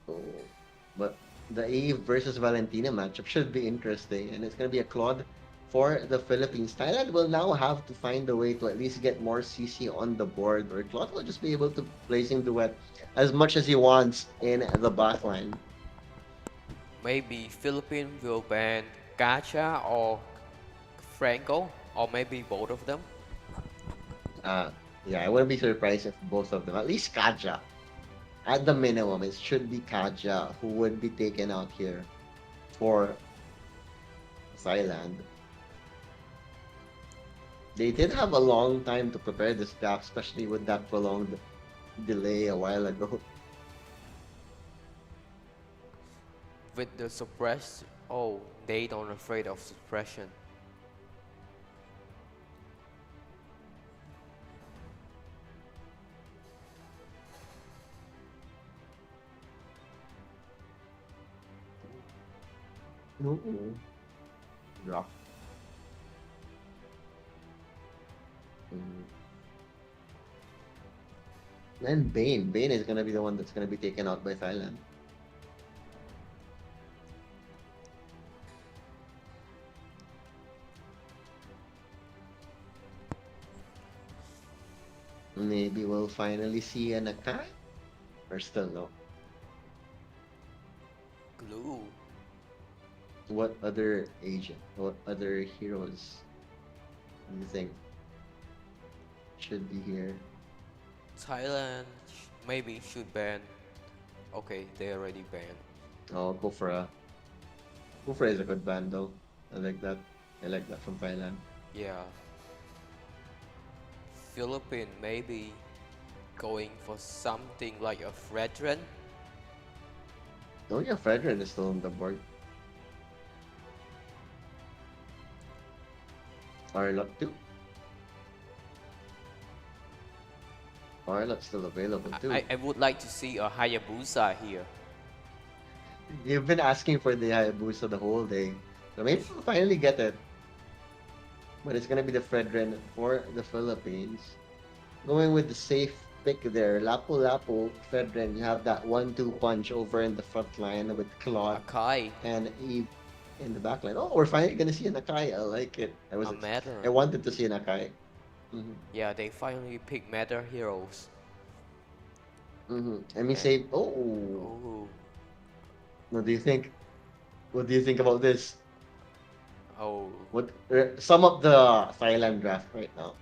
Oh, but the Eve versus Valentina matchup should be interesting, and it's going to be a Claude for the Philippines. Thailand will now have to find a way to at least get more CC on the board, or Claude will just be able to placing duet as much as he wants in the backline. Maybe Philippines will ban Gacha or Franco, or maybe both of them. Uh, yeah, I wouldn't be surprised if both of them, at least Kaja, at the minimum, it should be Kaja who would be taken out here for Thailand. They did have a long time to prepare this draft, especially with that prolonged delay a while ago. With the suppress. Oh, they don't afraid of suppression. Ooh. Rough. Mm. And Bane. Bane is gonna be the one that's gonna be taken out by Thailand. Maybe we'll finally see an Akai? Or still no? Glue. What other agent, what other heroes do you think should be here? Thailand maybe should ban. Okay, they already banned. Oh, Kufra. Kufra is a good band though. I like that. I like that from Thailand. Yeah. Philippines maybe going for something like a Fredren. Oh yeah, Fredrin is still on the board. Arlot too. Arlot's still available too. I would like to see a Hayabusa here. You've been asking for the Hayabusa the whole day. So maybe we'll finally get it. But it's gonna be the Fredrin for the Philippines. Going with the safe pick there. Lapu-Lapu, Fredrin. You have that 1-2 punch over in the front line with Claude Akai, and Eve in the back line. Oh, we're finally gonna see an Akai. I like it. a matter. I wanted to see an Akai. Yeah, they finally pick meta heroes. Let me say, oh, Oh, what do you think? What do you think about this? oh. What sum up the Thailand draft right now?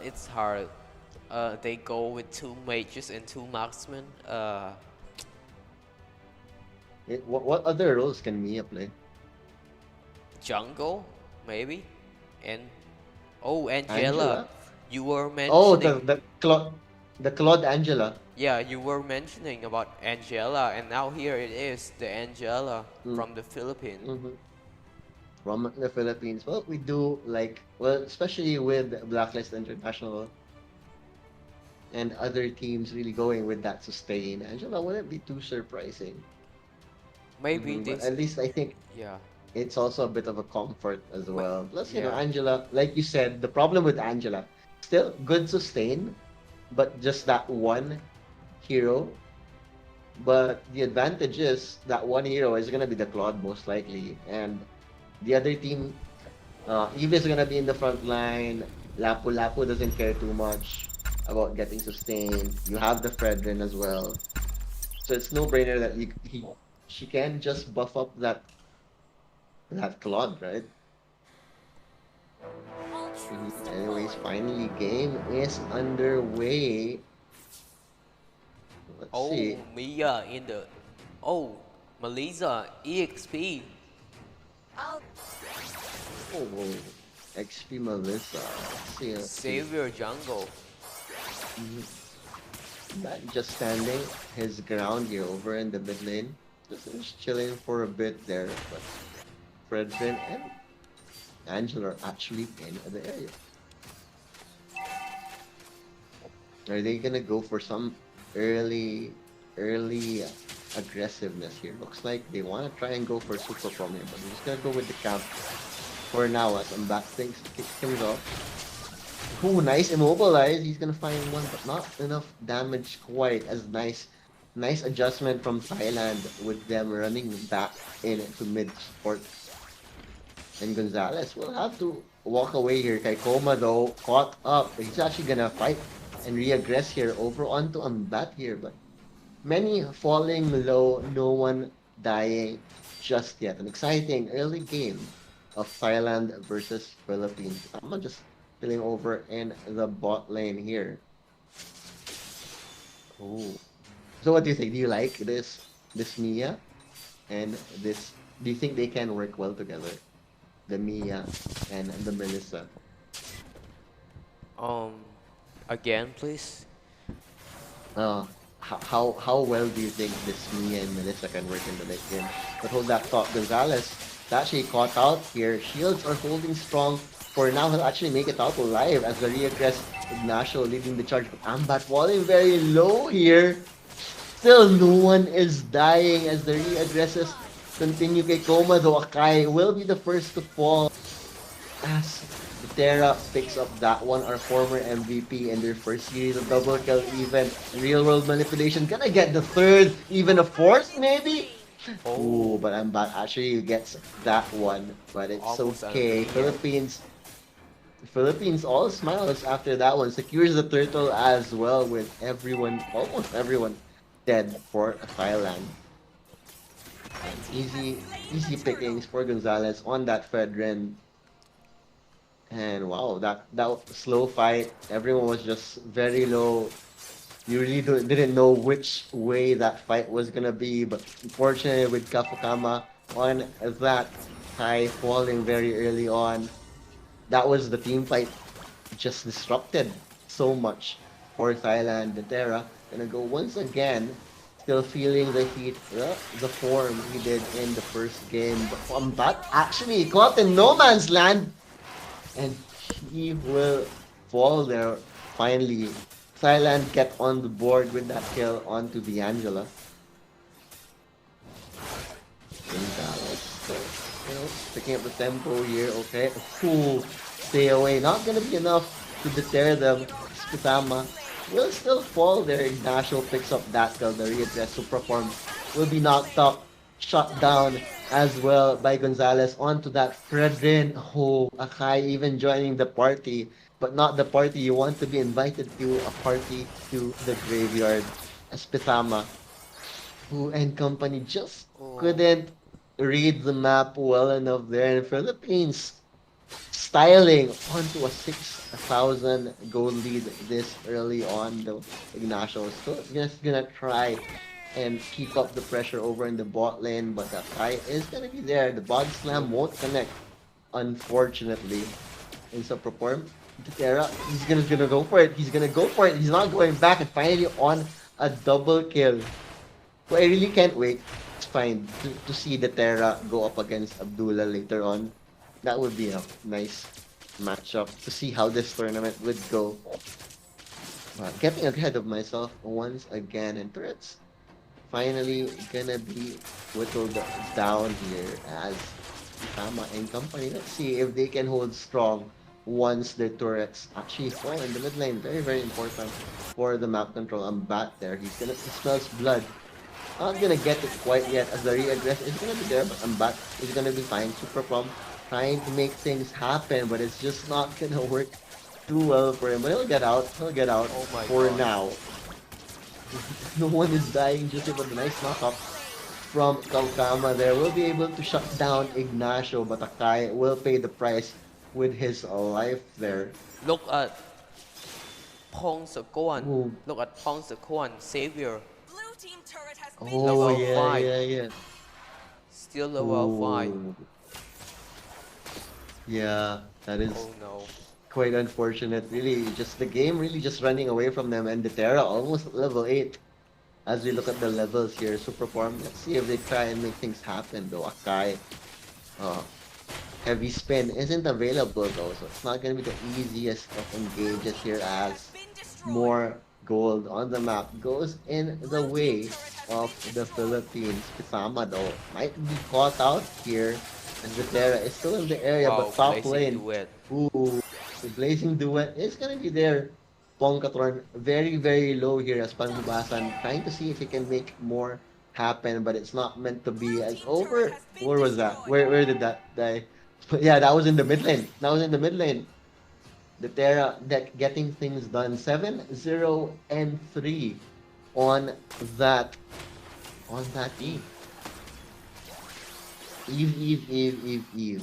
It's hard. They go with 2 mages and 2 marksmen. What other roles can Mia play? Jungle, maybe, and oh, Angela? Angela. You were Oh, mentioning. the Claude Angela. Yeah, you were mentioning about Angela, and now here it is, the Angela from the Philippines. From the Philippines. Well, we do like, well, especially with Blacklist International and other teams really going with that sustain, Angela wouldn't be too surprising. Maybe But this, at least I think yeah. it's also a bit of a comfort as Ma- well. Plus, yeah. Angela, like you said, the problem with Angela, still good sustain, but just that one hero. But the advantage is that one hero is gonna be the Claude most likely, and the other team, Eve is gonna be in the front line. Lapu Lapu doesn't care too much about getting sustained. You have the Fredrin as well, so it's no brainer that she can just buff up that Claude, right? All troops Anyways, deployed. finally, game is underway. Let's Oh, see. Mia in the. Oh, Malaysia EXP. I'll Oh, whoa. XP Melissa. Let's see. Let's see. Savior Jungle. Not just standing his ground here over in the mid lane. Just chilling for a bit there. But Fredrin and Angela are actually in the area. Are they gonna go for some early aggressiveness here? Looks like they want to try and go for super from here, but they're just gonna go with the camp for now as I'm back things kick things off. Ooh, nice immobilize. He's gonna find one, but not enough damage quite as nice. Nice adjustment from Thailand with them running back into mid support. And Gonzalez will have to walk away here. Kaikoma though, caught up. He's actually gonna fight and re-aggress here over onto Ambat here, but many falling low, no one dying just yet. An exciting early game of Thailand versus Philippines. I'm just filling over in the bot lane here. Oh. So what do you think? Do you like this Mia and this? Do you think they can work well together? The Mia and the Melissa. Um, again, please. How well do you think this Mia and Melissa can work in the late game? But hold that thought, Gonzalez is actually caught out here. Shields are holding strong. For now, he'll actually make it out alive as the reaggress Ignacio leading the charge. But Ambat falling very low here. Still, no one is dying as the reaggresses continue. Kekoma, though Akai will be the first to fall as Terra picks up that one, our former MVP in their first series of double kill, even real world manipulation. Gonna get the third, even a fourth, maybe? Ooh, but Ambat actually gets that one, but it's Almost okay. unfair. Philippines all smiles after that one. Secures the turtle as well with everyone, almost everyone dead for Thailand. And easy pickings for Gonzalez on that Fedrin. And wow, that slow fight. Everyone was just very low. You really didn't know which way that fight was gonna be, but unfortunately with Kafukama on that high falling very early on, that was the team fight just disrupted so much for Thailand. The Terra gonna go once again, still feeling the heat, the form he did in the first game. But Combat actually caught in no man's land, and he will fall there finally. Thailand get on the board with that kill onto the Angela. Gonzalez, picking up the tempo here, okay. Ooh, stay away. Not gonna be enough to deter them. Spitama will still fall there. Ignacio picks up that kill. The readdress to perform will be knocked up, shut down as well by Gonzalez onto that Fredrin. Oh, Akai even joining the party, but not the party you want to be invited to, a party to the graveyard. Spitama, who and company just Oh, couldn't read the map well enough there in Philippines. Styling onto a 6,000 goal lead this early on, though Ignacio is still just gonna try and keep up the pressure over in the bot lane, but the Kai is gonna be there. The body slam won't connect, unfortunately. And so perform Terra, he's gonna go for it. He's gonna go for it. He's not going back, and finally on a double kill. So I really can't wait. It's fine to see the Terra go up against Abdullah later on. That would be a nice matchup to see how this tournament would go. Getting ahead of myself once again, and turrets finally gonna be whittled down here as Tama and company. Let's see if they can hold strong once their turrets actually fall in the mid lane. Very, very important for the map control. Bat there. He smells blood. Not gonna get it quite yet as the re-aggress is gonna be there, but Bat is gonna be fine. Super Plum trying to make things happen, but it's just not gonna work too well for him. But he'll get out. He'll get out Oh my for god. now. No one is dying just with a nice knock-up from Kaukama there. Will be able to shut down Ignacio, but Akai will pay the price with his life there. Look at Pongsakorn. Ooh. Look at Pongsakorn. Savior. Blue team turret has been Oh, Level yeah, five. yeah. Still level 5. Ooh. Yeah, that is Oh no. quite unfortunate. Really, just the game really just running away from them, and the Terra almost at level 8. As we look at the levels here, super form. Let's see if they try and make things happen though. Akai, heavy spin isn't available though, so it's not gonna be the easiest of engages here as been destroyed. more gold on the map goes in the way of the Philippines. Pisama though might be caught out here, and Vitera is still in the area, Wow, but top Blazing lane. Duet. Ooh, the Blazing Duet is gonna be there. Pongkatron very, very low here as Pangubasan trying to see if he can make more happen, but it's not meant to be as over. Where was that? Where did that die? But yeah, that was in the mid lane. That was in the mid lane. The Terra deck getting things done. 7-0 and 3 on that team. Eve.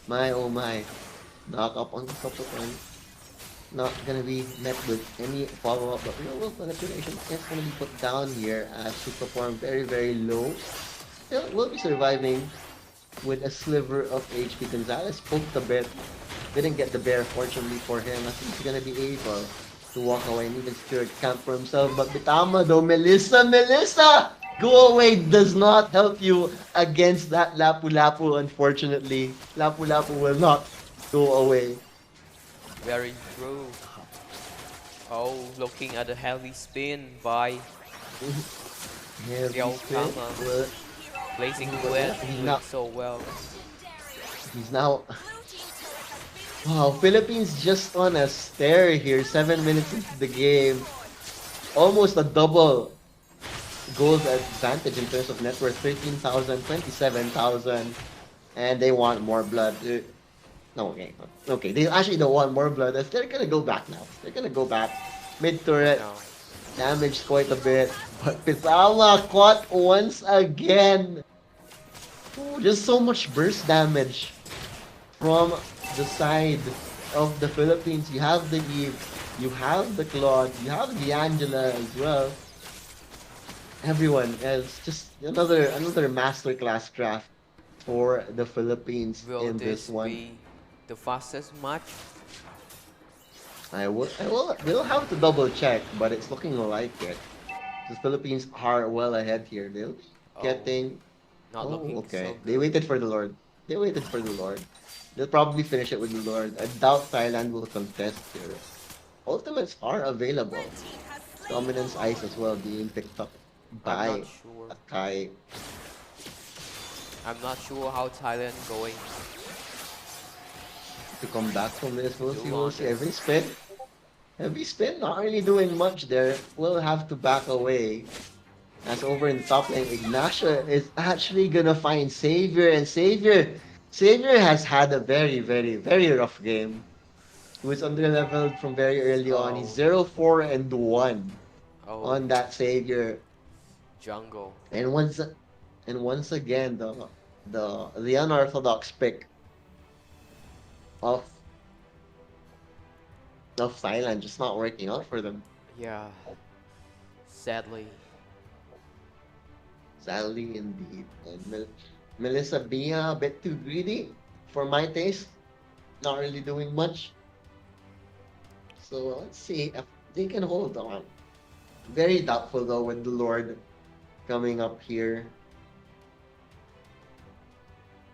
My oh my. Knock up on the top of one. Not gonna be met with any follow-up, but real world manipulation is gonna be put down here as she performed very, very low. Still will be surviving with a sliver of HP. Gonzalez poked a bit. Didn't get the bear, fortunately for him. I think he's gonna be able to walk away and even secure a camp for himself. But Bitama though, Melissa! Go away does not help you against that Lapu-Lapu, unfortunately. Lapu-Lapu will not go away. Very true. Oh, looking at the heavy spin by Heavy Yo, spin. Kama. Well, Blazing Well, Duet. he's Doing not- so well. he's now... Wow, Philippines just on a stare here. 7 minutes into the game. Almost a double gold advantage in terms of net worth. 13,000, 27,000. And they want more blood. No, okay. Okay, they actually don't want more blood. They're gonna go back now. They're gonna go back. Mid turret. No. Damaged quite a bit. But Pisama caught once again. Ooh, just so much burst damage from the side of the Philippines. You have the Eve, you have the Claude, you have the Angela as well. Everyone is just another masterclass draft for the Philippines Will in this one. be the fastest match? We'll have to double check, but it's looking like it. The Philippines are well ahead here. They'll be Oh, getting. Not Oh, looking okay. so They good. waited for the Lord. They waited for the Lord. They'll probably finish it with the Lord. I doubt Thailand will contest here. Ultimates are available. Red team has slain Dominance Ice as well being picked up I'm by not sure. Akai. I'm not sure how Thailand going. To come back from this, we'll Do see. We'll see. wonders. Heavy spin, not really doing much there. We'll have to back away. As over in the top lane, Ignacia is actually gonna find Savior, and Savior has had a very, very, very rough game. He was under-leveled from very early on. He's Oh. 0-4 and 1 Oh, on that Savior. jungle. And once again, the unorthodox pick of Thailand just not working out for them. Yeah. Sadly. Sadly indeed. And Melissa being a bit too greedy for my taste. Not really doing much. So let's see if they can hold on. Very doubtful though with the Lord coming up here.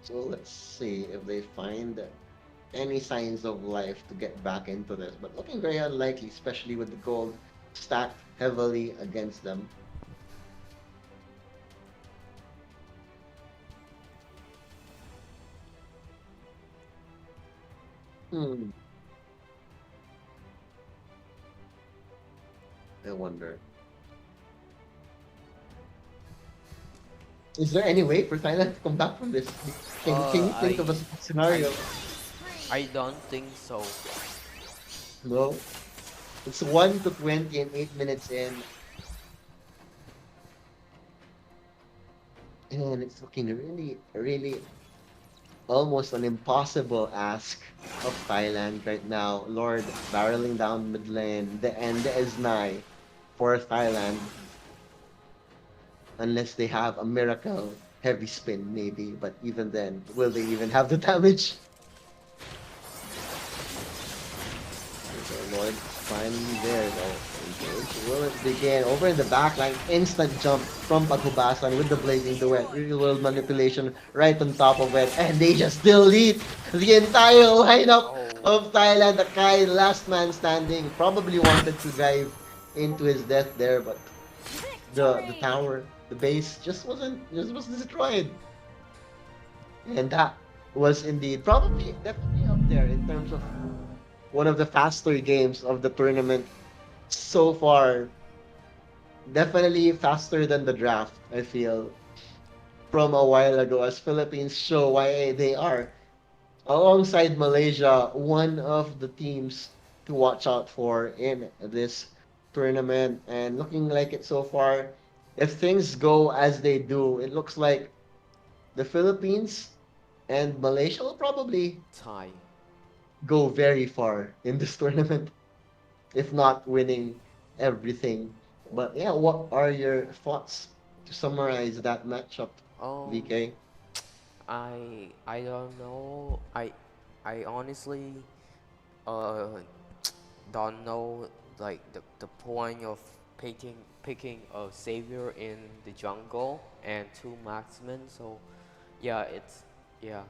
So let's see if they find any signs of life to get back into this, but looking very unlikely, especially with the gold stacked heavily against them. Hmm, I wonder. Is there any way for Thailand to come back from this? Can you think of a I, scenario? I don't think so. No. It's 1 to 20 and 8 minutes in, and it's looking really, really almost an impossible ask of Thailand right now. Lord barreling down mid lane. The end is nigh for Thailand, unless they have a miracle heavy spin, maybe. But even then, will they even have the damage? Okay, Lord is finally there though. Engage. Will it begin? Over in the back line, instant jump from Paghubasan with the Blazing Duet. Real world manipulation right on top of it. And they just delete the entire lineup Oh, of Thailand. Akai, last man standing, probably wanted to dive into his death there, but the Victory! tower, the base just was destroyed. And that was indeed probably definitely up there in terms of one of the faster games of the tournament so far. Definitely faster than the draft, I feel, from a while ago, as Philippines show why they are, alongside Malaysia, one of the teams to watch out for in this tournament. And looking like it so far, if things go as they do, it looks like the Philippines and Malaysia will probably Thai. go very far in this tournament, if not winning everything. But yeah, what are your thoughts to summarize that matchup, Um, VK? I don't know. I honestly uh don't know like the point of picking a savior in the jungle and two marksmen. So yeah, yeah,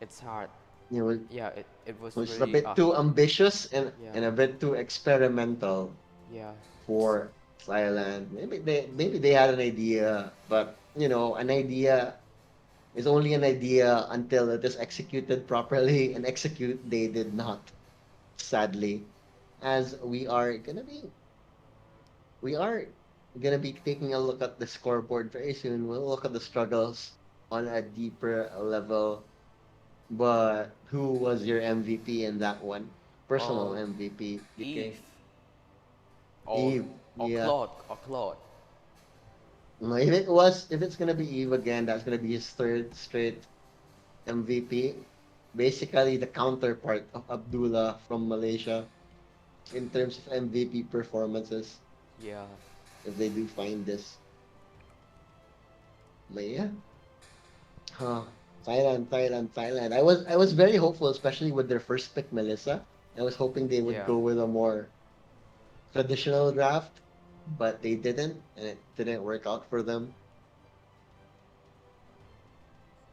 it's hard. You know, Yeah, it was was a really bit too ambitious and yeah, a bit too experimental yeah, for Thailand. Maybe they had an idea, but an idea is only an idea until it is executed properly, and execute they did not, sadly. As we are gonna be taking a look at the scoreboard very soon. We'll look at the struggles on a deeper level. But who was your MVP in that one? Personal um MVP, Eve DK? or Eve. Yeah. Claude. No, if it's gonna be Eve again, that's gonna be his third straight MVP. Basically the counterpart of Abdullah from Malaysia in terms of MVP performances, Yeah, if they do find this. But yeah. Huh. Thailand. I was very hopeful, especially with their first pick, Melissa. I was hoping they would yeah. go with a more traditional draft, but they didn't, and it didn't work out for them.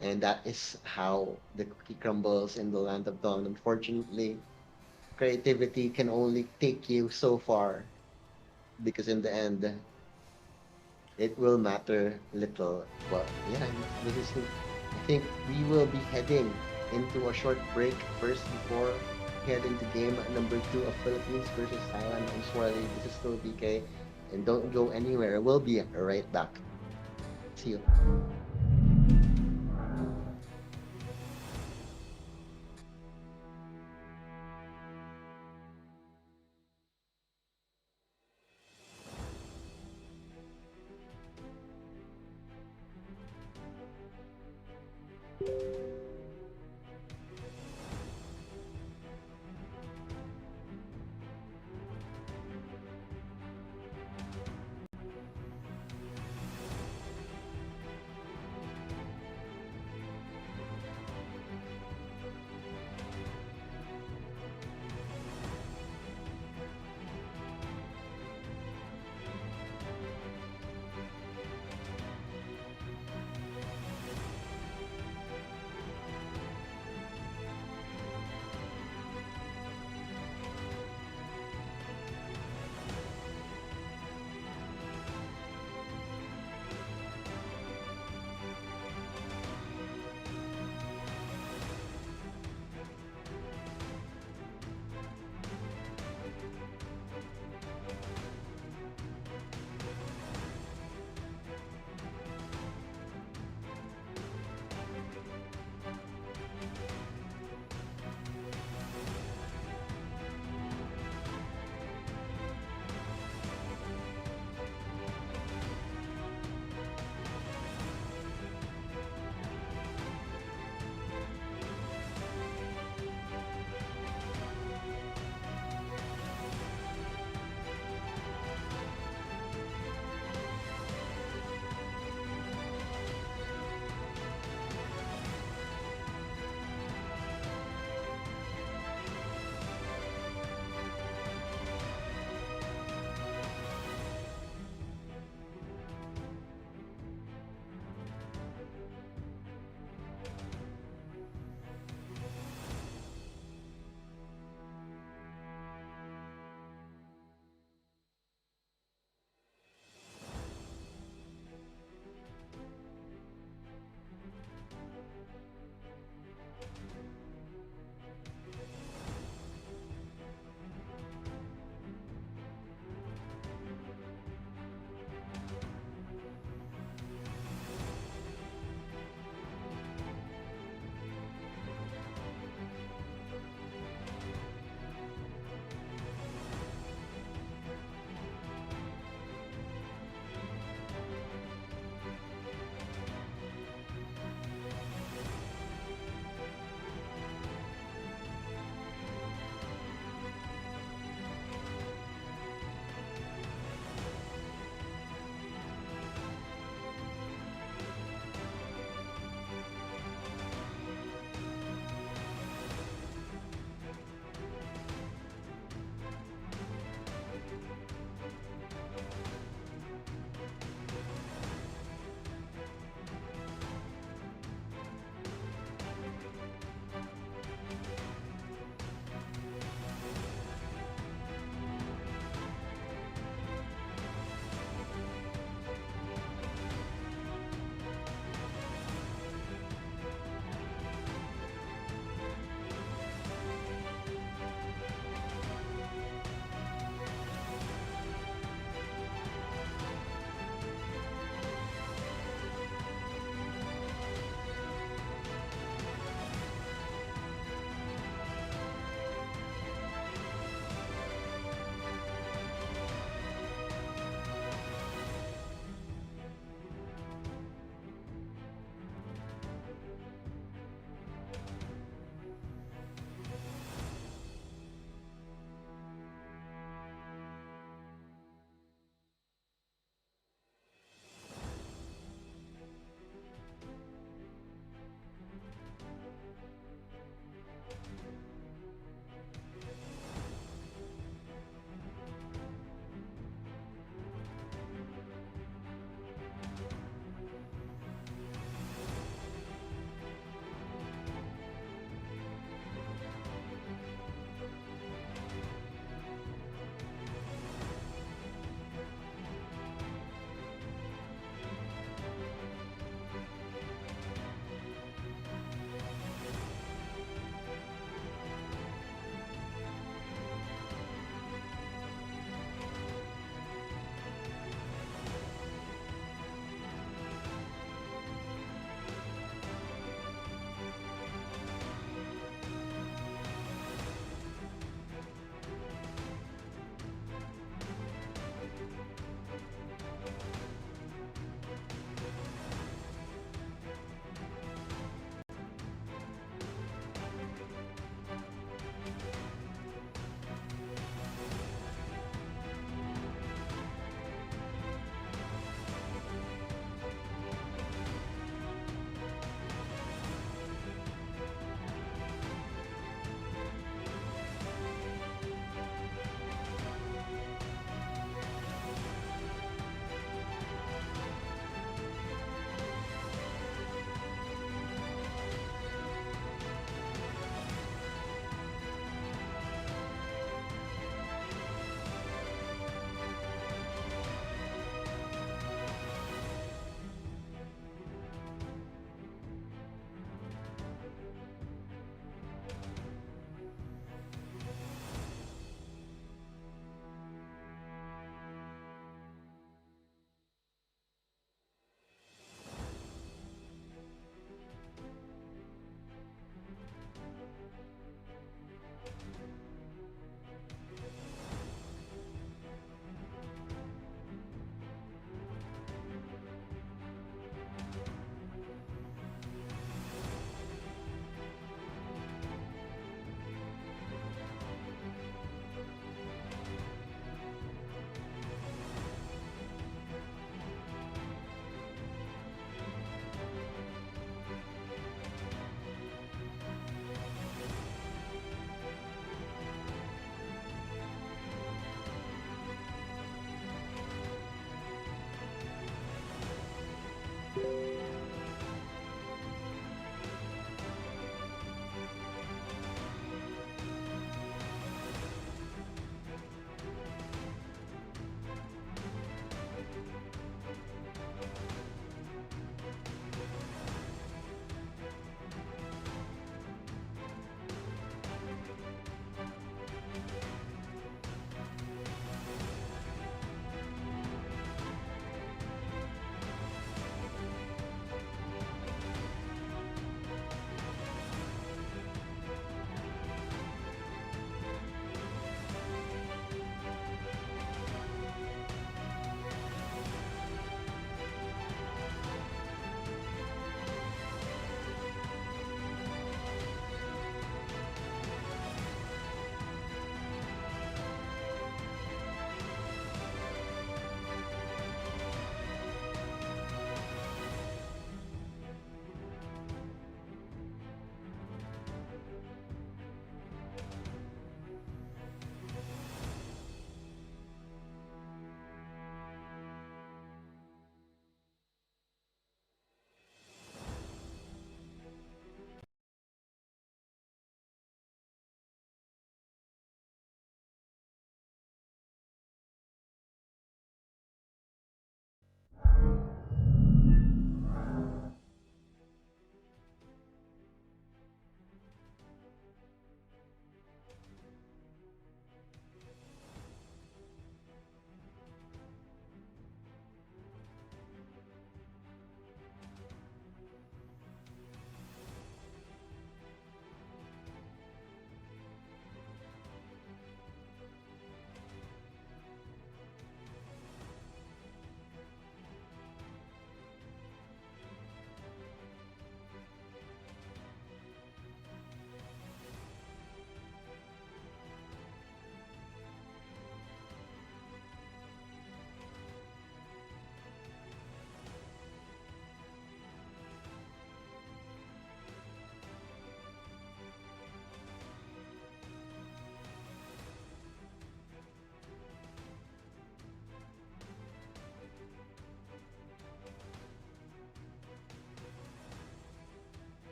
And that is how the cookie crumbles in the land of dawn. Unfortunately, creativity can only take you so far, because in the end, it will matter little. But yeah, this is. I think we will be heading into a short break first before heading to game number 2 of Philippines versus Thailand. I'm Swirly. This is still BK, and don't go anywhere. We'll be right back. See you.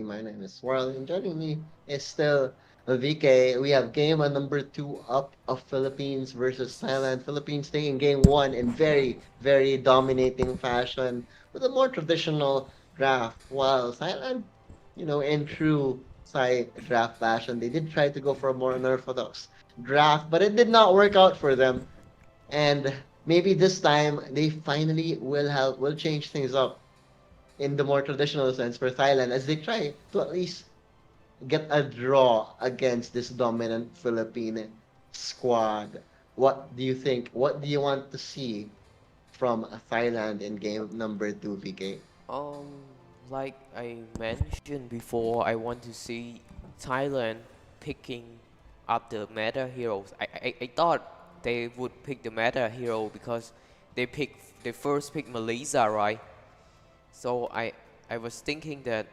My name is Swirl, and joining me is still VK. We have game on number two up of Philippines versus Thailand. Philippines taking game one in very, very dominating fashion with a more traditional draft, while Thailand, in true Thai draft fashion, they did try to go for a more unorthodox draft, but it did not work out for them. And maybe this time they finally will change things up in the more traditional sense for Thailand as they try to at least get a draw against this dominant Philippine squad. What do you think? What do you want to see from Thailand in game number two, VK? Um, like I mentioned before, I want to see Thailand picking up the meta heroes. I thought they would pick the meta hero because they first picked Malaysia, right? So I was thinking that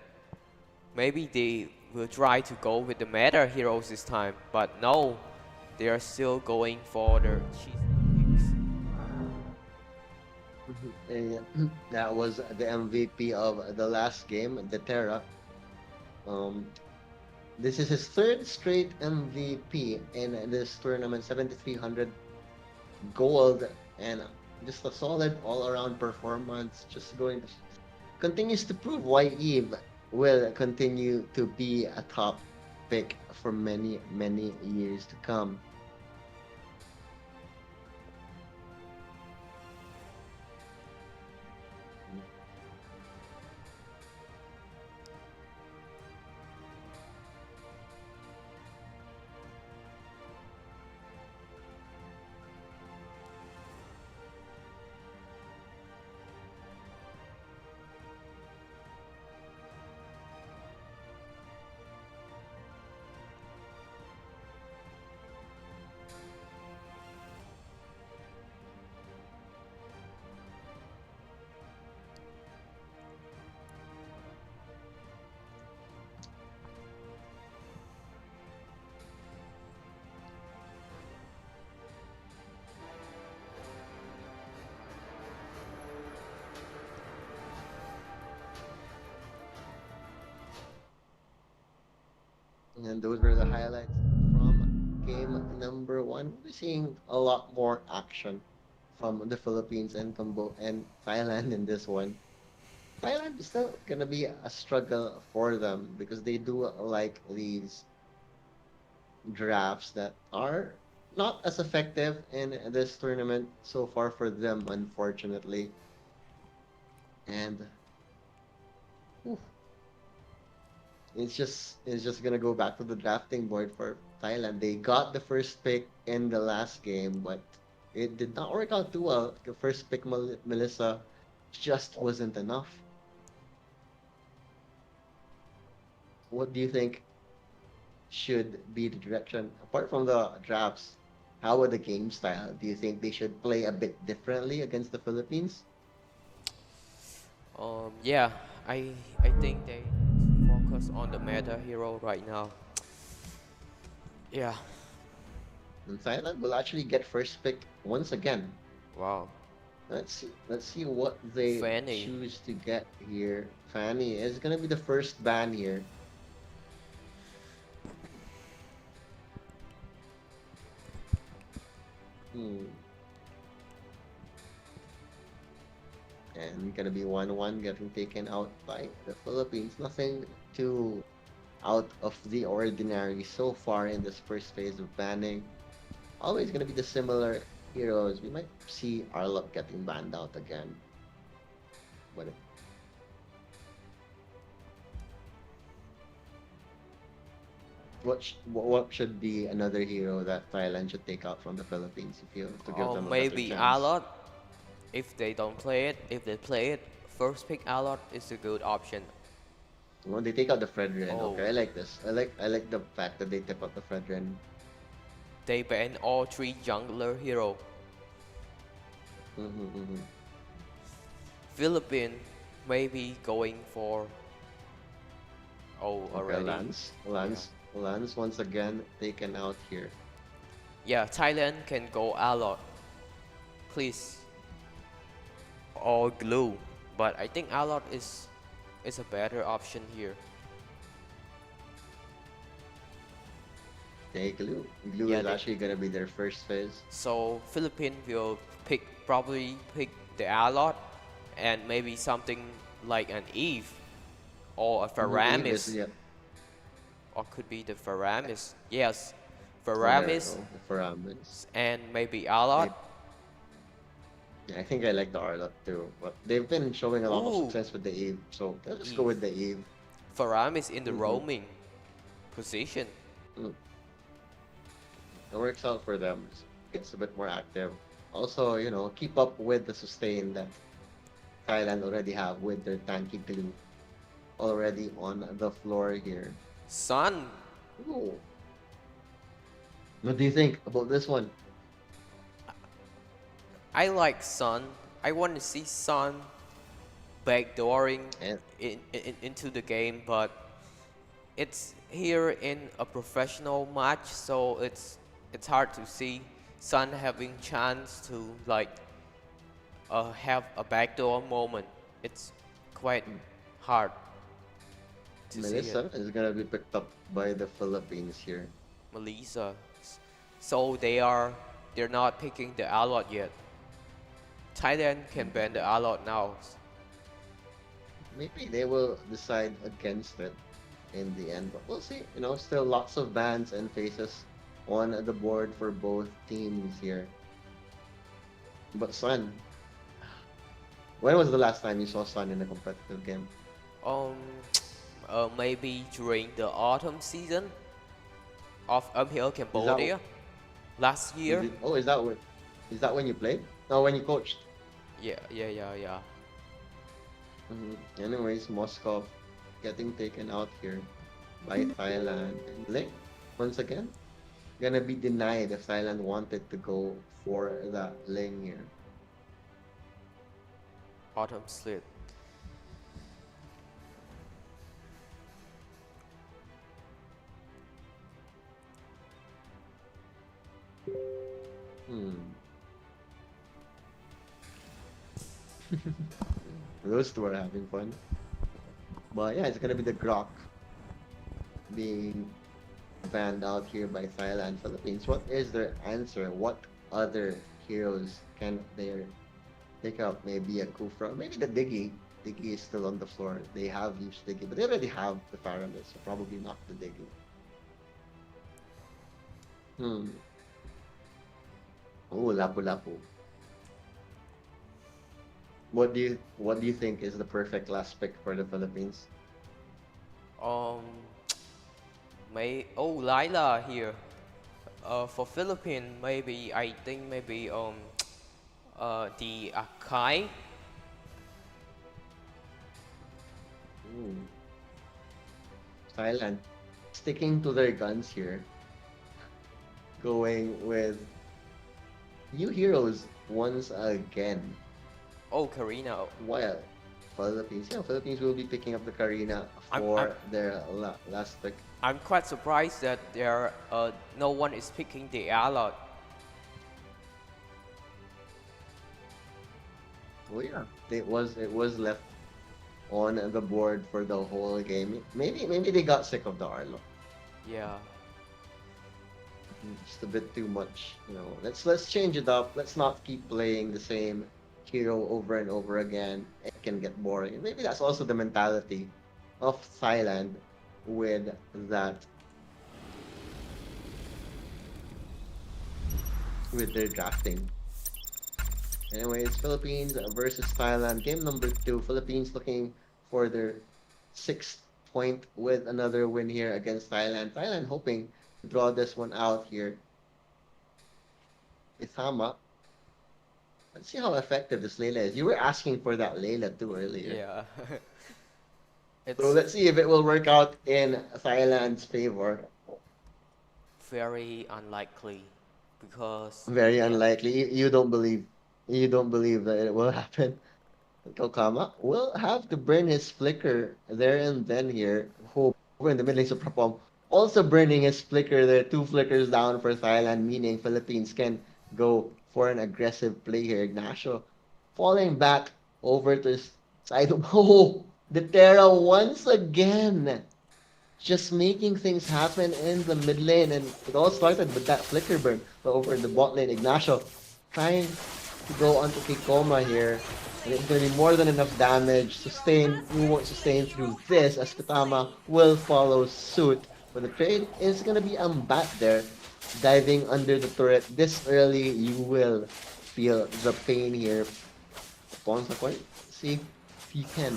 maybe they will try to go with the meta heroes this time, but no, they are still going for the cheesy picks. And that was the MVP of the last game, the Terra. Um, this is his third straight MVP in this tournament, 7,300 gold, and just a solid all-around performance. Just going to continues to prove why Eve will continue to be a top pick for many, many years to come. And those were the highlights from game number one. We're seeing a lot more action from the Philippines and Thailand in this one. Thailand is still gonna be a struggle for them because they do like these drafts that are not as effective in this tournament so far for them, unfortunately. And whew, it's just gonna go back to the drafting board for Thailand. They got the first pick in the last game, but it did not work out too well. The first pick, Melissa, just wasn't enough. What do you think should be the direction apart from the drafts? How would the game style? Do you think they should play a bit differently against the Philippines? Yeah, I think they focus on the meta hero right now. Yeah, And Thailand will actually get first pick once again. wow. Let's see what they Fanny. choose to get here. Fanny is gonna be the first ban here. Hmm. And gonna be 1-1 getting taken out by the Philippines. Nothing too out of the ordinary so far in this first phase of banning. Always gonna be the similar heroes. We might see Arlok getting banned out again. But what should be another hero that Thailand should take out from the Philippines if you to give Or them a better maybe chance? Alot. If they don't play it, if they play it, first pick Alot is a good option. Well, they take out the Fredrin. Oh, Okay, I like this. I like the fact that they tip out the Fredrin. they ban all three jungler hero. Mm-hmm, mm-hmm. Philippines maybe going for Okay, already. Lance once again taken out here. Yeah, Thailand can go Alot, please, or Glue, but I think Alot is a better option here. Okay, Glue Yeah, is actually gonna be their first phase. so Philippines will probably pick the Alot and maybe something like an Eve or a Eve is, Faramis, yeah, or could be the Faramis. Yes, oh, there we Faramis go. The Foramis. and maybe Alot. Yeah, I think I like the Arlot too, but they've been showing a lot of Ooh, success with the Eve, so let's just go Eve. with the Eve. Faramis in the Mm-hmm. roaming position. Mm. It works out for them. It's a bit more active. Also, keep up with the sustain that Thailand already have with their tanky glue already on the floor here. Sun, Ooh. What do you think about this one? I like Sun. I want to see Sun backdooring And into the game, but it's here in a professional match, so it's hard to see Sun having chance to like have a backdoor moment. It's quite hard to see it. Melissa is gonna be picked up by the Philippines here. Malaysia, so they're not picking the Alot yet. Thailand can ban the Alot now. Maybe they will decide against it in the end, but we'll see. Still lots of bans and faces on the board for both teams here. But Sun, when was the last time you saw Sun in a competitive game? Um, maybe during the autumn season of Uphill Cambodia last year. Oh, is that when you played? No, when you coached. Yeah. Anyways, Moscow getting taken out here by Thailand. And Link, once again, gonna be denied if Thailand wanted to go for that lane here. Autumn slit. Hmm. Those two are having fun. But yeah, it's gonna be the Grok being banned out here by Thailand, Philippines. What is their answer? What other heroes can they take out? Maybe a Kufra, maybe the Diggy. Diggy is still on the floor. They have used Diggy, but they already have the Pyramid, so probably not the Diggy. Hmm. Oh, Lapu Lapu. What do you think is the perfect last pick for the Philippines? Um, Lila here. For Philippines, maybe I think maybe the Akai. Ooh. Thailand sticking to their guns here, going with new heroes once again. Oh, Karina. While Philippines will be picking up the Karina I'm for their last pick. I'm quite surprised that no one is picking the Alot. Oh yeah, it was left on the board for the whole game. Maybe they got sick of the Arlo. Yeah. Just a bit too much. Let's change it up. Let's not keep playing the same hero over and over again. It can get boring. And maybe that's also the mentality of Thailand with that with their drafting. Anyways, Philippines versus Thailand. Game number 2. Philippines looking for their 6th point with another win here against Thailand. Thailand hoping to draw this one out here. Isama. Let's see how effective this Layla is. You were asking for that Layla too earlier. Yeah. So It's let's see if it will work out in Thailand's favor. very unlikely because Very yeah. unlikely. You don't believe that it will happen. Kokama will have to burn his flicker there and then here. Over in the middle of Prapom. Also burning his flicker there. 2 flickers down for Thailand, meaning Philippines can go for an aggressive play here. Ignacio falling back over to his side. Oh, the Terra once again just making things happen in the mid lane. And it all started with that flicker burn. But over in the bot lane, Ignacio trying to go onto Kikoma here. And it's going to be more than enough damage. Sustain, we won't sustain through this as Pitama will follow suit. But the trade is going to be Ambat there. Diving under the turret this early, you will feel the pain here. Ponsakoi, see if you can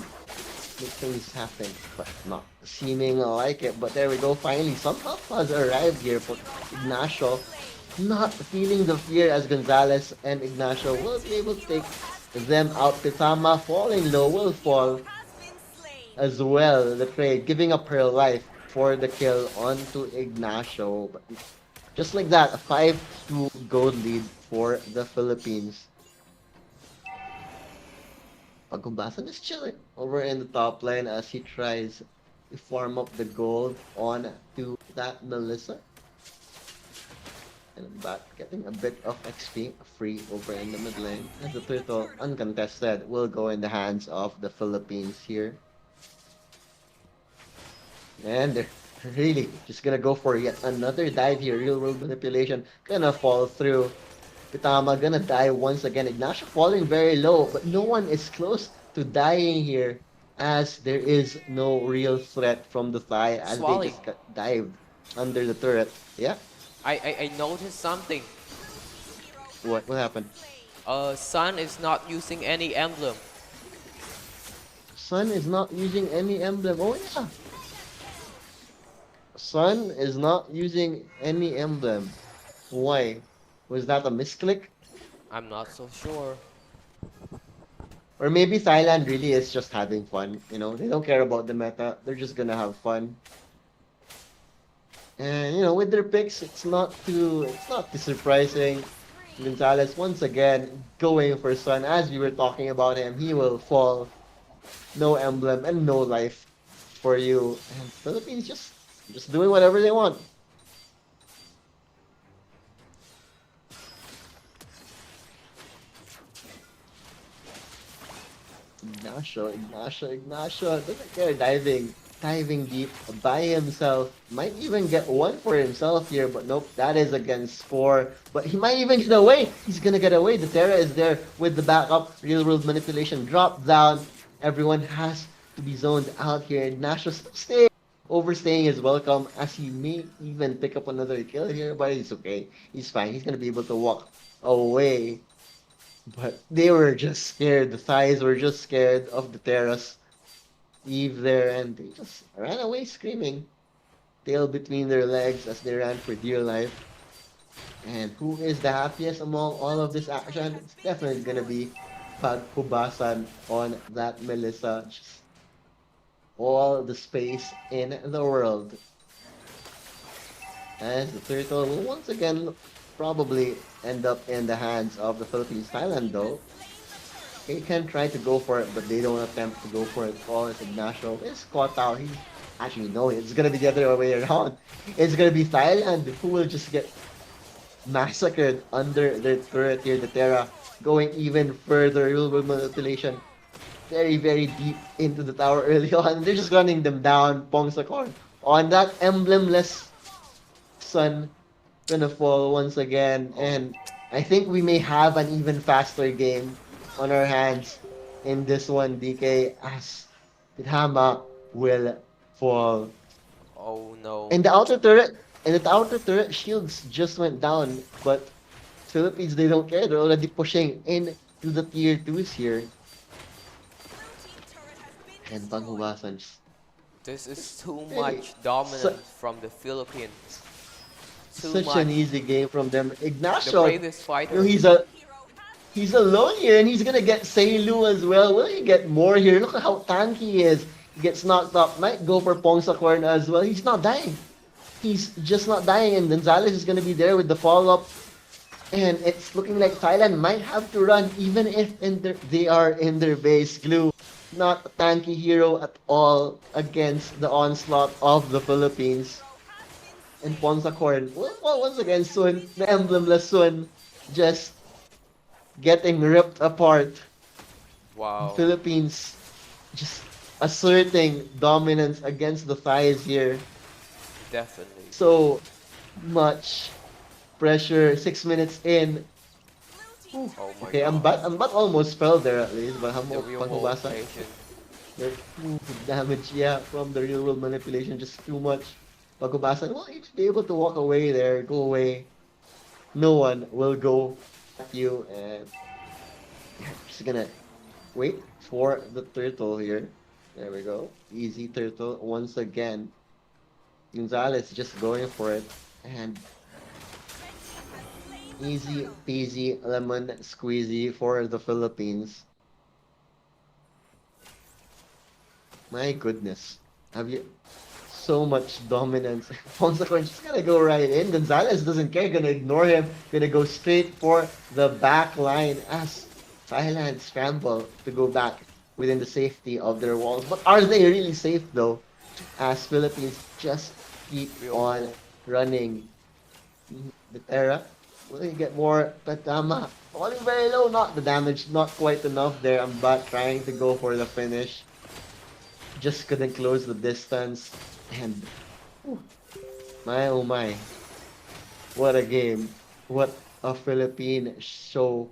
make things happen, but not seeming like it. But there we go, finally some help has arrived here for Ignacio. Not feeling the fear as Gonzalez and Ignacio will be able to take them out. Pitama falling low will fall as well. The trade giving up her life for the kill onto Ignacio. But just like that, a 5-2 gold lead for the Philippines. Pagkumbasan is chilling over in the top lane as he tries to farm up the gold on to that Melissa. And back getting a bit of XP free over in the mid lane. As the turtle uncontested will go in the hands of the Philippines here. And they're really just gonna go for yet another dive here. Real world manipulation gonna fall through. Pitama gonna die once again. Ignacio falling very low, but no one is close to dying here as there is no real threat from the Thai as Swally. they just got dived under the turret. Yeah, I noticed something. what happened? Sun is not using any emblem. Sun is not using any emblem. Oh yeah. Sun is not using any emblem. Why? Was that a misclick? I'm not so sure. Or maybe Thailand really is just having fun, you know? They don't care about the meta. They're just gonna have fun. And, you know, with their picks, it's not too surprising. Gonzalez, once again, going for Sun. As we were talking about him, he will fall. No emblem and no life for you. And Philippines just doing whatever they want. Ignacio doesn't care diving deep by himself. Might even get one for himself here, but nope, that is against 4. But he might even get away. He's gonna get away. The Terra is there with the backup. Real world manipulation drop down. Everyone has to be zoned out here. Ignacio stay. Overstaying is welcome as he may even pick up another kill here, but it's okay. He's fine. He's gonna be able to walk away. But they were just scared. The Thais were just scared of the Terras. Eve there, and they just ran away screaming. Tail between their legs as they ran for dear life. And who is the happiest among all of this action? It's definitely gonna be Paghubasan on that Melissa. Just all the space in the world. As the turtle will once again probably end up in the hands of the Philippines. Thailand though, they can try to go for it, but they don't attempt to go for it. All as Ignacio is caught out. He's actually no, it's gonna be the other way around. It's gonna be Thailand who will just get massacred under their turret here. The Terra going even further. Real world manipulation very, very deep into the tower early on. They're just running them down. Pongsakor on that emblemless Sun gonna fall once again, and I think we may have an even faster game on our hands in this one, DK, as Pitama will fall. Oh no. And the outer turret shields just went down, but Philippines, they don't care. They're already pushing into the tier 2s here. And Paghubasan just This is too much dominance from the Philippines. Too such much. an easy game from them. The Ignacio, bravest you know, fighter. he's alone here, and he's gonna get Seilu as well. Will he get more here? Look at how tanky he is. He gets knocked up. Might go for Pongsakorn as well. He's not dying. He's just not dying, and Gonzalez is gonna be there with the follow-up. And it's looking like Thailand might have to run, even if they are in their base. Glue, not a tanky hero at all against the onslaught of the Philippines. And Pongsakorn, well, once again, Sun, the emblemless Sun, just getting ripped apart. Wow. Philippines just asserting dominance against the Thais here. Definitely. So much pressure. 6 minutes in. Ooh. Oh my Okay, god. I'm but almost fell there at least, but The real Panghubasa. motivation. The damage, yeah, from the real world manipulation, just too much. Panghubasa, well, you should be able to walk away there, go away. No one will go at you, and just gonna wait for the turtle here. There we go. Easy turtle once again. Gonzalez just going for it, and easy peasy lemon squeezy for the Philippines. My goodness. Have you so much dominance? Fonseca just gonna go right in. Gonzalez doesn't care, gonna ignore him, gonna go straight for the back line as Thailand scramble to go back within the safety of their walls. But are they really safe though? As Philippines just keep Real on move. running. The Terra, will he get more? Tatama, falling very low, not the damage, not quite enough there. I'm but trying to go for the finish. Just couldn't close the distance. And whew, my oh my, what a game. What a Philippine show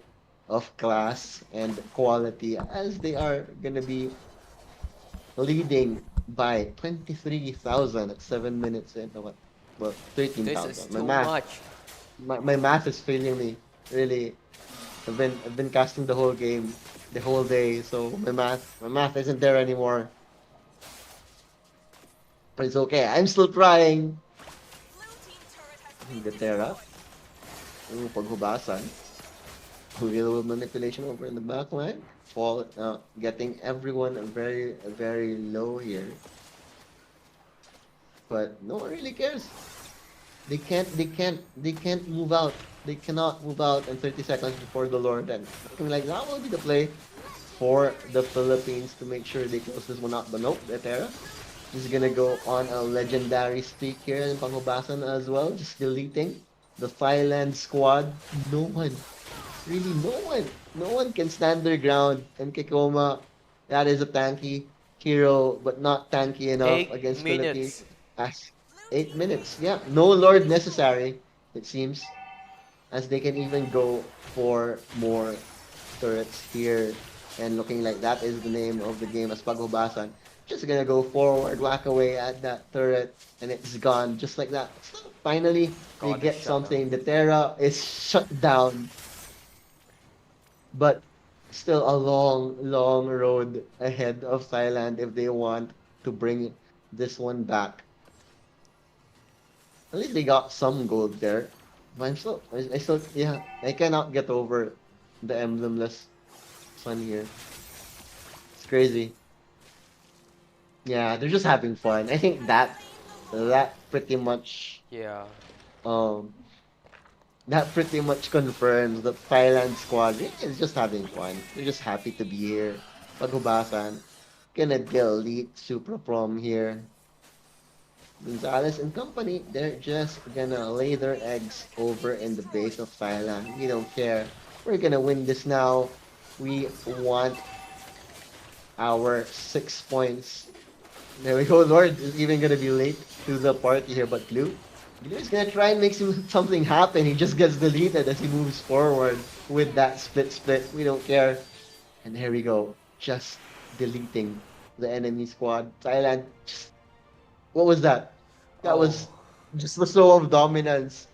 of class and quality as they are gonna be leading by 23,000 at 7 minutes in. What? Well, This is 13,000. too much. My math is failing me. Really, I've been casting the whole game, the whole day, so my math isn't there anymore. But it's okay. I'm still trying. Blue team turret has been Gatera. destroyed. Ooh, paghubasan. Real manipulation over in the back line. Getting everyone very low here. But no one really cares. They can't move out. They cannot move out in 30 seconds before the Lord. And something like that will be the play for the Philippines to make sure they close this one out. But nope, Gatera is gonna go on a legendary streak here in Pangubasan as well, just deleting the Thailand squad. No one, really no one can stand their ground. And Kikoma, that is a tanky hero, but not tanky enough Eight against Philippines. minutes. As Blue eight team minutes, has yeah, no Lord necessary, it seems, as they can even go for more turrets here. And looking like that is the name of the game as Paghubasan. Just gonna go forward, whack away at that turret, and it's gone just like that. So finally, they God, the get shutdown. something. The Terra is shut down, but still a long road ahead of Thailand if they want to bring this one back. At least they got some gold there. But I still, yeah, I cannot get over the emblemless sun here. It's crazy. Yeah, they're just having fun. I think that pretty much Yeah. um that pretty much confirms the Thailand squad is just having fun. They're just happy to be here. Paghubasan gonna delete Super Prom here. Gonzalez and company, they're just gonna lay their eggs over in the base of Thailand. We don't care. We're gonna win this now. We want our 6 points. There we go. Lord is even gonna be late to the party here, but Blue is gonna try and make something happen. He just gets deleted as he moves forward with that split. We don't care. And here we go. Just deleting the enemy squad. Thailand. What was that? That Oh, was just the show of dominance.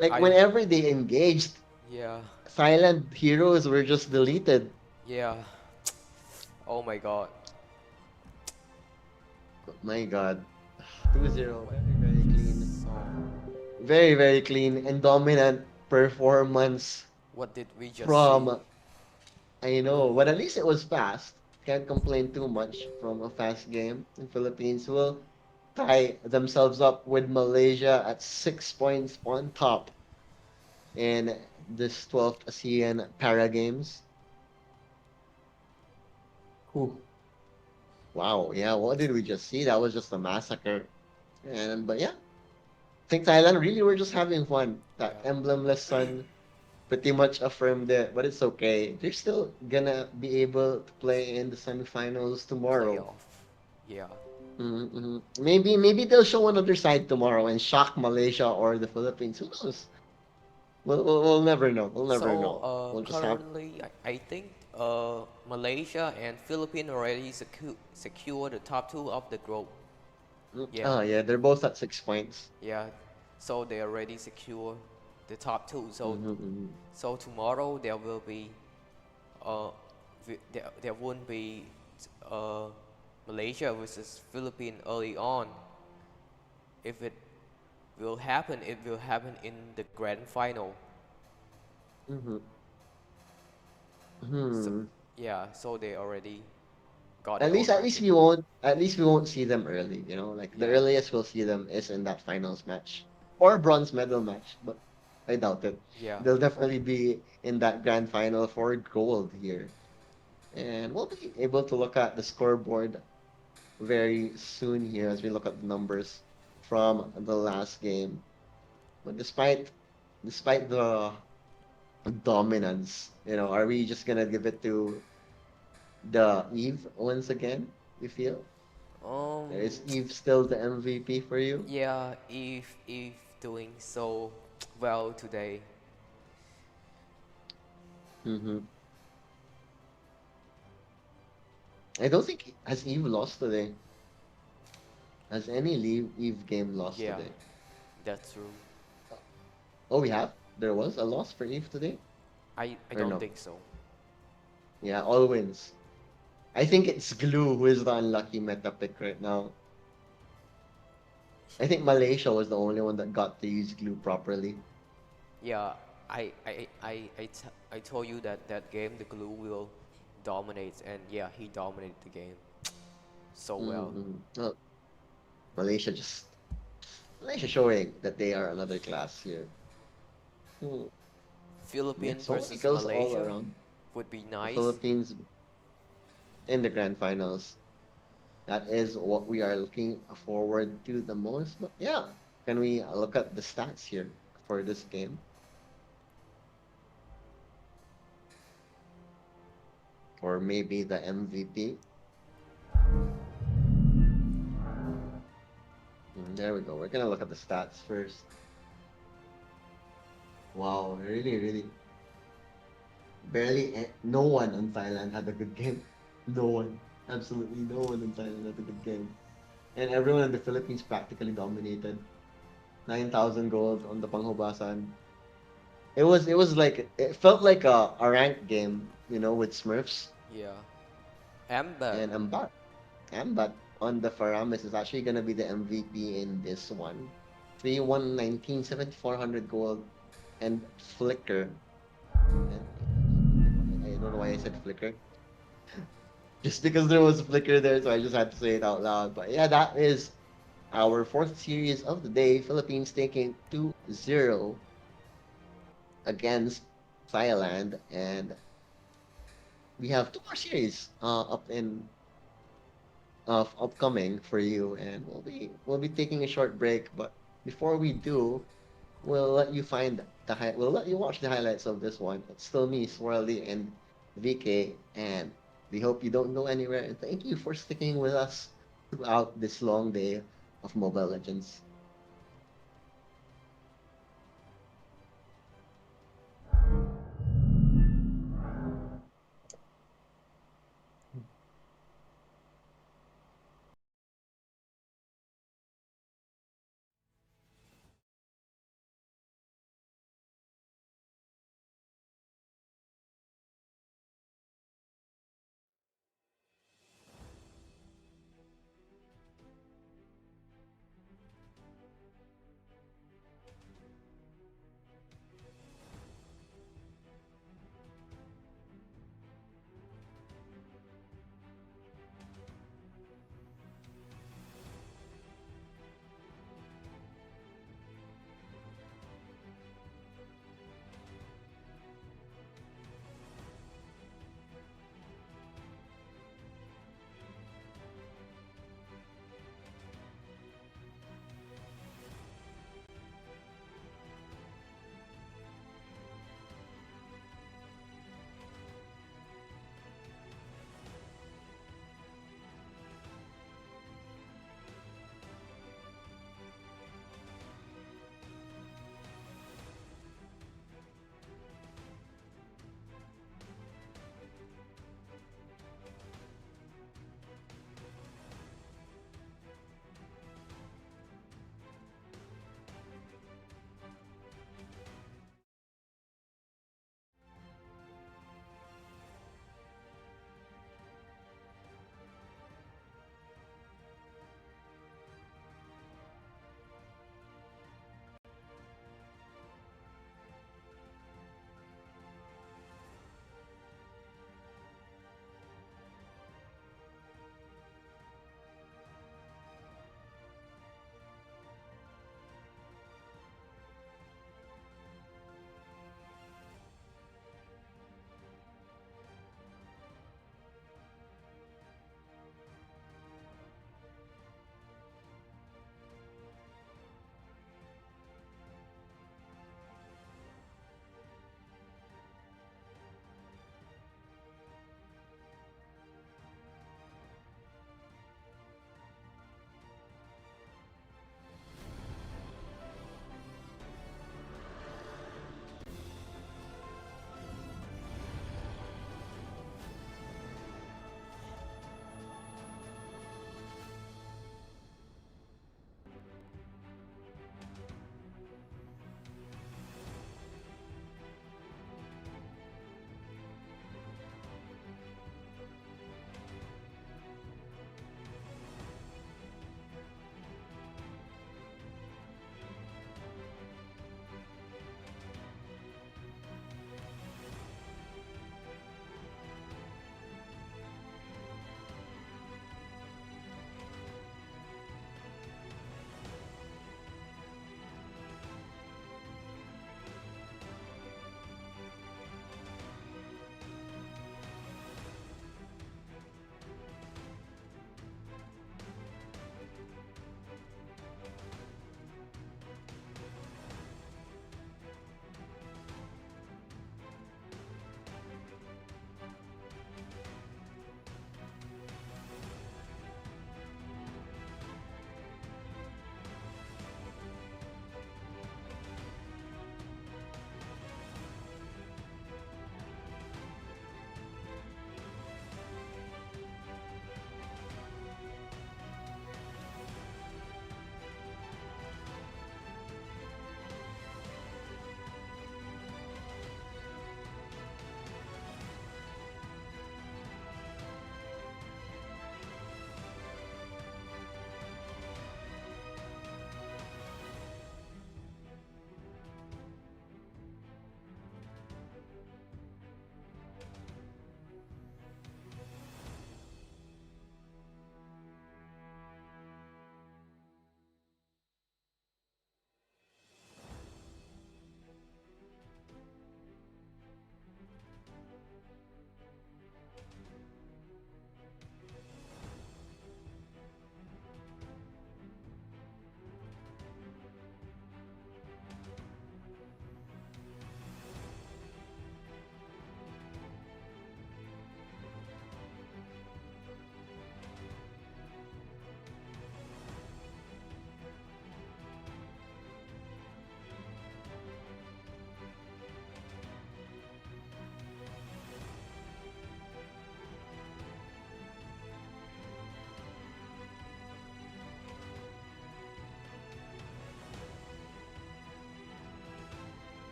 Like I. whenever they engaged, Yeah. Thailand heroes were just deleted. Yeah. Oh my god. My God. 2-0. Very clean. So, Very clean and dominant performance what did we just see? from, I know, but at least it was fast. Can't complain too much from a fast game. The Philippines will tie themselves up with Malaysia at 6 points on top in this 12th ASEAN Para Games. Whew. Wow, yeah, what did we just see? That was just a massacre. And but yeah, I think Thailand really were just having fun. That Yeah. emblemless sun pretty much affirmed it, but it's okay. They're still gonna be able to play in the semifinals tomorrow. Playoff. Yeah. Mm-hmm. Maybe they'll show another side tomorrow and shock Malaysia or the Philippines. Who knows? We'll never know. We'll never So know. We'll just have. currently, I think Malaysia and Philippines already secure the top two of the group. Yeah, Oh yeah, they're both at 6 points. yeah. So they already secure the top two. So Mm-hmm. so tomorrow there will be uh there won't be uh Malaysia versus Philippines early on. If it it will happen in the grand final. Mm-hmm. So Hmm. yeah, so they already got At their least own at least bracket. we won't at least we won't see them early. Like the Yeah, earliest we'll see them is in that finals match or bronze medal match. But I doubt it. yeah. They'll definitely be in that grand final for gold here, and we'll be able to look at the scoreboard very soon here as we look at the numbers from the last game. But despite the dominance, are we just gonna give it to the Eve once again? You feel? Is Um, Eve still the MVP for you? yeah. If doing so well today, Mm-hmm. I don't think has Eve lost today. Has any Eve game lost yeah, today? that's true. Oh, we have. There was a loss for Eve today, I or don't no? think so. Yeah, all wins. I think it's Glue who is the unlucky meta pick right now. I think Malaysia was the only one that got to use Glue properly. Yeah, I told you that that game the glue will dominate, and yeah, he dominated the game so well. Mm-hmm. Well, Malaysia just Malaysia showing that they are another class here. Hmm. Yeah, Philippines so many versus girls all Malaysia around. would be The nice. Philippines in the grand finals. That is what we are looking forward to the most. But yeah, can we look at the stats here for this game? Or maybe the MVP? There we go. We're gonna look at the stats first. Wow, really, really. No one in Thailand had a good game. No one. Absolutely no one in Thailand had a good game. And everyone in the Philippines practically dominated. 9,000 gold on the Panghubasan. It was like it felt like a ranked game, with Smurfs Yeah, Amber. and Ambat on the Faramis is actually gonna be the MVP in this one. 3-1-19, 7,400 gold, and Flicker. And I don't know why I said Flicker. Just because there was a Flicker there, so I just had to say it out loud. But yeah, that is our fourth series of the day. Philippines taking 2-0 against Thailand, and we have two more series up in of upcoming for you, and we'll be taking a short break. But before we do, we'll let you watch the highlights of this one. It's still me, Swirly, and VK, and we hope you don't go anywhere. And thank you for sticking with us throughout this long day of Mobile Legends.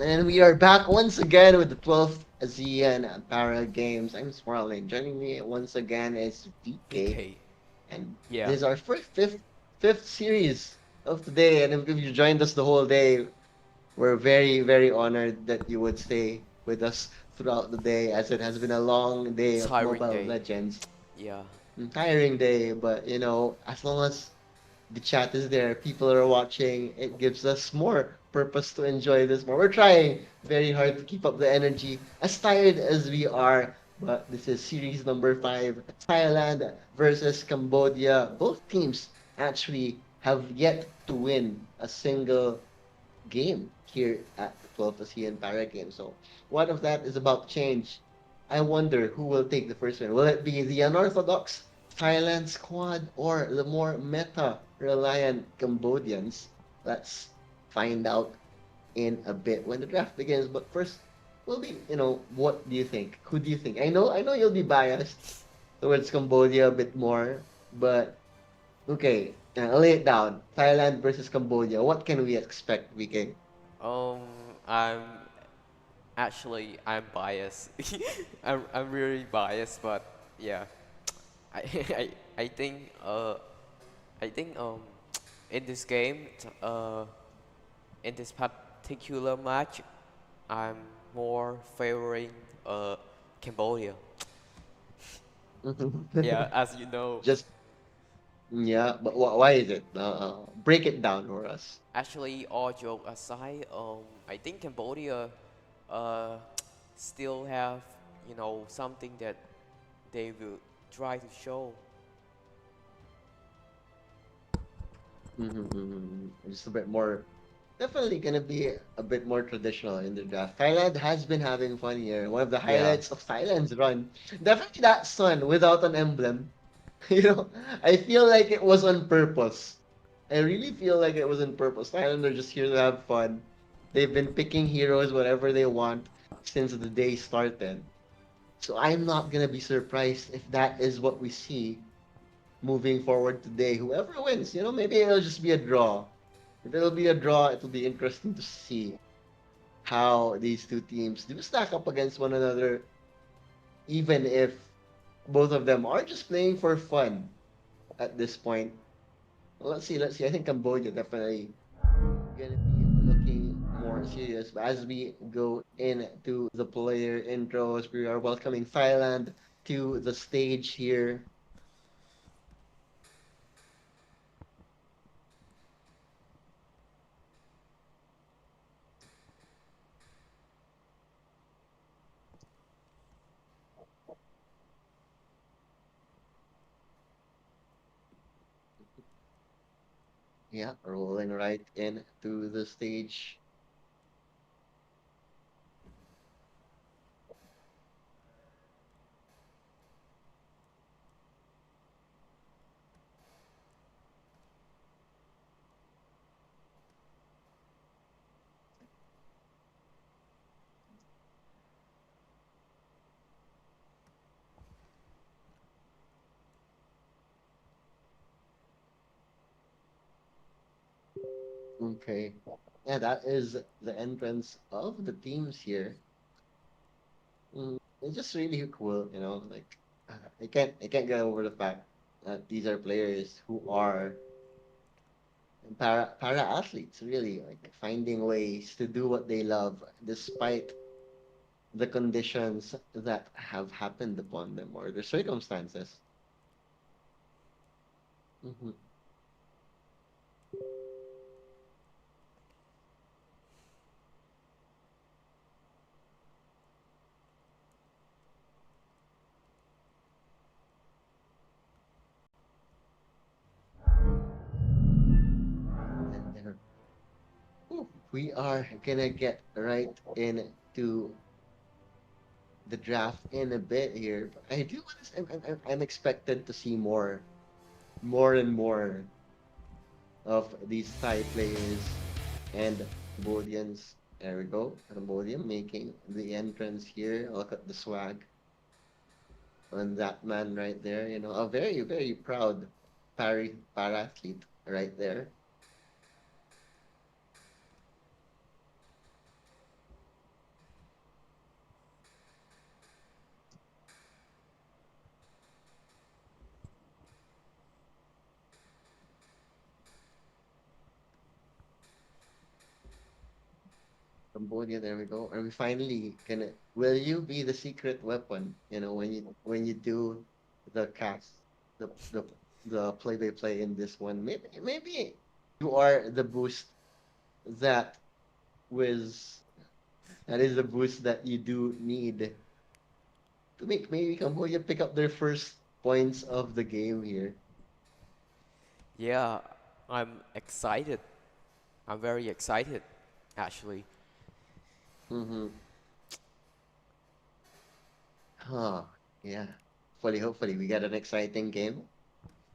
And we are back once again with the 12th ASEAN Para Games. I'm Smarlin. Joining me once again is VK. VK. And Yeah. this is our fifth series of today. And if you joined us the whole day, we're very honored that you would stay with us throughout the day, as it has been a long day of Tiring Mobile day. Legends. Yeah. Tiring day, but as long as the chat is there, people are watching, it gives us more purpose to enjoy this more. We're trying very hard to keep up the energy, as tired as we are. But this is series number 5, Thailand versus Cambodia. Both teams actually have yet to win a single game here at the 12th ASEAN Para Games. So one of that is about to change. I wonder who will take the first win. Will it be the unorthodox Thailand squad or the more meta-reliant Cambodians? Let's find out in a bit when the draft begins. But first, will be, what do you think? Who do you think? I know you'll be biased towards Cambodia a bit more, but okay, I'll lay it down. Thailand versus Cambodia. What can we expect, VK? Um, I'm I'm biased. I'm really biased, but yeah. I I think I think in this game in this particular match I'm more favoring Cambodia. Yeah, as you know. Just yeah, but why is it? Break it down for us. Actually, all joke aside, I think Cambodia uh, still have, something that they will try to show. Just a bit more. Definitely gonna be a bit more traditional in the draft. Thailand has been having fun here. One of the Yeah. highlights of Thailand's run, definitely that sun without an emblem. You know, I feel like it was on purpose. I really feel like it was on purpose. Thailand are just here to have fun. They've been picking heroes whatever they want since the day started. So I'm not gonna be surprised if that is what we see moving forward today. Whoever wins, maybe it'll just be a draw. If it'll be a draw, it'll be interesting to see how these two teams do stack up against one another, even if both of them are just playing for fun at this point. Well, let's see. I think Cambodia definitely gonna be looking more serious. But as we go into the player intros, we are welcoming Thailand to the stage here. Yeah, rolling right into the stage. Okay. Yeah, that is the entrance of the teams here. It's just really cool, like I can't get over the fact that these are players who are para athletes, really, like finding ways to do what they love despite the conditions that have happened upon them or the circumstances. hmm And then we are gonna get right into the draft in a bit here. But I do want to. I'm expected to see more and more of these Thai players and Cambodians. There we go. Cambodia making the entrance here. Look at the swag on that man right there. A very proud para-athlete right there. Cambodia, there we go. And we finally gonna. Will you be the secret weapon? You know, when you do the cast, the the the play by play in this one, maybe you are the boost that was that is the boost that you do need to make maybe Cambodia pick up their first points of the game here. Yeah, I'm excited. I'm very excited, actually. Mm-hmm. Huh. Yeah. Hopefully we get an exciting game.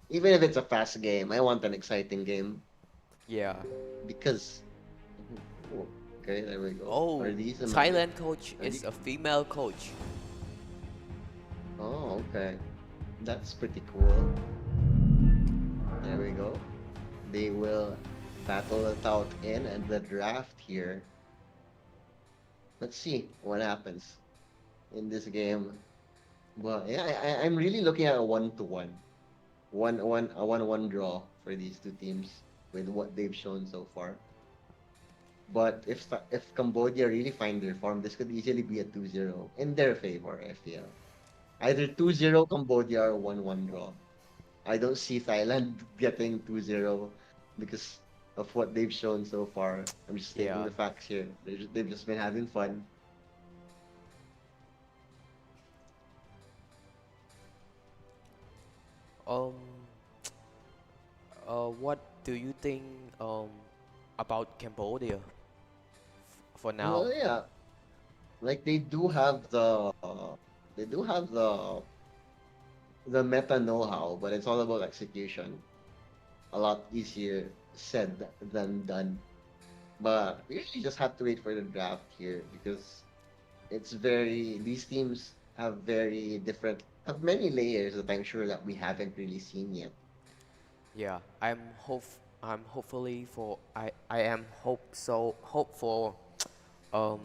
Even if it's a fast game, I want an exciting game Yeah. because. Mhm. Oh, okay, there we go. Oh, Are these the Malay? Thailand coach Are is these? a female coach. Oh, okay. That's pretty cool. There we go. They will battle it out in and the draft here. Let's see what happens in this game. Well, yeah, I'm really looking at a a 1-1 draw for these two teams with what they've shown so far. But if Cambodia really find their form, this could easily be a 2-0 in their favor, I feel. Either 2-0 Cambodia or 1-1 draw. I don't see Thailand getting 2-0 because of what they've shown so far. I'm just stating Yeah. the facts here. They've just been having fun. Um. What do you think um about Cambodia for now? Well, yeah, like they do have the meta know-how, but it's all about execution. A lot easier said than done. But we really just have to wait for the draft here because these teams have many layers that I'm sure that we haven't really seen yet. Yeah, I'm hopefully for I am hope for um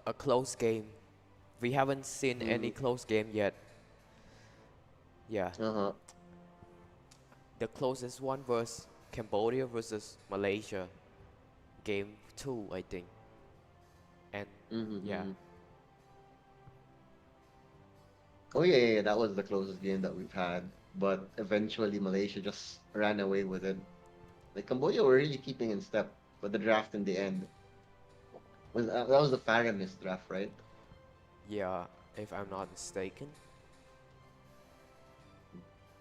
a close game. We haven't seen any Mm, close game yet. Yeah, uh-huh. the closest one was Cambodia versus Malaysia, game 2, I think. And yeah, Mm-hmm. Oh yeah, that was the closest game that we've had. But eventually Malaysia just ran away with it. Like Cambodia were really keeping in step, but the draft in the end that was the Faramis draft, right? yeah, if I'm not mistaken.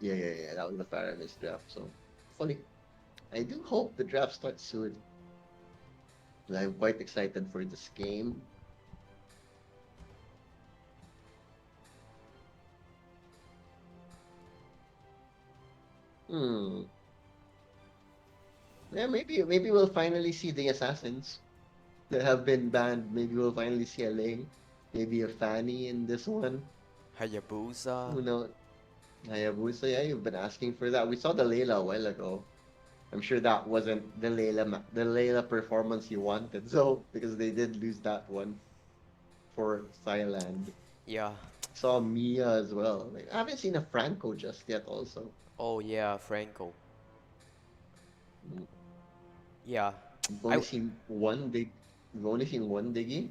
Yeah. That was the Faramis draft. So funny. I do hope the draft starts soon. I'm quite excited for this game. Hmm. Yeah, maybe we'll finally see the assassins that have been banned. Maybe we'll finally see a Ling, maybe a Fanny in this one. Hayabusa. Who knows? Hayabusa, yeah, you've been asking for that. We saw the Layla a while ago. I'm sure that wasn't the Layla performance you wanted, so because they did lose that one for Thailand. Yeah. Saw Mia as well. Like, I haven't seen a Franco just yet. Also, Oh yeah, Franco. Mm, Yeah. we've I only seen one dig. We've only seen one diggy.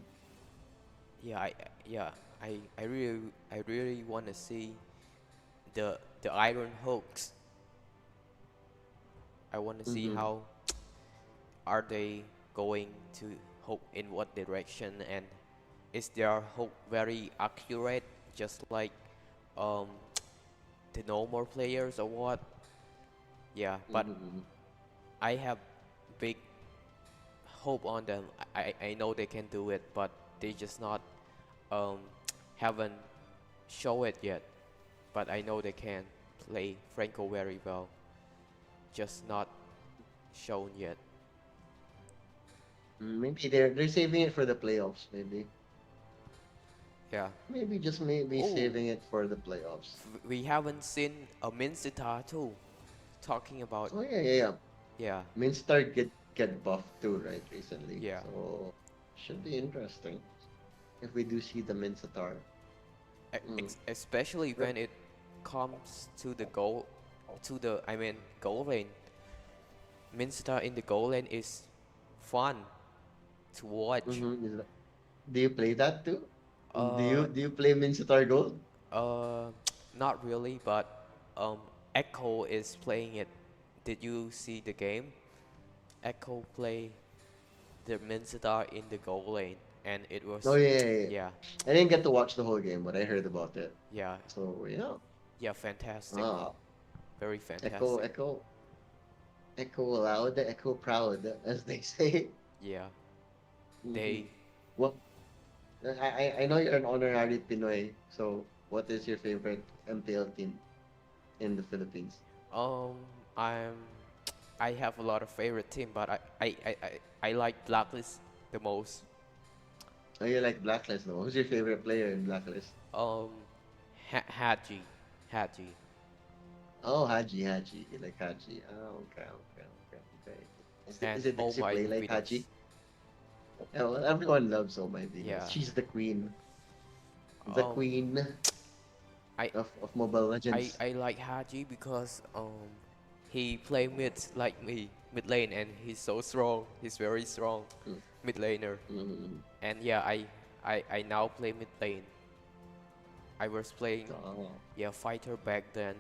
yeah, yeah. I really want to see the Iron Hawks. I want to see Mm-hmm. how are they going to hook in what direction, and is their hook very accurate just like um the normal players or what? Yeah, but Mm-hmm. I have big hope on them. I know they can do it, but they just not um haven't show it yet. But I know they can play Franco very well, just not shown yet. Maybe they're saving it for the playoffs. Yeah. Maybe just maybe Oh, saving it for the playoffs. we haven't seen a Minsita too. Talking about Oh yeah. yeah, Minstar get buffed too, right? Recently, yeah, so should be interesting if we do see the Minsatar. Mm. especially But when it comes to the goal, to the I mean goal lane. Minsita in the goal lane is fun. to watch. Mm-hmm. Do you play that too? Do you Uh, do you play Mincetar Gold? uh, not really, but Echo is playing it. Did you see the game? Echo play the Mincetar in the goal lane, and it Oh was, yeah, yeah, yeah. yeah, I didn't get to watch the whole game, but I heard about it. yeah, So yeah. yeah, fantastic, Ah, very Echo, fantastic. Echo, Echo loud, Echo proud, as they say. Yeah, Mm-hmm. they What I know you're an honorary Pinoy, so what is your favorite MPL team in the Philippines? um I'm I have a lot of favorite team, but I like Blacklist the most. Oh, you like Blacklist though. Who's your favorite player in Blacklist? Um, Haji, Haji. Oh, Haji, Haji. You like Haji. Oh, okay, okay, okay, okay. And Is it Oh because you My play like Haji? Venus. Yeah, well, everyone loves Oh My Venus. Yeah. She's the queen. The Um, queen I of Mobile Legends. I like Haji because he play mid like me, mid lane, and he's so strong. He's very strong, Mm, mid laner. mm, And yeah, I now play mid lane. I was playing, oh, yeah, fighter back then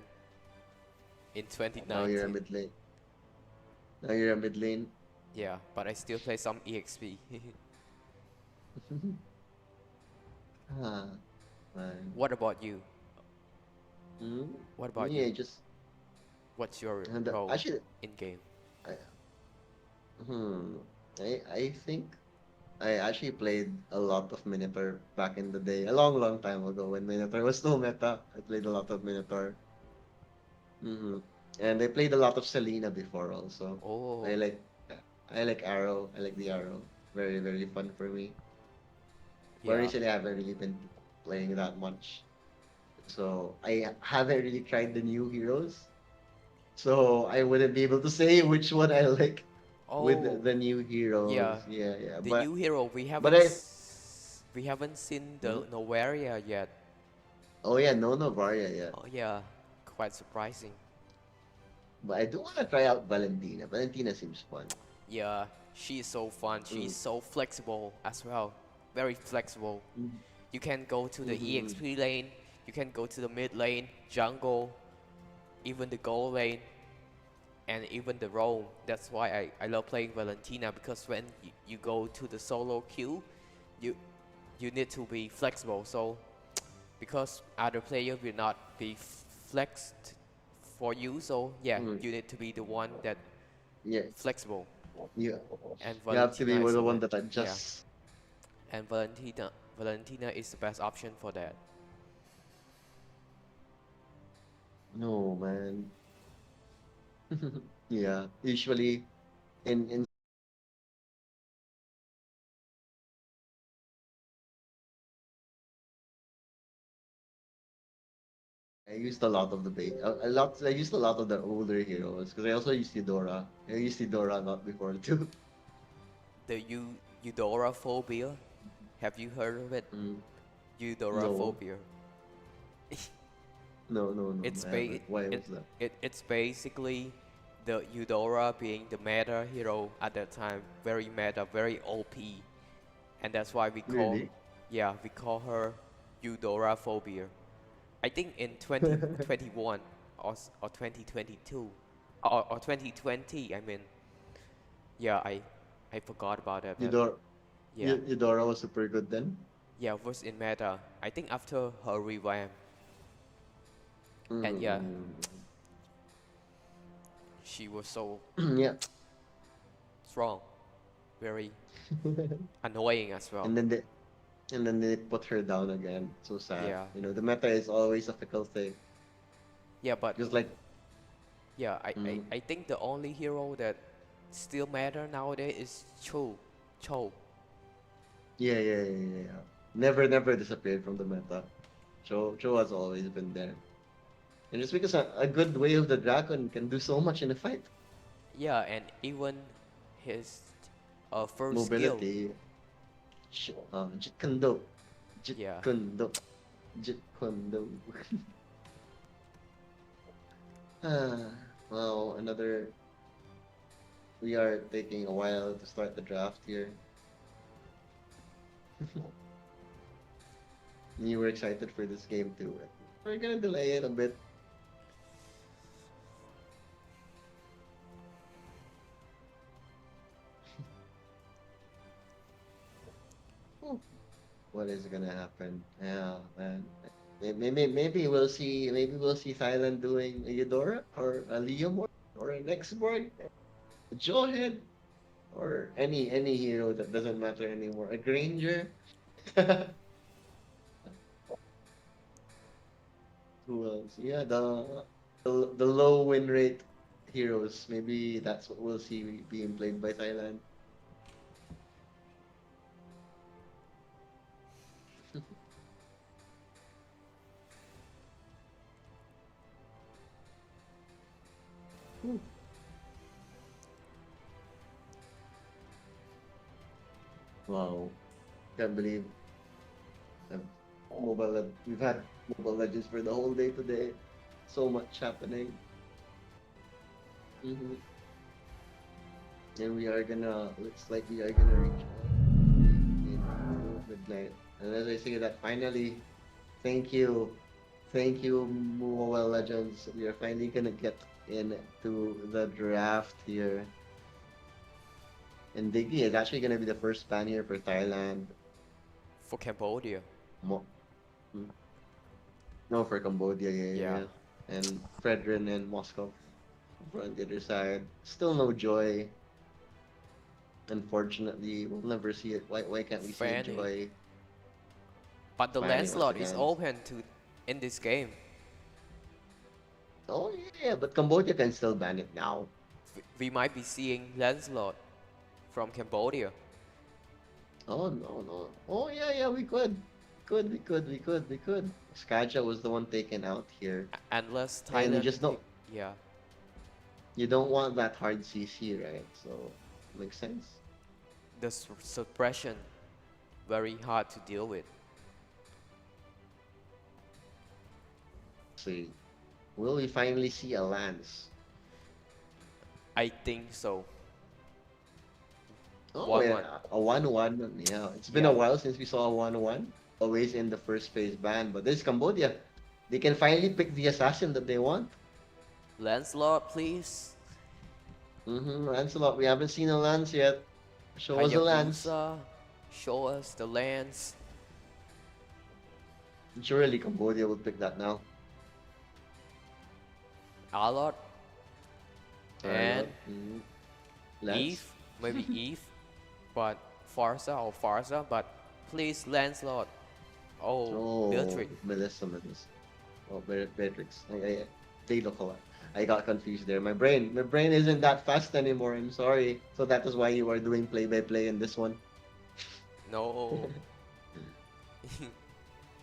in now you're a 2019. mid lane. Now you're a mid lane. Yeah, but I still play some EXP. Ah, man. What about you? Mm, What about me, you? I just What's your and role actually, in game? I, hmm, I think I actually played a lot of Minotaur back in the day, a long, long time ago when Minotaur was still meta. I played a lot of Minotaur. Mm-hmm. And I played a lot of Selena before also. I Oh, like I like Arrow. I like the Arrow. Very, very fun for me. But yeah. recently I haven't really been playing that much. So I haven't really tried the new heroes. So I wouldn't be able to say which one I like with Oh, the new yeah. heroes. Yeah, yeah. The new hero But I we haven't seen hmm? the Novaria yet. Oh yeah, no Varia yet. Oh yeah, quite surprising. But I do want to try out Valentina. Valentina seems fun. Yeah, she's so fun. She's Mm. so flexible as well. Very flexible. Mm. You can go to the Mm-hmm. EXP lane, you can go to the mid lane, jungle, even the gold lane, and even the roam. That's why I love playing Valentina, because when you go to the solo queue, you you need to be flexible. So because other player will not be flexed for you, so yeah, Mm. you need to be the one that Yeah, flexible. you And you have to be Valentina is the the one way. that Yeah, adjusts. and Valentina is the best option for that. No man. Yeah, usually in I used a lot of the bait. A lot. I used a lot of the older heroes because I also used Eudora. I used Eudora a lot before too. The Eudoraphobia. Have you heard of it? Mm. No, Eudoraphobia. no, It's I ba- haven't. Why it, was that? it's basically the Eudora being the meta hero at that time, very meta, very OP, and that's why Really? we call her Eudoraphobia. I think in 2021 or 2022 or 2020, I mean, yeah, I forgot about that, but Eudora, yeah, Eudora was super good then. yeah, was in meta. I think after her revamp, and yeah, Mm-hmm. she was so Yeah. strong, very annoying as well. And then they put her down again. So sad. Yeah, You know, the meta is always a fickle thing. yeah, but Just like yeah, mm, I think the only hero that still matter nowadays is Cho. yeah. Never disappeared from the meta. Cho has always been there. And just because a good way of the dragon can do so much in a fight. Yeah, and even his first skill. Mobility. Jit Kundo. Jit Yeah, Kundo. Jit Kundo. Ah, well, another. We are taking a while to start the draft here. You were excited for this game too. We're gonna delay it a bit. What is gonna happen? Yeah, man. Maybe we'll see Thailand doing a Eudora or a Leomord or an X-Board, a Jawhead, or any hero that doesn't matter anymore. A Granger. Who else? Yeah, the low win rate heroes. Maybe that's what we'll see being played by Thailand. Wow, can't believe um, we've had Mobile Legends for the whole day today. So much happening. hmm And looks like we are gonna reach in midnight. And as I say that, finally, thank you, Mobile Legends. We are finally gonna get into the draft here. And Diggy is actually gonna be the first ban here for Thailand. For Cambodia. Mo- mm, no, for Cambodia, Yeah. yeah. And Fredrin and Moscow on the other side. Still no joy. Unfortunately, we'll never see it. Why can't we see Fanny. joy? But the Fanny land once slot is again. open to in this game. Oh yeah, but Cambodia can still ban it now. We might be seeing land slot from Cambodia. Oh no. Oh yeah, we could. We could. Skaja was the one taken out here. Unless And you Thailand just don't yeah. you don't want that hard CC, right? So makes sense. The suppression very hard to deal with. See. Will we finally see a Lance? I think so. Oh, 1-1. yeah, a 1-1. Yeah, it's been Yeah. a while since we saw a 1-1. Always in the first phase ban. But this is Cambodia. They can finally pick the assassin that they want. Lancelot, please. Lancelot. We haven't seen a Lance yet. Show us a Lance. Hayabusa, show us the lands. Surely Cambodia will pick that now. Alot and Lance. Eve, maybe Eve, but Farsa, but please Lancelot. Oh, Beatrix. Melissa. Oh, Beatrix. They look alike. I got confused there. My brain isn't that fast anymore. I'm sorry. So that is why you are doing play-by-play in this one. No.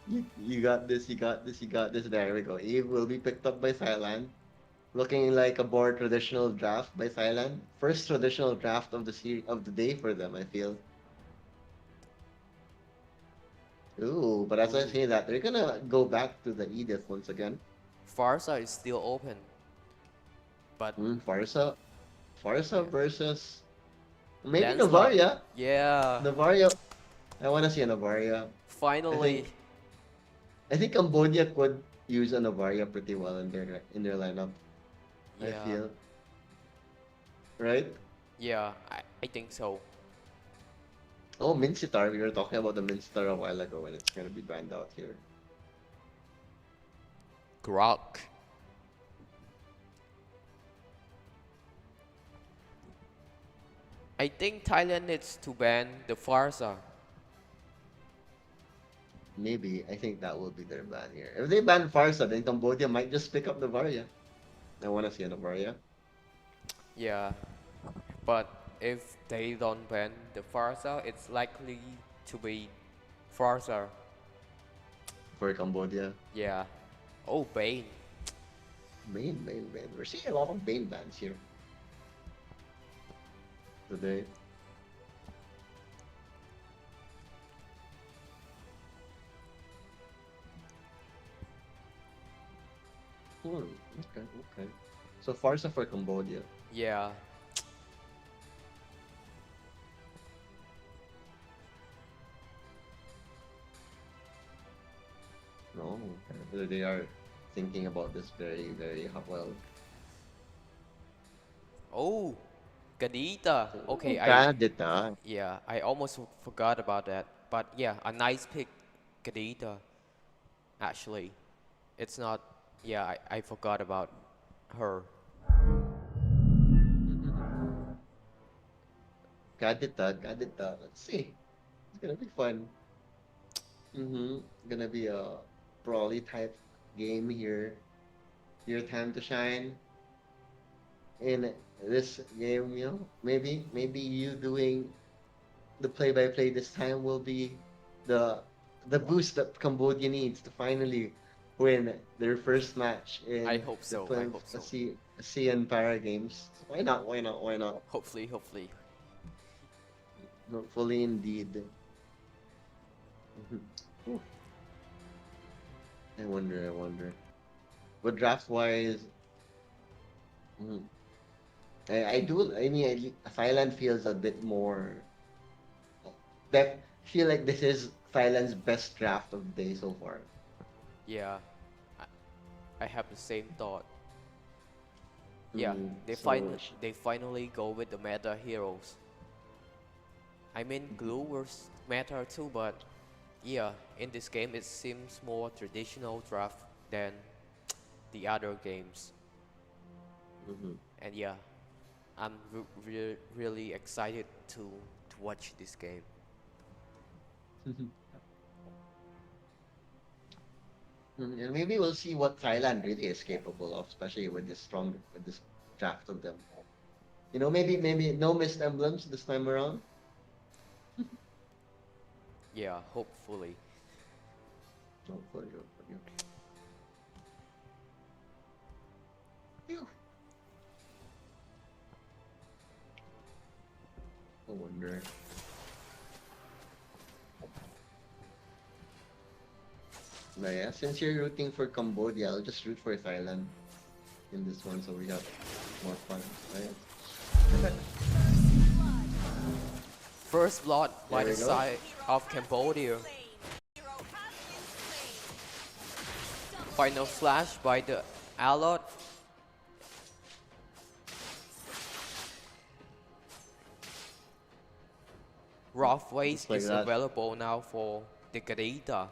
You got this. There we go. Eve will be picked up by Thailand. Looking like a more traditional draft by Thailand. First traditional draft of the day for them, I feel. Ooh, but as I say that, they're gonna go back to the Edith once again. Farsa is still open, but Farsa versus maybe Lancelot. Navaria. Yeah, Navaria. I wanna see a Navaria. finally. I think Cambodia could use a Navaria pretty well in their lineup. I Yeah, feel. Right? yeah, I think so. Oh, Minsitar. We were talking about the Minsitar a while ago and it's gonna be banned out here. Grok. I think Thailand needs to ban the Farsa. Maybe. I think that will be their ban here. If they ban Farsa, then Cambodia might just pick up Navaria. I wanna see a Navaria. Yeah, but if they don't ban the Farsa, it's likely to be Farsa. For Cambodia. Yeah. Oh, Bane. Bane. We're seeing a lot of Bane bans here. Today. Okay. So Farsa for Cambodia. Yeah. No, they are thinking about this very well. Oh, Gadita. Okay, Kadita. yeah, I almost forgot about that. But yeah, a nice pick, Gadita. Actually, it's not. Yeah, I forgot about her. Kadita. Let's see. It's gonna be fun. Gonna be a brawly type game here. Your time to shine in this game, maybe you doing the play-by-play this time will be the the boost that Cambodia needs to finally win their first match I in hope the so. I 12th hope so. ASEAN Para Games. Why not? Why not? Why not? Hopefully, hopefully. Hopefully, indeed. Ooh, I wonder. I wonder. But draft-wise, mhm, I do. I mean, Thailand feels a bit more. That feel like this is Thailand's best draft of the day so far. Yeah, I, I have the same thought. Yeah, Mm, they so finally go with the meta heroes. I mean, glue was meta too, but yeah, in this game it seems more traditional draft than the other games. mhm. And yeah, I'm really excited to watch this game. And maybe we'll see what Thailand really is capable of, especially with this draft of them. Maybe no missed emblems this time around. Yeah, hopefully. Hopefully, hopefully. Phew. I wonder. But yeah, since you're rooting for Cambodia, I'll just root for Thailand in this one, so we have more fun, right? First blood by There the we go. side of Cambodia. Slain. Hero has been slain. Final slash by the Allied. Rough waste Just like is that. available now for the Garita.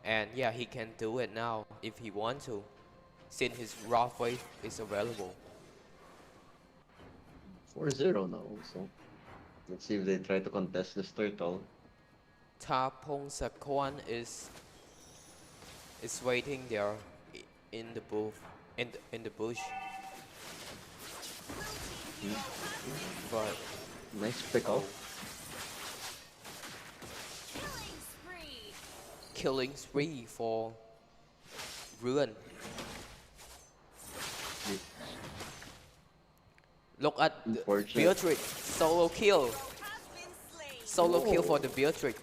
And yeah, he can do it now if he wants to, since his rough waste is available. 4-0 now, so let's see if they try to contest this turtle. Tapong Sakwan is waiting there in the booth in the bush. But Nice pick oh, off. Killing spree. killing spree for Ruin. Look at the Unfortunate. Beatrix solo kill. Hero has been slain. Solo kill Oh. for the Beatrix.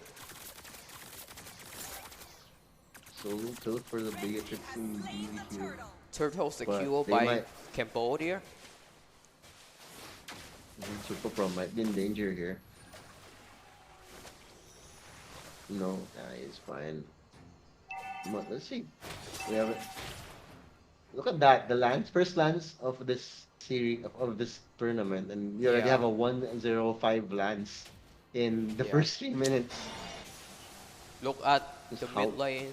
Solo kill for the Beatrix and Slain the BBQ. turtle. Turtle secured they by might- Cambodia. Super Pro might be in danger here. No, he's fine. Let's see. We have it. Look at that. The first lance of this series of this tournament, and we already Yeah. have a 105 lance in the Yeah. first 3 minutes. Look at Just the how- mid lane.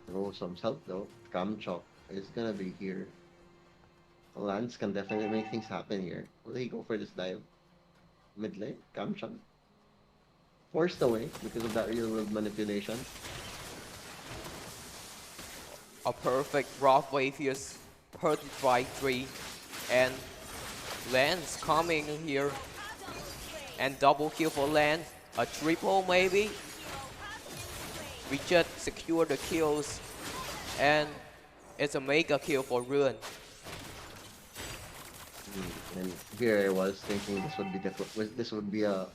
Throw some help though. Kamchok is gonna be here. Lance can definitely make things happen here. Will he go for this dive? Mid lane? Kamchok. Forced away because of that real world manipulation. A perfect rough wave here's hurt it by 3 and Lance coming here and double kill for Lance. A triple maybe. Richard secured the kills and it's a mega kill for Ruin. And here I was thinking this would be a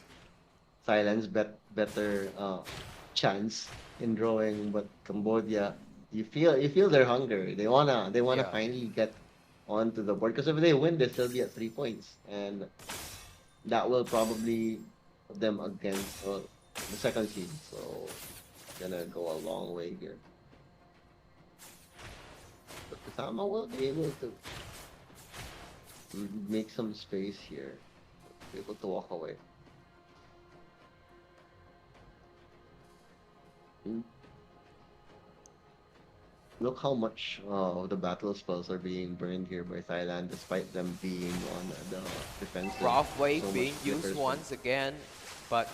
Thailand's better chance in drawing, but Cambodia, you feel their hunger. They wanna Yeah. finally get onto the board. Because if they win this, they'll be at 3 points. And that will probably put them against the second seed. So, gonna go a long way here. But Kusama will be able to make some space here. Be able to walk away. Look how much of the battle spells are being burned here by Thailand, despite them being on the defensive. Rough wave So much being used flickers. once again, but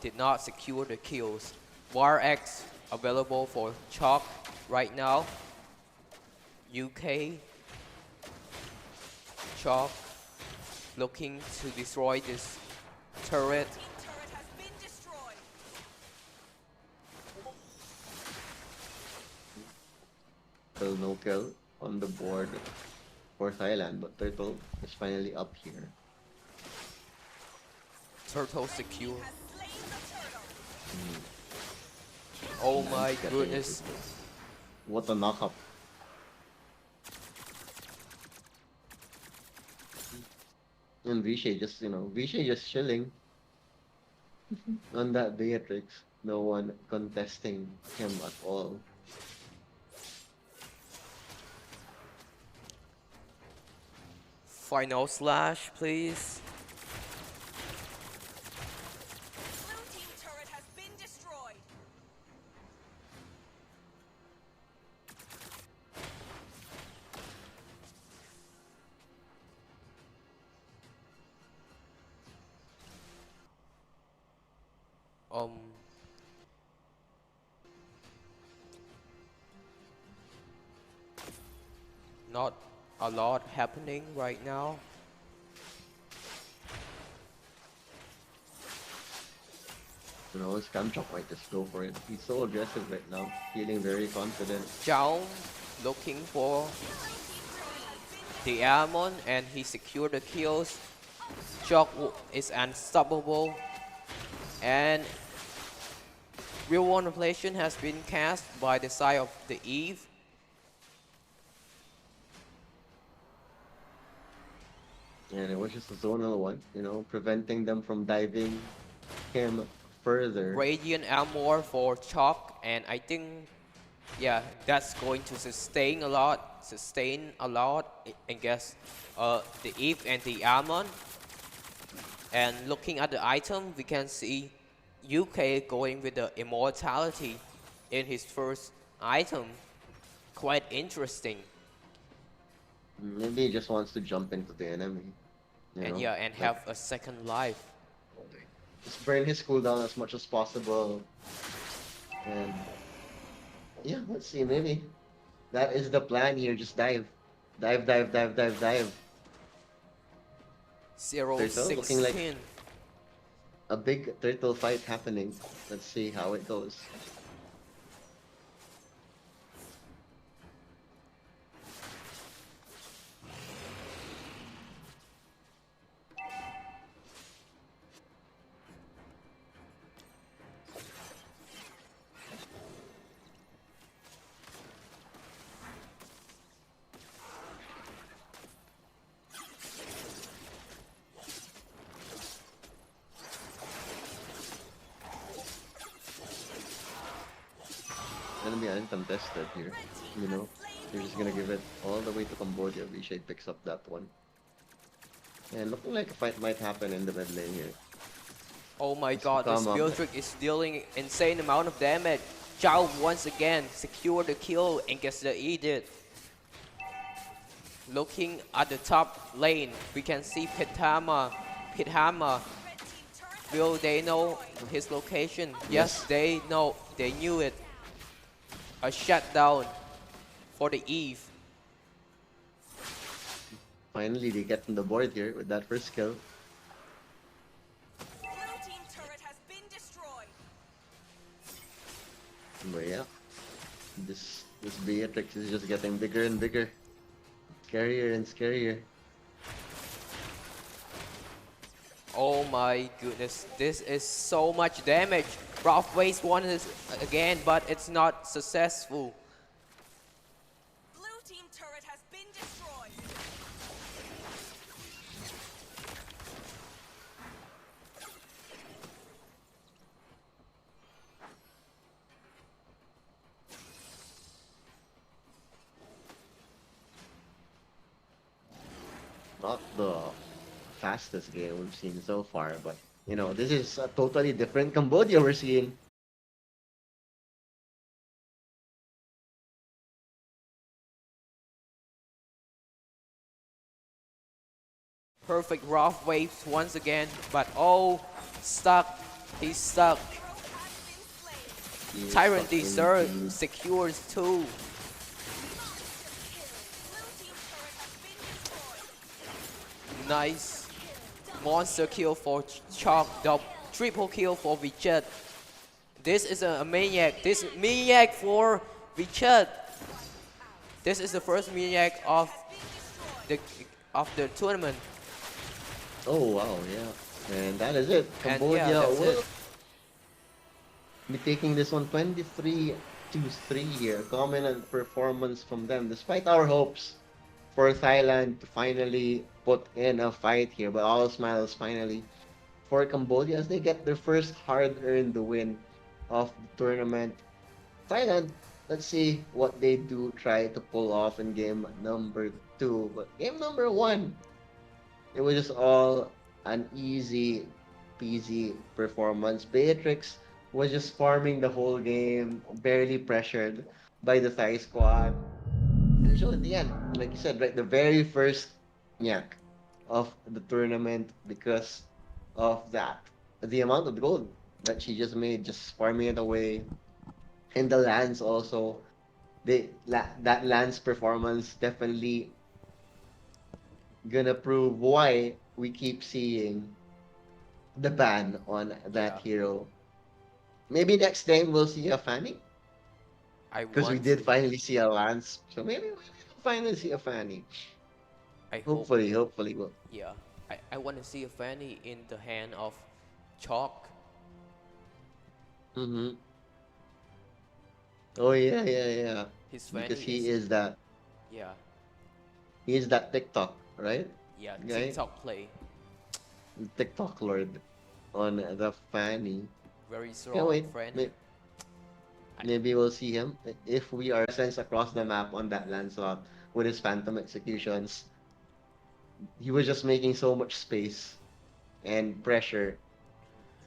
did not secure the kills. War X available for Chalk right now. UK Chalk looking to destroy this turret. Team turret has been destroyed. Still no kill on the board for Thailand, but Turtle is finally up here. Turtle secure. Has slain the turtle. Oh And my getting goodness. into this. What a knockup. And Vishay just, Vishay just chilling on that Beatrix. No one contesting him at all. Final slash, please. Blue team turret has been destroyed. Um. Not a lot happening right now. Scamchop might just go for it. He's so aggressive right now, feeling very confident. Zhao looking for the Almond and he secured the kills. Chalk is unstoppable. And Real One Revelation has been cast by the side of the Eve. And it was just a zonal one, preventing them from diving him further. Radiant Armor for Chalk, and I think, yeah, that's going to sustain a lot, I guess, the Eve and the Almond. And looking at the item, we can see UK going with the Immortality in his first item. Quite interesting. Maybe he just wants to jump into the enemy. And yeah, and have a second life. Just burn his cooldown as much as possible. And yeah, let's see, maybe. That is the plan here, just dive. Dive, dive, dive, dive, dive. 0-16. Looking like a big turtle fight happening. Let's see how it goes. Gonna be uncontested here, They're just gonna give it all the way to Cambodia. Vishay picks up that one. And looking like a fight might happen in the mid lane here. Oh my Let's god, this come up. Beatrix is dealing insane amount of damage. Zhao once again secure the kill and gets the edict. Looking at the top lane, we can see Pithama. Red team turret Will they know his location? Yes, they know. They knew it. A shutdown for the Eve. Finally, they get on the board here with that first kill. Blue team turret has been destroyed. But yeah, this Beatrix is just getting bigger and bigger. Scarier and scarier. Oh my goodness, this is so much damage. Rough waste one is again, but it's not successful. Blue team turret has been destroyed. not the fastest game we've seen so far, but this is a totally different Cambodia we're seeing. Perfect rough waves once again, but oh, stuck. He's stuck. He is Tyrant stuck deserves indeed. secures too. Nice monster kill for Chalk. Triple kill for Vichet. This is a maniac. This maniac for Vichet. This is the first maniac the of the tournament. Oh wow, yeah. And that is it. And yeah, Cambodia that's will it. be taking this one 23 to 3 here. Dominant performance from them, despite our hopes for Thailand to finally put in a fight here. But all smiles finally for Cambodia as they get their first hard-earned win of the tournament. Thailand, let's see what they do try to pull off in game number 2. But game number 1, it was just all an easy peasy performance. Beatrix was just farming the whole game, barely pressured by the Thai squad. And so at the end, like you said, right, the very first nyak of the tournament because of that. The amount of gold that she just made, just farming it away. And the lands also. That lands performance definitely gonna prove why we keep seeing the ban on that Yeah, hero. Maybe next game we'll see a Fanny. I Because we want did to. finally see a Lance. So maybe we'll finally see a Fanny. I hope. Hopefully we'll. Yeah, I want to see a Fanny in the hand of Chalk. Mm-hmm. Oh yeah. His Because Fanny is yeah, he is that TikTok, right? yeah, Guy? TikTok play. TikTok Lord on the Fanny. Very Yeah, strong wait. friend. I, Maybe we'll see him if we are sent across the map on that Lancelot with his Phantom executions. He was just making so much space and pressure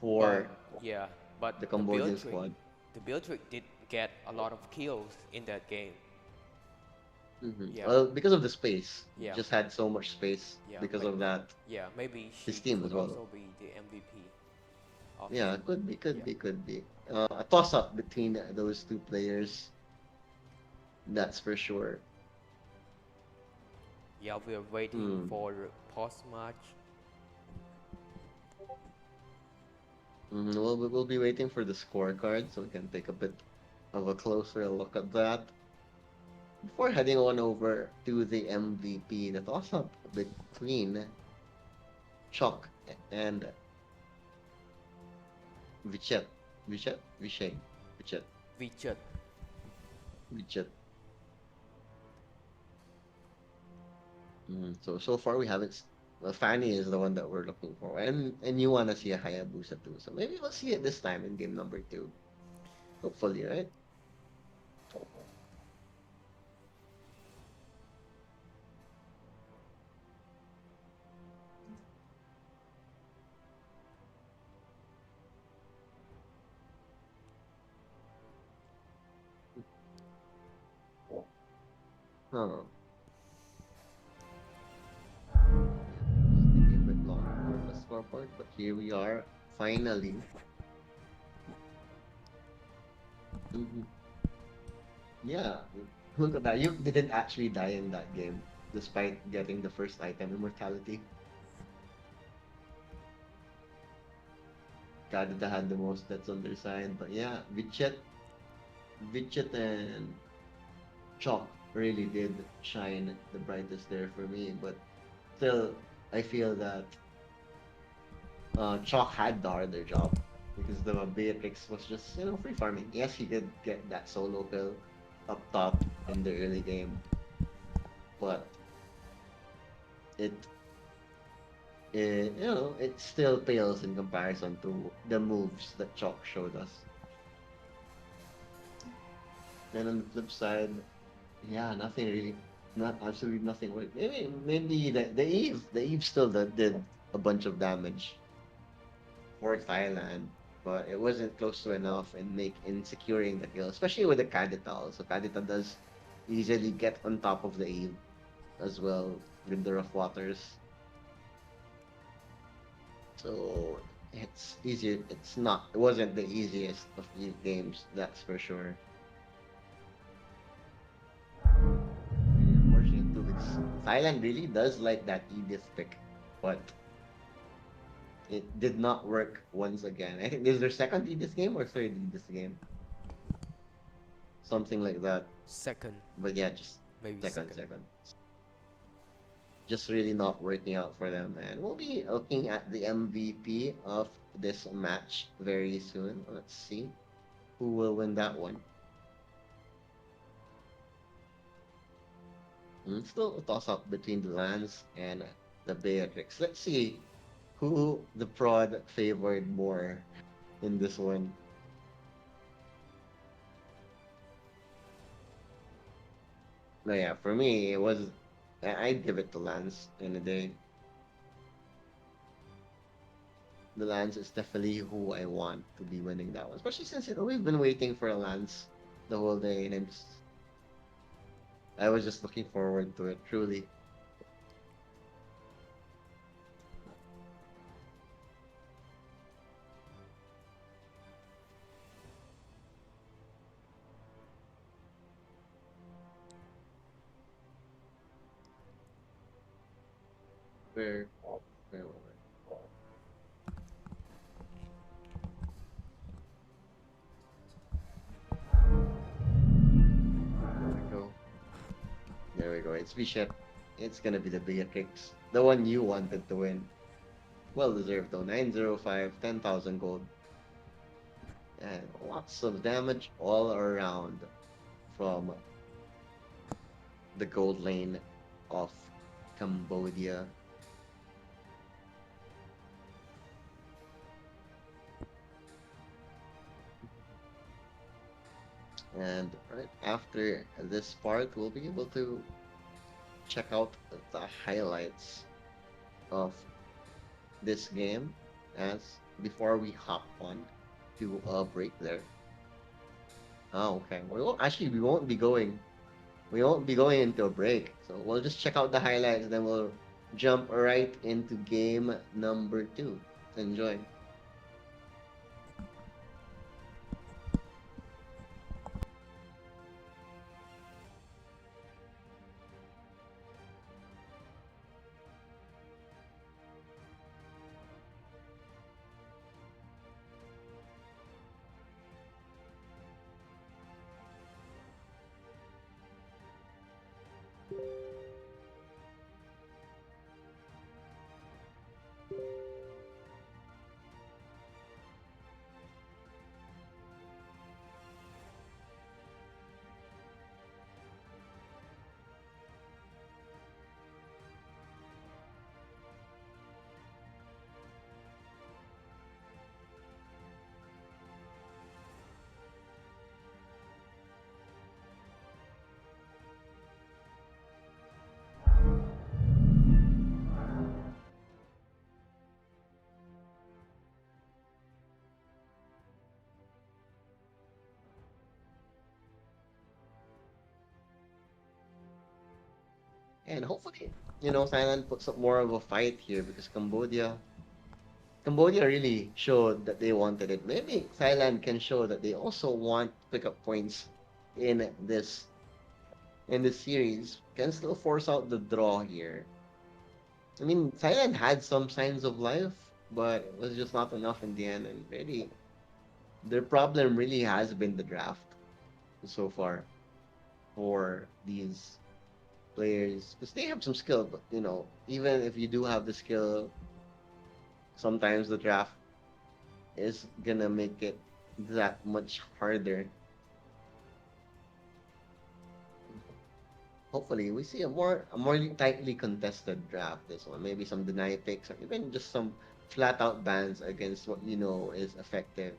but for yeah, but the Cambodian squad. the Beatrix did get a lot of kills in that game. Yeah, Well, because of the space, yeah, just had so much space yeah, because of that. yeah. Maybe His she team could as well. also be the MVP of Yeah, could be, yeah, could be. A toss up between those two players, that's for sure. yeah. We're waiting Hmm. for post match. Well, we will be waiting for the scorecard so we can take a bit of a closer look at that. Before heading on over to the MVP, the toss up between Chalk and Vichet. Vichet? Vichet. Vichet. Vichet. So far we haven't. Well, Fanny is the one that we're looking for, and you want to see a Hayabusa too. So maybe we'll see it this time in game number 2. Hopefully, right? Huh. It's taking a bit long for the scoreboard, but here we are, finally. Mhm. Yeah, look at that. You didn't actually die in that game, despite getting the first item, Immortality. Canada had the most deaths on their side, but yeah, Vichet and Chalk really did shine the brightest there for me. But still, I feel that Chalk had the harder job because the Beatrix was just free farming. Yes, he did get that solo kill up top in the early game, but it it still pales in comparison to the moves that Chalk showed us. And on the flip side, yeah, nothing really. Not absolutely nothing worked. Maybe the Eve still did a bunch of damage for Thailand, but it wasn't close to enough in securing the kill, especially with the Kadital. So Kadital does easily get on top of the Eve as well with the rough waters. So it's easier. It's not. It wasn't the easiest of these games, that's for sure. Really unfortunate too, because Thailand really does like that Edith pick, but it did not work once again. I think this is their second Edith game or third Edith game, something like that. Second, But yeah, just maybe second, second. second. Just really not working out for them, and we'll be looking at the MVP of this match very soon. Let's see who will win that one. Still a toss up between the Lance and the Beatrix. Let's see who the prod favored more in this one. No, yeah, for me, it was. I'd give it to Lance in a day. The Lance is definitely who I want to be winning that one, especially since we've been waiting for a Lance the whole day, and I was just looking forward to it, truly. Where, where? There we go. There we go. It's Bishop. It's gonna be the Beatrix, the one you wanted to win. Well deserved though. 905, 10,000 gold, and lots of damage all around from the gold lane of Cambodia. And right after this part, we'll be able to check out the highlights of this game as before we hop on to a break there. Oh, okay. We won't be going into a break. So we'll just check out the highlights, then we'll jump right into game number 2. Enjoy. And hopefully, Thailand puts up more of a fight here because Cambodia really showed that they wanted it. Maybe Thailand can show that they also want to pick up points in this series. Can still force out the draw here. I mean, Thailand had some signs of life, but it was just not enough in the end. And really, their problem really has been the draft so far for these players because they have some skill, but even if you do have the skill, sometimes the draft is gonna make it that much harder. Hopefully, we see a more tightly contested draft this one. Maybe some deny picks or even just some flat out bans against what is effective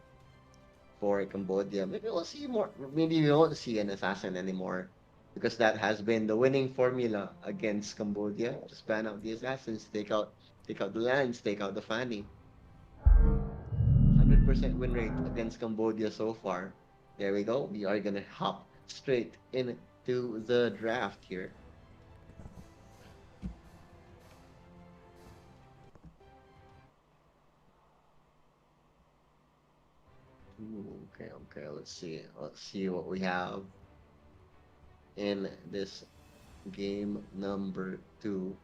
for Cambodia. Maybe we'll see more. Maybe we won't see an assassin anymore because that has been the winning formula against Cambodia. Just ban out the assassins, take out the lands, take out the Fanny. 100% win rate against Cambodia so far. There we go. We are gonna hop straight into the draft here. Ooh, okay, okay. Let's see. Let's see what we have in this game number two.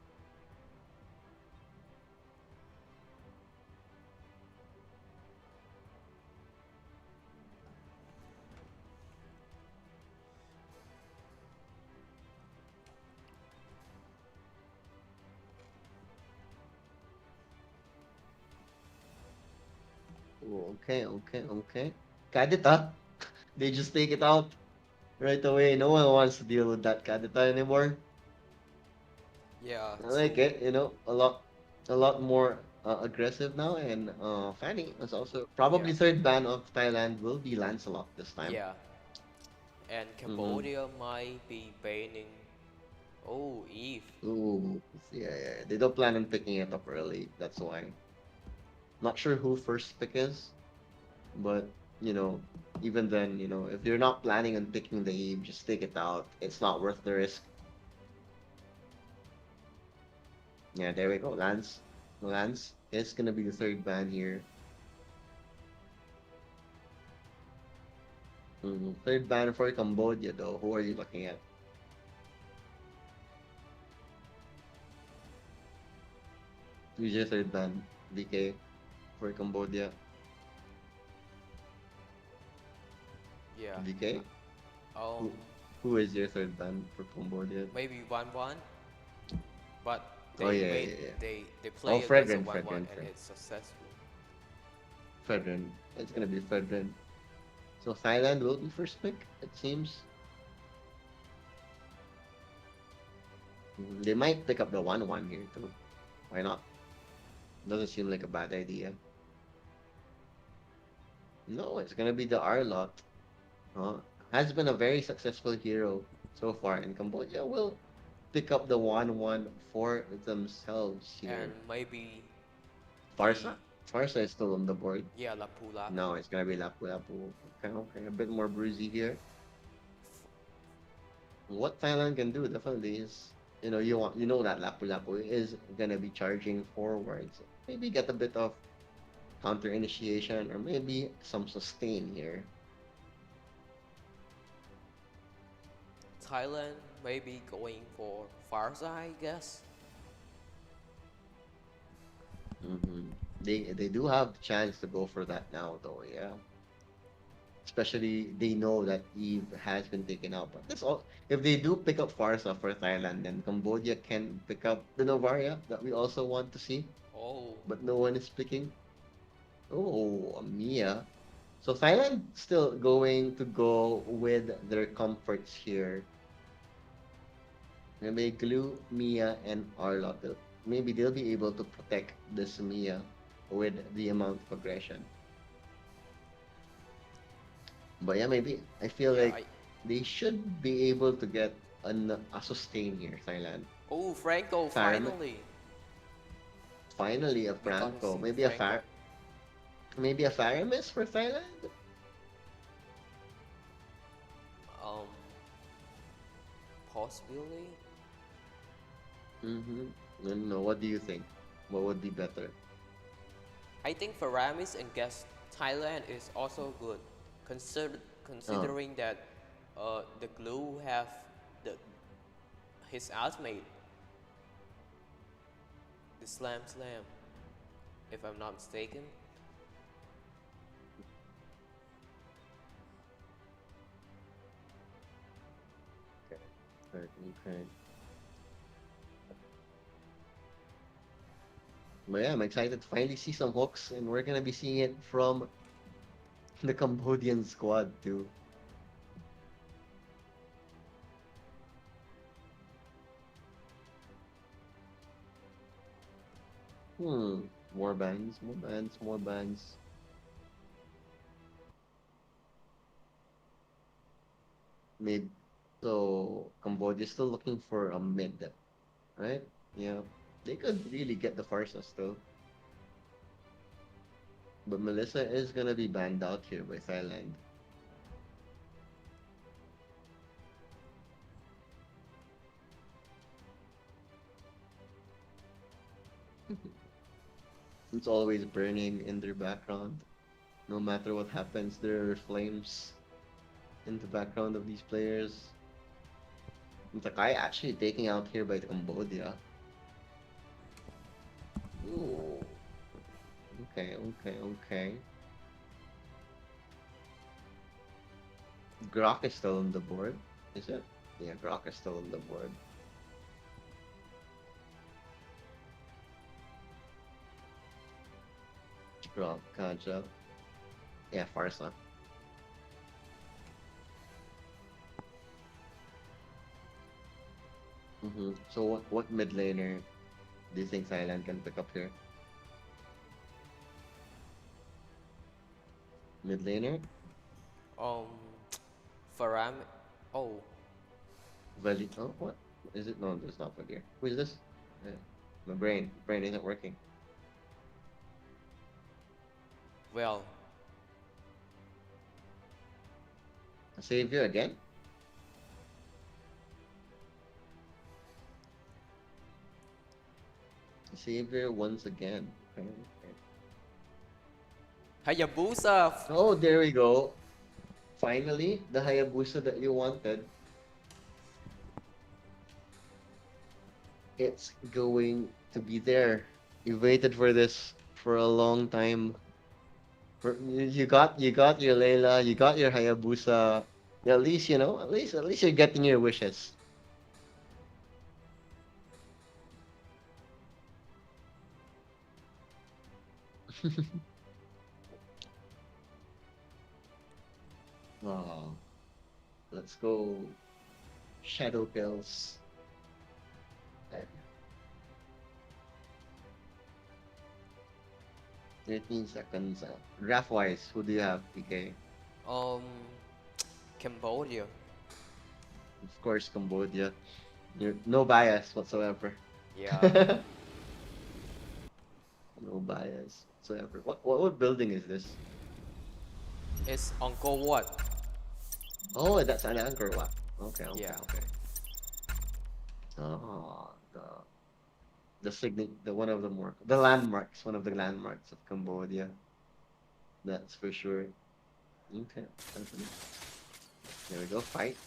Ooh, okay, okay, okay. Kadita. They just take it out right away. No one wants to deal with that Kadita anymore. Yeah, I too. like it, a lot more aggressive now. And Fanny is also Yeah, probably third ban of Thailand will be Lancelot this time. yeah. And Mm-hmm. Cambodia might be banning. Oh, Eve. Ooh, yeah, yeah. They don't plan on picking it up early. That's why. Not sure who first pick is, but you know, even then, if you're not planning on picking the Eve, just take it out. It's not worth the risk. Yeah, there we go. Lance. Lance is gonna be the third ban here. Third ban for Cambodia, though. Who are you looking at? Who's your third ban? DK for Cambodia. Yeah. DK? Um, Who who is your third ban for Cambodia? maybe 1-1, but Oh they yeah, made yeah, yeah. they Oh, play against a Fredrin, 1-1 Fredrin, and it's successful. Fredrin. It's gonna be Fredrin. So Thailand will be first pick, it seems. They might pick up the 1-1 here too. Why not? Doesn't seem like a bad idea. No, it's gonna be the Arlot. Has been a very successful hero so far, and Cambodia will pick up the 1-1 for themselves And here. maybe the, Farsa? Farsa is still on the board. yeah, Lapu Lapu. No, it's gonna be Lapu Lapu. Okay, okay, a bit more bruisey here. What Thailand can do definitely is, you know that Lapu Lapu is gonna be charging forwards. Maybe get a bit of counter initiation or maybe some sustain here. Thailand maybe going for Farsa, I guess. They do have the chance to go for that now though, yeah. Especially they know that Eve has been taken out. But that's all. If they do pick up Farsa for Thailand, then Cambodia can pick up the Novaria that we also want to see, Oh, but no one is picking. Oh, Mia. So Thailand still going to go with their comforts here. Maybe glue Mia and Arlot. Maybe they'll be able to protect this Mia with the amount of aggression. But yeah, maybe I feel yeah. like they should be able to get a sustain here, Thailand. Oh, Franco Faram finally. finally a We gonna Franco. see Maybe a Franco. Faramis for Thailand? Um, possibly. Mm-hmm. No, what do you think? What would be better? I think Faramis and guess Thailand is also good, Uh, considering that the glue have the his ultimate, the Slam Slam, if I'm not mistaken. okay. Right, okay. But yeah, I'm excited to finally see some hooks, and we're gonna be seeing it from the Cambodian squad too. More bands, more bands, more bands. Maybe So Cambodia is still looking for a mid, right? Yeah, they could really get the Farsa still. But Melissa is gonna be banned out here by Thailand. It's always burning in their background. No matter what happens, there are flames in the background of these players. The guy actually taking out here by Cambodia. Ooh. Okay, okay, okay. Grok is still on the board, is it? Yeah, Grok is still on the board. Grok, Kaja. Yeah, Farsa. So what mid laner do you think Thailand can pick up here? Mid laner? Um, Faram. Oh, Vali. Oh, what? Is it? No, it's not Valir. Who is this? Yeah. My brain isn't working. well, A savior again? A savior once again. Okay, okay. Hayabusa. Oh, there we go. Finally, the Hayabusa that you wanted. It's going to be there. You waited for this for a long time. You got your Layla, you got your Hayabusa. At least at least you're getting your wishes. Oh, let's go Shadow Kills. 13 seconds. Graph wise, who do you have, PK? Um, Cambodia. Of course, Cambodia. No bias whatsoever. Yeah. No bias whatsoever. What building is this? It's Uncle what? Oh, that's an Angkor Wat. Okay, okay, Yeah. okay. Oh, the one of the more the landmarks, one of the landmarks of Cambodia. That's for sure. Okay, definitely. There we go. Fight.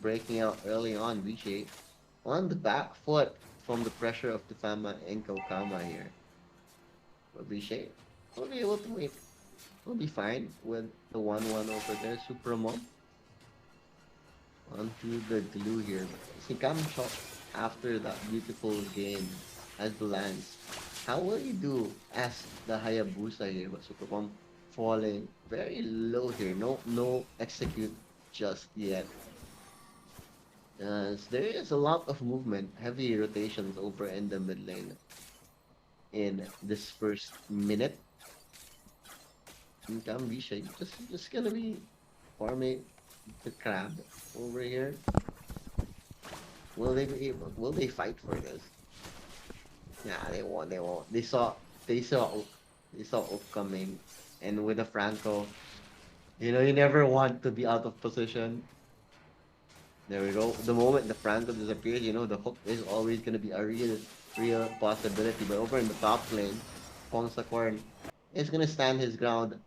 Breaking out early on, Vishay. On the back foot from the pressure of the Fama and Kokama here. But Vishay will be able to wait. We'll be fine with the 1-1 over there. Supremo onto the glue here. See Kamchok after that beautiful game as the Lance. How will you do as the Hayabusa here? But Supremo falling very low here. No execute just yet. There is a lot of movement, heavy rotations over in the mid lane in this first minute. And Kambisha just gonna be farming the crab over here. Will they be able? Will they fight for this? Nah, they won't. They won't. They saw Oak coming, and with a Franco, you never want to be out of position. There we go. The moment the Franco disappears, the hook is always gonna be a real possibility. But over in the top lane, Pongsakorn is gonna stand his ground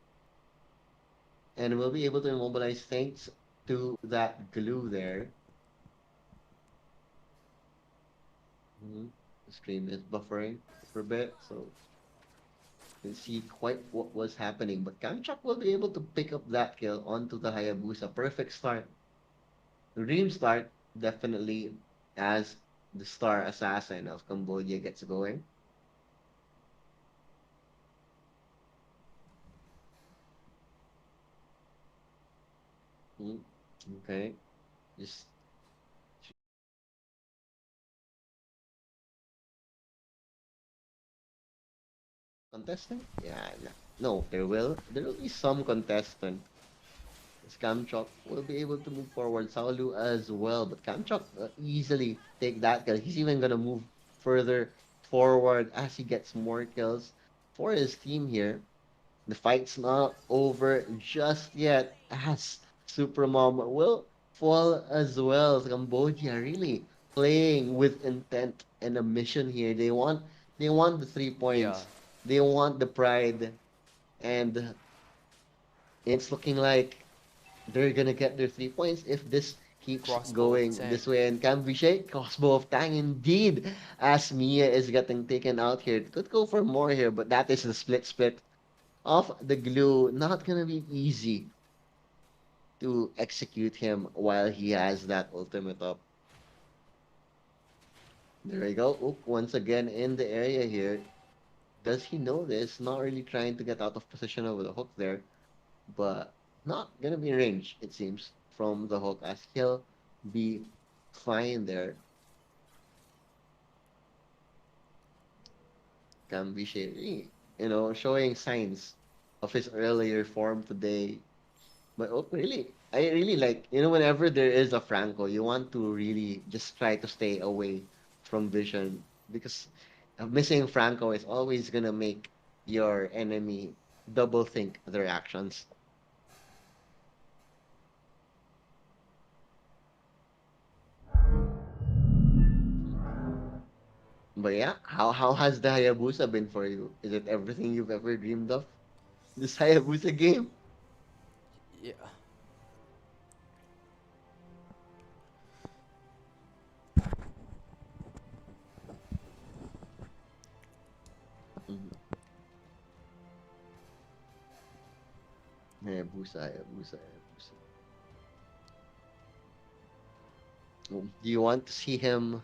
and will be able to immobilize thanks to that glue there. The stream is buffering for a bit, so you can see quite what was happening. But Kamchak will be able to pick up that kill onto the Hayabusa. Perfect start. Dream start, definitely, as the star assassin of Cambodia gets going. Mm, Okay, just contestant? Yeah, no, there will be some contestant Scamchok will be able to move forward. Saulu as well, but Scamchok easily take that kill. He's even gonna move further forward as he gets more kills for his team here. The fight's not over just yet, as Supermom will fall as well. Cambodia really playing with intent and a mission here. They want the three Yeah, points. They want the pride, and it's looking like they're gonna get their 3 points if this keeps crossbow of going Tang. this way. And Camvishay, crossbow of Tang indeed, as Mia is getting taken out here. Could go for more here, but that is the split of the glue. Not gonna be easy to execute him while he has that ultimate up. There we go. Ook once again in the area here. Does he know this? Not really trying to get out of position over the hook there, but not gonna be in range, it seems, from the hook, as he'll be fine there. Can be shady, showing signs of his earlier form today. But oh, really, I really like, whenever there is a Franco, you want to really just try to stay away from vision, because missing Franco is always gonna make your enemy double think their actions. But yeah, how has the Hayabusa been for you? Is it everything you've ever dreamed of? This Hayabusa game? Yeah. Mhm. Hayabusa, Hayabusa, Hayabusa. Do you want to see him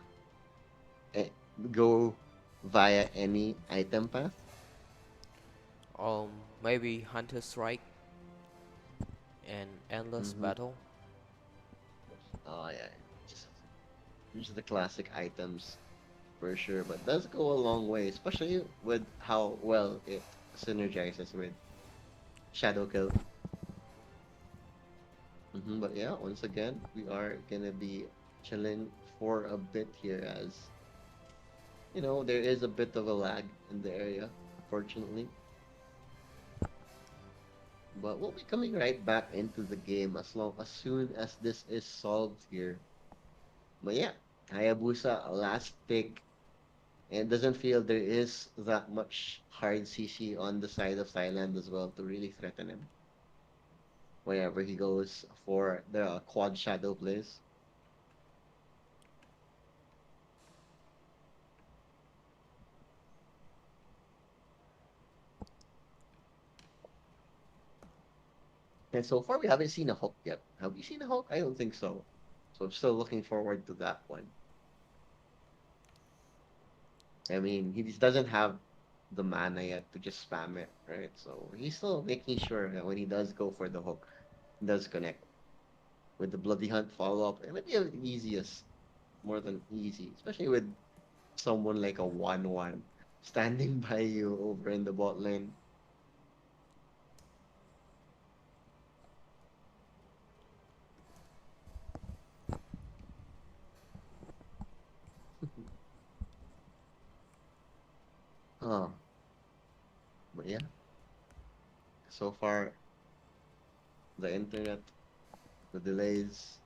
eh, go via any item path? Um, maybe Hunter Strike and Endless Mm-hmm. Battle. Oh yeah, just, just the classic items for sure, but does go a long way, especially with how well it synergizes with Shadow Kill. But yeah, once again, we are gonna be chilling for a bit here, as there is a bit of a lag in the area, unfortunately. But we'll be coming right back into the game as soon as this is solved here. But yeah, Hayabusa, last pick, and it doesn't feel there is that much hard CC on the side of Thailand as well to really threaten him whenever he goes for the quad shadow plays. And so far, we haven't seen a hook yet. Have we seen a hook? I don't think so. So I'm still looking forward to that one. I mean, he just doesn't have the mana yet to just spam it, right? So he's still making sure that when he does go for the hook, he does connect with the Bloody Hunt follow up. It might be the easiest, more than easy, especially with someone like a 1-1 standing by you over in the bot lane. Oh, but yeah, so far, the internet, the delays,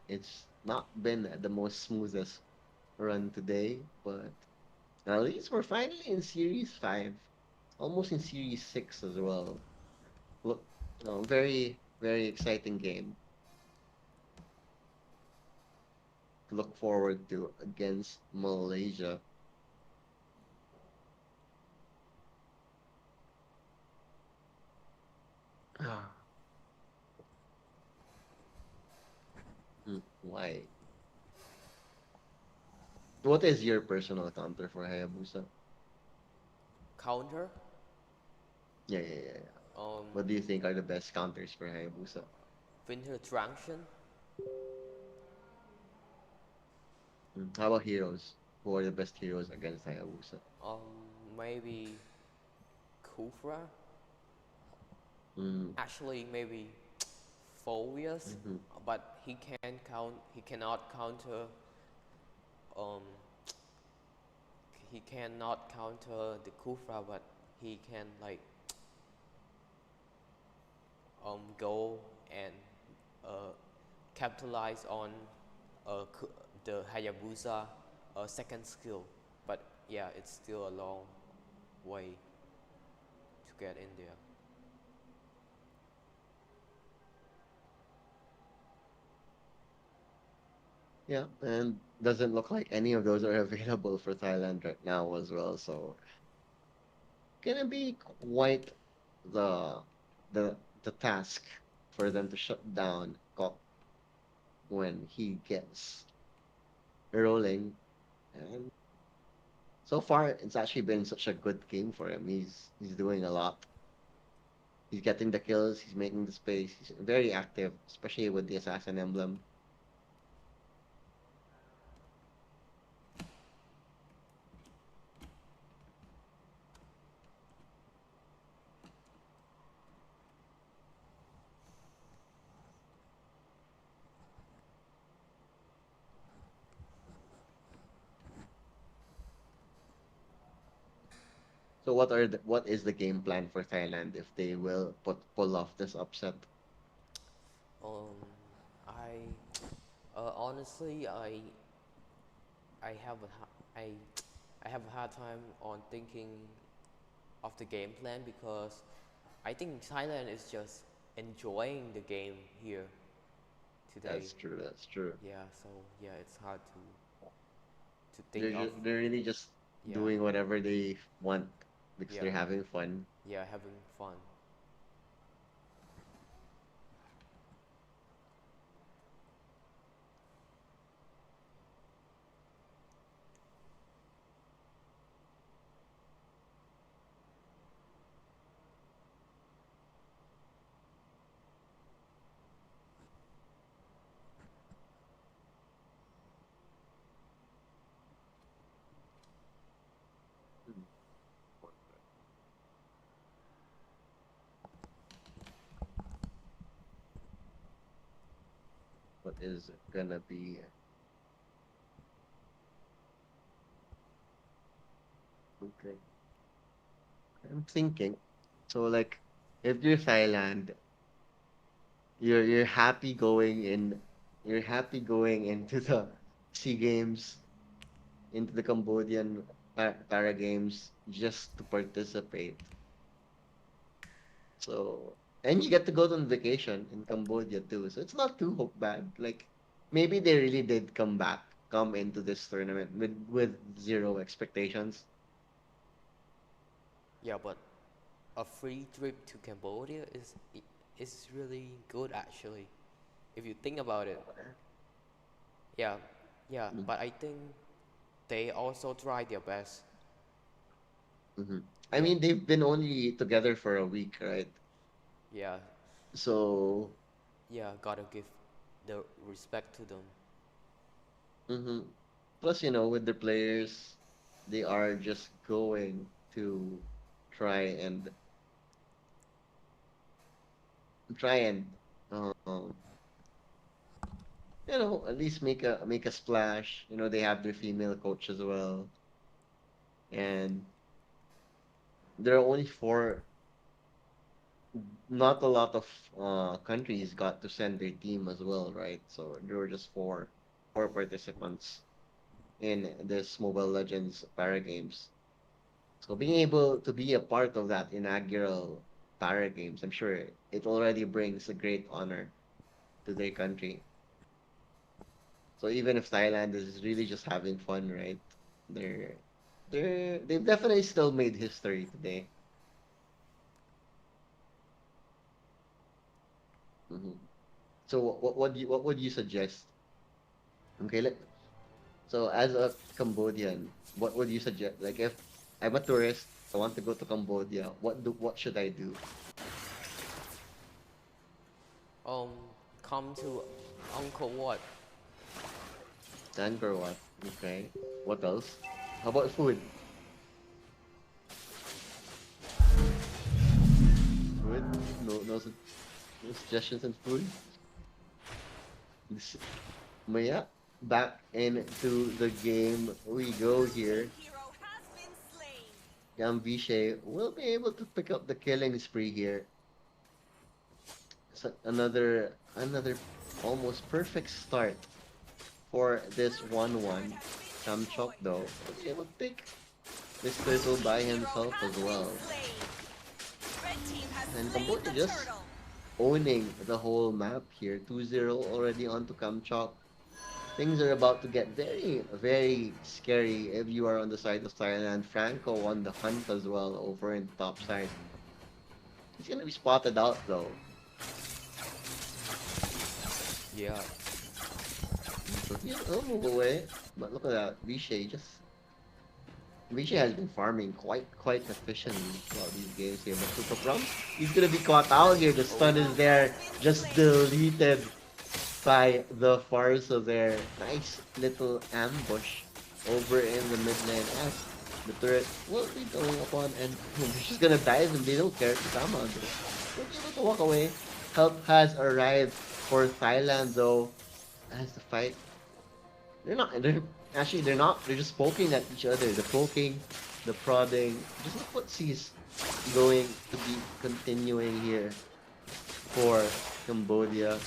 it's not been the most smoothest run today, but at least we're finally in Series 5, almost in Series 6 as well. Look, very, very exciting game to look forward to against Malaysia. Ah, why? What is your personal counter for Hayabusa? Counter. Yeah, yeah, yeah, yeah. Um, What do you think are the best counters for Hayabusa? Winter Junction. How about heroes? Who are the best heroes against Hayabusa? Maybe Kufra. Mm, Actually, maybe 4 years, Mhm. but he can count. He cannot counter. Um, he cannot counter the Kufra, but he can like go and uh, capitalize on the Hayabusa second skill. But yeah, it's still a long way to get in there. Yeah, and doesn't look like any of those are available for Thailand right now as well. So gonna be quite the the task for them to shut down Kok when he gets rolling. And so far, it's actually been such a good game for him. He's doing a lot. He's getting the kills. He's making the space. He's very active, especially with the assassin emblem. So what is the game plan for Thailand if they will pull off this upset? Um, I honestly I have a I have a hard time on thinking of the game plan because I think Thailand is just enjoying the game here today. That's true. That's true. Yeah, so yeah, it's hard to think of. They're really just Yeah, doing whatever they want because yeah, they're having fun. yeah, having fun. Hmm. What is it gonna be? Okay. I'm thinking. So like if you're Thailand, you're happy going in you're happy going into the SEA Games, into the Cambodian para games just to participate. So and you get to go on vacation in Cambodia too. So it's not too bad. Like maybe they really did come into this tournament with zero expectations. Yeah, but a free trip to Cambodia is really good actually, if you think about it. Yeah, yeah, Mm-hmm. but I think they also try their best. Mm-hmm. I Yeah, mean, they've been only together for a week, right? yeah, So, yeah. Gotta give the respect to them. hmm plus, with the players, they are just going to try and try and um, at least make a splash. They have their female coach as well, and there are only four. Not a lot of countries got to send their team as well, right? So there were just four participants in this Mobile Legends Para Games. So being able to be a part of that inaugural Para Games, I'm sure it already brings a great honor to their country. So even if Thailand is really just having fun, right? They're they've definitely still made history today. Hmm So what would you suggest? Okay, so as a Cambodian, what would you suggest? Like if I'm a tourist, I want to go to Cambodia, what should I do? Um, come to Uncle What? Angkor Wat. Okay. What else? How about food? Food? No suggestions in food? But yeah, back into the game we go here. Hero has been slain. Gambishe will be able to pick up the killing spree here. So another almost perfect start for this 1-1. Kamchok though was able to take this turtle by himself as well. Red team has And slain Cambodia the just turtle. owning the whole map here. 2-0 already onto Kamchok. Things are about to get very, very scary if you are on the side of Thailand. Franco on the hunt as well over in the top side. He's gonna be spotted out though. Yeah. So he'll move away. But look at that. Vishay has been farming quite efficiently throughout these games here. But Super Prom, he's gonna be caught out here. The stun is there, just deleted by the Farsa there. Nice little ambush over in the mid lane as the turret will be going upon and they're just gonna dive and they don't care to come on. They'll be able to walk away. Help has arrived for Thailand though as the fight. They're not. They're just poking at each other. The poking, the prodding. Just look what he's going to be continuing here for Cambodia.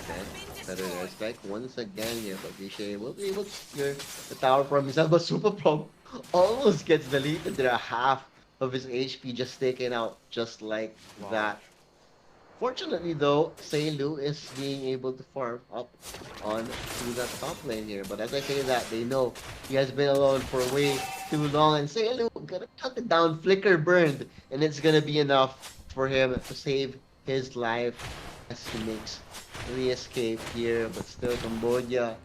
Okay. Better respect once again here, but Vishay will be able to secure the tower from himself, but Super Pro almost gets deleted there. Half of his HP just taken out just like Wow. that. Fortunately though, Seilu is being able to farm up on to the top lane here. But as I say that, they know he has been alone for way too long. And Seilu gonna cut it down, flicker burned. And it's gonna be enough for him to save his life as he makes the escape here. But still Cambodia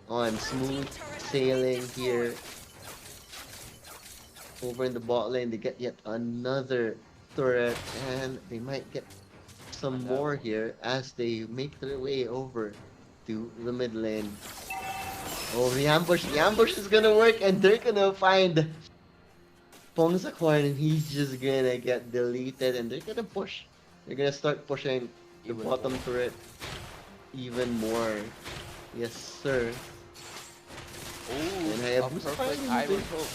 on smooth sailing here. Over in the bot lane, they get yet another turret. And they might get some more here as they make their way over to the mid lane. Oh, the ambush is gonna work and they're gonna find Pongsakorn and he's just gonna get deleted and they're gonna push. They're gonna start pushing the Even bottom more. turret even more. Yes, sir. Ooh, And a Hayabusa perfect finally iron moving. hook.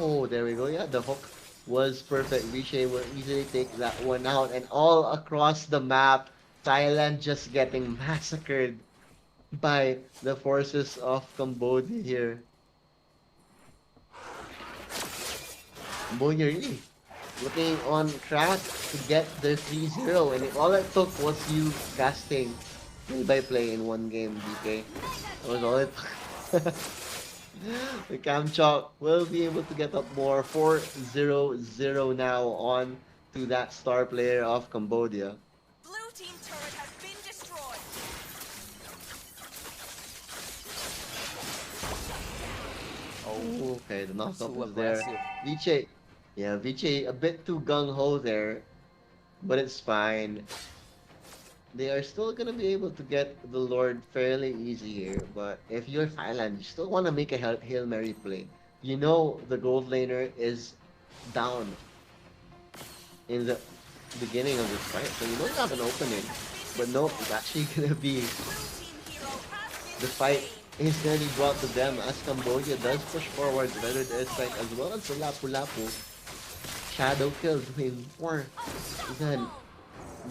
Oh, there we go. Yeah, the hook was perfect. Vishay will easily take that one out. And all across the map, Thailand just getting massacred by the forces of Cambodia here. Cambodia really looking on track to get their 3-0. And all it took was you casting play by play in one game, DK. That was all it took. The Kamchok will be able to get up more. 4-0-0 now on to that star player of Cambodia. Blue team turret has been destroyed. Oh, Okay, the knockup too is there. aggressive. Viche, yeah, Viche a bit too gung-ho there, but it's fine. They are still gonna be able to get the Lord fairly easy here, but if you're Thailand, you still want to make a Hail Mary play. You know the gold laner is down in the beginning of this fight, so you know you have an opening. But no, it's actually gonna be Blue team hero has been the fight slain. is gonna be brought to them as Cambodia does push forward. Better the airstrike as well as the Lapu Lapu. Shadow kill doing more than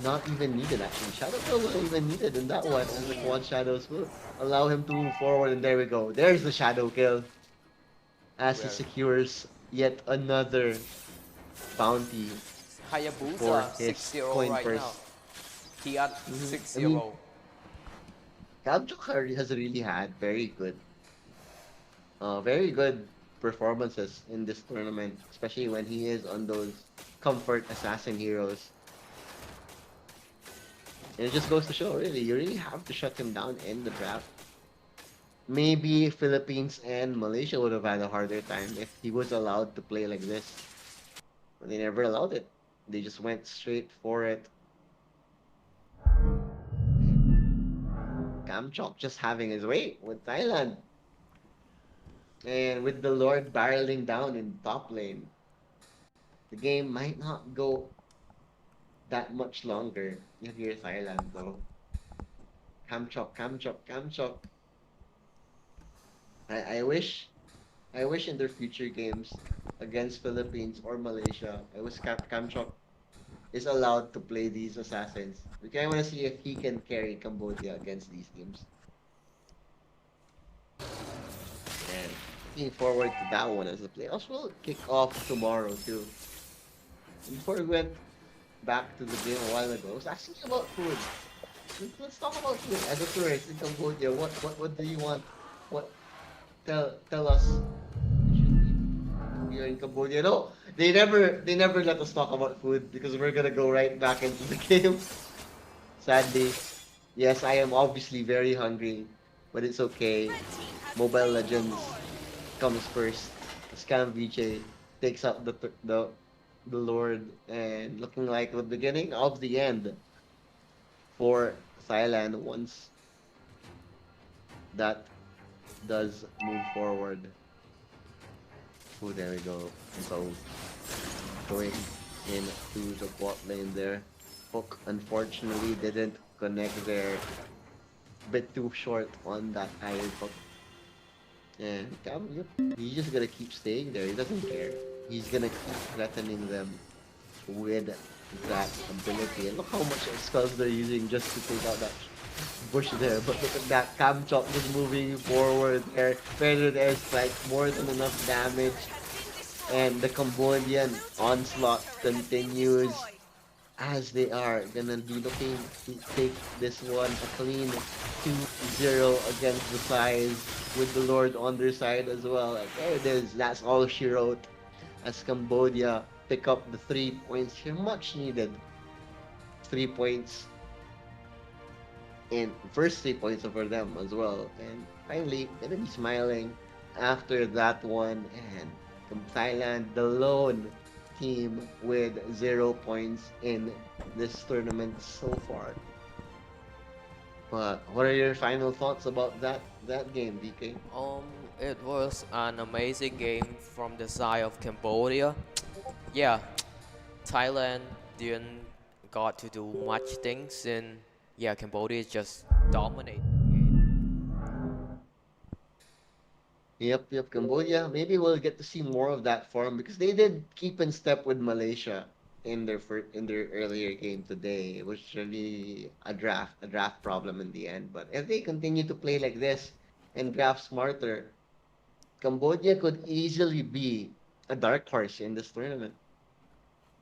not even needed actually. Shadow kill wasn't even needed in that one as the quad shadows will allow him to move forward and there we go. There's the shadow kill as he Well, secures yet another bounty for Hayabusa his 6-0 coin right purse. now. He at I mean, 6-0. Kamchuk has really had very good performances in this tournament, especially when he is on those comfort assassin heroes. And it just goes to show, really, you really have to shut him down in the draft. Maybe Philippines and Malaysia would have had a harder time if he was allowed to play like this. But they never allowed it. They just went straight for it. Kamchok just having his way with Thailand. And with the Lord barreling down in top lane, the game might not go that much longer if you're Thailand though. Kamchok, Kamchok, Kamchok. I wish in their future games against Philippines or Malaysia, I wish Kamchok is allowed to play these assassins. Because I want to see if he can carry Cambodia against these teams. And looking forward to that one as the playoffs will kick off tomorrow too. Before we went back to the game a while ago, I was asking you about food. Let's talk about food. As a tourist in Cambodia, what do you want? What tell us we should eat here in Cambodia? No, they never let us talk about food because we're gonna go right back into the game. Sadly, yes, I am obviously very hungry, but it's okay. Red team has Mobile slain the Legends Lord. comes first. Scam VJ takes up the Lord, and looking like the beginning of the end for Thailand once that does move forward. Oh, there we go. So going into the bot lane there. Hook unfortunately didn't connect there. Bit too short on that iron hook. And Cam, yep, he's just gonna keep staying there. He doesn't care. He's gonna keep threatening them with that ability. And look how much skulls they're using just to take out that bush there. But look at that Cam Chop just moving forward there. Feathered airstrike, more than enough damage. And the Cambodian onslaught continues as they are gonna be looking to take this one a clean 2-0 against the size with the Lord on their side as well. Like, there it is. That's all she wrote as Cambodia pick up the 3 points here. Much needed 3 points and first 3 points for them as well. And finally, gonna be smiling after that one. And from Thailand, the lone team with 0 points in this tournament so far. But what are your final thoughts about that game, DK? Um, it was an amazing game from the side of Cambodia. Yeah, Thailand didn't got to do much things, and yeah, Cambodia just dominated the game. Yep, Cambodia. Maybe we'll get to see more of that form because they did keep in step with Malaysia in their earlier game today. It was really a draft problem in the end. But if they continue to play like this and draft smarter, Cambodia could easily be a dark horse in this tournament.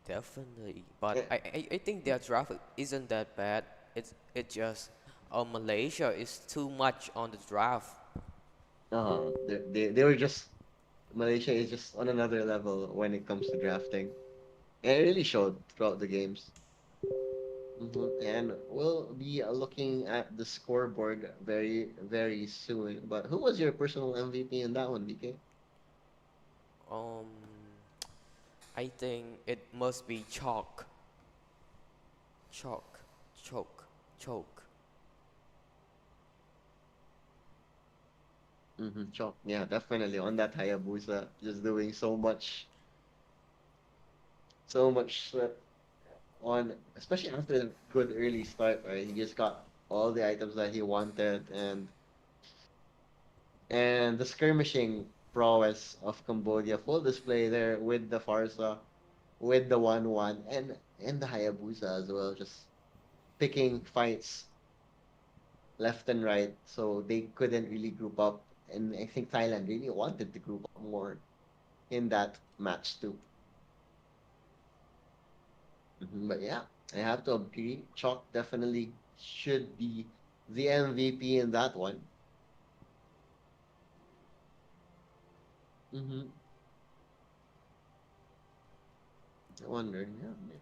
Definitely, but Eh, I think their draft isn't that bad. It just Malaysia is too much on the draft. they were just Malaysia is just on another level when it comes to drafting. And it really showed throughout the games. And we'll be looking at the scoreboard very soon. But who was your personal MVP in that one, DK? Um, I think it must be chalk, chalk, choke, choke. Chok. Yeah, definitely on that Hayabusa, just doing so much on, especially after a good early start, right? He just got all the items that he wanted, and the skirmishing prowess of Cambodia, full display there with the Farsa, with the 1-1, and the Hayabusa as well, just picking fights left and right, so they couldn't really group up. And I think Thailand really wanted to group up more in that match too. But yeah, I have to agree. Chalk definitely should be the MVP in that one. Mm-hmm. I wonder, yeah.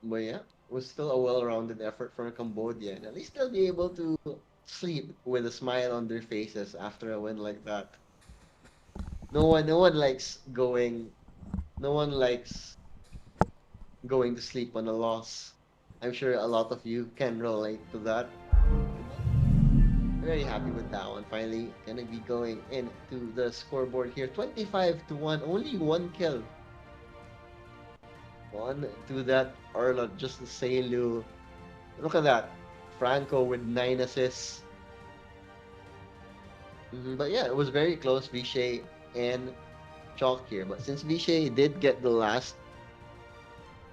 But yeah, it was still a well-rounded effort from Cambodia, and at least they'll be able to sleep with a smile on their faces after a win like that. No one likes going. No one likes going to sleep on a loss. I'm sure a lot of you can relate to that. very happy with that one. Finally, gonna be going into the scoreboard here. 25-1, only one kill. On to that Arlot, just the Seilu. Look at that. Franco with 9 assists. But yeah, it was very close, Vishay and Chalk here. But since Vishay did get the last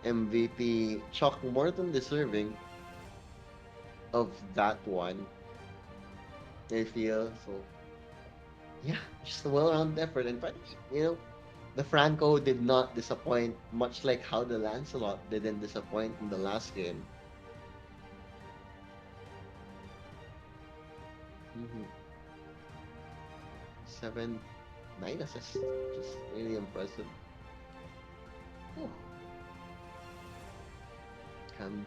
MVP, Chalk more than deserving of that one, I feel. So yeah, just a well-rounded effort. And finally, the Franco did not disappoint, much like how the Lancelot didn't disappoint in the last game. Mhm. 7, 9 assists, just really impressive. Whew. Come,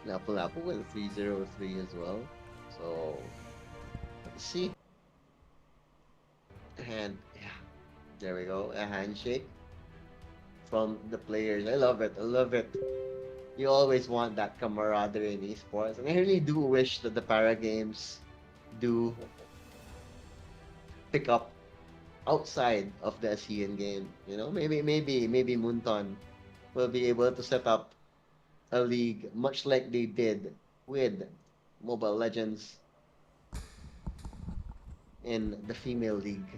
Lapu-Lapu with a 303 as well. So let's see. And yeah, there we go. A handshake from the players. I love it. I love it. You always want that camaraderie in esports. And I really do wish that the para games do pick up outside of the ASEAN game. Maybe Munton will be able to set up a league much like they did with Mobile Legends in the female league.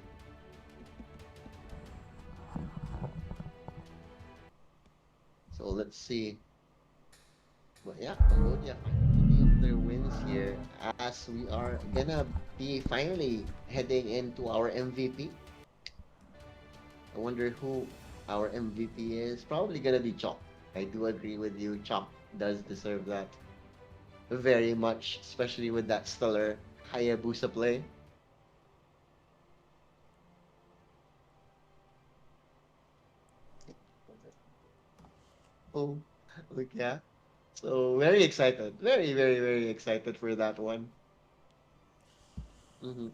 So let's see. But yeah, Cambodia finally up their wins here as we are gonna be finally heading into our MVP. I wonder who our MVP is. Probably gonna be Chop. I do agree with you. Chop does deserve that very much, especially with that stellar Hayabusa play. Oh, look, yeah. So very excited. Very, very, very excited for that one. hmm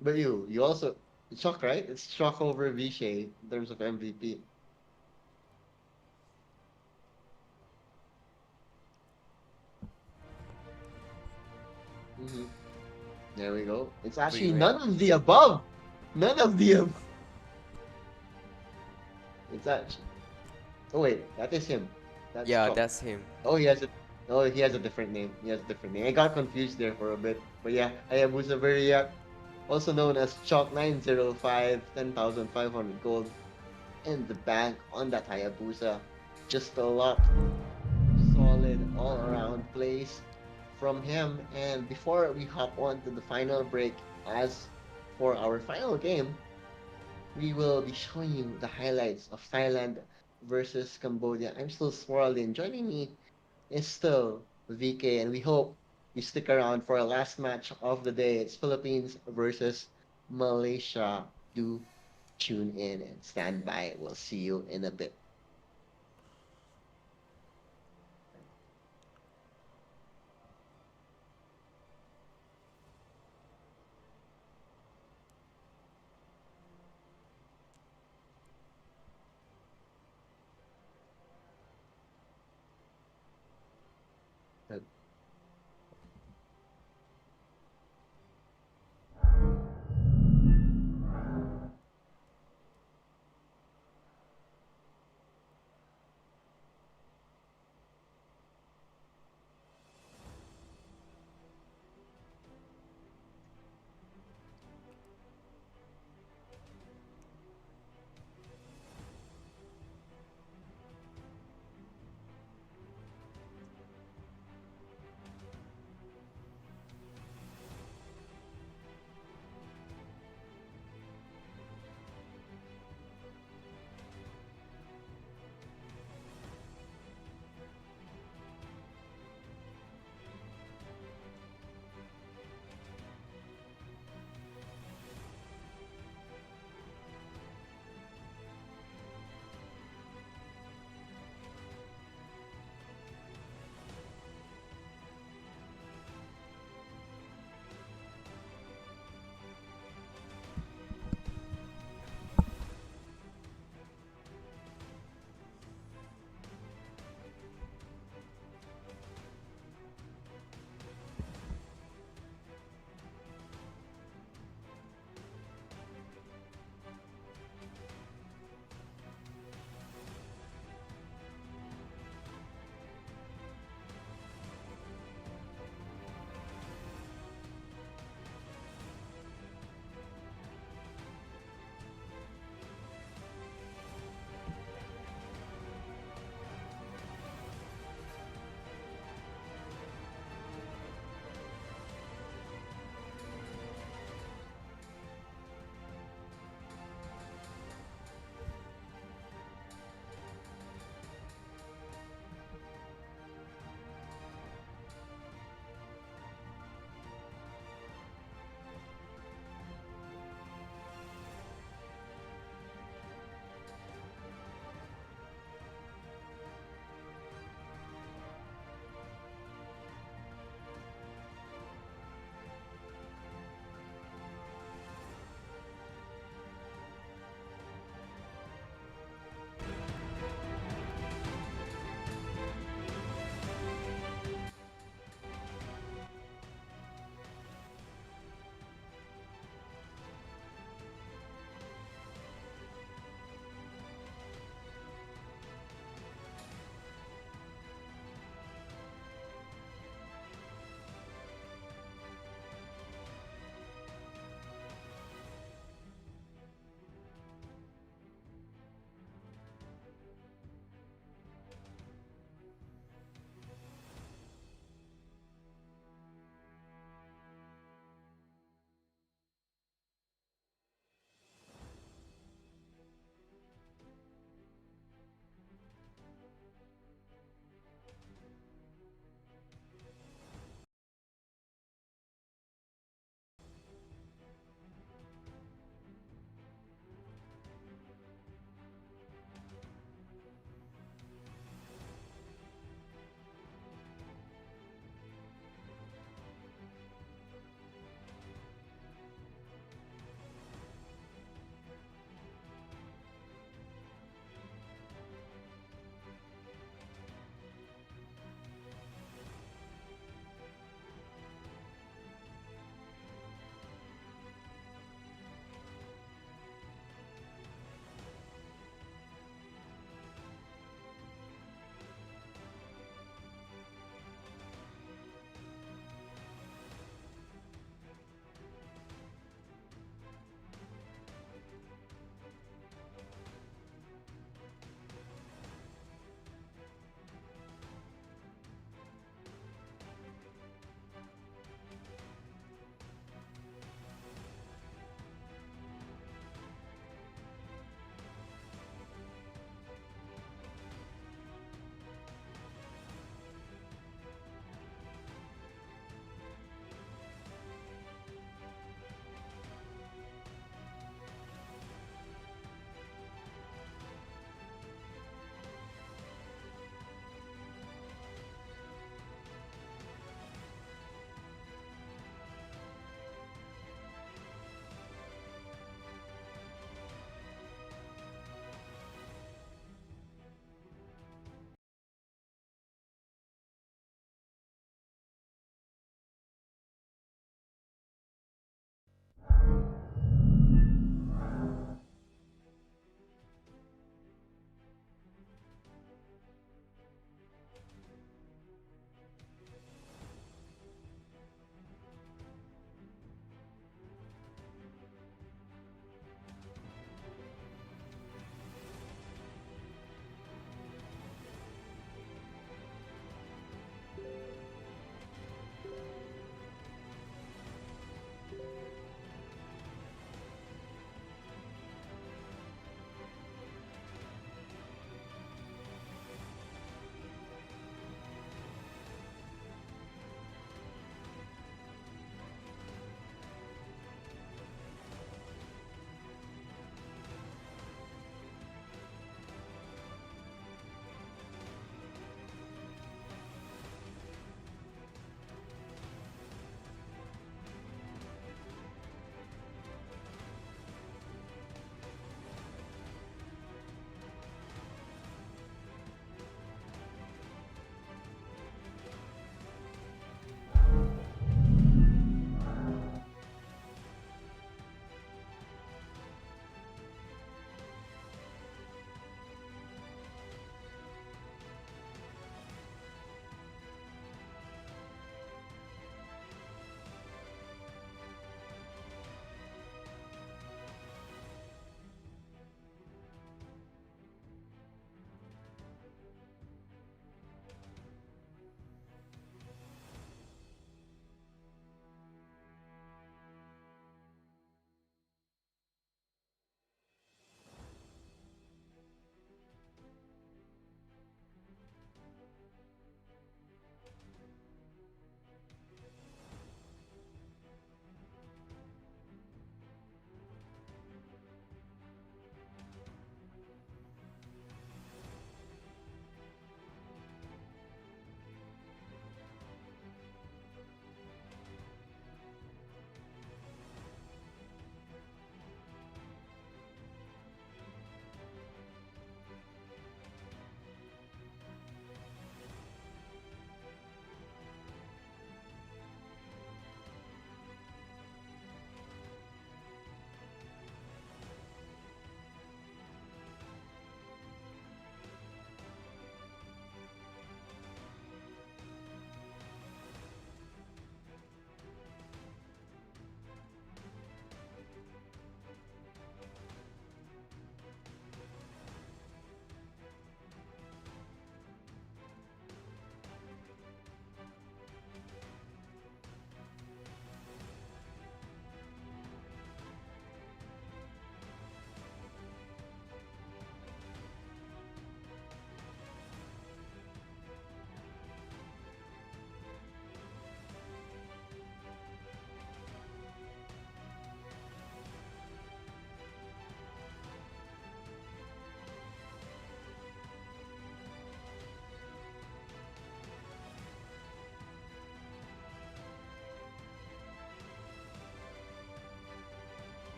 But you also Shock, right? It's Shock over Vishay in terms of MVP. hmm There we go. It's actually Prevail. none of the above. None of the above. It's actually. Oh wait, that is him. That's Yeah, Shock. that's him. Oh, he has a. Oh, he has a different name. He has a different name. I got confused there for a bit. But yeah, Hayabusa Veriak, also known as Chalk 905, 10,500 gold in the bank on that Hayabusa. Just a lot solid all around plays from him. And before we hop on to the final break, as for our final game, we will be showing you the highlights of Thailand versus Cambodia. I'm still swirling. Joining me is still VK, and we hope you stick around for our last match of the day. It's Philippines versus Malaysia. Do tune in and stand by. We'll see you in a bit.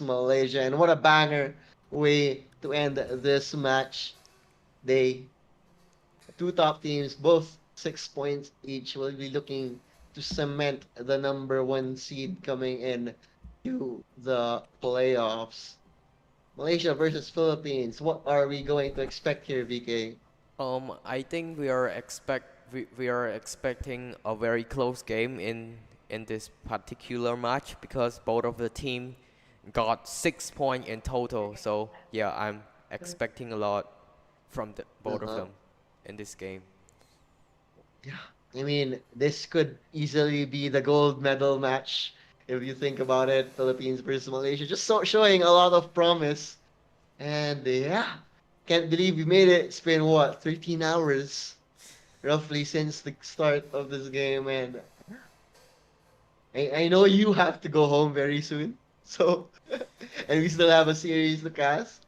Malaysia. And what a banger way to end this match. They two top teams, both 6 points each, will be looking to cement the number one seed coming in to the playoffs. Malaysia versus Philippines. What are we going to expect here, VK? I think we are expecting a very close game in this particular match because both of the team got 6 points in total. So yeah, I'm expecting a lot from both of Uh-huh. them in this game. Yeah. I mean, this could easily be the gold medal match if you think about it. Philippines versus Malaysia, just showing a lot of promise. And yeah, can't believe we made it. It's been what, 13 hours roughly since the start of this game, and I know you have to go home very soon. So, and we still have a series to cast.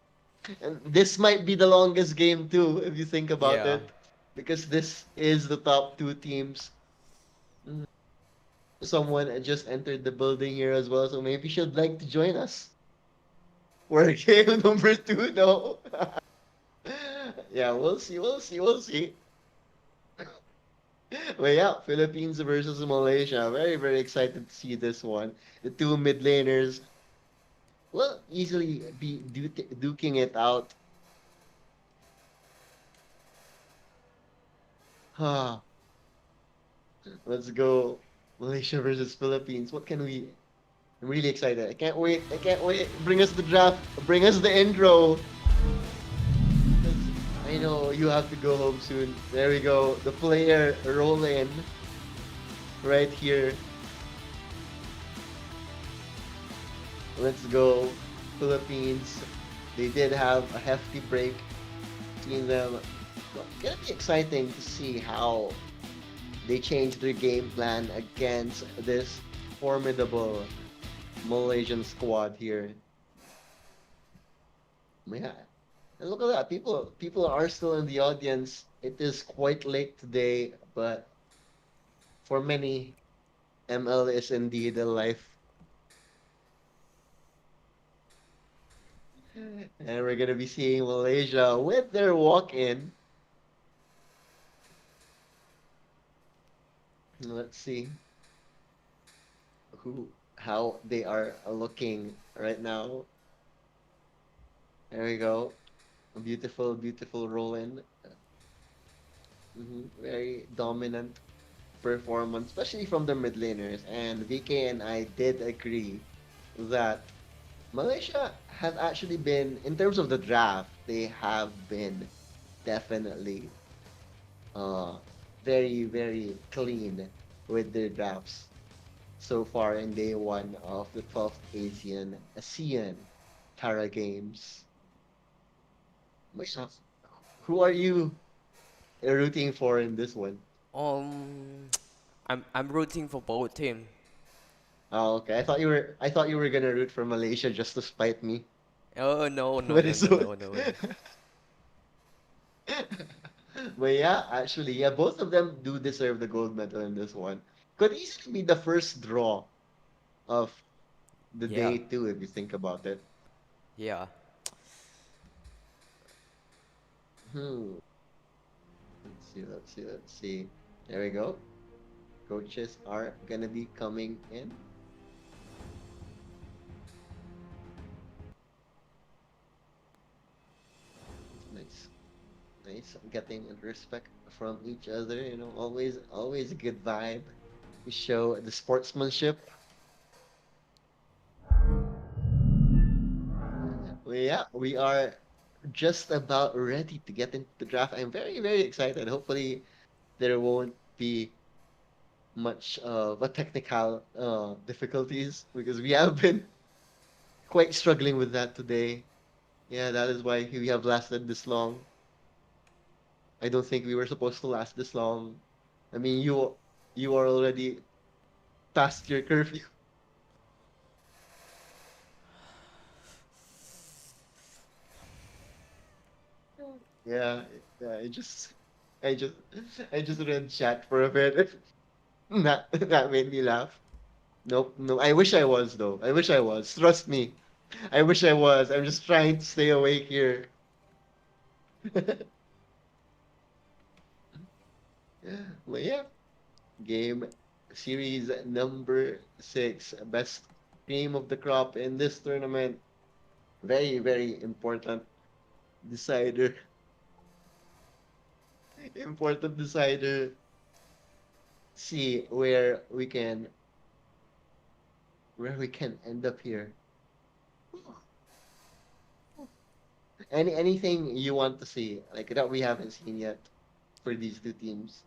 And this might be the longest game too, if you think about Yeah, it, because this is the top two teams. Mm, Someone just entered the building here as well, so maybe she'd like to join us for game number two. No, yeah, we'll see, we'll see, we'll see. But yeah, Philippines versus Malaysia. Very, very excited to see this one. The two mid laners will easily be duking it out. Ah, let's go. Malaysia versus Philippines. What can we? I'm really excited. I can't wait. I can't wait. Bring us the draft. Bring us the intro. I know you have to go home soon. There we go. The player roll in right here. Let's go, Philippines. They did have a hefty break. Seeing them, well, gonna be exciting to see how they change their game plan against this formidable Malaysian squad here. Yeah, and look at that. People are still in the audience. It is quite late today, but for many, ML is indeed a life. And we're gonna be seeing Malaysia with their walk-in. Let's see how they are looking right now. There we go. A beautiful, beautiful roll in. Very dominant performance, especially from the mid laners. And VK and I did agree that Malaysia has actually been, in terms of the draft, they have been definitely uh, very, very clean with their drafts so far in day one of the 12th ASEAN Para Games. Malaysia, who are you rooting for in this one? um, I'm rooting for both team. Oh, okay. I thought you were gonna root for Malaysia just to spite me. Oh no no But no it's no no no no. but yeah, actually, yeah, both of them do deserve the gold medal in this one. Could easily be the first draw of the Yeah day too, if you think about it. yeah. Hmm. Let's see. There we go. Coaches are gonna be coming in. Nice. Nice. Getting respect from each other, always a good vibe. We show the sportsmanship. Well, yeah, we are just about ready to get into the draft. I'm very, very excited. Hopefully, there won't be much of a technical difficulties because we have been quite struggling with that today. Yeah, that is why we have lasted this long. I don't think we were supposed to last this long. I mean, you are already past your curfew. Yeah, yeah. I just, I just read chat for a bit. That made me laugh. Nope, no. I wish I was though. I wish I was. Trust me. I wish I was. I'm just trying to stay awake here. But yeah, game series number 6, best cream of the crop in this tournament. Very, very important decider. Important decider. See where we can end up here. Anything you want to see, like that we haven't seen yet for these two teams?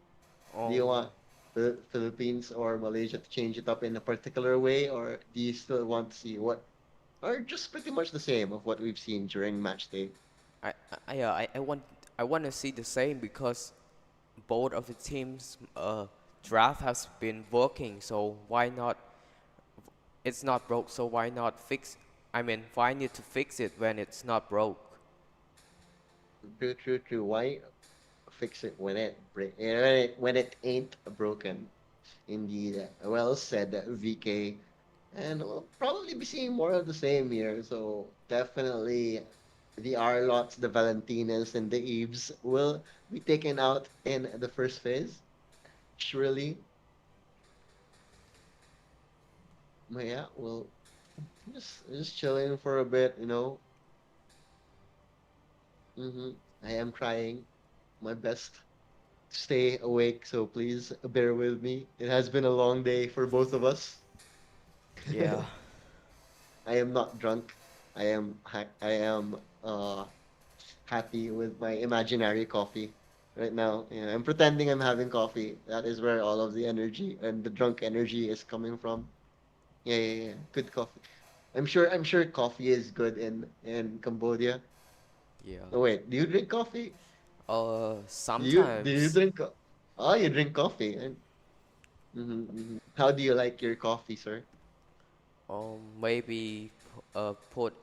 Do you Um, want the Philippines or Malaysia to change it up in a particular way, or do you still want to see what, or just pretty much the same of what we've seen during match day? I want to see the same because both of the teams draft has been working, so why not? It's not broke, so why not fix? I mean, why need to fix it when it's not broke? True, true, true. Why fix it when when it ain't broken? Indeed, well said, VK. And we'll probably be seeing more of the same here. So definitely the Arlots, the Valentinas, and the Eves will be taken out in the first phase. Surely. But yeah, well, just chilling for a bit, you know. hmm I am trying my best to stay awake, so please bear with me. It has been a long day for both of us. Yeah, I am not drunk. I am happy with my imaginary coffee right now. Yeah, I'm pretending I'm having coffee. That is where all of the energy and the drunk energy is coming from. Yeah, yeah, yeah. Good coffee. I'm sure coffee is good in Cambodia. yeah. Oh wait, do you drink coffee? Do you Sometimes, drink Oh, you drink coffee. And how do you like your coffee, sir? maybe put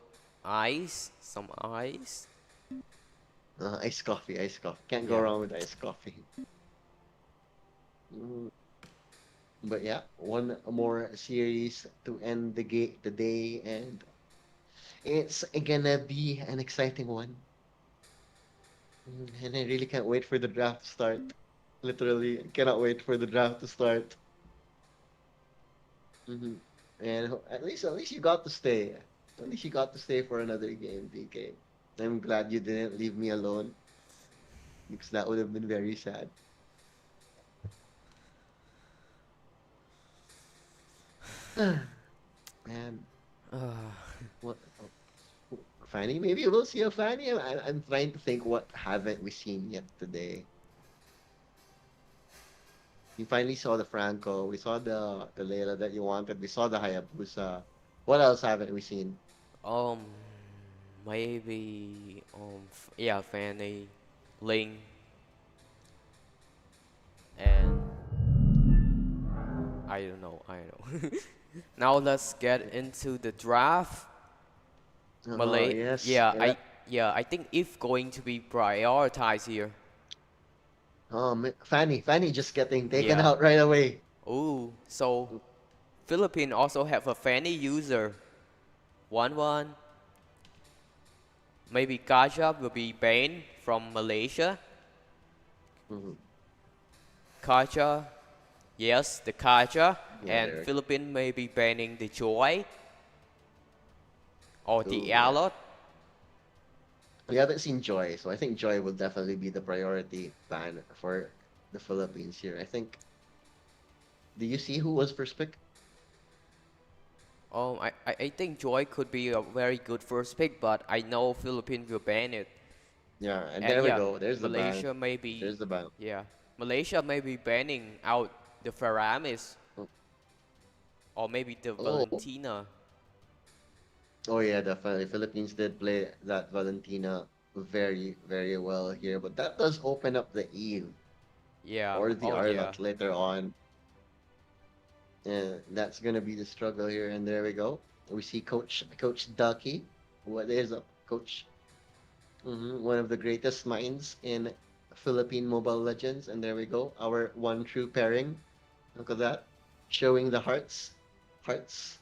ice, some ice. Iced coffee, iced coffee. Can't go Yeah. wrong with iced coffee. Mm, But yeah, one more series to end the day, and it's gonna be an exciting one. And I really can't wait for the draft to start. Literally, I cannot wait for the draft to start. hmm And at least you got to stay. At least you got to stay for another game, DK. I'm glad you didn't leave me alone because that would have been very sad. Man, what? Fanny? Maybe we'll see a Fanny. I'm trying to think what haven't we seen yet today. We finally saw the Franco. We saw the Layla that you wanted. We saw the Hayabusa. What else haven't we seen? Um, maybe yeah, Fanny, Ling, and I don't know. I don't know. Now let's get into the draft. Malay, Yes. yeah, Yeah. I think if going to be prioritized here. Fanny just getting taken Yeah. out right away. Ooh, so Philippines also have a Fanny user. 1-1. Maybe Kaja will be banned from Malaysia. Mhm. Kaja, yes, the Kaja. Yeah, And there. Philippines may be banning the Joy or the Ooh, yeah. Alot. We haven't seen Joy, so I think Joy will definitely be the priority ban for the Philippines here. I think. Do you see who was first pick? I think Joy could be a very good first pick, but I know Philippines will ban it. Yeah, and And there we yeah, go. There's the ban. Malaysia may be, There's the ban. yeah, Malaysia may be banning out the Faramis or maybe the Oh, Valentina. oh yeah, definitely. Philippines did play that Valentina very, very well here, but that does open up the Eve Yeah, or the oh yeah. Arlot later on. And that's gonna be the struggle here. And there we go. We see Coach Ducky. What is up, Coach? One of the greatest minds in Philippine Mobile Legends. And there we go. Our one true pairing. Look at that. Showing the hearts. Hearts.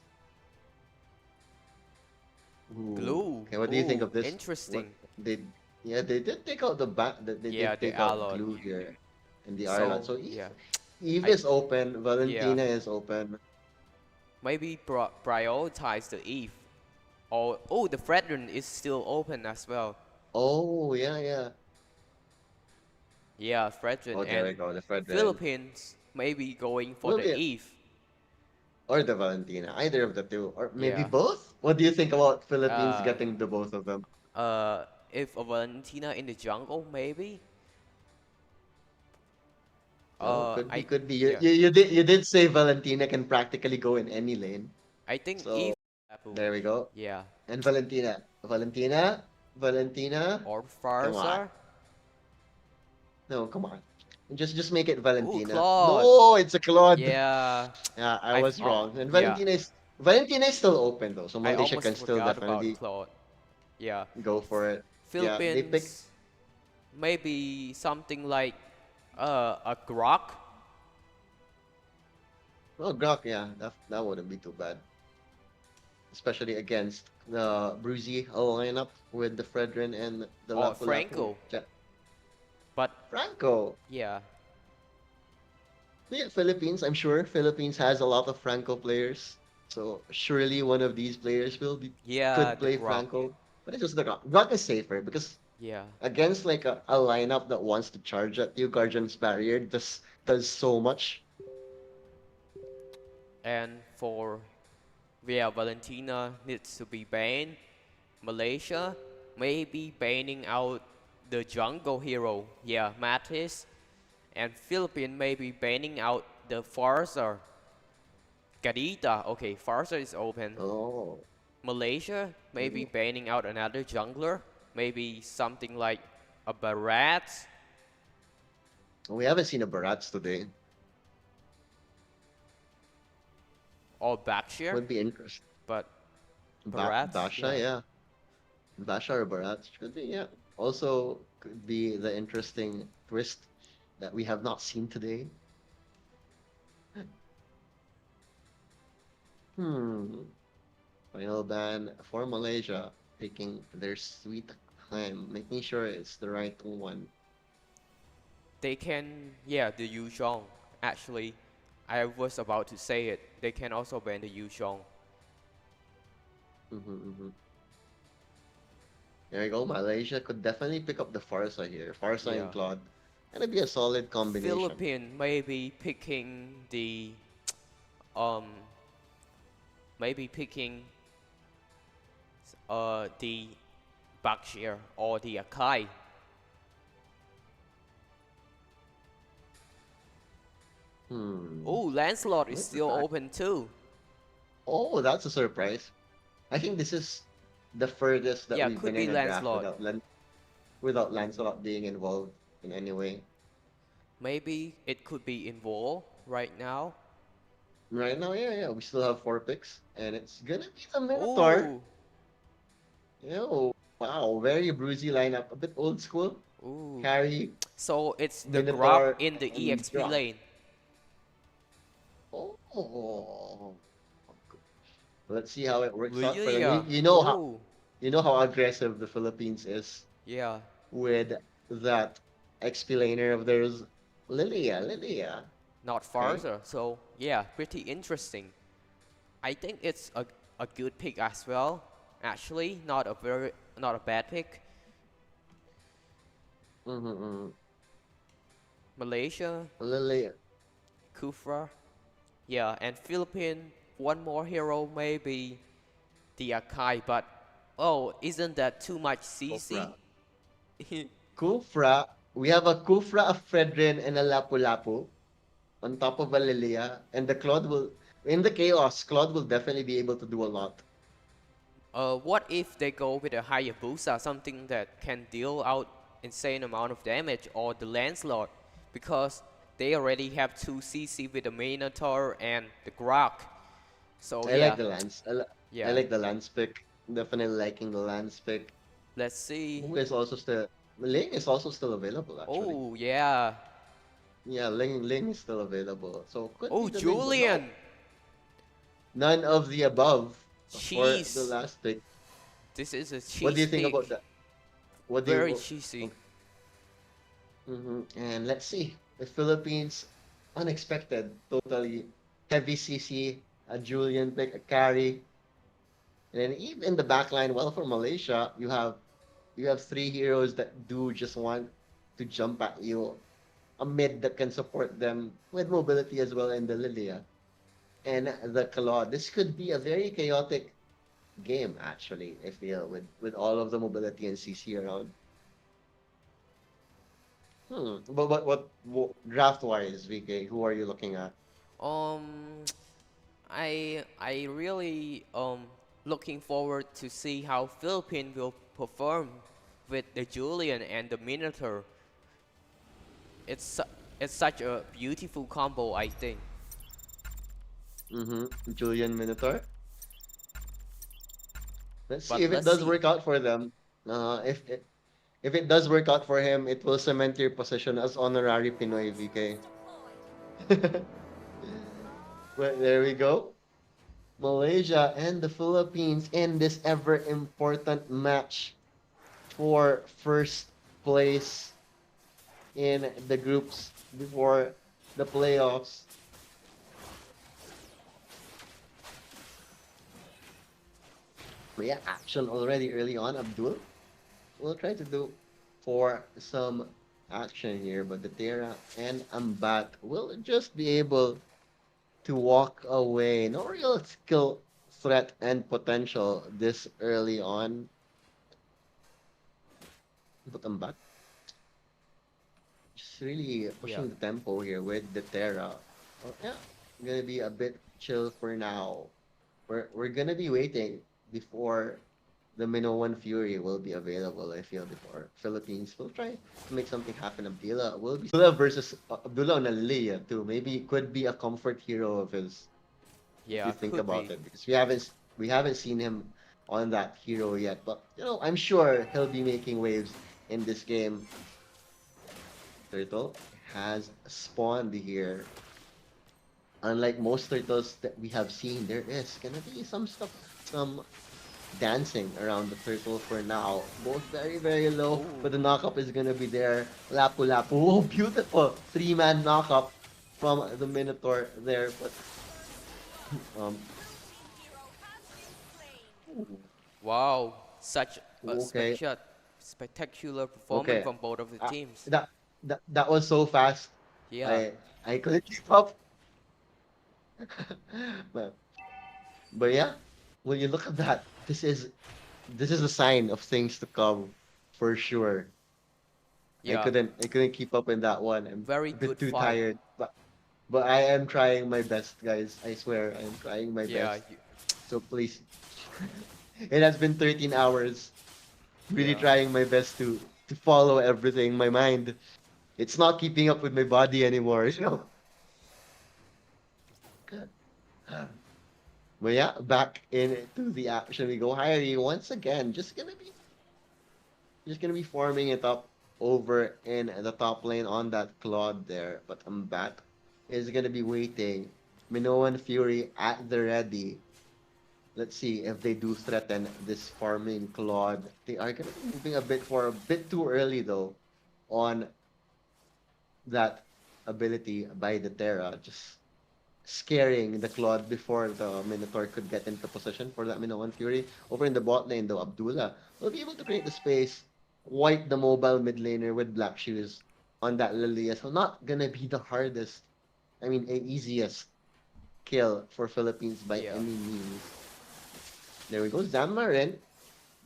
Ooh. Glue. Okay, what do you think Ooh, of this? interesting. They, yeah, they did take out the back. They Yeah, did the take out Alot. glue here in the Ireland. So So Eve, yeah, Eve I is open. yeah Valentina is open. maybe prioritize the Eve. Or oh, the Fredrin is still open as well. Oh yeah, yeah. Yeah, Fredrin Oh, there and we go. The Fredrin. Philippines maybe going for Will the be Eve. or the Valentina. Either of the two, or maybe Yeah. both. What do you think about Philippines Uh, getting the both of them? if a Valentina in the jungle, maybe. No, could be, I could be. yeah, You did say Valentina can practically go in any lane. I think So Eve. Tapu. there we go. Yeah, And Valentina. or Come on. Farsa. No, come on. Just make it Ooh, Valentina. Claude. No, it's a Claude. Yeah, Yeah, I I was wrong. And yeah, Valentina is still open though, so I Malaysia almost can still forgot about definitely Claude. Yeah, go for it. Yeah, they pick. Philippines. Maybe something like a Grok. Well, Glock, yeah, that wouldn't be too bad, especially against the Bruzy lineup with the Fredrin and the Or Lapu Lapu. Franco. But Franco. yeah, Yeah, Philippines. I'm sure Philippines has a lot of Franco players, so surely one of these players yeah, could the play Grok. Franco. But it's just the Glock. Glock is safer because Yeah, against like a lineup that wants to charge at you, Guardian's Barrier does so much. and for yeah, Valentina needs to be banned. Malaysia maybe banning out the jungle hero. Yeah, Mattis. And Philippines maybe banning out the Farsa. Garita. Okay, Farsa is open. Oh, Malaysia maybe mm. banning out another jungler. Maybe something like a Barat We haven't seen a Barats today. or Bakshir. Would be interesting. But Barats, Basha, yeah. yeah. Basha or Barats could be, yeah. Also could be the interesting twist that we have not seen today. Hmm. Final ban for Malaysia, taking their sweet time, making sure it's the right one. They can, yeah, the Yuzhong. Actually, I was about to say it. They can also ban the Yuzhong. Mm-hmm. There you go. Malaysia could definitely pick up the Farsa here. Farsa Yeah. and Claude. And it'd be a solid combination. Philippines maybe picking the, um, maybe picking the Bakshir or the Akai. Hmm. Oh, Lancelot is Look at still that. open too. Oh, that's a surprise. I think this is the furthest that Yeah, we've could been be in a draft Lancelot. without Lancelot being involved in any way. Maybe it could be involved right now. Right now, yeah, we still have 4 picks, and it's gonna be the Minotaur. Ooh, Yo, wow, very bruisey lineup, a bit old school. ooh. Carry, So it's the Grok Minotaur, in the and EXP Drop. lane. Oh, let's see how it works out for them. Lilia. Ooh, You know how aggressive the Philippines is yeah. with that XP laner of theirs, Lilia. Not Okay. farther. So yeah, pretty interesting. I think it's a good pick as well. Actually, not a bad pick. Mm-hmm. Malaysia, Lilia. Kufra, yeah, and Philippines. One more hero maybe the Akai, but oh, isn't that too much CC? Kufra. Kufra. We have a Kufra, a Fredrin, and a Lapu-Lapu on top of a Lilia, and the Claude will, in the chaos, Claude will definitely be able to do a lot. What if they go with a Hayabusa, something that can deal out insane amount of damage, or the Lancelot, because they already have 2 CC with the Minotaur and the Grok. So I yeah, like the Lance. I yeah. like the Lance pick. Definitely liking the Lance pick. Let's see. Who is also still Ling is also still available actually. Oh yeah. Yeah, Ling is still available. So could Oh be the Ling, but no. Julian. None of the above for the Jeez. last pick. This is a What do you cheese think about pig. that? What do Very you? cheesy. And let's see, the Philippines, unexpected, totally heavy CC, a Julian pick, a carry, and then even the back line. Well, for Malaysia, you have three heroes that do just want to jump at you, a mid that can support them with mobility as well in the Lilia and the Claw. This could be a very chaotic game, actually, I feel, with all of the mobility and CC around. But what draft wise, VK, who are you looking at? Um, I really looking forward to see how Philippines will perform with the Julian and the Minotaur. It's such a beautiful combo, I think. Julian Minotaur. Let's see But if it let's does see. work out for them. If it does work out for him, it will cement your position as honorary Pinoy VK. But there we go. Malaysia and the Philippines in this ever important match for first place in the groups before the playoffs. But yeah, action already early on. Abdul will try to do for some action here, but the Terra and Ambat will just be able to walk away. No real skill threat and potential this early on. But Ambat just really Yeah. pushing the tempo here with the Terra. Oh, yeah, gonna be a bit chill for now. We're gonna be waiting before the Minoan Fury will be available, I feel, before Philippines will try to make something happen. Abdullah versus Abdullah on Aliyah too. Maybe it could be a comfort hero of his if you Yeah, think could about be. it, because we haven't seen him on that hero yet. But I'm sure he'll be making waves in this game. Turtle has spawned here. Unlike most turtles that we have seen, there is gonna be some stuff, some dancing around the turtle for now. Both very, very low, Oh, but the knockup is gonna be there. Lapu Lapu. Oh, beautiful. Three-man knockup from the Minotaur there. But um wow! Such a okay. spectacular performance Okay. from both of the Uh, teams. that was so fast. Yeah. I couldn't keep up. but but yeah, when you look at that, this is a sign of things to come for sure. I Yeah. couldn't I couldn't keep up in that one. I'm Very a bit good too fight. tired, but I am trying my best, guys. I swear I am trying my Yeah. best. So please, it has been 13 hours. Really Yeah. trying my best to follow everything. My mind, it's not keeping up with my body anymore. But yeah, back into the action we go. Hyrie once again, just gonna be farming it up over in the top lane on that Claude there. But Ambat is gonna be waiting. Minoan Fury at the ready. Let's see if they do threaten this farming Claude. They are gonna be moving a bit too early though on that ability by the Terra. Just scaring the Claude before the Minotaur could get into position for that Minoan Fury. Over in the bot lane though, Abdullah will be able to create the space, wipe the mobile mid laner with Black Shoes on that Lilia. So not gonna be the hardest, easiest kill for Philippines by Yeah. any means. There we go. Zamarin,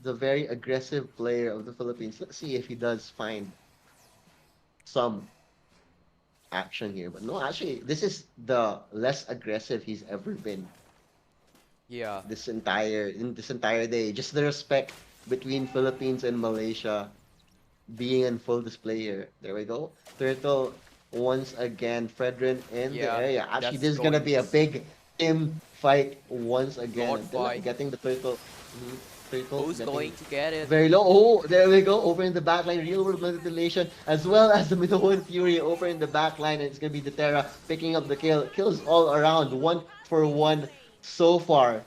the very aggressive player of the Philippines. Let's see if he does find some action here. But no, actually, this is the less aggressive he's ever been Yeah. this entire day. Just the respect between Philippines and Malaysia being in full display here. There we go. Turtle once again. Fredrin in the Yeah. area. Actually, That's this is gonna going be a big team fight once again. Lord Until fight. getting the turtle. Turtle Who's getting going to get it? very low. Oh, there we go. Over in the back line. Real world manipulation. As well as the Minoan Fury over in the back line. And it's going to be the Terra picking up the kill. Kills all around. 1 for 1 so far.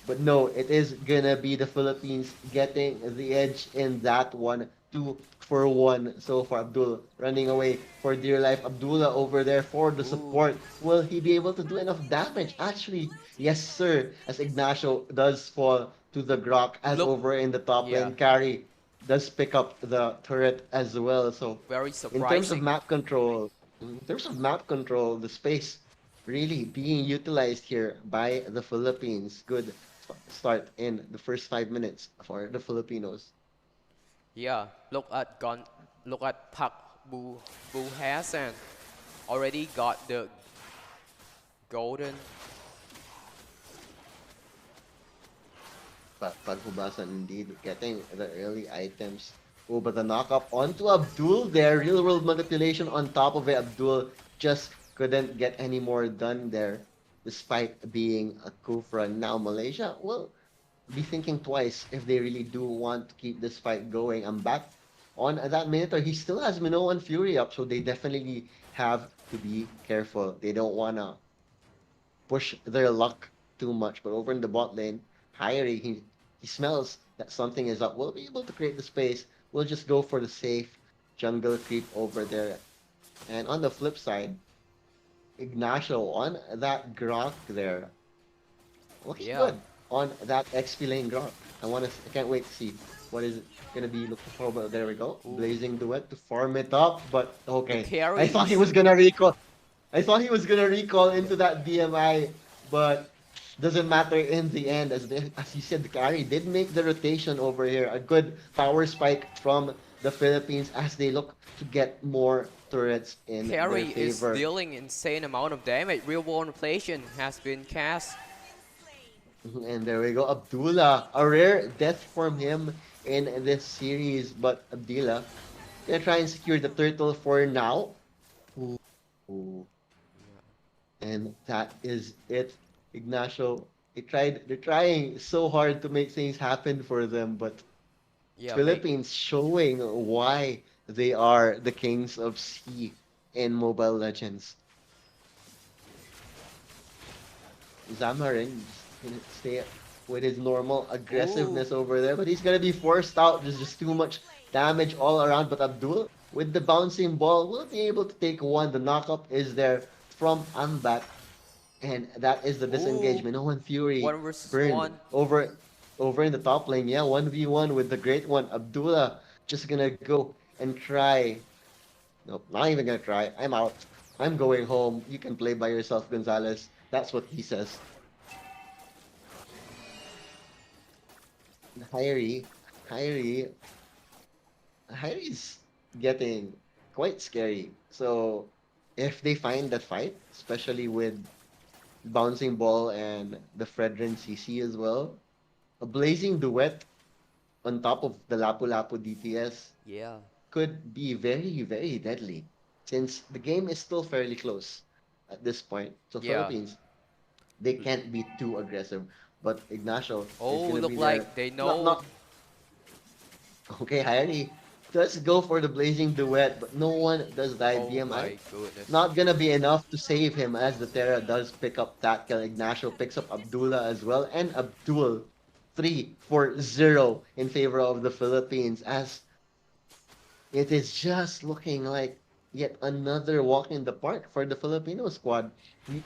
But no, it is gonna be the Philippines getting the edge in that one. 2-for-1 so far. Abdul running away for dear life. Abdullah over there for the Ooh, support. Will he be able to do enough damage? Actually, yes, sir. As Ignacio does fall to the Grok, as look, over in the top yeah, lane, Carry does pick up the turret as well. So, very in terms of surprising. map control, the space really being utilized here by the Philippines. Good start in the first 5 minutes for the Filipinos. Yeah, look at Park Bu Hassan already got the golden. But Paghubasan indeed getting the early items. Oh, but the knockup onto Abdul there. Real world manipulation on top of it. Abdul just couldn't get any more done there despite being a Kufra. Now Malaysia will be thinking twice if they really do want to keep this fight going. I'm back on that Minotaur. He still has Minoan and Fury up, so they definitely have to be careful. They don't want to push their luck too much. But over in the bot lane, Hyrie, he smells that something is up. We'll be able to create the space. We'll just go for the safe jungle creep over there. And on the flip side, Ignacio on that Grok there. Looking Yeah, good on that XP lane Grok. I can't wait to see what is it gonna be looking for. But there we go. ooh, Blazing Duet to farm it up. But the okay. I thought he carries. was gonna recall. I thought he was gonna recall into that DMI, but doesn't matter in the end. As you said, the carry did make the rotation over here. A good power spike from the Philippines as they look to get more turrets in their Carry is favor. dealing insane amount of damage. Real world inflation has been cast. And there we go, Abdullah. A rare death from him in this series, but Abdullah gonna try and secure the turtle for now. Ooh. And that is it. Ignacio, they're trying so hard to make things happen for them, but Yeah, make Philippines showing why they are the kings of sea in Mobile Legends. Zamarin gonna stay with his normal ooh, aggressiveness over there, but he's gonna be forced out. There's just too much damage all around. But Abdul, with the bouncing ball, will be able to take one. The knockup is there from Ambat, and that is the ooh. disengagement. No one Fury 1 versus 1. burned over in the top lane. Yeah, 1v1 with the great one. Abdullah just gonna go and try. Nope, not even gonna try. I'm out. I'm going home. You can play by yourself, Gonzalez. That's what he says. Hyrie, Hyrie, Hyrie's getting quite scary. So if they find that fight, especially with bouncing ball and the Fredrin CC as well, a blazing duet on top of the Lapu Lapu DPS Yeah, could be very, very deadly. Since the game is still fairly close at this point. So yeah. Philippines, they can't be too aggressive. But Ignacio is Oh, gonna look be there. like they Not know. not Okay, Harry does go for the blazing duet, but no one does die. Oh BMI my goodness. not gonna be enough to save him as the Terra does pick up that kill. Ignacio picks up Abdullah as well, and Abdul 3-4-0 in favor of the Philippines as it is just looking like yet another walk in the park for the Filipino squad.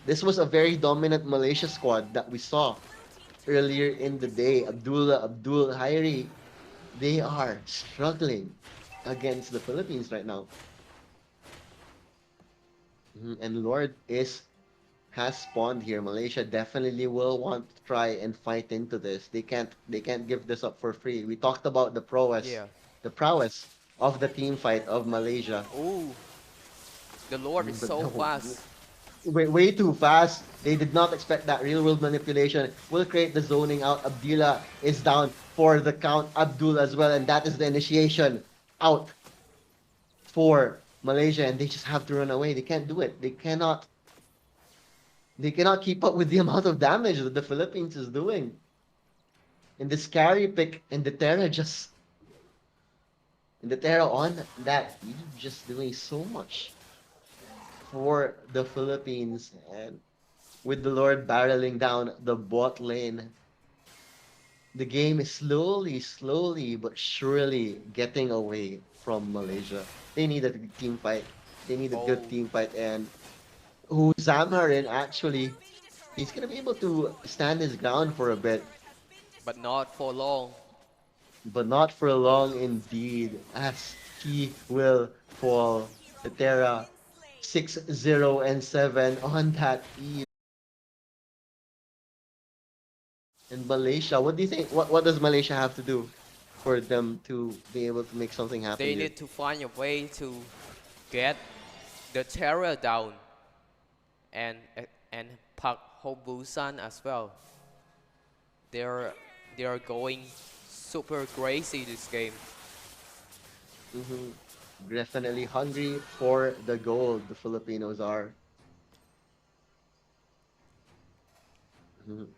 This was a very dominant Malaysia squad that we saw earlier in the day. Abdullah, Abdul, Hairi, they are struggling against the Philippines right now. And Lord is has spawned here. Malaysia definitely will want to try and fight into this. They can't give this up for free. We talked about Yeah. the prowess of the team fight of Malaysia. Oh, the Lord is But so no, fast. way too fast. They did not expect that real world manipulation will create the zoning out. Abdullah is down for the count. Abdul as well, and that is the initiation out for Malaysia, and they just have to run away. They can't do it. They cannot keep up with the amount of damage that the Philippines is doing. And this carry pick and the Terra on that just doing so much for the Philippines, and with the Lord barreling down the bot lane, the game is slowly but surely getting away from Malaysia. They need a team fight. They need a good Oh, team fight, and who Zamarin actually, he's gonna be able to stand his ground for a bit, but not for long. but not for long indeed, as he will fall to Terra 6-0 and 7 on that eve. In Malaysia, what do you think? What does Malaysia have to do for them to be able to make something happen They here? need to find a way to get the terror down and and Park Hobusan as well. They're they're going super crazy this game. Hmm. Definitely hungry for the gold. The Filipinos are. Mhm.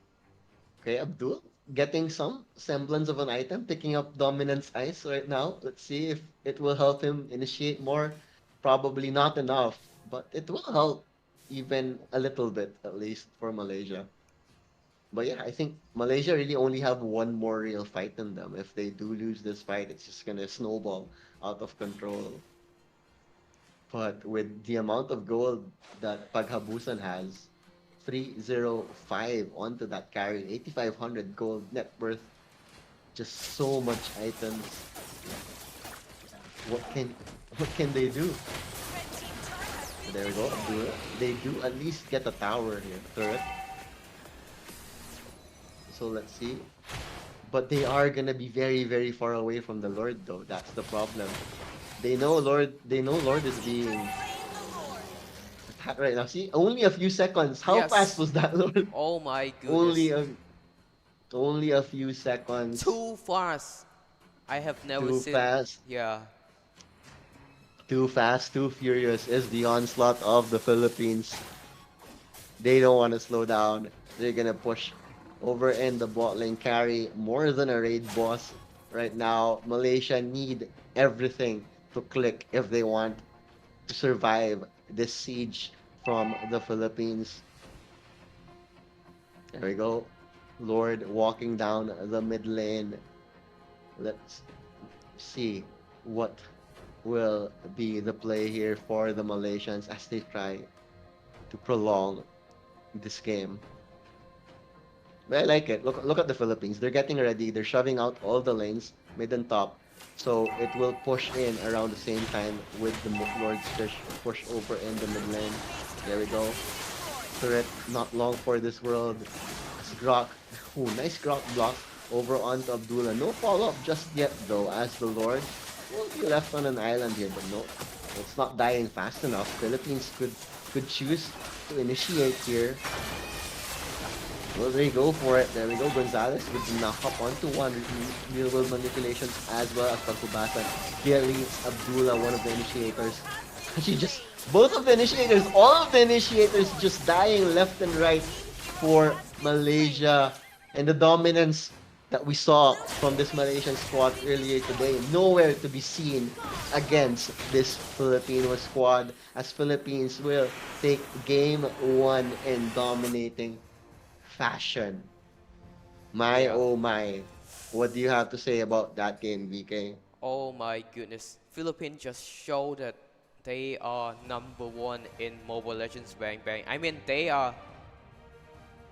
Okay, Abdul, getting some semblance of an item, picking up Dominance Ice right now. Let's see if it will help him initiate more. Probably not enough, but it will help even a little bit, at least for Malaysia. But yeah, I think Malaysia really only have one more real fight in them. If they do lose this fight, it's just gonna snowball out of control. But with the amount of gold that Paghabusan has, 305 onto that carry, 8,500 gold net worth, just so much items. What can what can they do? Red team turret has been There we go, destroyed. Abdullah. They do at least get a tower here, turret. So let's see. But they are gonna be very far away from the Lord though. That's the problem. They know Lord is Red team has being slain the Lord. attacked right now. See, only a few seconds. How fast Yes. was that, Lord? Oh my Only goodness. a only a few seconds. Too fast. I have never Too seen. fast. Yeah. Too fast, too furious is the onslaught of the Philippines. They don't want to slow down. They're gonna push over in the bot lane, carry more than a raid boss. Right now, Malaysia need everything to click if they want to survive this siege from the Philippines. There we go. Lord walking down the mid lane. Let's see what will be the play here for the Malaysians as they try to prolong this game. But I like it. Look at the Philippines. They're getting ready. They're shoving out all the lanes, mid and top. So it will push in around the same time with the Lord's push over in the mid lane. There we go. Turret, not long for this world. As Grok, ooh, nice Grok block over onto Abdullah. No follow-up just yet though, as the Lord will be left on an island here, but no, it's not dying fast enough. Philippines could choose to initiate here. Well, they go for it. There we go. Gonzalez with the knock up onto one. Real world manipulations as well as Pagkubasan. Deletes Abdullah, one of the initiators. She just, both of the initiators, all of the initiators just dying left and right for Malaysia. And the dominance that we saw from this Malaysian squad earlier today, nowhere to be seen against this Filipino squad, as Philippines will take game one in dominating fashion. My Yeah. oh my. What do you have to say about that game, VK? Oh my goodness. Philippines just showed that they are number one in Mobile Legends Bang Bang. I mean, they are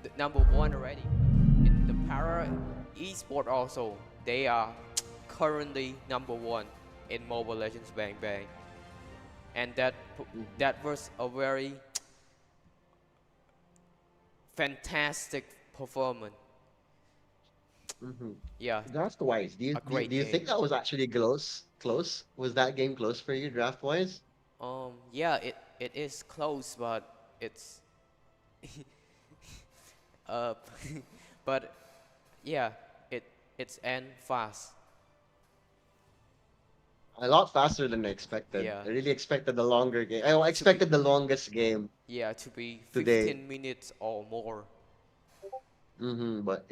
the number one already. In the Para Esport also, they are currently number one in Mobile Legends Bang Bang. And that was a very fantastic performance. Mm-hmm. Yeah, Draft wise, do you, a do you great do you game. think that was actually close? Close? Was that game close for you draft wise? Yeah, it is close, but it's uh, but yeah, it it's end fast. A lot faster than I expected. Yeah, I really expected the longer game. I to be expected the longest game to be today. 15 minutes or more. But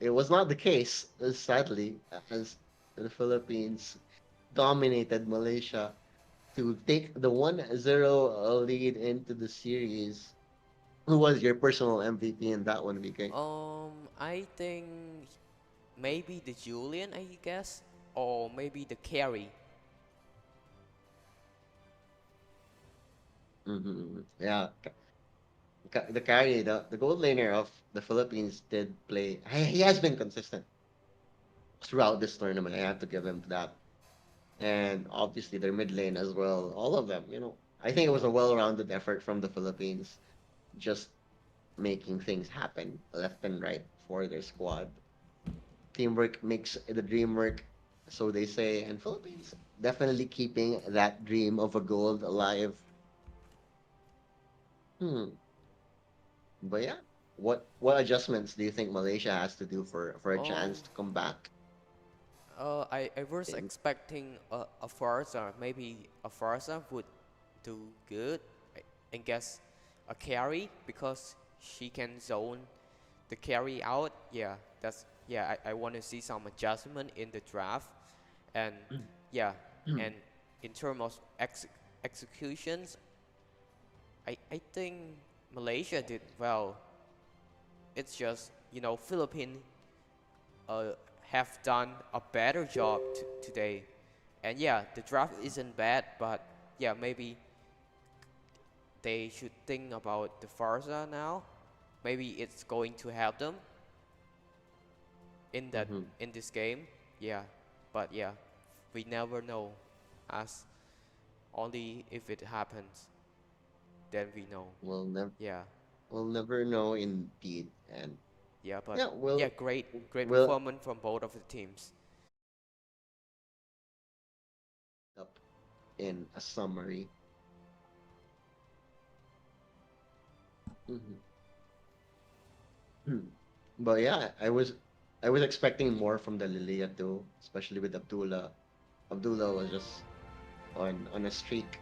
it was not the case, sadly, as the Philippines dominated Malaysia to take the 1-0 lead into the series. Who was your personal MVP in that one, BK? I think maybe the Julian, I guess, or maybe the carry. Yeah, the carry, the gold laner of the Philippines did play. He has been consistent throughout this tournament. I have to give him that. And obviously their mid lane as well. All of them, I think it was a well-rounded effort from the Philippines, just making things happen left and right for their squad. Teamwork makes the dream work, so they say. And Philippines definitely keeping that dream of a gold alive. Hmm. But yeah, what adjustments do you think Malaysia has to do for a chance Um, to come back? I was In, expecting a Farza, maybe a Farza would do good. I guess a carry because she can zone the carry out. Yeah, I want to see some adjustment in the draft, and yeah, and in terms of executions, I think Malaysia did well. It's just Philippines uh, have done a better job today. And yeah, the draft isn't bad, but yeah, maybe they should think about the Farsa now. Maybe it's going to help them in that Mhm. in this game. Yeah, but yeah, we never know. As only if it happens, then we know. We'll never Yeah, we'll never know indeed. And yeah, but yeah, yeah, great we'll performance from both of the teams. up in a summary. Mhm. But yeah, I was expecting more from the Lilia too, especially with Abdullah. Abdullah was just on a streak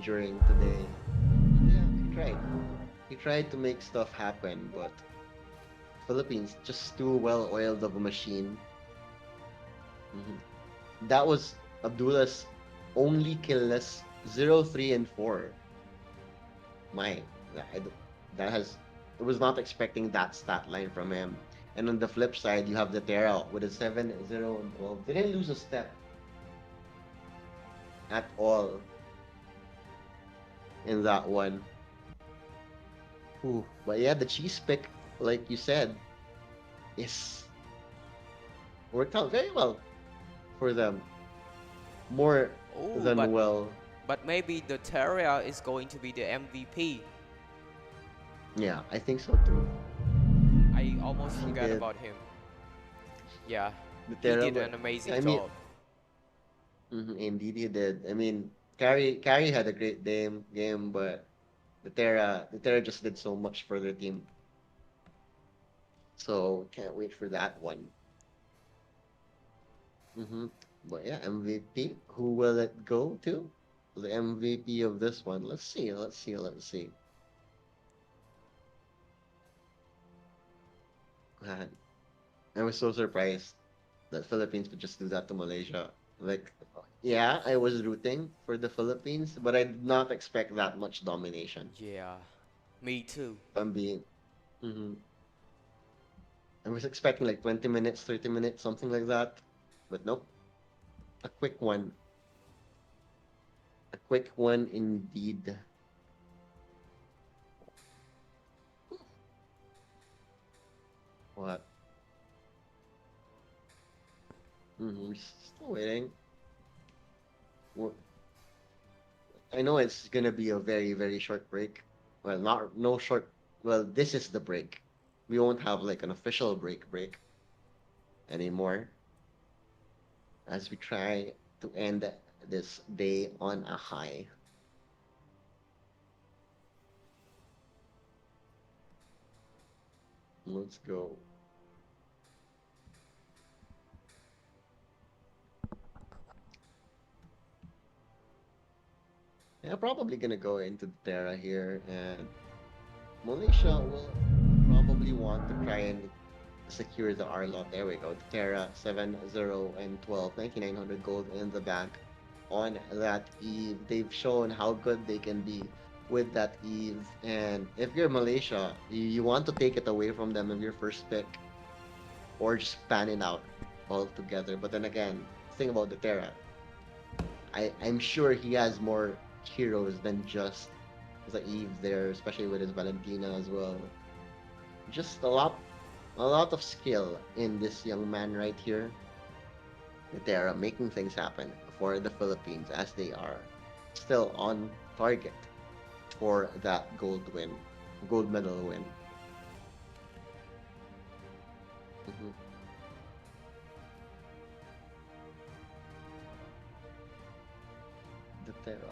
during today. Yeah, he tried. He tried to make stuff happen, but Philippines just too well oiled of a machine. Mhm. That was Abdullah's only killless 0, 3, and 4. My, that, I d- that has. I was not expecting that stat line from him. And on the flip side, you have the Terra with a 7, 0, and 12. Didn't lose a step at all in that one. Ooh. But yeah, the cheese pick, like you said, is worked out very well for them. More Oh, than well. but maybe the Terra is going to be the MVP. Yeah, I think so too. I almost He forgot did about him. Yeah, the he Terra, did but an amazing I mean, job. indeed he did. I mean, Carrie had a great game, but the Terra just did so much for their team. So can't wait for that one. hmm But yeah, MVP. Who will it go to? The MVP of this one. Let's see. Let's see. Let's see. Man, I was so surprised that Philippines would just do that to Malaysia. Like, yeah, I was rooting for the Philippines, but I did not expect that much domination. Yeah, me too. If I'm being, hmm I was expecting like 20 minutes, 30 minutes, something like that. But nope, a quick one. A quick one indeed. What? We're still waiting. We're- I know it's gonna be a very, very short break. Well, not no short. Well, this is the break. We won't have like an official break anymore as we try to end this day on a high. Let's go. Yeah, probably gonna go into the Terra here, and Malaysia will probably want to try and secure the R lot. There we go. The Terra 7, 0, and 12, 9900 gold in the bank on that eve. They've shown how good they can be with that Eve. And if you're Malaysia, you want to take it away from them of your first pick, or just pan it out altogether. But then again, think about the Terra. I'm sure he has more heroes than just the Eve there, especially with his Valentina as well. Just a lot of skill in this young man right here. They're making things happen for the Philippines as they are still on target for that gold medal win. Mhm. The Terra.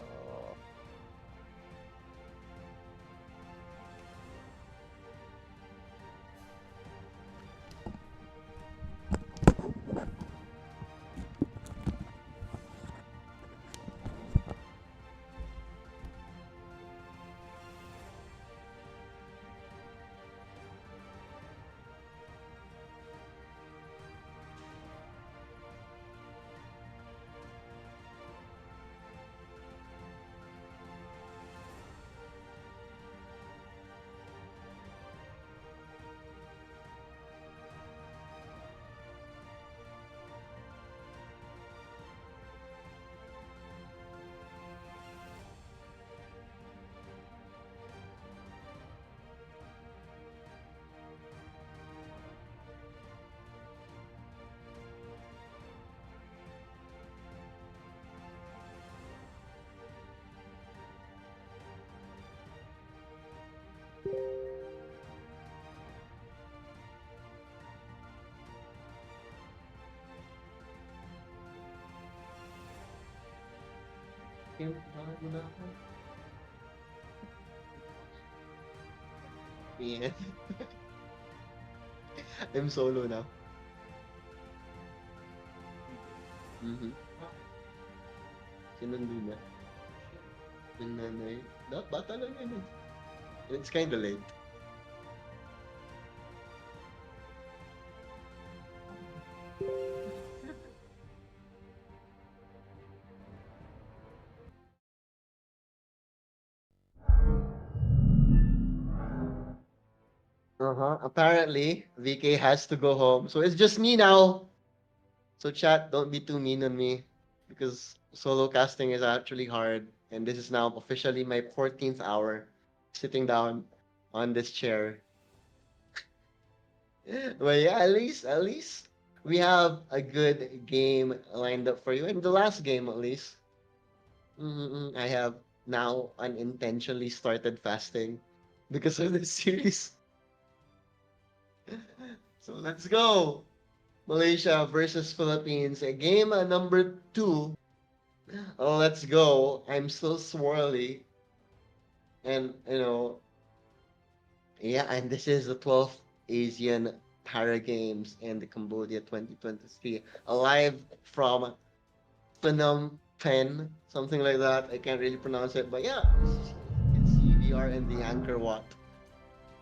Yeah. I'm solo now. Mm-hmm. Sinundo na. Yung nanay. Bata lang yun eh. It's kinda late. Uh-huh. Apparently, VK has to go home. So it's just me now. So chat, don't be too mean on me. Because solo casting is actually hard. And this is now officially my 14th hour sitting down on this chair. But yeah, at least we have a good game lined up for you. And the last game, at least, I have now unintentionally started fasting because of this series. So let's go. Malaysia versus Philippines. Game number 2. Oh, let's go. I'm still swirly. And, yeah, and this is the 12th Asian Para Games in the Cambodia 2023. Alive from Phnom Penh, something like that. I can't really pronounce it, but yeah, it's CVR and the Angkor Wat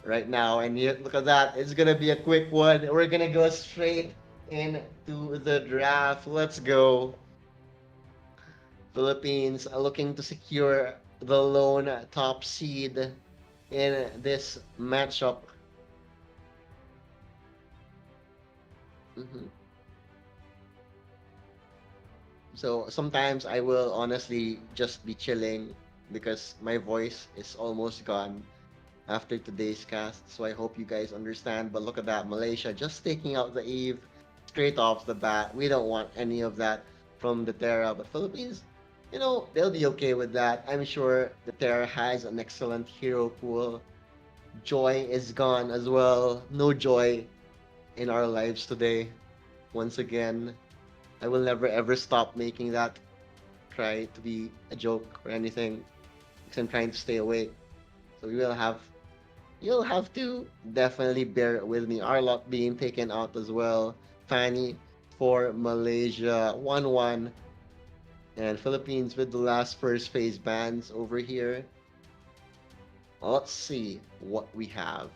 right now. And look at that. It's gonna be a quick one. We're gonna go straight into the draft. Let's go. Philippines are looking to secure the lone top seed in this matchup. Mhm. So sometimes I will honestly just be chilling because my voice is almost gone after today's cast. So I hope you guys understand. But look at that, Malaysia just taking out the Eve straight off the bat. We don't want any of that from the Terra. But Philippines, they'll be okay with that. I'm sure the Terra has an excellent hero pool. Joy is gone as well. No joy in our lives today. Once again, I will never ever stop making that try to be a joke or anything because I'm trying to stay awake. So you'll have to definitely bear with me. Arlot being taken out as well. Fanny for Malaysia 1-1 and Philippines with the last first phase bans over here. Let's see what we have.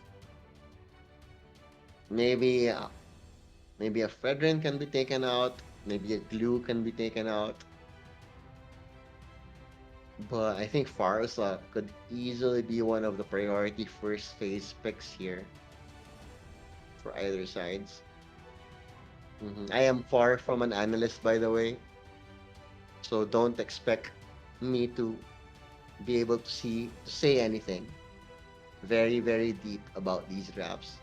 Maybe maybe a Fredrin can be taken out. Maybe a Glue can be taken out. But I think Farsa could easily be one of the priority first phase picks here for either sides. I am far from an analyst, by the way, so don't expect me to be able to say anything very very deep about these drafts.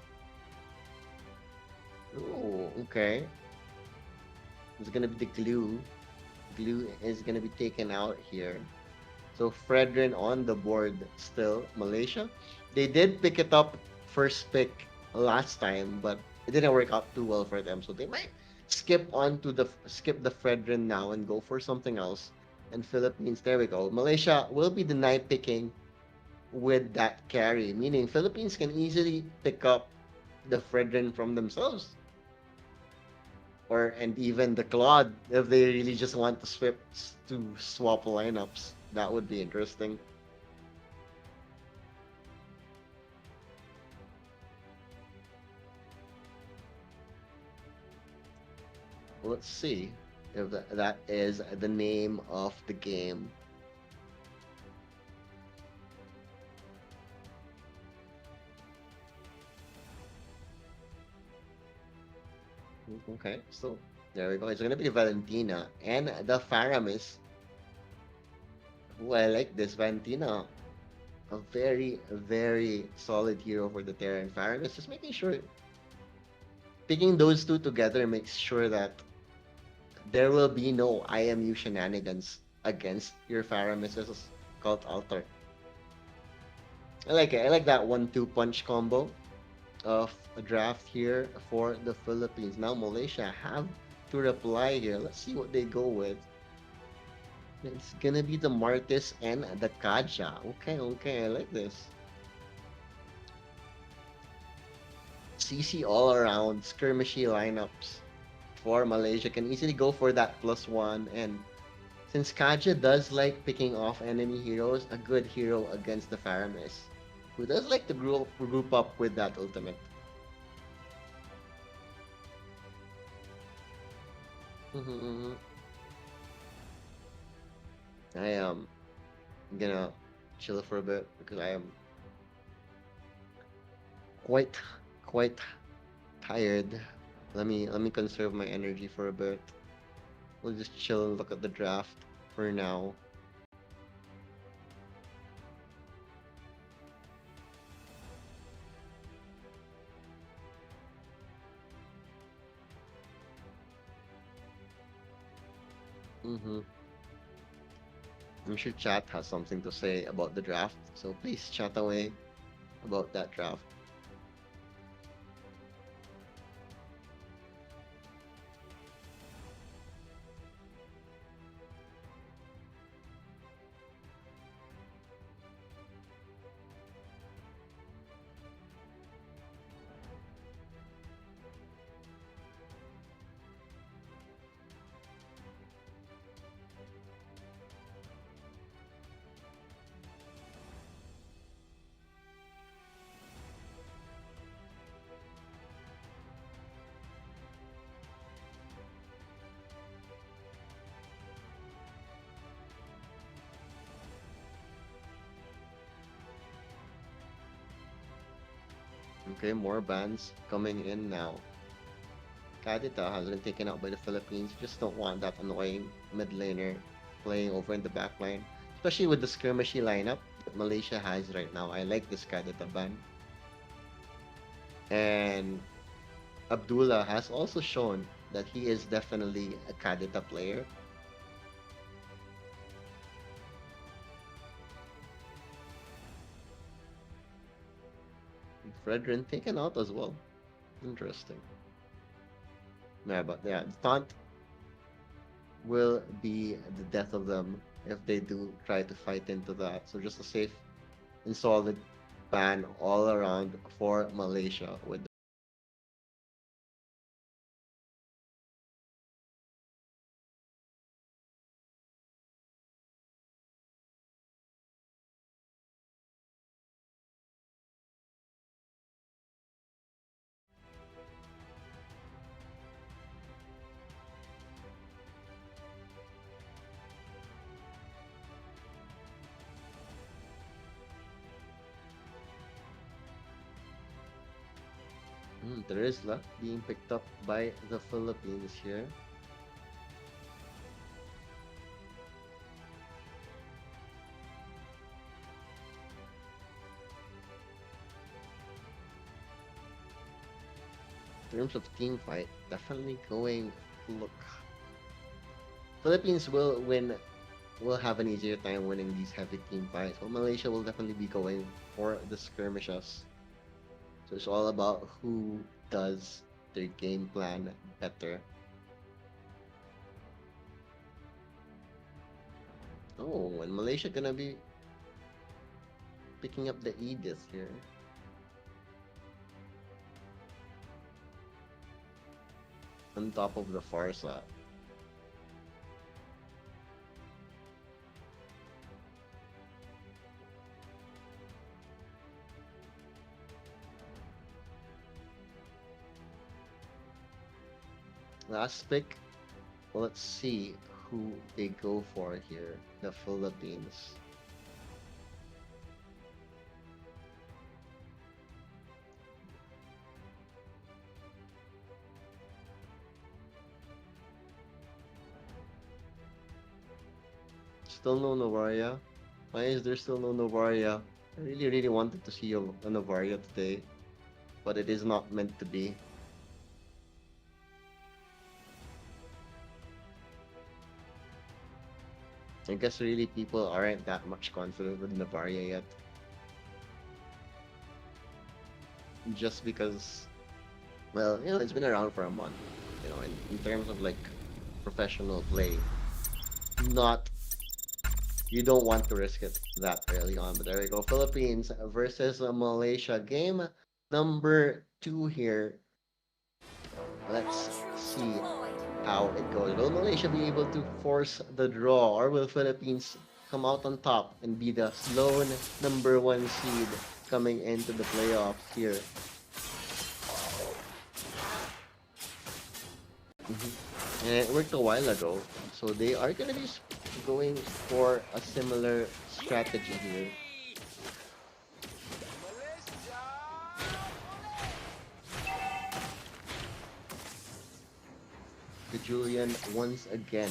Oh, okay. It's gonna be the glue. Glue is gonna be taken out here. So Fredrin on the board still. Malaysia. They did pick it up first pick last time, but it didn't work out too well for them. So they might skip the Fredrin now and go for something else. And Philippines, there we go. Malaysia will be denied picking with that carry, meaning Philippines can easily pick up the Fredrin from themselves. Or and even the Claude if they really just want to swap lineups. That would be interesting. Let's see if that is the name of the game. Okay, so there we go. It's gonna be Valentina and the Faramis. Oh, I like this Valentina. A very, very solid hero for the Terran Faramis. Just making sure picking those two together makes sure that there will be no IMU shenanigans against your Faramis's Cult Altar. I like it. I like that 1-2 punch combo of a draft here for the Philippines. Now Malaysia have to reply here. Let's see what they go with. It's gonna be the Martis and the Kaja. Okay, okay, I like this. CC all around skirmishy lineups for Malaysia can easily go for that +1. And since Kaja does like picking off enemy heroes, a good hero against the Faramis, who does like to group up with that ultimate. I am gonna chill for a bit because I am quite quite tired. Let me conserve my energy for a bit. We'll just chill and look at the draft for now. Mm-hmm. I'm sure chat has something to say about the draft, so please chat away about that draft. Okay, more bans coming in now. Kadita has been taken out by the Philippines. Just don't want that annoying mid laner playing over in the back line. Especially with the skirmishy lineup that Malaysia has right now. I like this Kadita ban. And Abdullah has also shown that he is definitely a Kadita player. Fredrin taken out as well. Interesting. Yeah, but yeah, the taunt will be the death of them if they do try to fight into that. So just a safe and solid ban all around for Malaysia with. There is luck being picked up by the Philippines here. In terms of team fight, definitely going look. Philippines will have an easier time winning these heavy team fights. Well, Malaysia will definitely be going for the skirmishes. So it's all about who does their game plan better. Oh, and Malaysia gonna be picking up the Edith here. On top of the Farsa. Last pick. Well, let's see who they go for here. The Philippines. Still no Novaria. Why is there still no Novaria? I really wanted to see a Novaria today, but it is not meant to be. I guess really people aren't that much confident with Novaria yet. Just because, well, it's been around for a month. In terms of like professional play, not you don't want to risk it that early on. But there we go. Philippines versus Malaysia. Game number 2 here. Let's see how it goes. Will Malaysia be able to force the draw, or will Philippines come out on top and be the lone number 1 seed coming into the playoffs here? And it worked a while ago, so they are gonna be going for a similar strategy here. The Julian once again.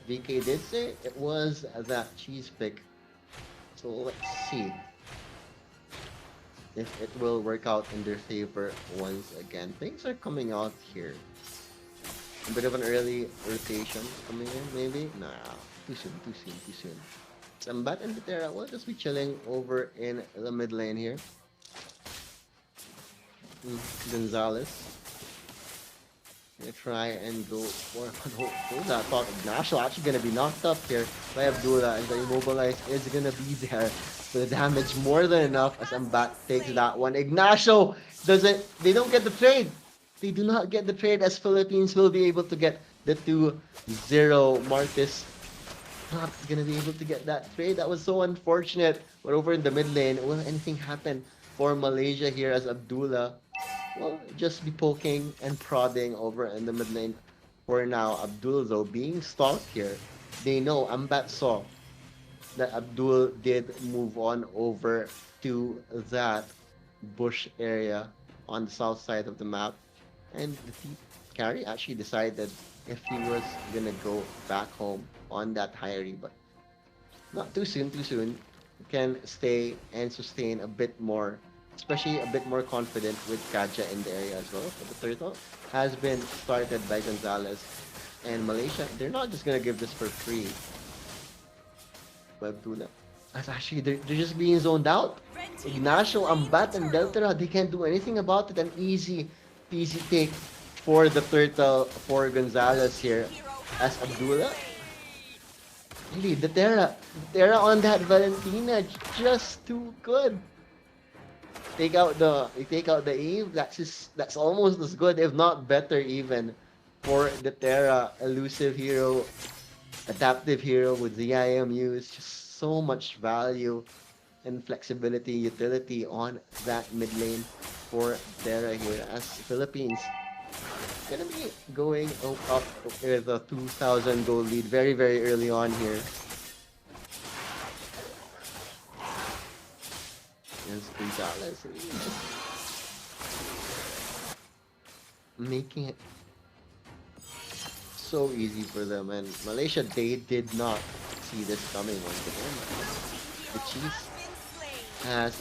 VK did say it was that cheese pick, so let's see if it will work out in their favor once again. Things are coming out here. A bit of an early rotation coming in, maybe? Nah, too soon. Sambat and Vitera will just be chilling over in the mid lane here. Gonzalez. Gonna try and go for that. I thought Ignacio actually gonna be knocked up here by Abdullah, and the immobilize is gonna be there. For the damage more than enough as Ambat takes that one. Ignacio they don't get the trade. They do not get the trade as Philippines will be able to get the 2-0. Marcus not gonna be able to get that trade. That was so unfortunate. But over in the mid lane, will anything happen for Malaysia here as Abdullah will just be poking and prodding over in the mid lane for now. Abdul though being stalked here. They know Ambat saw that Abdul did move on over to that bush area on the south side of the map. And the carry actually decided if he was gonna go back home on that Hyrie, but not too soon. Can stay and sustain a bit more, especially a bit more confident with Kaja in the area as well. So the turtle has been started by Gonzalez, and Malaysia, they're not just gonna give this for free. Webtuna. That's actually, they're just being zoned out. Ignacio, Ambat, and Deltara, they can't do anything about it. An easy peasy take for the turtle for Gonzalez here as Abdullah. Really, the Terra on that Valentina, just too good. Take out the Eve. That's almost as good, if not better, even for the Terra. Elusive hero, adaptive hero with the IMU is just so much value and flexibility, utility on that mid lane for Terra here as Philippines gonna be going up with a 2,000 goal lead very early on here. Yes, Gonzalez. making it so easy for them. And Malaysia, they did not see this coming once again. The cheese has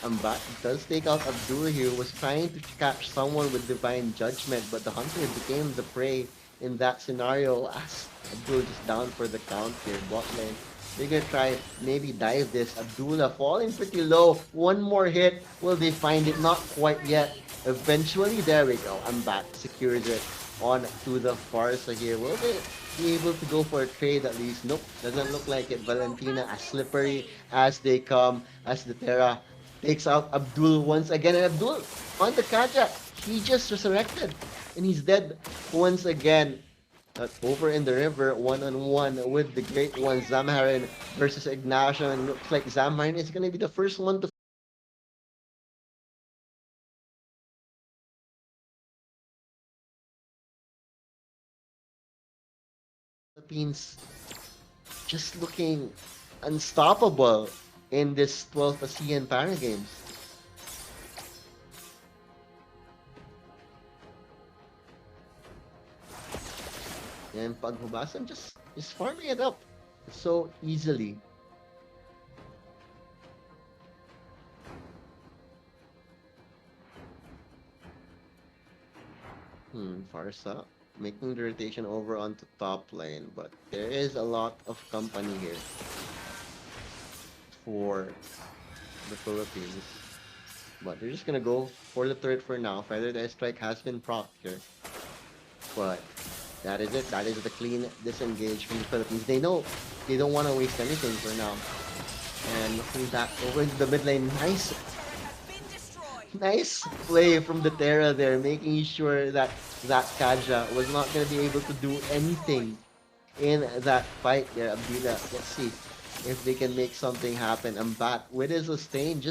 Ambat does take out Abdul here, was trying to catch someone with divine judgment, but the hunter became the prey in that scenario as Abdul just down for the count here. Bot lane. They're gonna try maybe dive this. Abdullah falling pretty low. One more hit. Will they find it? Not quite yet. Eventually, there we go. Ambat secures it on to the Farsa here. Will they be able to go for a trade at least? Nope, doesn't look like it. Valentina as slippery as they come, as the Terra takes out Abdul once again. And Abdul on the Kaja, he just resurrected and he's dead once again. Over in the river, one-on-one with the great one, Zamharin versus Ignacio. And looks like Zamharin is going to be the first one to Philippines just looking unstoppable in this 12th ASEAN Para Games. And Paghubasan just farming it up so easily. Farsa making the rotation over onto top lane, but there is a lot of company here for the Philippines. But they're just gonna go for the turret for now. Feather the strike has been procced here. But that is it. That is the clean disengage from the Philippines. They know they don't want to waste anything for now. And looking back over into the mid lane. Nice play from the Terra there, making sure that Kaja was not going to be able to do anything in that fight there. Abdullah, let's see if they can make something happen. Ambat with his sustain,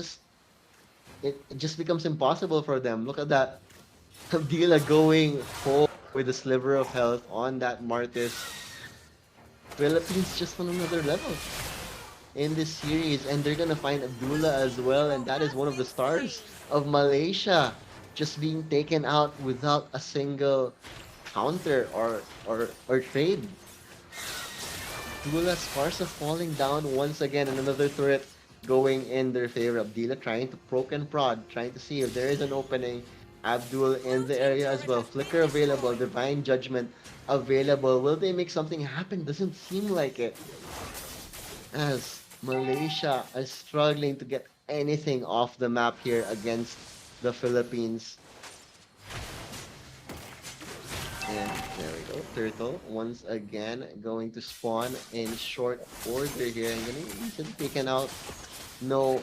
it just becomes impossible for them. Look at that. Abdullah going full with a sliver of health on that Martis. Philippines just on another level in this series, and they're gonna find Abdullah as well, and that is one of the stars of Malaysia just being taken out without a single counter or trade. Abdullah's Farsa falling down once again, and another turret going in their favor. Abdullah trying to poke and prod, trying to see if there is an opening. Abdul in the area as well. Flicker available, Divine Judgment available. Will they make something happen? Doesn't seem like it. As Malaysia is struggling to get anything off the map here against the Philippines. And there we go. Turtle once again going to spawn in short order here. And getting easily taken out. No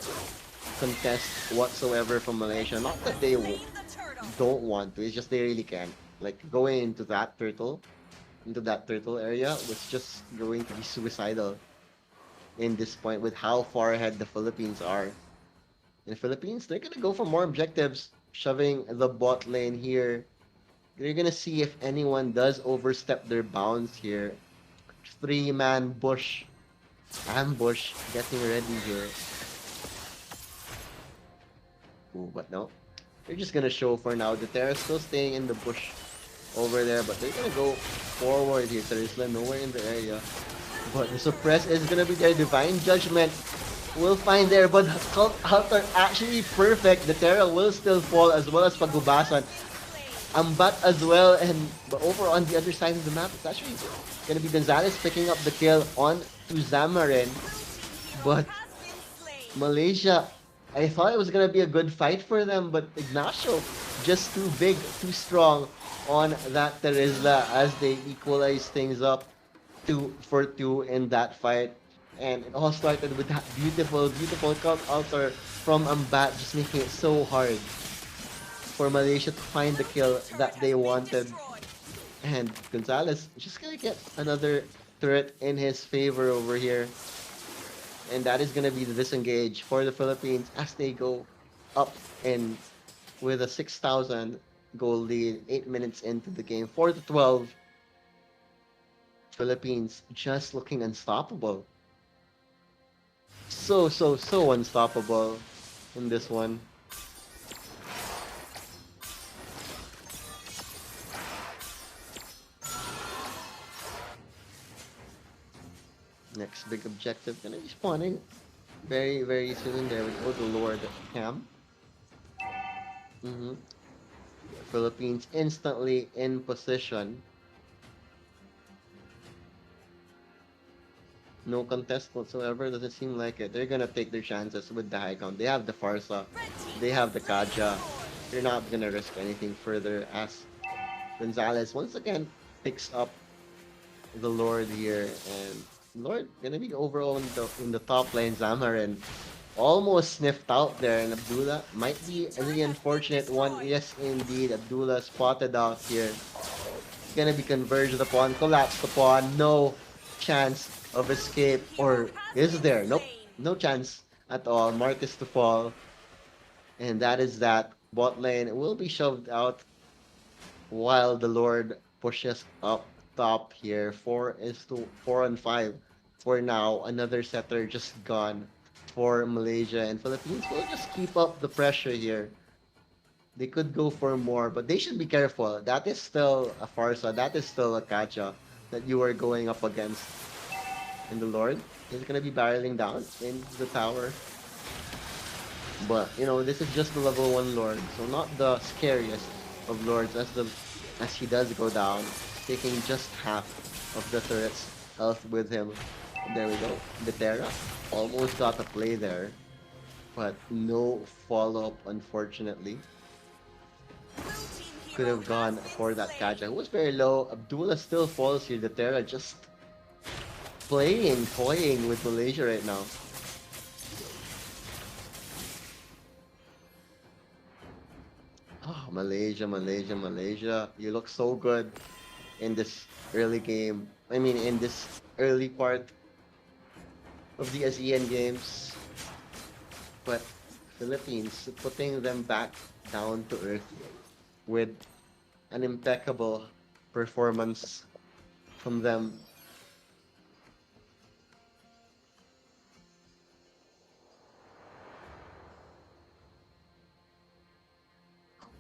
contest whatsoever from Malaysia. Not that they don't want to, it's just they really can. Like going into that turtle area was just going to be suicidal in this point with how far ahead the Philippines are. In the Philippines, they're gonna go for more objectives, shoving the bot lane here. They're gonna see if anyone does overstep their bounds here. 3-man bush. Ambush getting ready here. Ooh, but no. They're just gonna show for now. The Terra's still staying in the bush over there, but they're gonna go forward here. Terisla nowhere in the area. But the suppress is gonna be their Divine Judgment. Will find there, but Cult are actually perfect. The Terra will still fall as well as Pagubasan. Ambat as well, and but over on the other side of the map, it's actually gonna be Gonzalez picking up the kill on to Zamarin. But Malaysia, I thought it was gonna be a good fight for them, but Ignacio just too big, too strong on that Terisla as they equalize things up 2-for-2 in that fight. And it all started with that beautiful, beautiful Cult Altar from Ambat, just making it so hard for Malaysia to find the kill that they wanted. And Gonzalez just gonna get another turret in his favor over here. And that is gonna be the disengage for the Philippines as they go up in with a 6,000 goal lead, 8 minutes into the game, 4-12. Philippines just looking unstoppable. So unstoppable in this one. Next big objective gonna be spawning very, very soon. There we go, the Lord Cam. Mm-hmm. Philippines instantly in position. No contest whatsoever. Doesn't seem like it. They're gonna take their chances with the high count. They have the Farsa. Red team They has have the slain the Kaja. Lord. They're not gonna risk anything further as Gonzalez once again picks up the Lord here, and Lord gonna be overall in the top lane. Zamarin almost sniffed out there, and Abdullah might be the Turret has been unfortunate one. destroyed. Yes, indeed, Abdullah spotted out here. Gonna be converged upon, collapsed upon, no chance of escape, Hero or has is been there? Nope, slain. no chance at all. Marcus to fall, and that is that. Bot lane will be shoved out while the Lord pushes up top here. 4 is to 4 and 5 for now. Another setter just gone for Malaysia, and Philippines will just keep up the pressure here. They could go for more, but they should be careful. That is still a Farsa. That is still a Kacha that you are going up against. And the Lord is going to be barreling down into the tower. But, you know, this is just the level 1 Lord, so not the scariest of Lords as he does go down, taking just half of the turret's health with him. There we go. The Terra almost got a play there, but no follow-up, unfortunately. Blue team Could hero have gone has been for that slain. Kaja, who was very low. Abdullah still falls here. The Terra just playing, toying with Malaysia right now. Oh, Malaysia, Malaysia, Malaysia. You look so good in this early game. I mean, in this early part of the ASEAN games. But Philippines putting them back down to earth with an impeccable performance from them.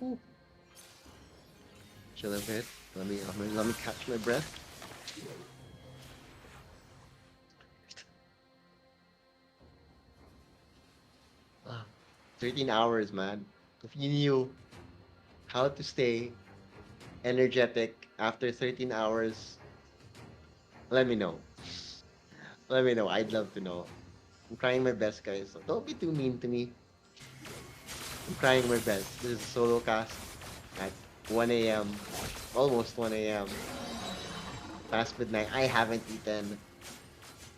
Ooh. Chill a bit. Let me catch my breath. 13 hours, man. If you knew how to stay energetic after 13 hours, let me know. Let me know. I'd love to know. I'm trying my best, guys. So don't be too mean to me. I'm trying my best. This is a solo cast at 1 a.m. Almost 1 a.m. Past midnight. I haven't eaten,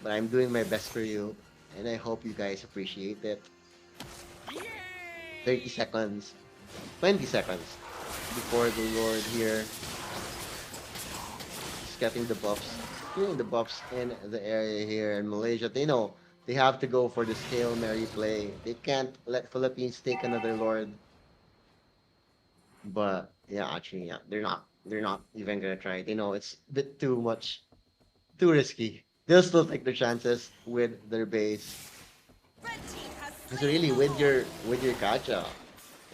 but I'm doing my best for you, and I hope you guys appreciate it. 30 seconds, 20 seconds before the Lord here is getting the buffs, feeling the buffs in the area here in Malaysia. They know they have to go for this Hail Mary play. They can't let Philippines take another Lord. But yeah, actually, yeah, they're not even gonna try. They know it's a bit too much, too risky. They'll still take their chances with their base. Red team has Because slain really, the Lord. with your Kacha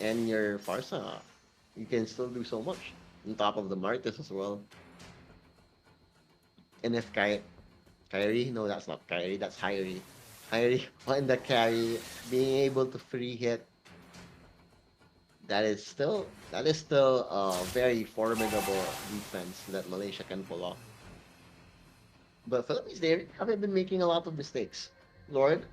and your Farsa, you can still do so much. On top of the Martis as well. And if Kyrie, no, that's not Kyrie, that's Hyrie. Hyrie on the carry, being able to free hit, that is still a very formidable defense that Malaysia can pull off. But Philippines, they haven't been making a lot of mistakes. Lord,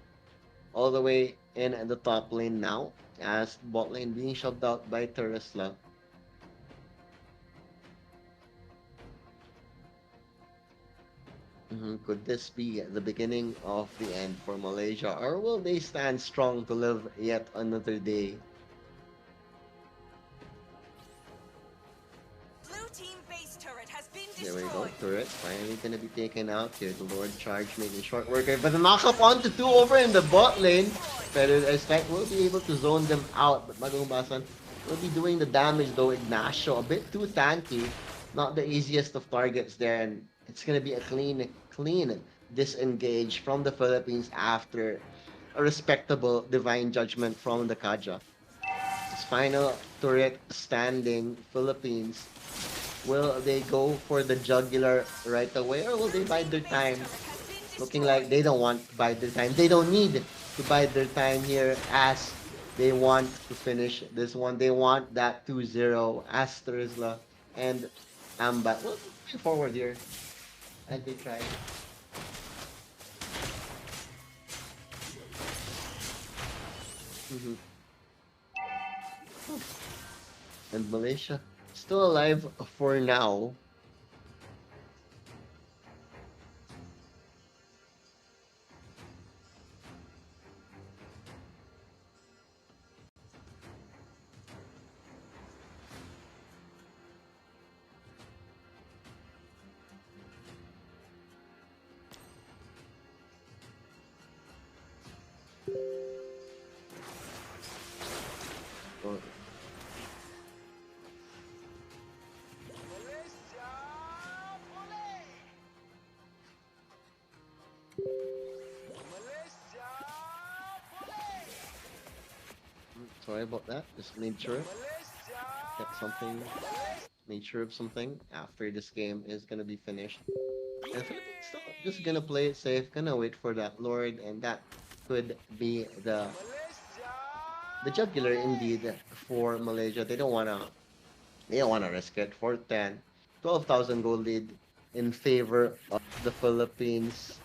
all the way in the top lane now, as bot lane being shoved out by Teresla. Could this be the beginning of the end for Malaysia, or will they stand strong to live yet another day? Blue team base turret has been There we go, destroyed. turret finally gonna be taken out here. The Lord charge making short work, but the knock up onto 2 over in the bot lane. Pero Strike will be able to zone them out, but Magumbasan will be doing the damage though. Ignacio a bit too tanky, not the easiest of targets there, and it's gonna be a clean disengage from the Philippines after a respectable divine judgment from the Kaja. This final turret standing, Philippines. Will they go for the jugular right away, or will they bide their Base time turret has been looking like they don't want to bide their time. They don't need to bide their time here as they want to finish this one. They want that 2-0 as Terizla and Ambat. Well, moving forward here as they try. Mhm. And Malaysia still alive for now. Oh, sorry about that. Just made sure get something, made sure of something after this game is gonna be finished. And Philippines still just gonna play it safe, gonna wait for that Lord, and that could be the jugular indeed for Malaysia. They don't wanna risk it. 4-10, 12,000 gold lead in favor of the Philippines.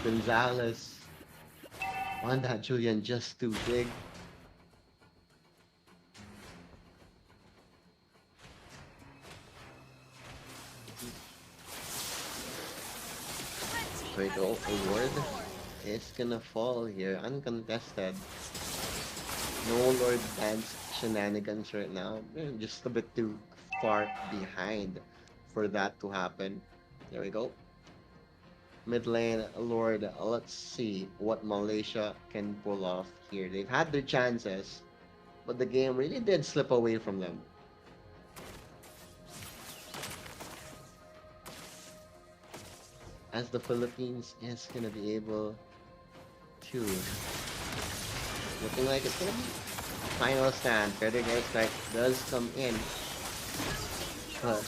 Gonzalez on that Julian just too big. So we go forward. It's gonna fall here, uncontested. No Lord Dance shenanigans right now. They're just a bit too far behind for that to happen. There we go. Mid lane, Lord. Let's see what Malaysia can pull off here. They've had their chances, but the game really did slip away from them. As the Philippines is gonna be able to, looking like it's gonna be final stand. Predator strike does come in, but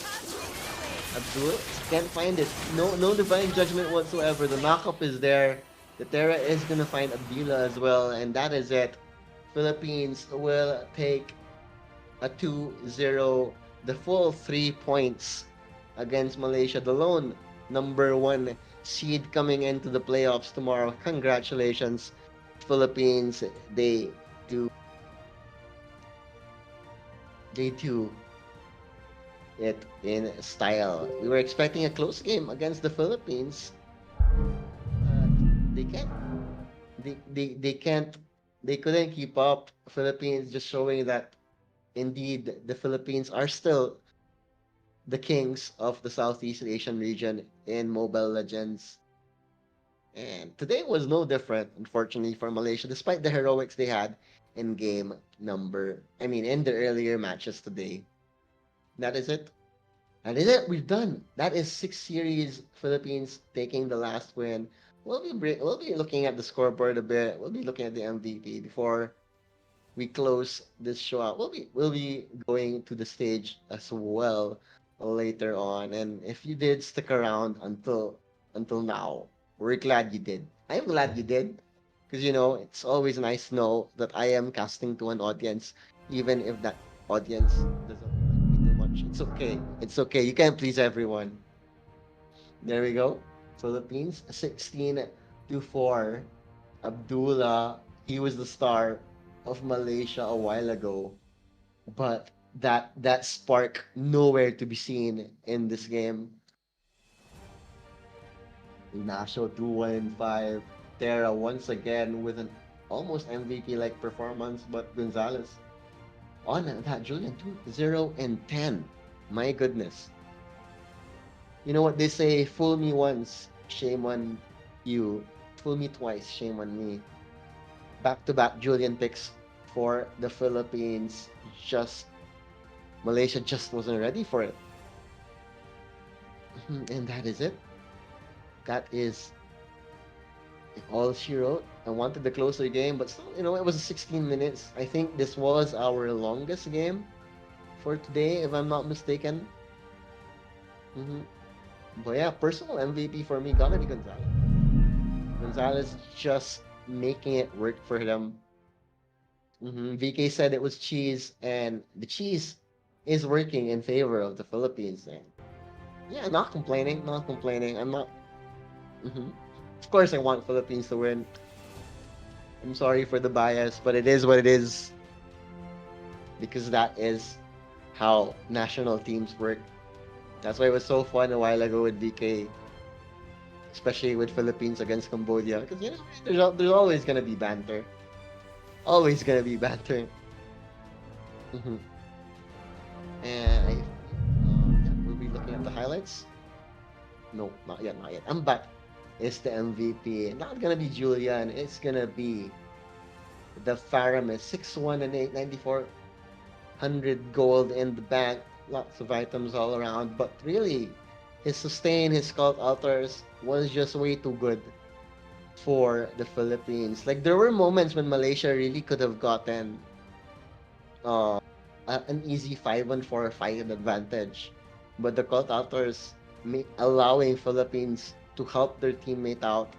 Abdul can't find it. No divine judgment whatsoever. The knockup is there. The Terra is gonna find Abdullah as well, and that is it. Philippines will take a 2-0, the full 3 points against Malaysia, the lone number 1 seed coming into the playoffs tomorrow. Congratulations, Philippines. They do it in style. We were expecting a close game against the Philippines. They can't. They can't. They couldn't keep up. Philippines just showing that indeed the Philippines are still the kings of the Southeast Asian region in Mobile Legends. And today was no different, unfortunately, for Malaysia, despite the heroics they had in in the earlier matches today. That is it. That is it. We're done. That is 6 series. Philippines taking the last win. We'll be looking at the scoreboard a bit. We'll be looking at the MVP before we close this show out. We'll be going to the stage as well later on. And if you did stick around until now, we're glad you did. I'm glad you did. Because it's always nice to know that I am casting to an audience, even if that audience doesn't like me too much. It's okay. It's okay. You can't please everyone. There we go. Philippines 16-4. Abdullah, he was the star of Malaysia a while ago, but that spark nowhere to be seen in this game. Ignacio 2-1-5. Terra once again with an almost MVP like performance, but Gonzalez on that Julian 2-0-10. My goodness. You know what they say, fool me once, shame on you. Fool me twice, shame on me. Back-to-back Julian picks for the Philippines. Malaysia just wasn't ready for it. And that is it. That is all she wrote. I wanted to close the game, but still, it was 16 minutes. I think this was our longest game for today, if I'm not mistaken. But yeah, personal MVP for me gotta be Gonzalez. Gonzalez just making it work for them. VK said it was cheese, and the cheese is working in favor of the Philippines. And yeah, not complaining, not complaining. I'm not. hmm Of course, I want Philippines to win. I'm sorry for the bias, but it is what it is because that is how national teams work. That's why it was so fun a while ago with VK, especially with Philippines against Cambodia. Because there's always gonna be banter, always gonna be banter. hmm And yeah, we'll be looking at the highlights. No, not yet, not yet. I'm back. It's the MVP. Not gonna be Julian. It's gonna be the Faramis. 6-1 and 894. 100 gold in the bank. Lots of items all around. But really, his sustain, his cult altars was just way too good for the Philippines. Like there were moments when Malaysia really could have gotten uh, an easy 5-4 fight advantage. But the cult altars allowing Philippines to help their teammate out.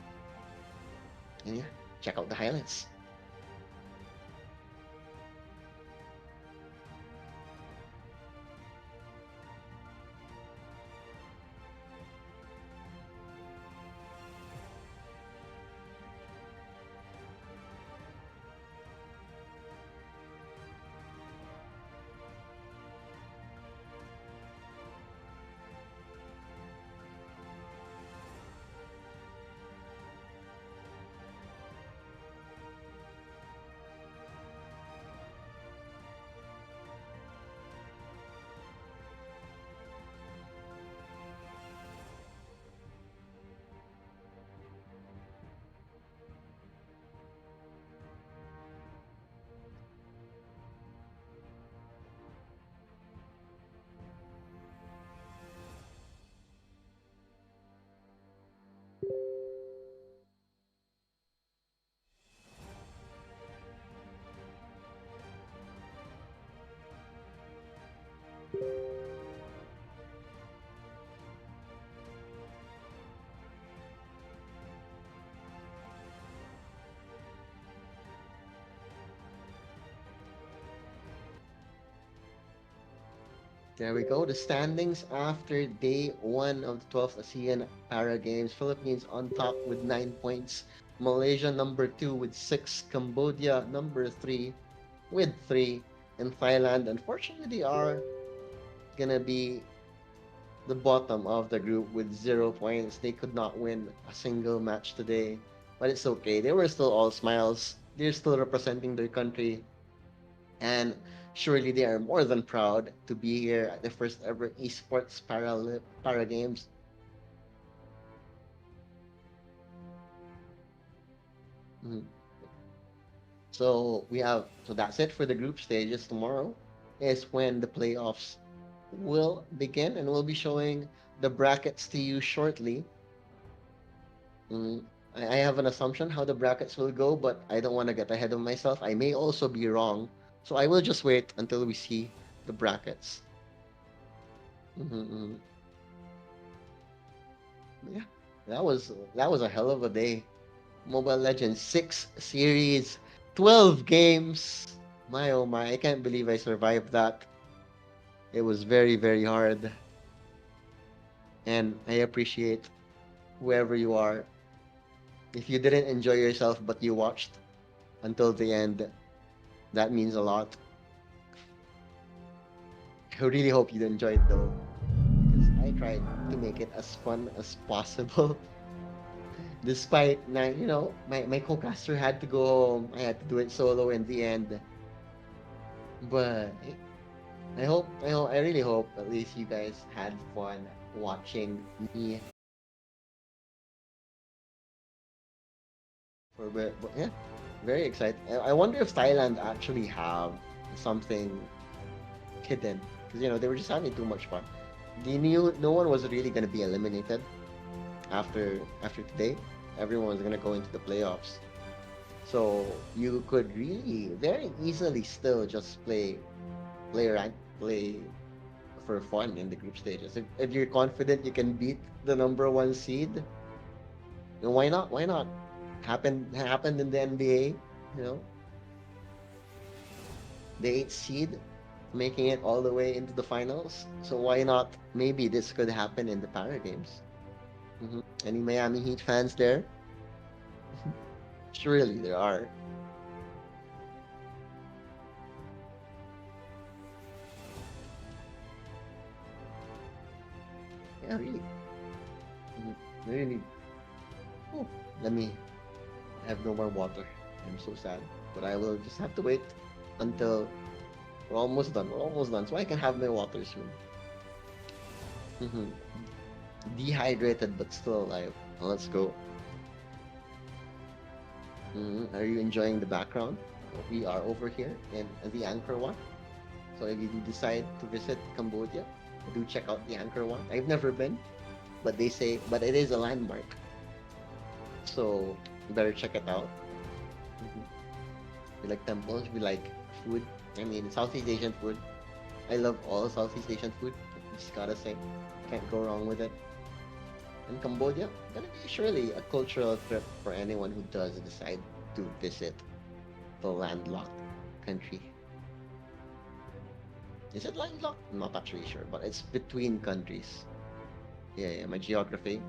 And yeah, check out the highlights. There we go. The standings after day one of the 12th ASEAN Para Games. Philippines on top with 9 points. Malaysia number 2 with 6. Cambodia number 3 with 3. And Thailand, unfortunately, they are gonna be the bottom of the group with 0 points. They could not win a single match today. But it's okay. They were still all smiles. They're still representing their country. And surely they are more than proud to be here at the first ever esports para games. Mhm. So that's it for the group stages. Tomorrow is when the playoffs will begin, and we'll be showing the brackets to you shortly. Mm, I have an assumption how the brackets will go, but I don't want to get ahead of myself. I may also be wrong, so I will just wait until we see the brackets. Mhm. Yeah, that was a hell of a day. Mobile Legends 6 series, 12 games. My oh my, I can't believe I survived that. It was very, very hard. And I appreciate whoever you are. If you didn't enjoy yourself but you watched until the end, that means a lot. I really hope you enjoyed though, because I tried to make it as fun as possible. Despite my co-caster had to go home, I had to do it solo in the end. But I really hope at least you guys had fun watching me for a bit. But yeah, very excited. I wonder if Thailand actually have something hidden, because they were just having too much fun. They knew no one was really gonna be eliminated after today. Everyone was gonna go into the playoffs, so you could really very easily still just play rank, play for fun in the group stages. If you're confident you can beat the number one seed, then why not? Why not? Happened in the NBA, you know, the eighth seed making it all the way into the finals. So why not? Maybe this could happen in the Para Games. Any Miami Heat fans there? Surely there are. Yeah, really. Really. Oh, let me. I have no more water. I'm so sad. But I will just have to wait until we're almost done. We're almost done. So I can have my water soon. Dehydrated but still alive. Let's go. Are you enjoying the background? We are over here in the Angkor Wat. So if you decide to visit Cambodia, do check out the Angkor Wat. I've never been, but they say, but it is a landmark. So you better check it out. We like temples, we like food. I mean, Southeast Asian food. I love all Southeast Asian food. Just gotta say, can't go wrong with it. And Cambodia, gonna be surely a cultural trip for anyone who does decide to visit the landlocked country. Is it landlocked? I'm not actually sure, but it's between countries. Yeah, my geography.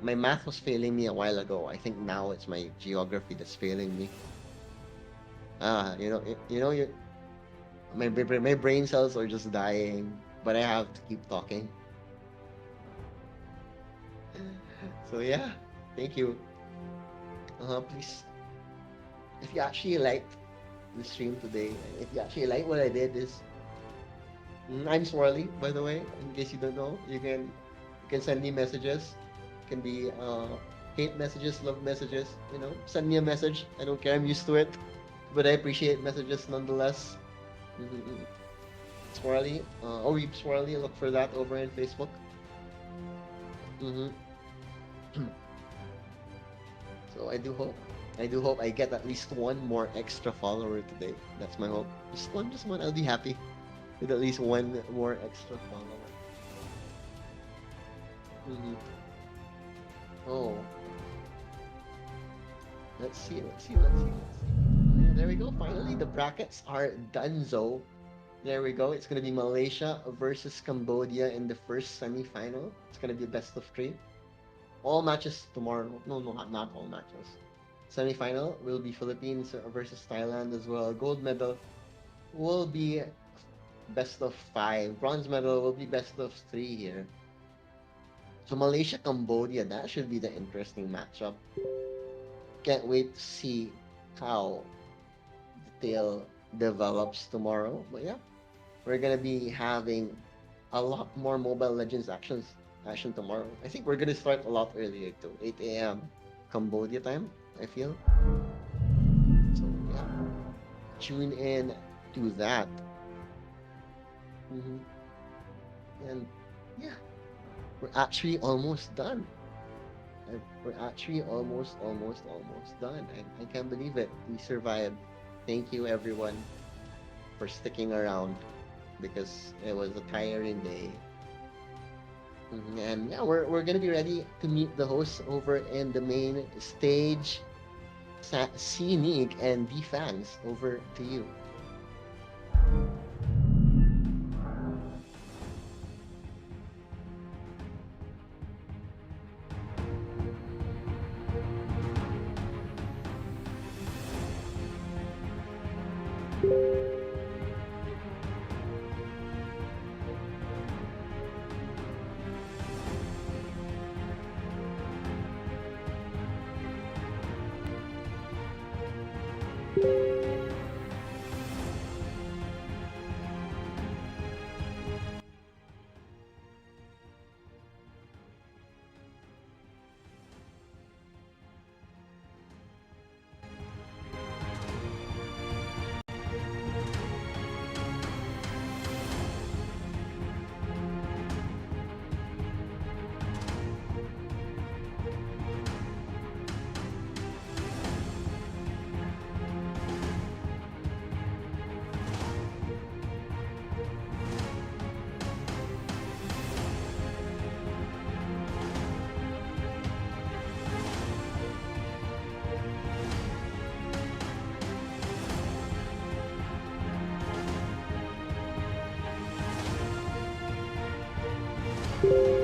My math was failing me a while ago. I think now it's my geography that's failing me. My brain cells are just dying, but I have to keep talking. So yeah, thank you. Please, if you actually liked the stream today, if you actually like what I did, I'm Swirly, by the way. In case you don't know, you can send me messages. It can be hate messages, love messages. Send me a message. I don't care. I'm used to it, but I appreciate messages nonetheless. Swirly, Reap Swirly. Look for that over in Facebook. So I do hope I get at least one more extra follower today. That's my hope. Just one. I'll be happy with at least one more extra follower. Oh. Let's see. Yeah, there we go. Finally, the brackets are donezo. There we go. It's gonna be Malaysia versus Cambodia in the first semi-final. It's gonna be a best of 3. All matches tomorrow. No, not all matches. Semi-final will be Philippines versus Thailand as well. Gold medal will be best of 5. Bronze medal will be best of 3 here. So Malaysia, Cambodia, that should be the interesting matchup. Can't wait to see how the tale develops tomorrow. But yeah, we're gonna be having a lot more Mobile Legends action tomorrow. I think we're gonna start a lot earlier too. 8 a.m. Cambodia time, I feel. So yeah, tune in to that. And yeah, we're actually almost done. We're actually almost done. I can't believe it. We survived. Thank you everyone for sticking around because it was a tiring day. And yeah, we're gonna be ready to meet the hosts over in the main stage. C-Nig and D-Fans, over to you. Bye.